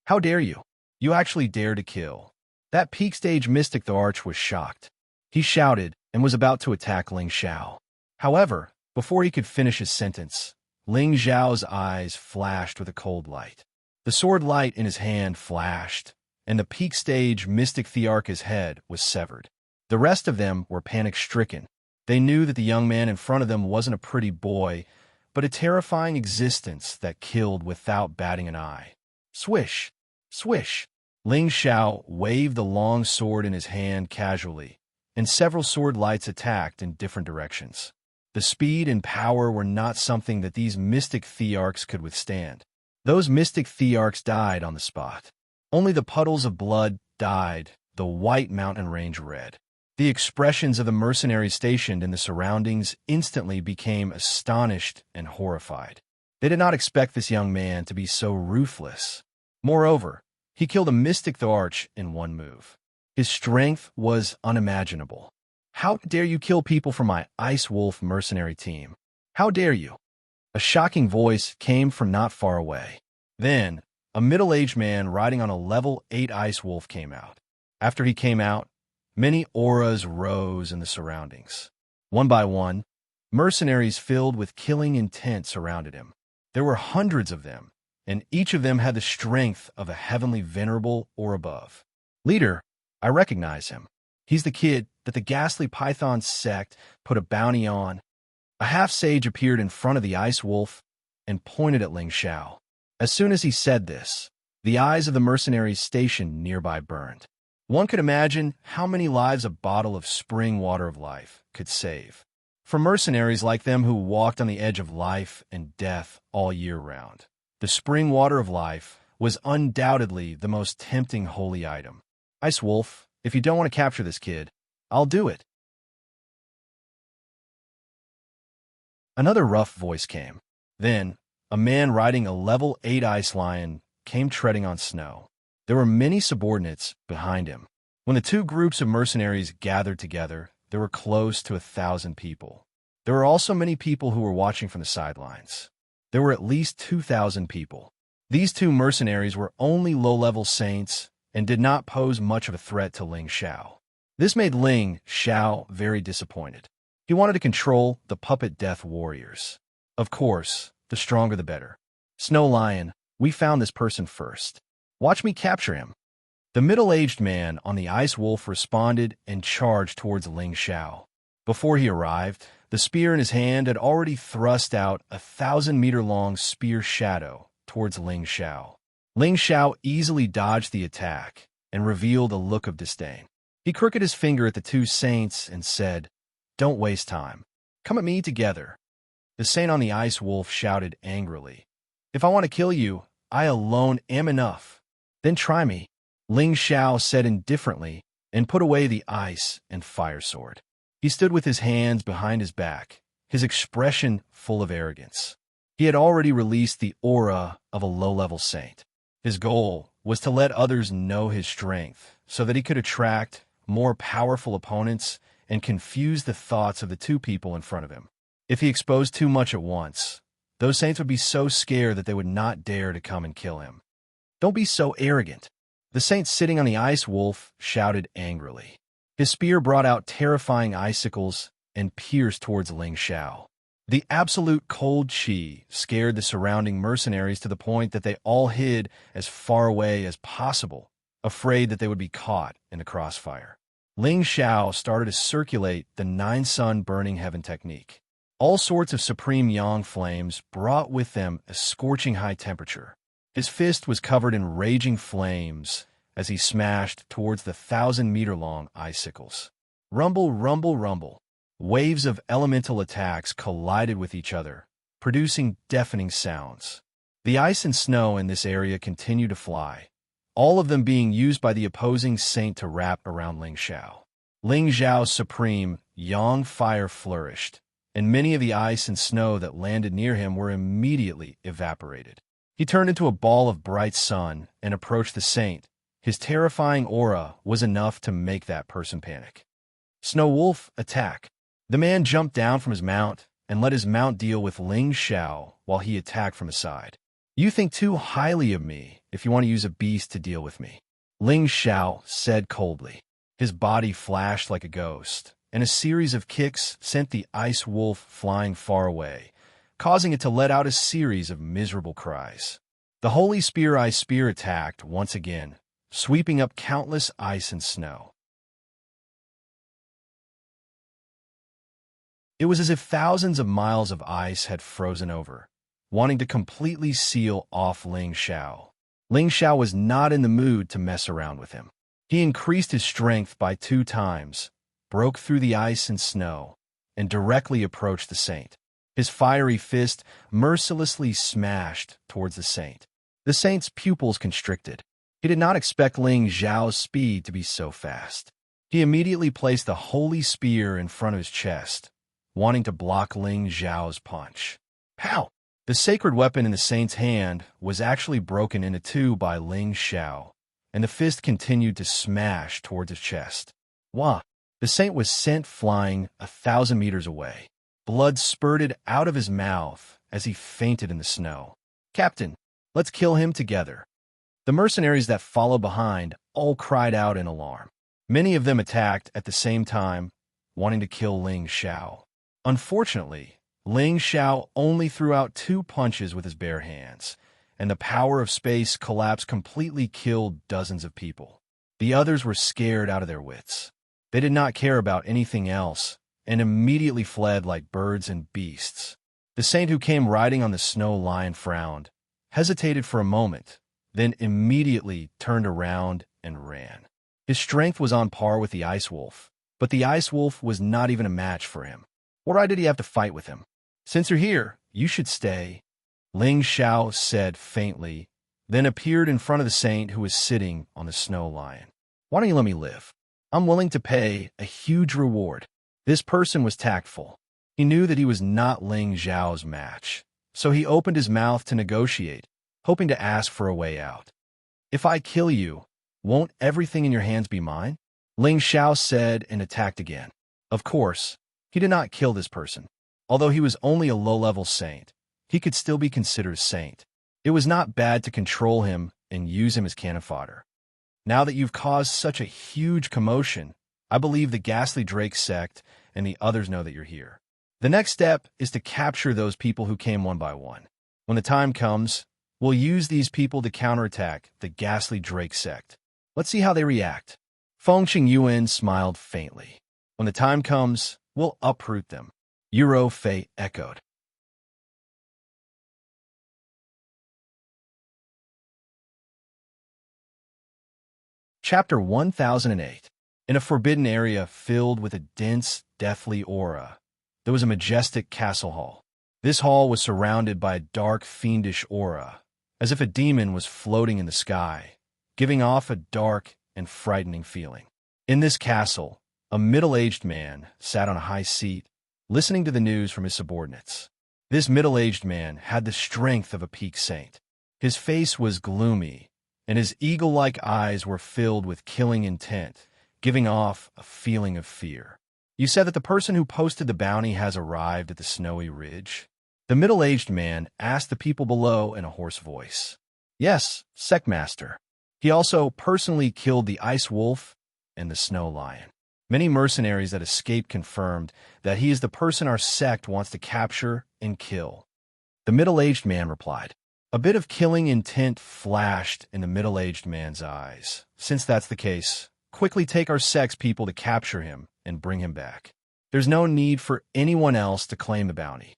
"How dare you? You actually dare to kill." That peak stage mystic, the Arch, was shocked. He shouted and was about to attack Ling Xiao. However, before he could finish his sentence, Ling Xiao's eyes flashed with a cold light. The sword light in his hand flashed, and the peak stage mystic Thearch's head was severed. The rest of them were panic-stricken. They knew that the young man in front of them wasn't a pretty boy, but a terrifying existence that killed without batting an eye. Swish! Swish! Ling Xiao waved the long sword in his hand casually, and several sword lights attacked in different directions. The speed and power were not something that these mystic Thearchs could withstand. Those mystic Thearchs died on the spot. Only the puddles of blood dyed the white mountain range red. The expressions of the mercenaries stationed in the surroundings instantly became astonished and horrified. They did not expect this young man to be so ruthless. Moreover, he killed a mystic, the Arch, in one move. His strength was unimaginable. "How dare you kill people from my Ice Wolf mercenary team? How dare you?" A shocking voice came from not far away. Then, a middle-aged man riding on a level 8 Ice Wolf came out. After he came out, many auras rose in the surroundings. One by one, mercenaries filled with killing intent surrounded him. There were hundreds of them, and each of them had the strength of a heavenly venerable or above. "Leader, I recognize him. He's the kid that the ghastly Python sect put a bounty on." A half-sage appeared in front of the Ice Wolf and pointed at Ling Xiao. As soon as he said this, the eyes of the mercenaries stationed nearby burned. One could imagine how many lives a bottle of spring water of life could save. For mercenaries like them who walked on the edge of life and death all year round, the spring water of life was undoubtedly the most tempting holy item. "Ice Wolf, if you don't want to capture this kid, I'll do it." Another rough voice came. Then, a man riding a level 8 ice lion came treading on snow. There were many subordinates behind him. When the two groups of mercenaries gathered together, there were close to 1,000 people. There were also many people who were watching from the sidelines. There were at least 2,000 people. These two mercenaries were only low-level saints and did not pose much of a threat to Ling Xiao. This made Ling Xiao very disappointed. He wanted to control the puppet death warriors. Of course, the stronger the better. "Snow Lion, we found this person first. Watch me capture him." The middle-aged man on the Ice Wolf responded and charged towards Ling Xiao. Before he arrived, the spear in his hand had already thrust out a 1,000-meter-long spear shadow towards Ling Xiao. Ling Xiao easily dodged the attack and revealed a look of disdain. He crooked his finger at the two saints and said, "Don't waste time. Come at me together." The saint on the Ice Wolf shouted angrily, "If I want to kill you, I alone am enough. Then try me." Ling Xiao said indifferently and put away the ice and fire sword. He stood with his hands behind his back, his expression full of arrogance. He had already released the aura of a low-level saint. His goal was to let others know his strength so that he could attract more powerful opponents and confuse the thoughts of the two people in front of him. If he exposed too much at once, those saints would be so scared that they would not dare to come and kill him. "Don't be so arrogant. The saint sitting on the ice wolf shouted angrily. His spear brought out terrifying icicles and pierced towards Ling Xiao. The absolute cold chi scared the surrounding mercenaries to the point that they all hid as far away as possible, afraid that they would be caught in the crossfire. Ling Xiao started to circulate the nine-sun burning heaven technique. All sorts of supreme yang flames brought with them a scorching high temperature. His fist was covered in raging flames as he smashed towards the 1,000-meter-long icicles. Rumble, rumble, rumble. Waves of elemental attacks collided with each other, producing deafening sounds. The ice and snow in this area continued to fly, all of them being used by the opposing saint to wrap around Ling Xiao. Ling Xiao's supreme yang fire flourished, and many of the ice and snow that landed near him were immediately evaporated. He turned into a ball of bright sun and approached the saint. His terrifying aura was enough to make that person panic. Snow Wolf, attack! The man jumped down from his mount and let his mount deal with Ling Xiao while he attacked from the side. You think too highly of me if you want to use a beast to deal with me, Ling Xiao said coldly. His body flashed like a ghost, and a series of kicks sent the ice wolf flying far away, causing it to let out a series of miserable cries. The Holy Spear Ice Spear attacked once again, sweeping up countless ice and snow. It was as if thousands of miles of ice had frozen over, wanting to completely seal off Ling Xiao. Ling Xiao was not in the mood to mess around with him. He increased his strength by 2 times, broke through the ice and snow, and directly approached the saint. His fiery fist mercilessly smashed towards the saint. The saint's pupils constricted. He did not expect Ling Xiao's speed to be so fast. He immediately placed the holy spear in front of his chest, wanting to block Ling Xiao's punch. Pow! The sacred weapon in the saint's hand was actually broken into 2 by Ling Xiao, and the fist continued to smash towards his chest. Wah! The saint was sent flying 1,000 meters away. Blood spurted out of his mouth as he fainted in the snow. Captain, let's kill him together. The mercenaries that followed behind all cried out in alarm. Many of them attacked at the same time, wanting to kill Ling Xiao. Unfortunately, Ling Xiao only threw out 2 punches with his bare hands, and the power of space collapse completely killed dozens of people. The others were scared out of their wits. They did not care about anything else, and immediately fled like birds and beasts. The saint who came riding on the snow lion frowned, hesitated for a moment, then immediately turned around and ran. His strength was on par with the ice wolf, but the ice wolf was not even a match for him. Why did he have to fight with him? Since you're here, you should stay, Ling Xiao said faintly, then appeared in front of the saint who was sitting on the snow lion. Why don't you let me live? I'm willing to pay a huge reward. This person was tactful. He knew that he was not Ling Xiao's match, so he opened his mouth to negotiate, hoping to ask for a way out. If I kill you, won't everything in your hands be mine? Ling Xiao said and attacked again. Of course, he did not kill this person. Although he was only a low-level saint, he could still be considered a saint. It was not bad to control him and use him as cannon fodder. Now that you've caused such a huge commotion, I believe the Ghastly Drake sect and the others know that you're here. The next step is to capture those people who came one by one. When the time comes, we'll use these people to counterattack the Ghastly Drake sect. Let's see how they react. Feng Yuan smiled faintly. When the time comes, we'll uproot them. Euro Fei echoed. Chapter 1008. In a forbidden area filled with a dense, deathly aura, there was a majestic castle hall. This hall was surrounded by a dark, fiendish aura, as if a demon was floating in the sky, giving off a dark and frightening feeling. In this castle, a middle-aged man sat on a high seat, listening to the news from his subordinates. This middle-aged man had the strength of a peak saint. His face was gloomy, and his eagle-like eyes were filled with killing intent, giving off a feeling of fear. You said that the person who posted the bounty has arrived at the snowy ridge? The middle-aged man asked the people below in a hoarse voice. Yes, Secmaster. He also personally killed the ice wolf and the snow lion. Many mercenaries that escaped confirmed that he is the person our sect wants to capture and kill. The middle-aged man replied. A bit of killing intent flashed in the middle-aged man's eyes. Since that's the case, quickly take our sect's people to capture him and bring him back. There's no need for anyone else to claim the bounty.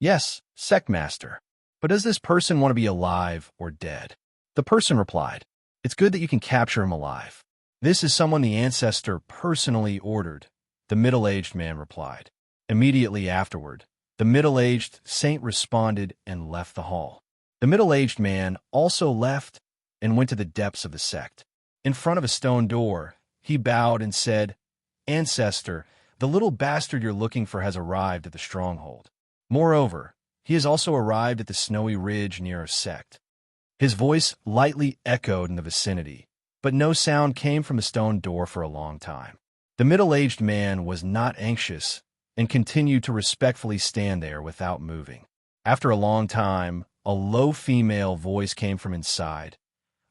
Yes, sect master. But does this person want to be alive or dead? The person replied. It's good that you can capture him alive. This is someone the ancestor personally ordered. The middle-aged man replied. Immediately afterward, the middle-aged saint responded and left the hall. The middle-aged man also left and went to the depths of the sect. In front of a stone door, he bowed and said, Ancestor, the little bastard you're looking for has arrived at the stronghold. Moreover, he has also arrived at the snowy ridge near our sect. His voice lightly echoed in the vicinity, but no sound came from the stone door for a long time. The middle-aged man was not anxious and continued to respectfully stand there without moving. After a long time, a low female voice came from inside.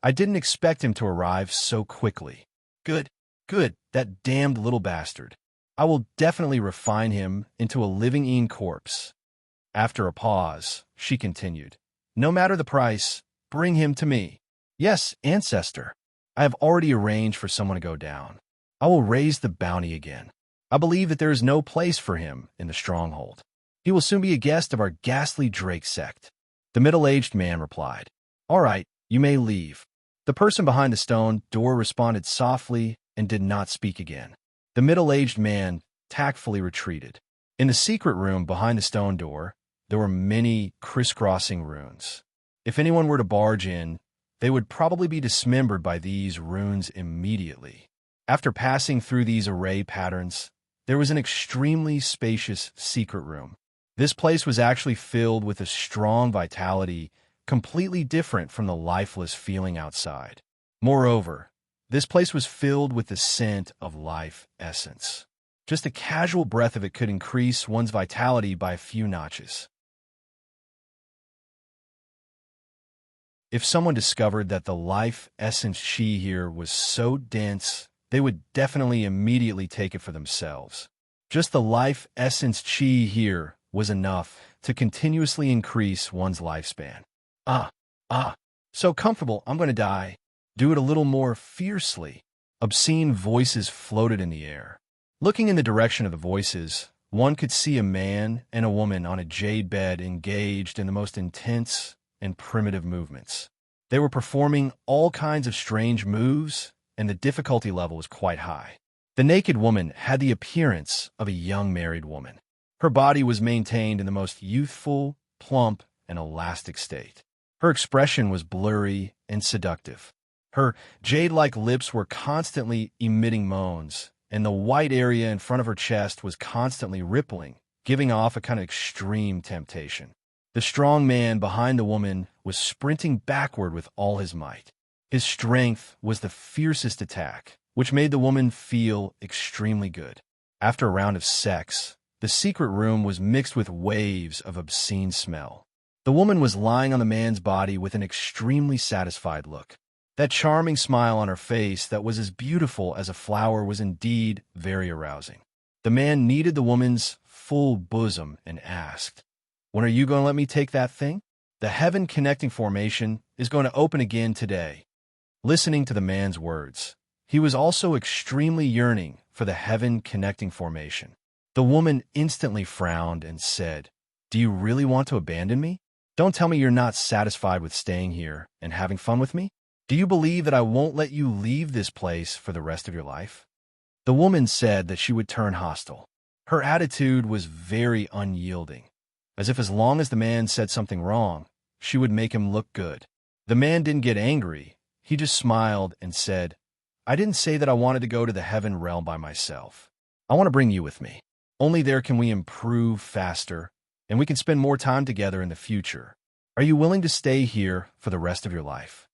I didn't expect him to arrive so quickly. Good, that damned little bastard. I will definitely refine him into a living corpse. After a pause, she continued, No matter the price, bring him to me. Yes, ancestor. I have already arranged for someone to go down. I will raise the bounty again. I believe that there is no place for him in the stronghold. He will soon be a guest of our ghastly Drake sect. The middle-aged man replied, All right, you may leave. The person behind the stone door responded softly and did not speak again. The middle-aged man tactfully retreated. In the secret room behind the stone door, there were many crisscrossing runes. If anyone were to barge in, they would probably be dismembered by these runes immediately. After passing through these array patterns, there was an extremely spacious secret room. This place was actually filled with a strong vitality, completely different from the lifeless feeling outside. Moreover, this place was filled with the scent of life essence. Just a casual breath of it could increase one's vitality by a few notches. If someone discovered that the life essence chi here was so dense, they would definitely immediately take it for themselves. Just the life essence chi here was enough to continuously increase one's lifespan. So comfortable, I'm going to die. Do it a little more fiercely. Obscene voices floated in the air. Looking in the direction of the voices, one could see a man and a woman on a jade bed engaged in the most intense and primitive movements. They were performing all kinds of strange moves, and the difficulty level was quite high. The naked woman had the appearance of a young married woman. Her body was maintained in the most youthful, plump, and elastic state. Her expression was blurry and seductive. Her jade-like lips were constantly emitting moans, and the white area in front of her chest was constantly rippling, giving off a kind of extreme temptation. The strong man behind the woman was sprinting backward with all his might. His strength was the fiercest attack, which made the woman feel extremely good. After a round of sex, the secret room was mixed with waves of obscene smell. The woman was lying on the man's body with an extremely satisfied look. That charming smile on her face that was as beautiful as a flower was indeed very arousing. The man kneaded the woman's full bosom and asked, When are you going to let me take that thing? The heaven connecting formation is going to open again today. Listening to the man's words, he was also extremely yearning for the heaven connecting formation. The woman instantly frowned and said, Do you really want to abandon me? Don't tell me you're not satisfied with staying here and having fun with me? Do you believe that I won't let you leave this place for the rest of your life? The woman said that she would turn hostile. Her attitude was very unyielding, as if as long as the man said something wrong, she would make him look good. The man didn't get angry. He just smiled and said, I didn't say that I wanted to go to the heaven realm by myself. I want to bring you with me. Only there can we improve faster, and we can spend more time together in the future. Are you willing to stay here for the rest of your life?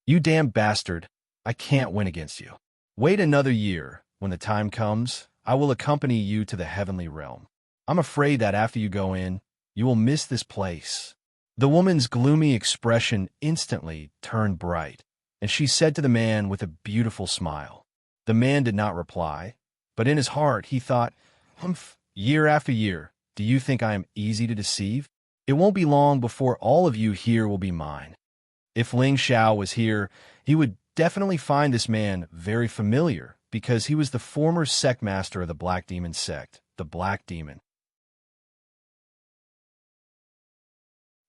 You damn bastard, I can't win against you. Wait another year. When the time comes, I will accompany you to the heavenly realm. I'm afraid that after you go in, you will miss this place. The woman's gloomy expression instantly turned bright, and she said to the man with a beautiful smile. The man did not reply, but in his heart he thought, "Humph, year after year, do you think I am easy to deceive? It won't be long before all of you here will be mine." If Ling Xiao was here, he would definitely find this man very familiar, because he was the former sect master of the Black Demon sect, the Black Demon.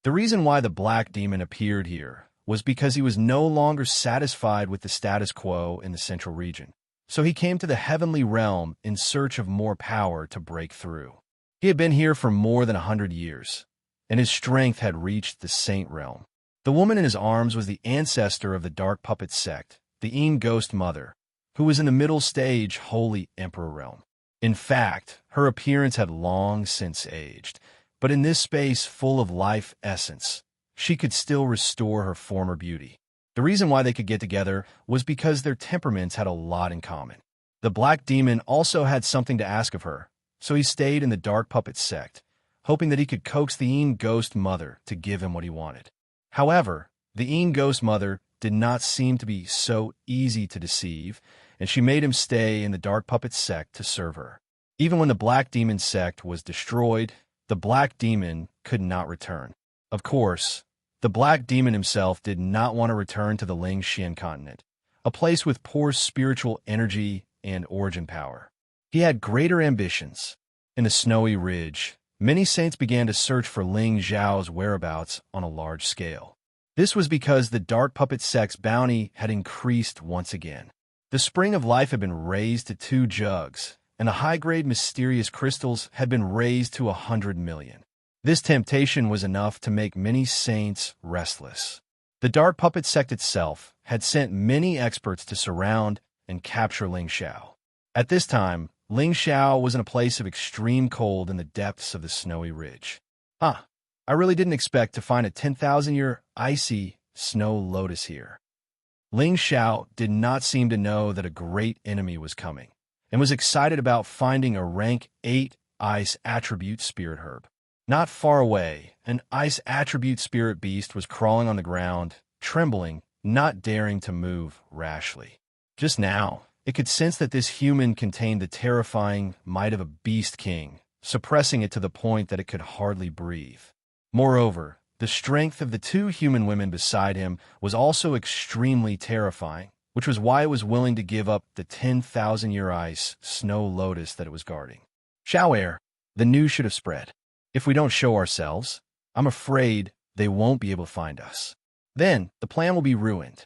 The reason why the Black Demon appeared here was because he was no longer satisfied with the status quo in the central region. So he came to the heavenly realm in search of more power to break through. He had been here for more than 100 years, and his strength had reached the Saint realm. The woman in his arms was the ancestor of the Dark Puppet sect, the Yin Ghost Mother, who was in the middle stage Holy Emperor realm. In fact, her appearance had long since aged, but in this space full of life essence, she could still restore her former beauty. The reason why they could get together was because their temperaments had a lot in common. The Black Demon also had something to ask of her, so he stayed in the Dark Puppet sect, hoping that he could coax the Yin Ghost Mother to give him what he wanted. However, the Yin Ghost Mother did not seem to be so easy to deceive, and she made him stay in the Dark Puppet sect to serve her. Even when the Black Demon sect was destroyed, the Black Demon could not return. Of course, the Black Demon himself did not want to return to the Ling Xian continent, a place with poor spiritual energy and origin power. He had greater ambitions. In the snowy ridge, many saints began to search for Ling Zhao's whereabouts on a large scale. This was because the Dark Puppet sect's bounty had increased once again. The spring of life had been raised to 2 jugs, and the high-grade mysterious crystals had been raised to 100 million. This temptation was enough to make many saints restless. The Dark Puppet sect itself had sent many experts to surround and capture Ling Xiao. At this time, Ling Xiao was in a place of extreme cold in the depths of the snowy ridge. I really didn't expect to find a 10,000-year icy snow lotus here. Ling Xiao did not seem to know that a great enemy was coming, and was excited about finding a rank 8 ice attribute spirit herb. Not far away, an ice attribute spirit beast was crawling on the ground, trembling, not daring to move rashly. Just now, it could sense that this human contained the terrifying might of a beast king, suppressing it to the point that it could hardly breathe. Moreover, the strength of the 2 human women beside him was also extremely terrifying, which was why it was willing to give up the 10,000-year ice snow lotus that it was guarding. Xiao, the news should have spread. If we don't show ourselves, I'm afraid they won't be able to find us. Then the plan will be ruined.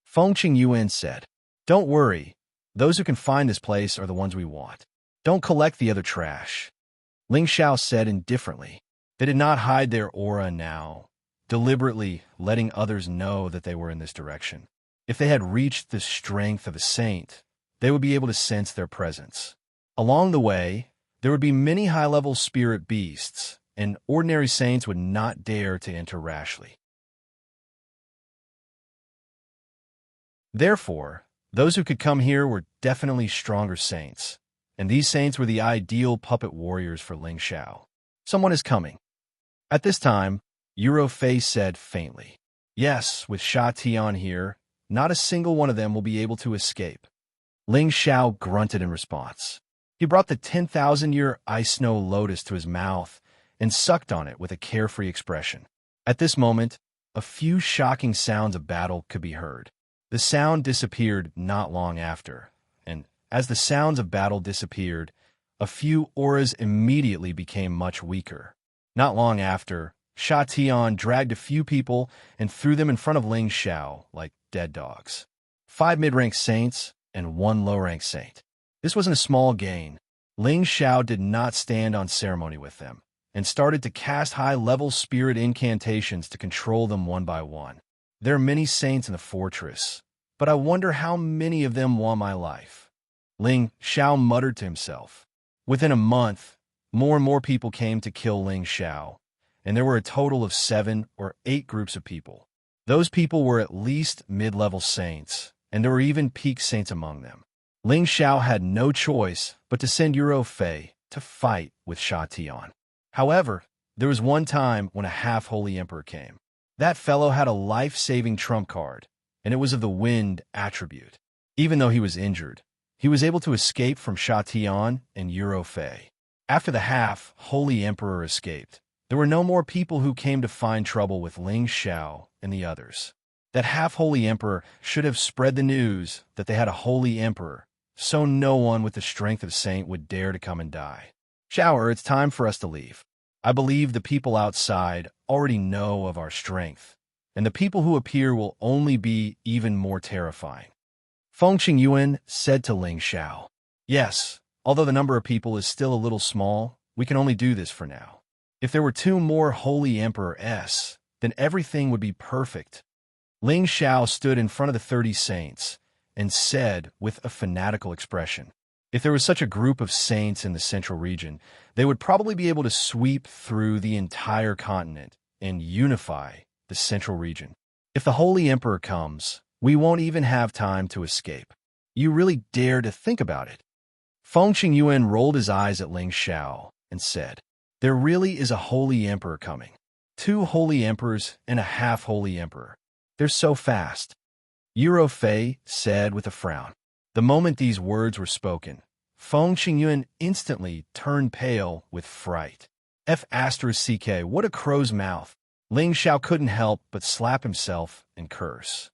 Feng Qingyuan said, "Don't worry. Those who can find this place are the ones we want. Don't collect the other trash." Ling Xiao said indifferently. They did not hide their aura now, deliberately letting others know that they were in this direction. If they had reached the strength of a saint, they would be able to sense their presence. Along the way, there would be many high-level spirit beasts, and ordinary saints would not dare to enter rashly. Therefore, those who could come here were definitely stronger saints, and these saints were the ideal puppet warriors for Ling Xiao. Someone is coming. At this time, Yuro Fei said faintly, "Yes, with Sha Tian here, not a single one of them will be able to escape." Ling Xiao grunted in response. He brought the 10,000-year ice snow lotus to his mouth and sucked on it with a carefree expression. At this moment, a few shocking sounds of battle could be heard. The sound disappeared not long after, and as the sounds of battle disappeared, a few auras immediately became much weaker. Not long after, Sha Tian dragged a few people and threw them in front of Ling Xiao like dead dogs. 5 mid-rank saints and 1 low-rank saint. This wasn't a small gain. Ling Xiao did not stand on ceremony with them, and started to cast high-level spirit incantations to control them one by one. There are many saints in the fortress, but I wonder how many of them want my life. Ling Xiao muttered to himself. Within a month, more and more people came to kill Ling Xiao, and there were a total of 7 or 8 groups of people. Those people were at least mid-level saints, and there were even peak saints among them. Ling Xiao had no choice but to send Yuro Fei to fight with Sha Tian. However, there was one time when a half-holy emperor came. That fellow had a life-saving trump card, and it was of the wind attribute. Even though he was injured, he was able to escape from Xianxia and Eurofei. After the half-holy emperor escaped, there were no more people who came to find trouble with Ling Xiao and the others. That half-holy emperor should have spread the news that they had a holy emperor, so no one with the strength of a saint would dare to come and die. Shower, it's time for us to leave. I believe the people outside already know of our strength, and the people who appear will only be even more terrifying. Feng Qingyuan said to Ling Xiao, "Yes, although the number of people is still a little small, we can only do this for now. If there were 2 more holy emperors, then everything would be perfect." Ling Xiao stood in front of the 30 saints and said with a fanatical expression, "If there was such a group of saints in the central region, they would probably be able to sweep through the entire continent and unify the central region. If the Holy Emperor comes, we won't even have time to escape. You really dare to think about it?" Feng Qingyuan rolled his eyes at Ling Xiao and said, "There really is a Holy Emperor coming. 2 Holy Emperors and a half-Holy Emperor. They're so fast." Eurofei said with a frown. The moment these words were spoken, Feng Qingyuan instantly turned pale with fright. F***, what a crow's mouth. Ling Xiao couldn't help but slap himself and curse.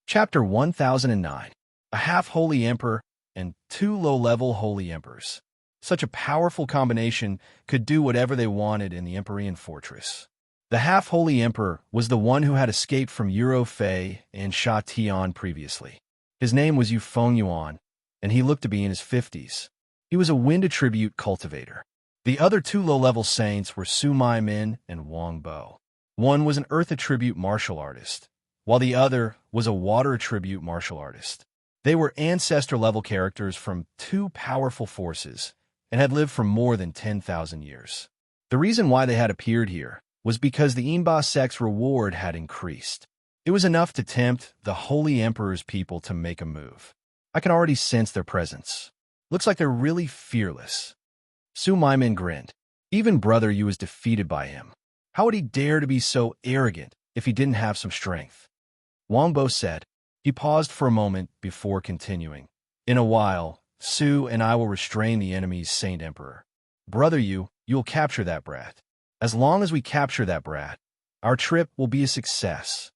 Chapter 1009. A half-holy emperor and 2 low-level holy emperors. Such a powerful combination could do whatever they wanted in the Empyrean fortress. The half-holy emperor was the one who had escaped from Eurofei and Sha Tian previously. His name was Yu Fengyuan, and he looked to be in his 50s. He was a wind attribute cultivator. The other 2 low-level saints were Su Maimin and Wang Bo. One was an earth attribute martial artist, while the other was a water attribute martial artist. They were ancestor-level characters from 2 powerful forces and had lived for more than 10,000 years. The reason why they had appeared here was because the Imba sect's reward had increased. It was enough to tempt the Holy Emperor's people to make a move. I can already sense their presence. Looks like they're really fearless. Su Maimin grinned. Even Brother Yu was defeated by him. How would he dare to be so arrogant if he didn't have some strength? Wang Bo said. He paused for a moment before continuing. In a while, Su and I will restrain the enemy's Saint Emperor. Brother Yu, you'll capture that brat. As long as we capture that brat, our trip will be a success.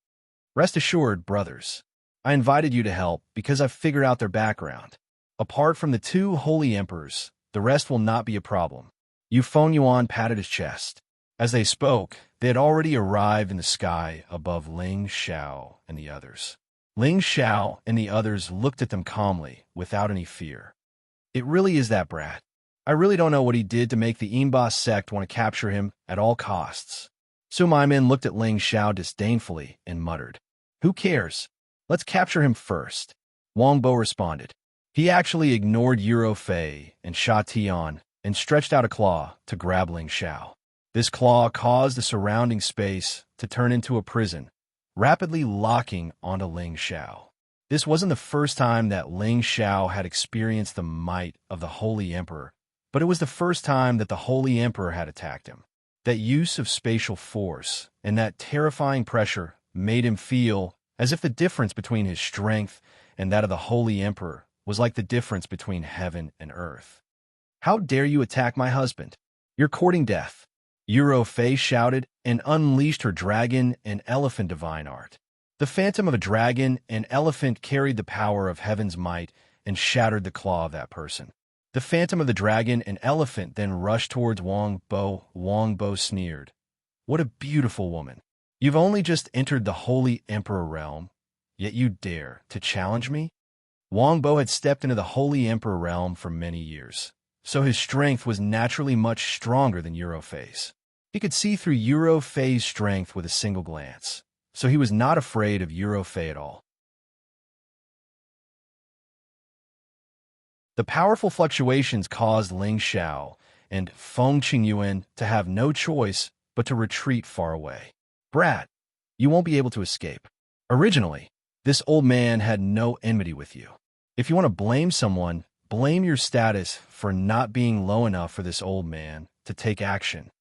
Rest assured, brothers, I invited you to help because I've figured out their background. Apart from the 2 holy emperors, the rest will not be a problem. Yu Fengyuan patted his chest. As they spoke, they had already arrived in the sky above Ling Xiao and the others. Ling Xiao and the others looked at them calmly, without any fear. It really is that brat. I really don't know what he did to make the Imba sect want to capture him at all costs. Su Maimin looked at Ling Xiao disdainfully and muttered, "Who cares? Let's capture him first." Wang Bo responded. He actually ignored Eurofei and Sha Tian and stretched out a claw to grab Ling Xiao. This claw caused the surrounding space to turn into a prison, rapidly locking onto Ling Xiao. This wasn't the first time that Ling Xiao had experienced the might of the Holy Emperor, but it was the first time that the Holy Emperor had attacked him. That use of spatial force and that terrifying pressure made him feel as if the difference between his strength and that of the Holy Emperor was like the difference between heaven and earth. "How dare you attack my husband? You're courting death." Eurofei shouted and unleashed her dragon and elephant divine art. The phantom of a dragon and elephant carried the power of heaven's might and shattered the claw of that person. The phantom of the dragon and elephant then rushed towards Wang Bo. Wang Bo sneered. "What a beautiful woman. You've only just entered the Holy Emperor realm, yet you dare to challenge me?" Wang Bo had stepped into the Holy Emperor realm for many years, so his strength was naturally much stronger than Eurofei's. He could see through Eurofei's strength with a single glance, so he was not afraid of Eurofei at all. The powerful fluctuations caused Ling Xiao and Feng Qingyuan to have no choice but to retreat far away. "Brat, you won't be able to escape. Originally, this old man had no enmity with you. If you want to blame someone, blame your status for not being low enough for this old man to take action.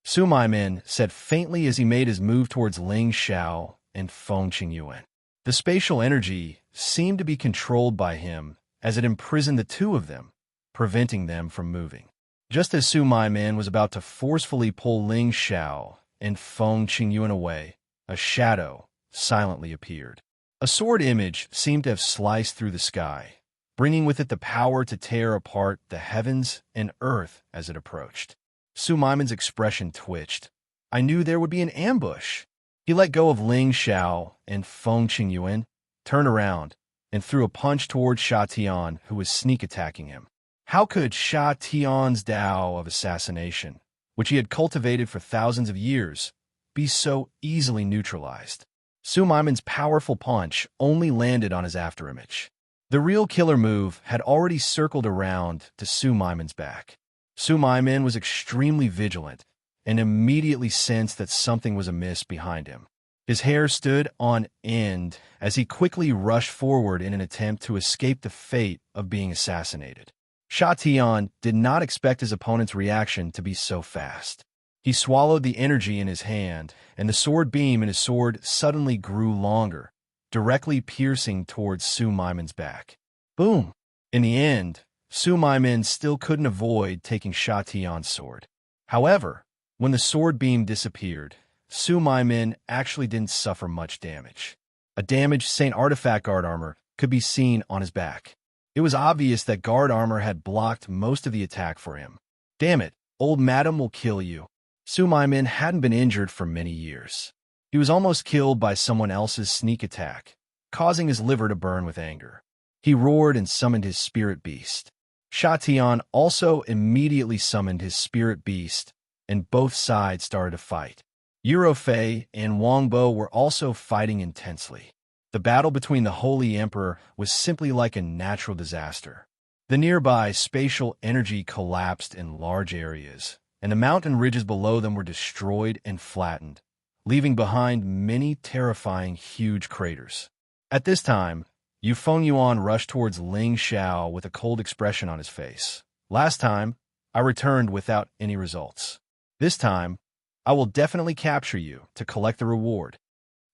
Su Maimin said faintly as he made his move towards Ling Xiao and Feng Qingyuan. The spatial energy seemed to be controlled by him as it imprisoned the two of them, preventing them from moving. Just as Su Maimin was about to forcefully pull Ling Xiao and Feng Qingyuan away, a shadow silently appeared. A sword image seemed to have sliced through the sky, bringing with it the power to tear apart the heavens and earth as it approached. Su Maimin's expression twitched. I knew there would be an ambush. He let go of Ling Xiao and Feng Qingyuan, turned around, and threw a punch toward Sha Tian, who was sneak attacking him. How could Sha Tian's Tao of assassination, which he had cultivated for thousands of years, be so easily neutralized? Su Maimin's powerful punch only landed on his afterimage. The real killer move had already circled around to Su Maimin's back. Su Maimin was extremely vigilant and immediately sensed that something was amiss behind him. His hair stood on end as he quickly rushed forward in an attempt to escape the fate of being assassinated. Sha Tian did not expect his opponent's reaction to be so fast. He swallowed the energy in his hand, and the sword beam in his sword suddenly grew longer, directly piercing towards Su Maimin's back. Boom! In the end, Su Maimin still couldn't avoid taking Sha Tian's sword. However, when the sword beam disappeared, Su Maimin actually didn't suffer much damage. A damaged Saint Artifact guard armor could be seen on his back. It was obvious that guard armor had blocked most of the attack for him. Damn it, old madam will kill you. Su Maimin hadn't been injured for many years. He was almost killed by someone else's sneak attack, causing his liver to burn with anger. He roared and summoned his spirit beast. Sha Tian also immediately summoned his spirit beast, and both sides started to fight. Eurofei and Wangbo were also fighting intensely. The battle between the Holy Emperor was simply like a natural disaster. The nearby spatial energy collapsed in large areas, and the mountain ridges below them were destroyed and flattened, leaving behind many terrifying huge craters. At this time, Yu Fengyuan rushed towards Ling Xiao with a cold expression on his face. Last time, I returned without any results. This time, I will definitely capture you to collect the reward.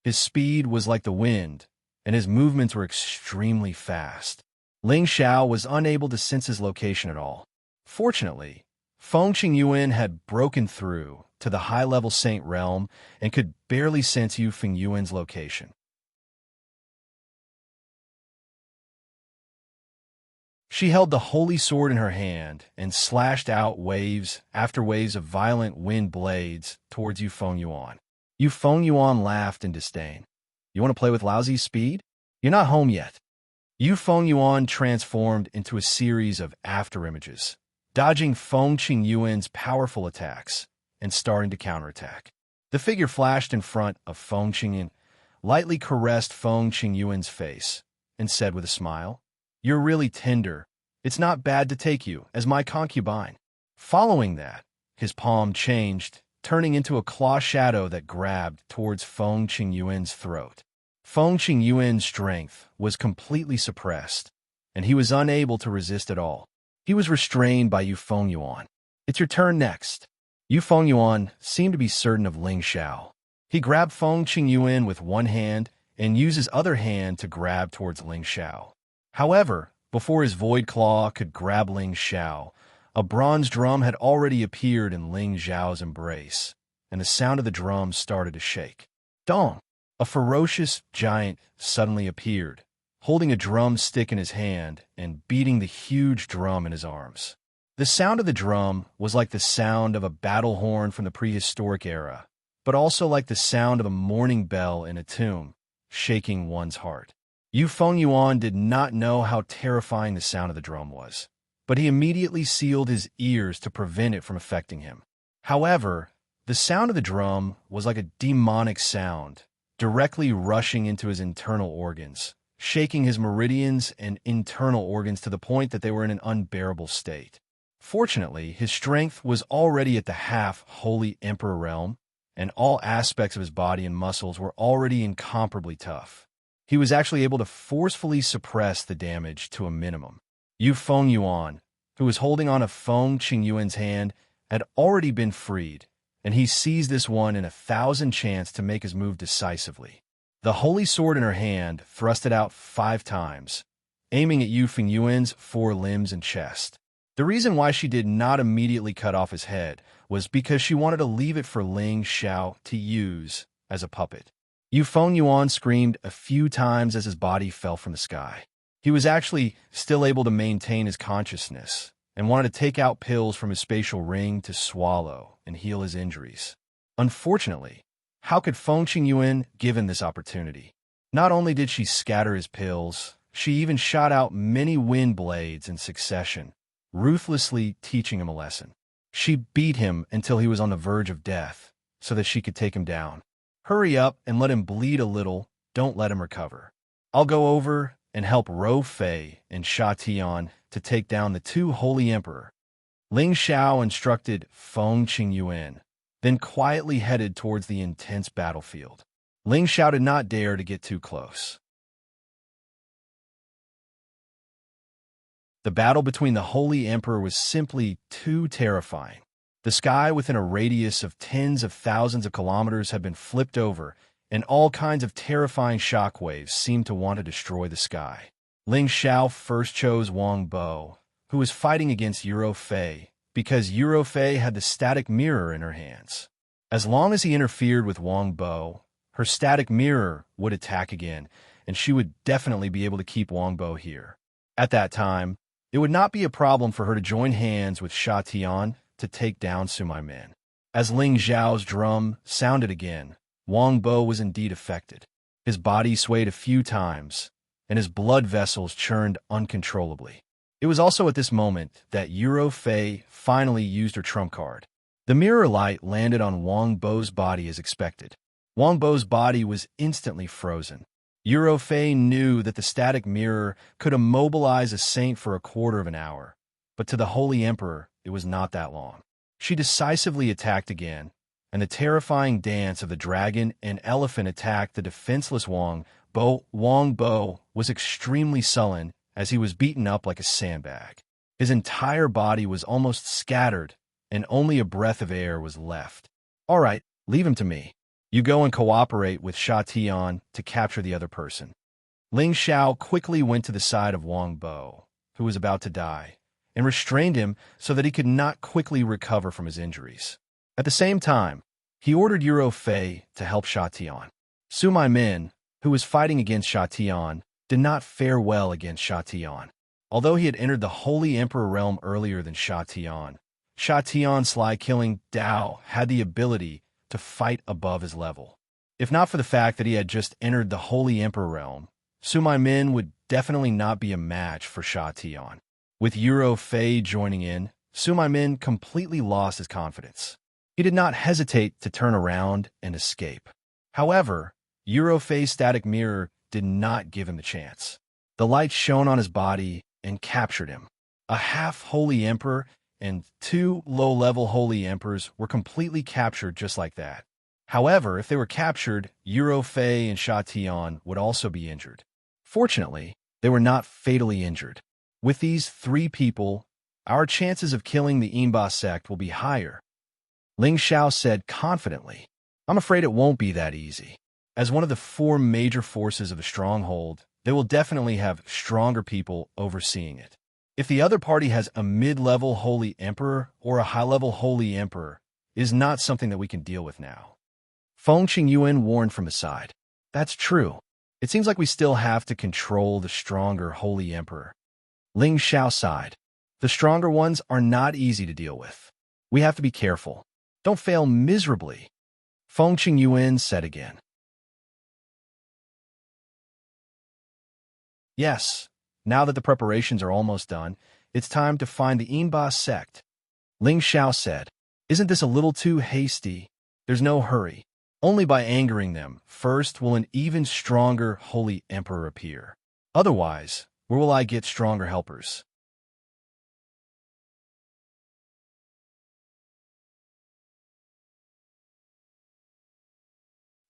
His speed was like the wind, and his movements were extremely fast. Ling Xiao was unable to sense his location at all. Fortunately, Feng Qingyuan had broken through to the high-level Saint Realm and could barely sense Yu Fengyuan's location. She held the holy sword in her hand and slashed out waves after waves of violent wind blades towards Yu Fengyuan. Yu Fengyuan laughed in disdain. You want to play with lousy speed? You're not home yet. Yu Fengyuan transformed into a series of afterimages, dodging Feng Qingyuan's powerful attacks and starting to counterattack. The figure flashed in front of Feng Qingyuan, lightly caressed Feng Qingyuan's face, and said with a smile, You're really tender. It's not bad to take you as my concubine. Following that, his palm changed, turning into a claw shadow that grabbed towards Feng Qingyuan's throat. Feng Qingyuan's strength was completely suppressed, and he was unable to resist at all. He was restrained by Yu Fengyuan. It's your turn next. Yu Fengyuan seemed to be certain of Ling Xiao. He grabbed Feng Qingyuan with one hand and used his other hand to grab towards Ling Xiao. However, before his void claw could grab Ling Xiao, a bronze drum had already appeared in Ling Xiao's embrace, and the sound of the drum started to shake. Dong! A ferocious giant suddenly appeared, holding a drumstick in his hand and beating the huge drum in his arms. The sound of the drum was like the sound of a battle horn from the prehistoric era, but also like the sound of a mourning bell in a tomb, shaking one's heart. Yu Fengyuan did not know how terrifying the sound of the drum was, but he immediately sealed his ears to prevent it from affecting him. However, the sound of the drum was like a demonic sound, directly rushing into his internal organs, shaking his meridians and internal organs to the point that they were in an unbearable state. Fortunately, his strength was already at the half-holy emperor realm, and all aspects of his body and muscles were already incomparably tough. He was actually able to forcefully suppress the damage to a minimum. Yu Fengyuan, who was holding on to Feng Qingyuan's hand had already been freed, and he seized this one in 1,000 chance to make his move decisively. The holy sword in her hand thrust it out 5 times, aiming at Yu Fengyuan's 4 limbs and chest. The reason why she did not immediately cut off his head was because she wanted to leave it for Ling Xiao to use as a puppet. Yu Fengyuan screamed a few times as his body fell from the sky. He was actually still able to maintain his consciousness and wanted to take out pills from his spatial ring to swallow and heal his injuries. Unfortunately, how could Feng Qingyuan give him this opportunity? Not only did she scatter his pills, she even shot out many wind blades in succession, ruthlessly teaching him a lesson. She beat him until he was on the verge of death, so that she could take him down. Hurry up and let him bleed a little, don't let him recover. I'll go over and help Ro Fei and Sha Tian to take down the 2 holy emperor. Ling Xiao instructed Feng Qingyuan, then quietly headed towards the intense battlefield. Ling Xiao did not dare to get too close. The battle between the holy emperor was simply too terrifying. The sky within a radius of tens of thousands of kilometers had been flipped over, and all kinds of terrifying shockwaves seemed to want to destroy the sky. Ling Xiao first chose Wang Bo, who was fighting against Yu Fei, because Yu Fei had the static mirror in her hands. As long as he interfered with Wang Bo, her static mirror would attack again, and she would definitely be able to keep Wang Bo here. At that time, it would not be a problem for her to join hands with Sha Tian to take down Sumai Min. As Ling Xiao's drum sounded again, Wang Bo was indeed affected. His body swayed a few times, and his blood vessels churned uncontrollably. It was also at this moment that Yu Fei finally used her trump card. The mirror light landed on Wang Bo's body as expected. Wang Bo's body was instantly frozen. Yu Fei knew that the static mirror could immobilize a saint for a quarter of an hour, but to the Holy Emperor, it was not that long. She decisively attacked again, and the terrifying dance of the dragon and elephant attacked the defenseless Wang Bo. Wang Bo was extremely sullen as he was beaten up like a sandbag. His entire body was almost scattered, and only a breath of air was left. All right, leave him to me. You go and cooperate with Sha Tian to capture the other person. Ling Xiao quickly went to the side of Wang Bo, who was about to die, and restrained him so that he could not quickly recover from his injuries. At the same time, he ordered Yu Fei to help Sha Tian. Sumai Min, who was fighting against Sha Tian, did not fare well against Sha Tian. Although he had entered the Holy Emperor realm earlier than Sha Tian's sly-killing Dao had the ability to fight above his level. If not for the fact that he had just entered the Holy Emperor realm, Sumai Min would definitely not be a match for Sha Tian. With Yu Fei joining in, Sumai Min completely lost his confidence. He did not hesitate to turn around and escape. However, Yu Fei's static mirror did not give him the chance. The light shone on his body and captured him. A half-holy emperor and 2 low-level holy emperors were completely captured just like that. However, if they were captured, Yu Fei and Sha Tian would also be injured. Fortunately, they were not fatally injured. With these 3 people, our chances of killing the Imba sect will be higher. Ling Xiao said confidently. I'm afraid it won't be that easy. As one of the 4 major forces of the stronghold, they will definitely have stronger people overseeing it. If the other party has a mid-level holy emperor or a high-level holy emperor, it is not something that we can deal with now. Feng Qingyuan warned from the side. That's true. It seems like we still have to control the stronger holy emperor. Ling Xiao sighed. The stronger ones are not easy to deal with. We have to be careful. Don't fail miserably. Feng Qingyuan said again. Yes, now that the preparations are almost done, it's time to find the Imba sect. Ling Xiao said, Isn't this a little too hasty? There's no hurry. Only by angering them, first will an even stronger holy emperor appear. Otherwise, where will I get stronger helpers?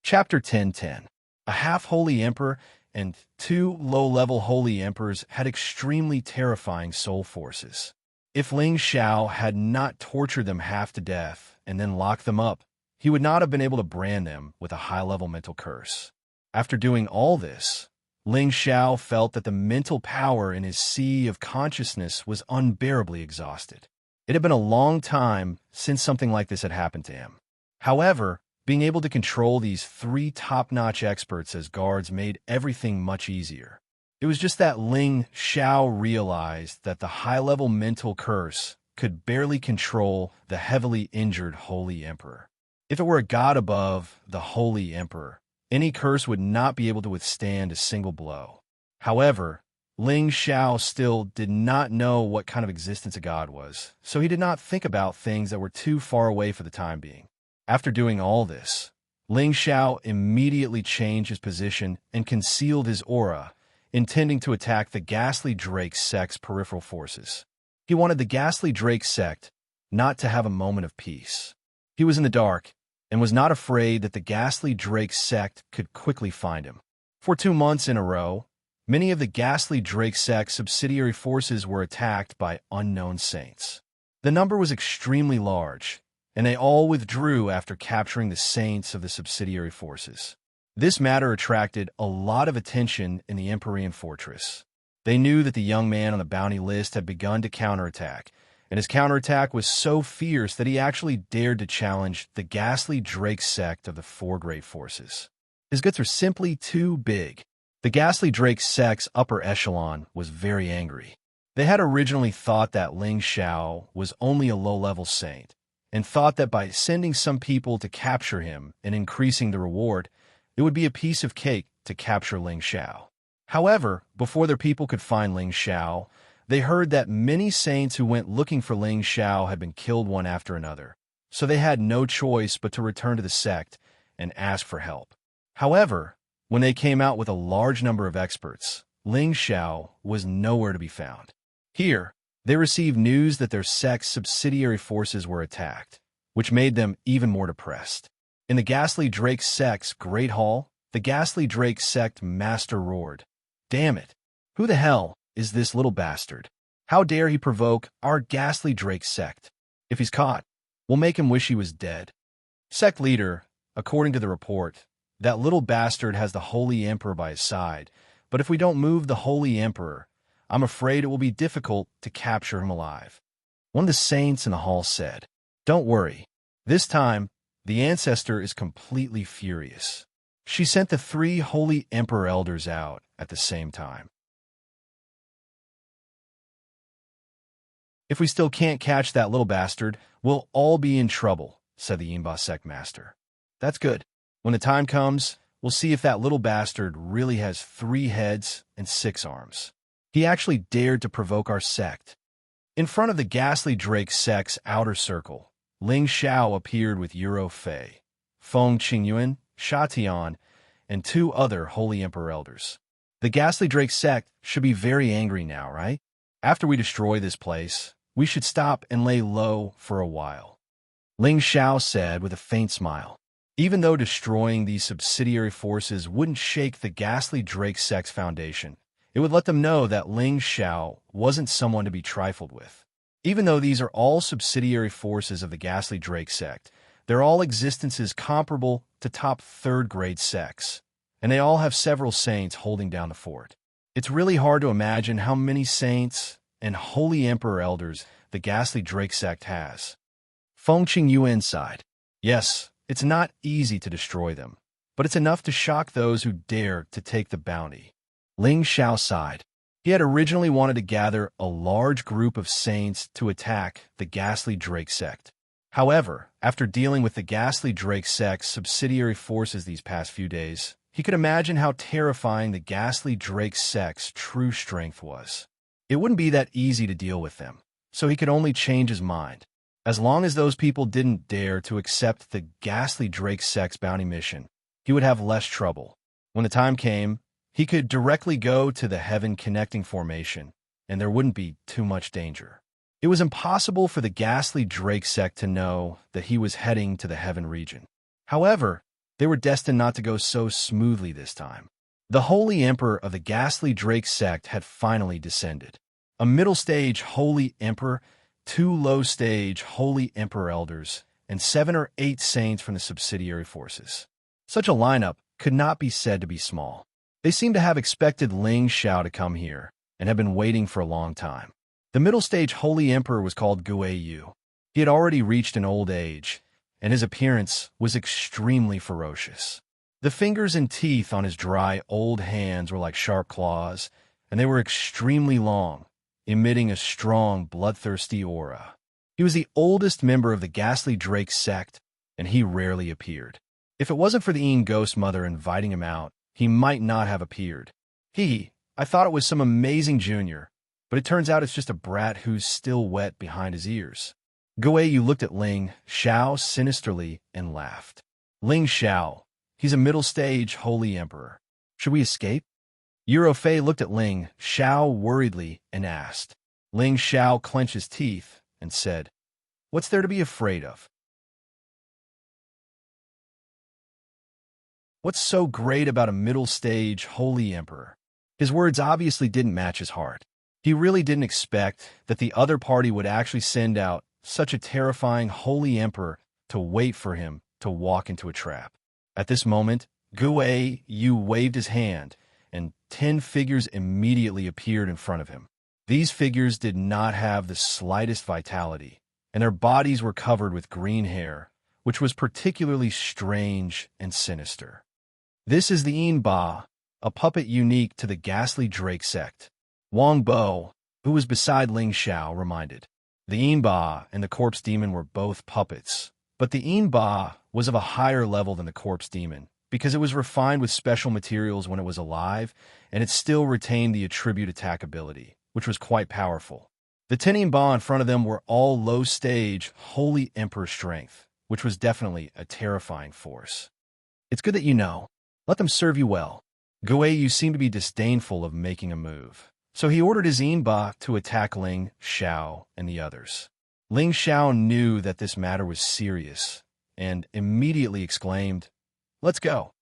Chapter 10:10. A half-holy emperor and 2 low-level holy emperors had extremely terrifying soul forces. If Ling Xiao had not tortured them half to death and then locked them up, he would not have been able to brand them with a high-level mental curse. After doing all this, Ling Xiao felt that the mental power in his sea of consciousness was unbearably exhausted. It had been a long time since something like this had happened to him. However, being able to control these three top-notch experts as guards made everything much easier. It was just that Ling Xiao realized that the high-level mental curse could barely control the heavily injured Holy Emperor. If it were a god above the Holy Emperor, any curse would not be able to withstand a single blow. However, Ling Xiao still did not know what kind of existence a god was, so he did not think about things that were too far away for the time being. After doing all this, Ling Xiao immediately changed his position and concealed his aura, intending to attack the Ghastly Drake sect's peripheral forces. He wanted the Ghastly Drake sect not to have a moment of peace. He was in the dark and was not afraid that the Ghastly Drake sect could quickly find him. For 2 months in a row, many of the Ghastly Drake sect's subsidiary forces were attacked by unknown saints. The number was extremely large, and they all withdrew after capturing the saints of the subsidiary forces. This matter attracted a lot of attention in the Empyrean fortress. They knew that the young man on the bounty list had begun to counterattack, and his counterattack was so fierce that he actually dared to challenge the Ghastly Drake sect of the Four Great Forces. His guts were simply too big. The Ghastly Drake sect's upper echelon was very angry. They had originally thought that Ling Xiao was only a low-level saint, and thought that by sending some people to capture him and increasing the reward, it would be a piece of cake to capture Ling Xiao. However, before their people could find Ling Xiao, they heard that many saints who went looking for Ling Xiao had been killed one after another, so they had no choice but to return to the sect and ask for help. However, when they came out with a large number of experts, Ling Xiao was nowhere to be found. Here, they received news that their sect's subsidiary forces were attacked, which made them even more depressed. In the Ghastly Drake sect's Great Hall, the Ghastly Drake sect master roared, "Damn it! Who the hell is this little bastard? How dare he provoke our Ghastly Drake sect? If he's caught, we'll make him wish he was dead." Sect leader, according to the report, that little bastard has the Holy Emperor by his side, but if we don't move the Holy Emperor, I'm afraid it will be difficult to capture him alive. One of the saints in the hall said, "Don't worry. This time, the ancestor is completely furious." She sent the 3 Holy Emperor elders out at the same time. "If we still can't catch that little bastard, we'll all be in trouble," said the Yinba sect master. "That's good. When the time comes, we'll see if that little bastard really has 3 heads and 6 arms. He actually dared to provoke our sect." In front of the Ghastly Drake sect's outer circle, Ling Xiao appeared with Euro Fei, Feng Qingyuan, Sha Tian, and 2 other Holy Emperor elders. "The Ghastly Drake sect should be very angry now, right? After we destroy this place, we should stop and lay low for a while," Ling Xiao said with a faint smile. Even though destroying these subsidiary forces wouldn't shake the Ghastly Drake sect's foundation, it would let them know that Ling Xiao wasn't someone to be trifled with. Even though these are all subsidiary forces of the Ghastly Drake sect, they're all existences comparable to top 3rd-grade sects, and they all have several saints holding down the fort. It's really hard to imagine how many saints and Holy Emperor elders the Ghastly Drake sect has. Feng Qingyuan sighed. "Yes, it's not easy to destroy them, but it's enough to shock those who dare to take the bounty." Ling Xiao sighed. He had originally wanted to gather a large group of saints to attack the Ghastly Drake sect. However, after dealing with the Ghastly Drake sect's subsidiary forces these past few days, he could imagine how terrifying the Ghastly Drake sect's true strength was. It wouldn't be that easy to deal with them, so he could only change his mind. As long as those people didn't dare to accept the Ghastly Drake sect's bounty mission, he would have less trouble. When the time came, he could directly go to the Heaven Connecting Formation, and there wouldn't be too much danger. It was impossible for the Ghastly Drake sect to know that he was heading to the Heaven region. However, they were destined not to go so smoothly this time. The Holy Emperor of the Ghastly Drake sect had finally descended. A middle-stage Holy Emperor 2 low-stage Holy Emperor elders, and 7 or 8 saints from the subsidiary forces. Such a lineup could not be said to be small. They seemed to have expected Ling Xiao to come here, and had been waiting for a long time. The middle-stage Holy Emperor was called Guiyu. He had already reached an old age, and his appearance was extremely ferocious. The fingers and teeth on his dry, old hands were like sharp claws, and they were extremely long, emitting a strong, bloodthirsty aura. He was the oldest member of the ghastly Drake sect, and he rarely appeared. If it wasn't for the Ian Ghost Mother inviting him out, he might not have appeared. I thought it was some amazing junior, but it turns out it's just a brat who's still wet behind his ears. Guiyu looked at Ling Xiao sinisterly and laughed. Ling Xiao, he's a middle-stage Holy Emperor. Should we escape? Eurofei looked at Ling Xiao worriedly and asked. Ling Xiao clenched his teeth and said, "What's there to be afraid of? What's so great about a middle-stage Holy Emperor?" His words obviously didn't match his heart. He really didn't expect that the other party would actually send out such a terrifying Holy Emperor to wait for him to walk into a trap. At this moment, Guiyu waved his hand, and 10 figures immediately appeared in front of him. These figures did not have the slightest vitality, and their bodies were covered with green hair, which was particularly strange and sinister. This is the Yinba, a puppet unique to the ghastly Drake sect. Wang Bo, who was beside Ling Xiao, reminded. The Yinba and the corpse demon were both puppets, but the Yinba was of a higher level than the corpse demon, because it was refined with special materials when it was alive, and it still retained the attribute attack ability, which was quite powerful. The 10 Yinba in front of them were all low-stage Holy Emperor strength, which was definitely a terrifying force. It's good that you know. Let them serve you well. Guiyu seemed to be disdainful of making a move, so he ordered his Yinba to attack Ling Xiao and the others. Ling Xiao knew that this matter was serious, and immediately exclaimed, "Let's go."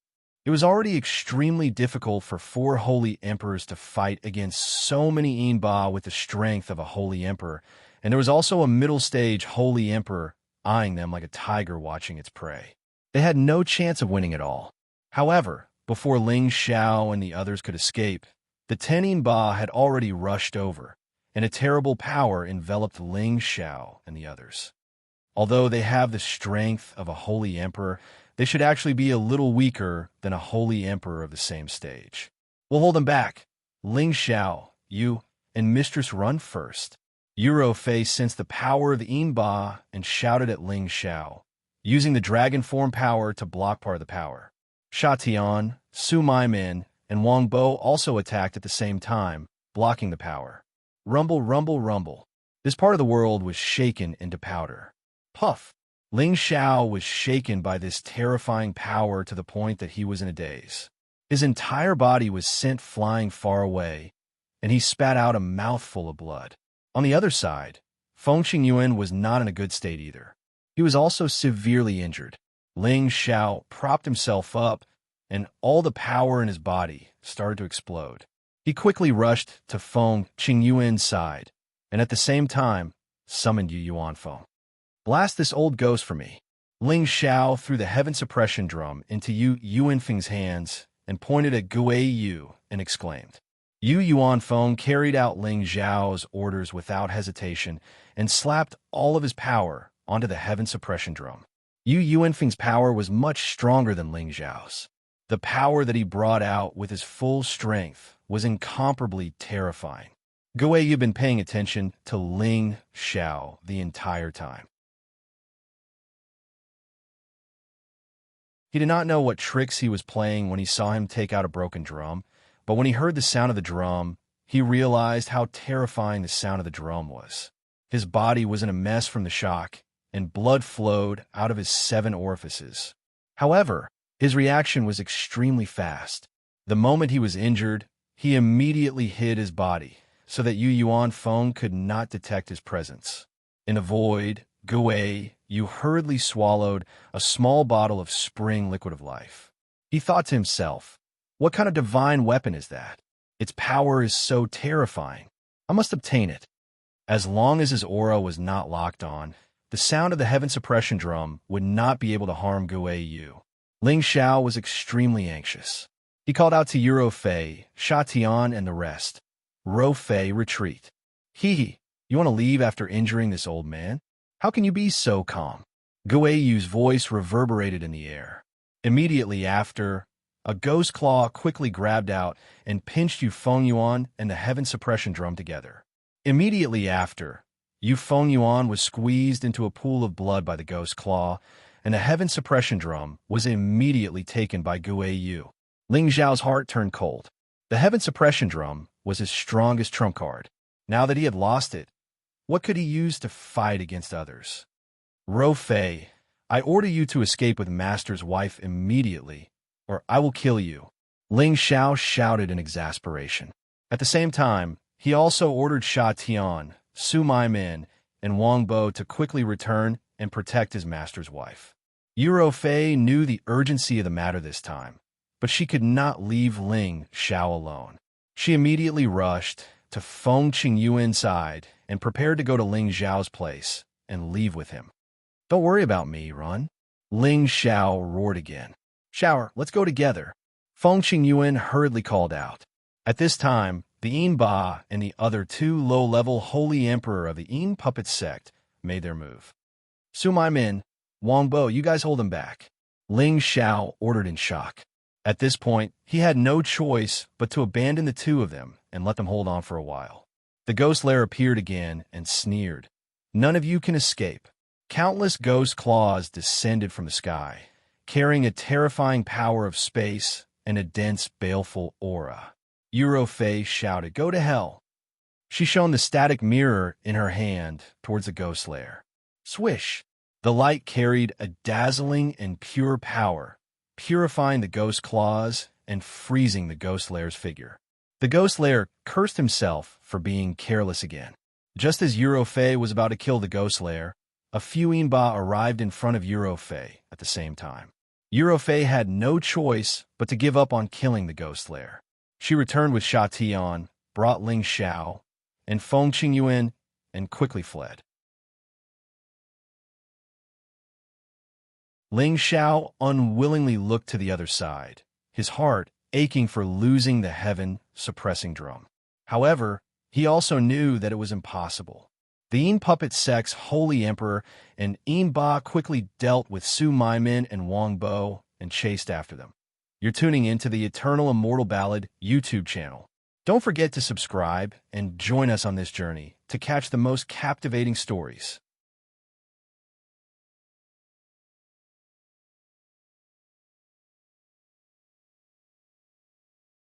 It was already extremely difficult for 4 Holy Emperors to fight against so many Yinba with the strength of a Holy Emperor, and there was also a middle-stage Holy Emperor eyeing them like a tiger watching its prey. They had no chance of winning at all. However, before Ling Xiao and the others could escape, the 10 Yinba had already rushed over, and a terrible power enveloped Ling Xiao and the others. Although they have the strength of a Holy Emperor, they should actually be a little weaker than a Holy Emperor of the same stage. We'll hold them back. Ling Xiao, you, and Mistress run first. Eurofei sensed the power of the Yinba and shouted at Ling Xiao, using the dragon form power to block part of the power. Sha Tian, Su Maimin, and Wang Bo also attacked at the same time, blocking the power. Rumble, rumble, rumble. This part of the world was shaken into powder. Puff! Ling Xiao was shaken by this terrifying power to the point that he was in a daze. His entire body was sent flying far away, and he spat out a mouthful of blood. On the other side, Feng Qingyuan was not in a good state either. He was also severely injured. Ling Xiao propped himself up, and all the power in his body started to explode. He quickly rushed to Feng Qingyuan's side, and at the same time, summoned Yu Yuanfeng. "Blast this old ghost for me." Ling Xiao threw the heaven suppression drum into Yu Yuanfeng's hands and pointed at Guiyu and exclaimed. Yu Yuanfeng carried out Ling Xiao's orders without hesitation and slapped all of his power onto the heaven suppression drum. Yu Yuanfeng's power was much stronger than Ling Xiao's. The power that he brought out with his full strength was incomparably terrifying. Guiyu had been paying attention to Ling Xiao the entire time. He did not know what tricks he was playing when he saw him take out a broken drum, but when he heard the sound of the drum, he realized how terrifying the sound of the drum was. His body was in a mess from the shock, and blood flowed out of his 7 orifices. However, his reaction was extremely fast. The moment he was injured, he immediately hid his body so that Yu Yuanfeng could not detect his presence. In a void, Guiyu hurriedly swallowed a small bottle of spring liquid of life. He thought to himself, "What kind of divine weapon is that? Its power is so terrifying. I must obtain it." As long as his aura was not locked on, the sound of the heaven suppression drum would not be able to harm Guei Yu. Ling Xiao was extremely anxious. He called out to Euro Fei, Sha Tian, and the rest. Ro Fei, retreat. Hee, you want to leave after injuring this old man? How can you be so calm? Guei Yu's voice reverberated in the air. Immediately after, a ghost claw quickly grabbed out and pinched Yu Fengyuan and the heaven suppression drum together. Immediately after, Yu Fengyuan was squeezed into a pool of blood by the ghost claw, and the heaven suppression drum was immediately taken by Guei Yu. Ling Xiao's heart turned cold. The heaven suppression drum was his strongest trump card. Now that he had lost it, what could he use to fight against others? Ro Fei, I order you to escape with Master's wife immediately, or I will kill you. Ling Xiao shouted in exasperation. At the same time, he also ordered Sha Tian, Su Maimin, and Wang Bo to quickly return and protect his master's wife. Euro Fei knew the urgency of the matter this time, but she could not leave Ling Xiao alone. She immediately rushed to Feng Qingyu inside and prepared to go to Ling Xiao's place and leave with him. Don't worry about me, run. Ling Xiao roared again. Shower, let's go together. Feng Qingyuan hurriedly called out. At this time, the Yin Ba and the other two low-level holy emperor of the Yin puppet sect made their move. Su Maimin, Wang Bo, you guys hold him back. Ling Xiao ordered in shock. At this point, he had no choice but to abandon the two of them and let them hold on for a while. The ghost lair appeared again and sneered. None of you can escape. Countless ghost claws descended from the sky, carrying a terrifying power of space and a dense, baleful aura. Euro Fei shouted, "Go to hell!" She shone the static mirror in her hand towards the ghost lair. Swish! The light carried a dazzling and pure power, purifying the ghost claws and freezing the ghost lair's figure. The ghost lair cursed himself for being careless again. Just as Euro Fei was about to kill the ghost lair, a few Yinba arrived in front of Euro Fei at the same time. Euro Fei had no choice but to give up on killing the ghost lair. She returned with Sha Tian, brought Ling Xiao, and Feng Qingyuan, and quickly fled. Ling Xiao unwillingly looked to the other side, his heart aching for losing the heaven-suppressing drum. However, he also knew that it was impossible. The Yin puppet sect's holy emperor and Yin Ba quickly dealt with Su Maimin and Wang Bo and chased after them. You're tuning into the Eternal Immortal Ballad YouTube channel. Don't forget to subscribe and join us on this journey to catch the most captivating stories.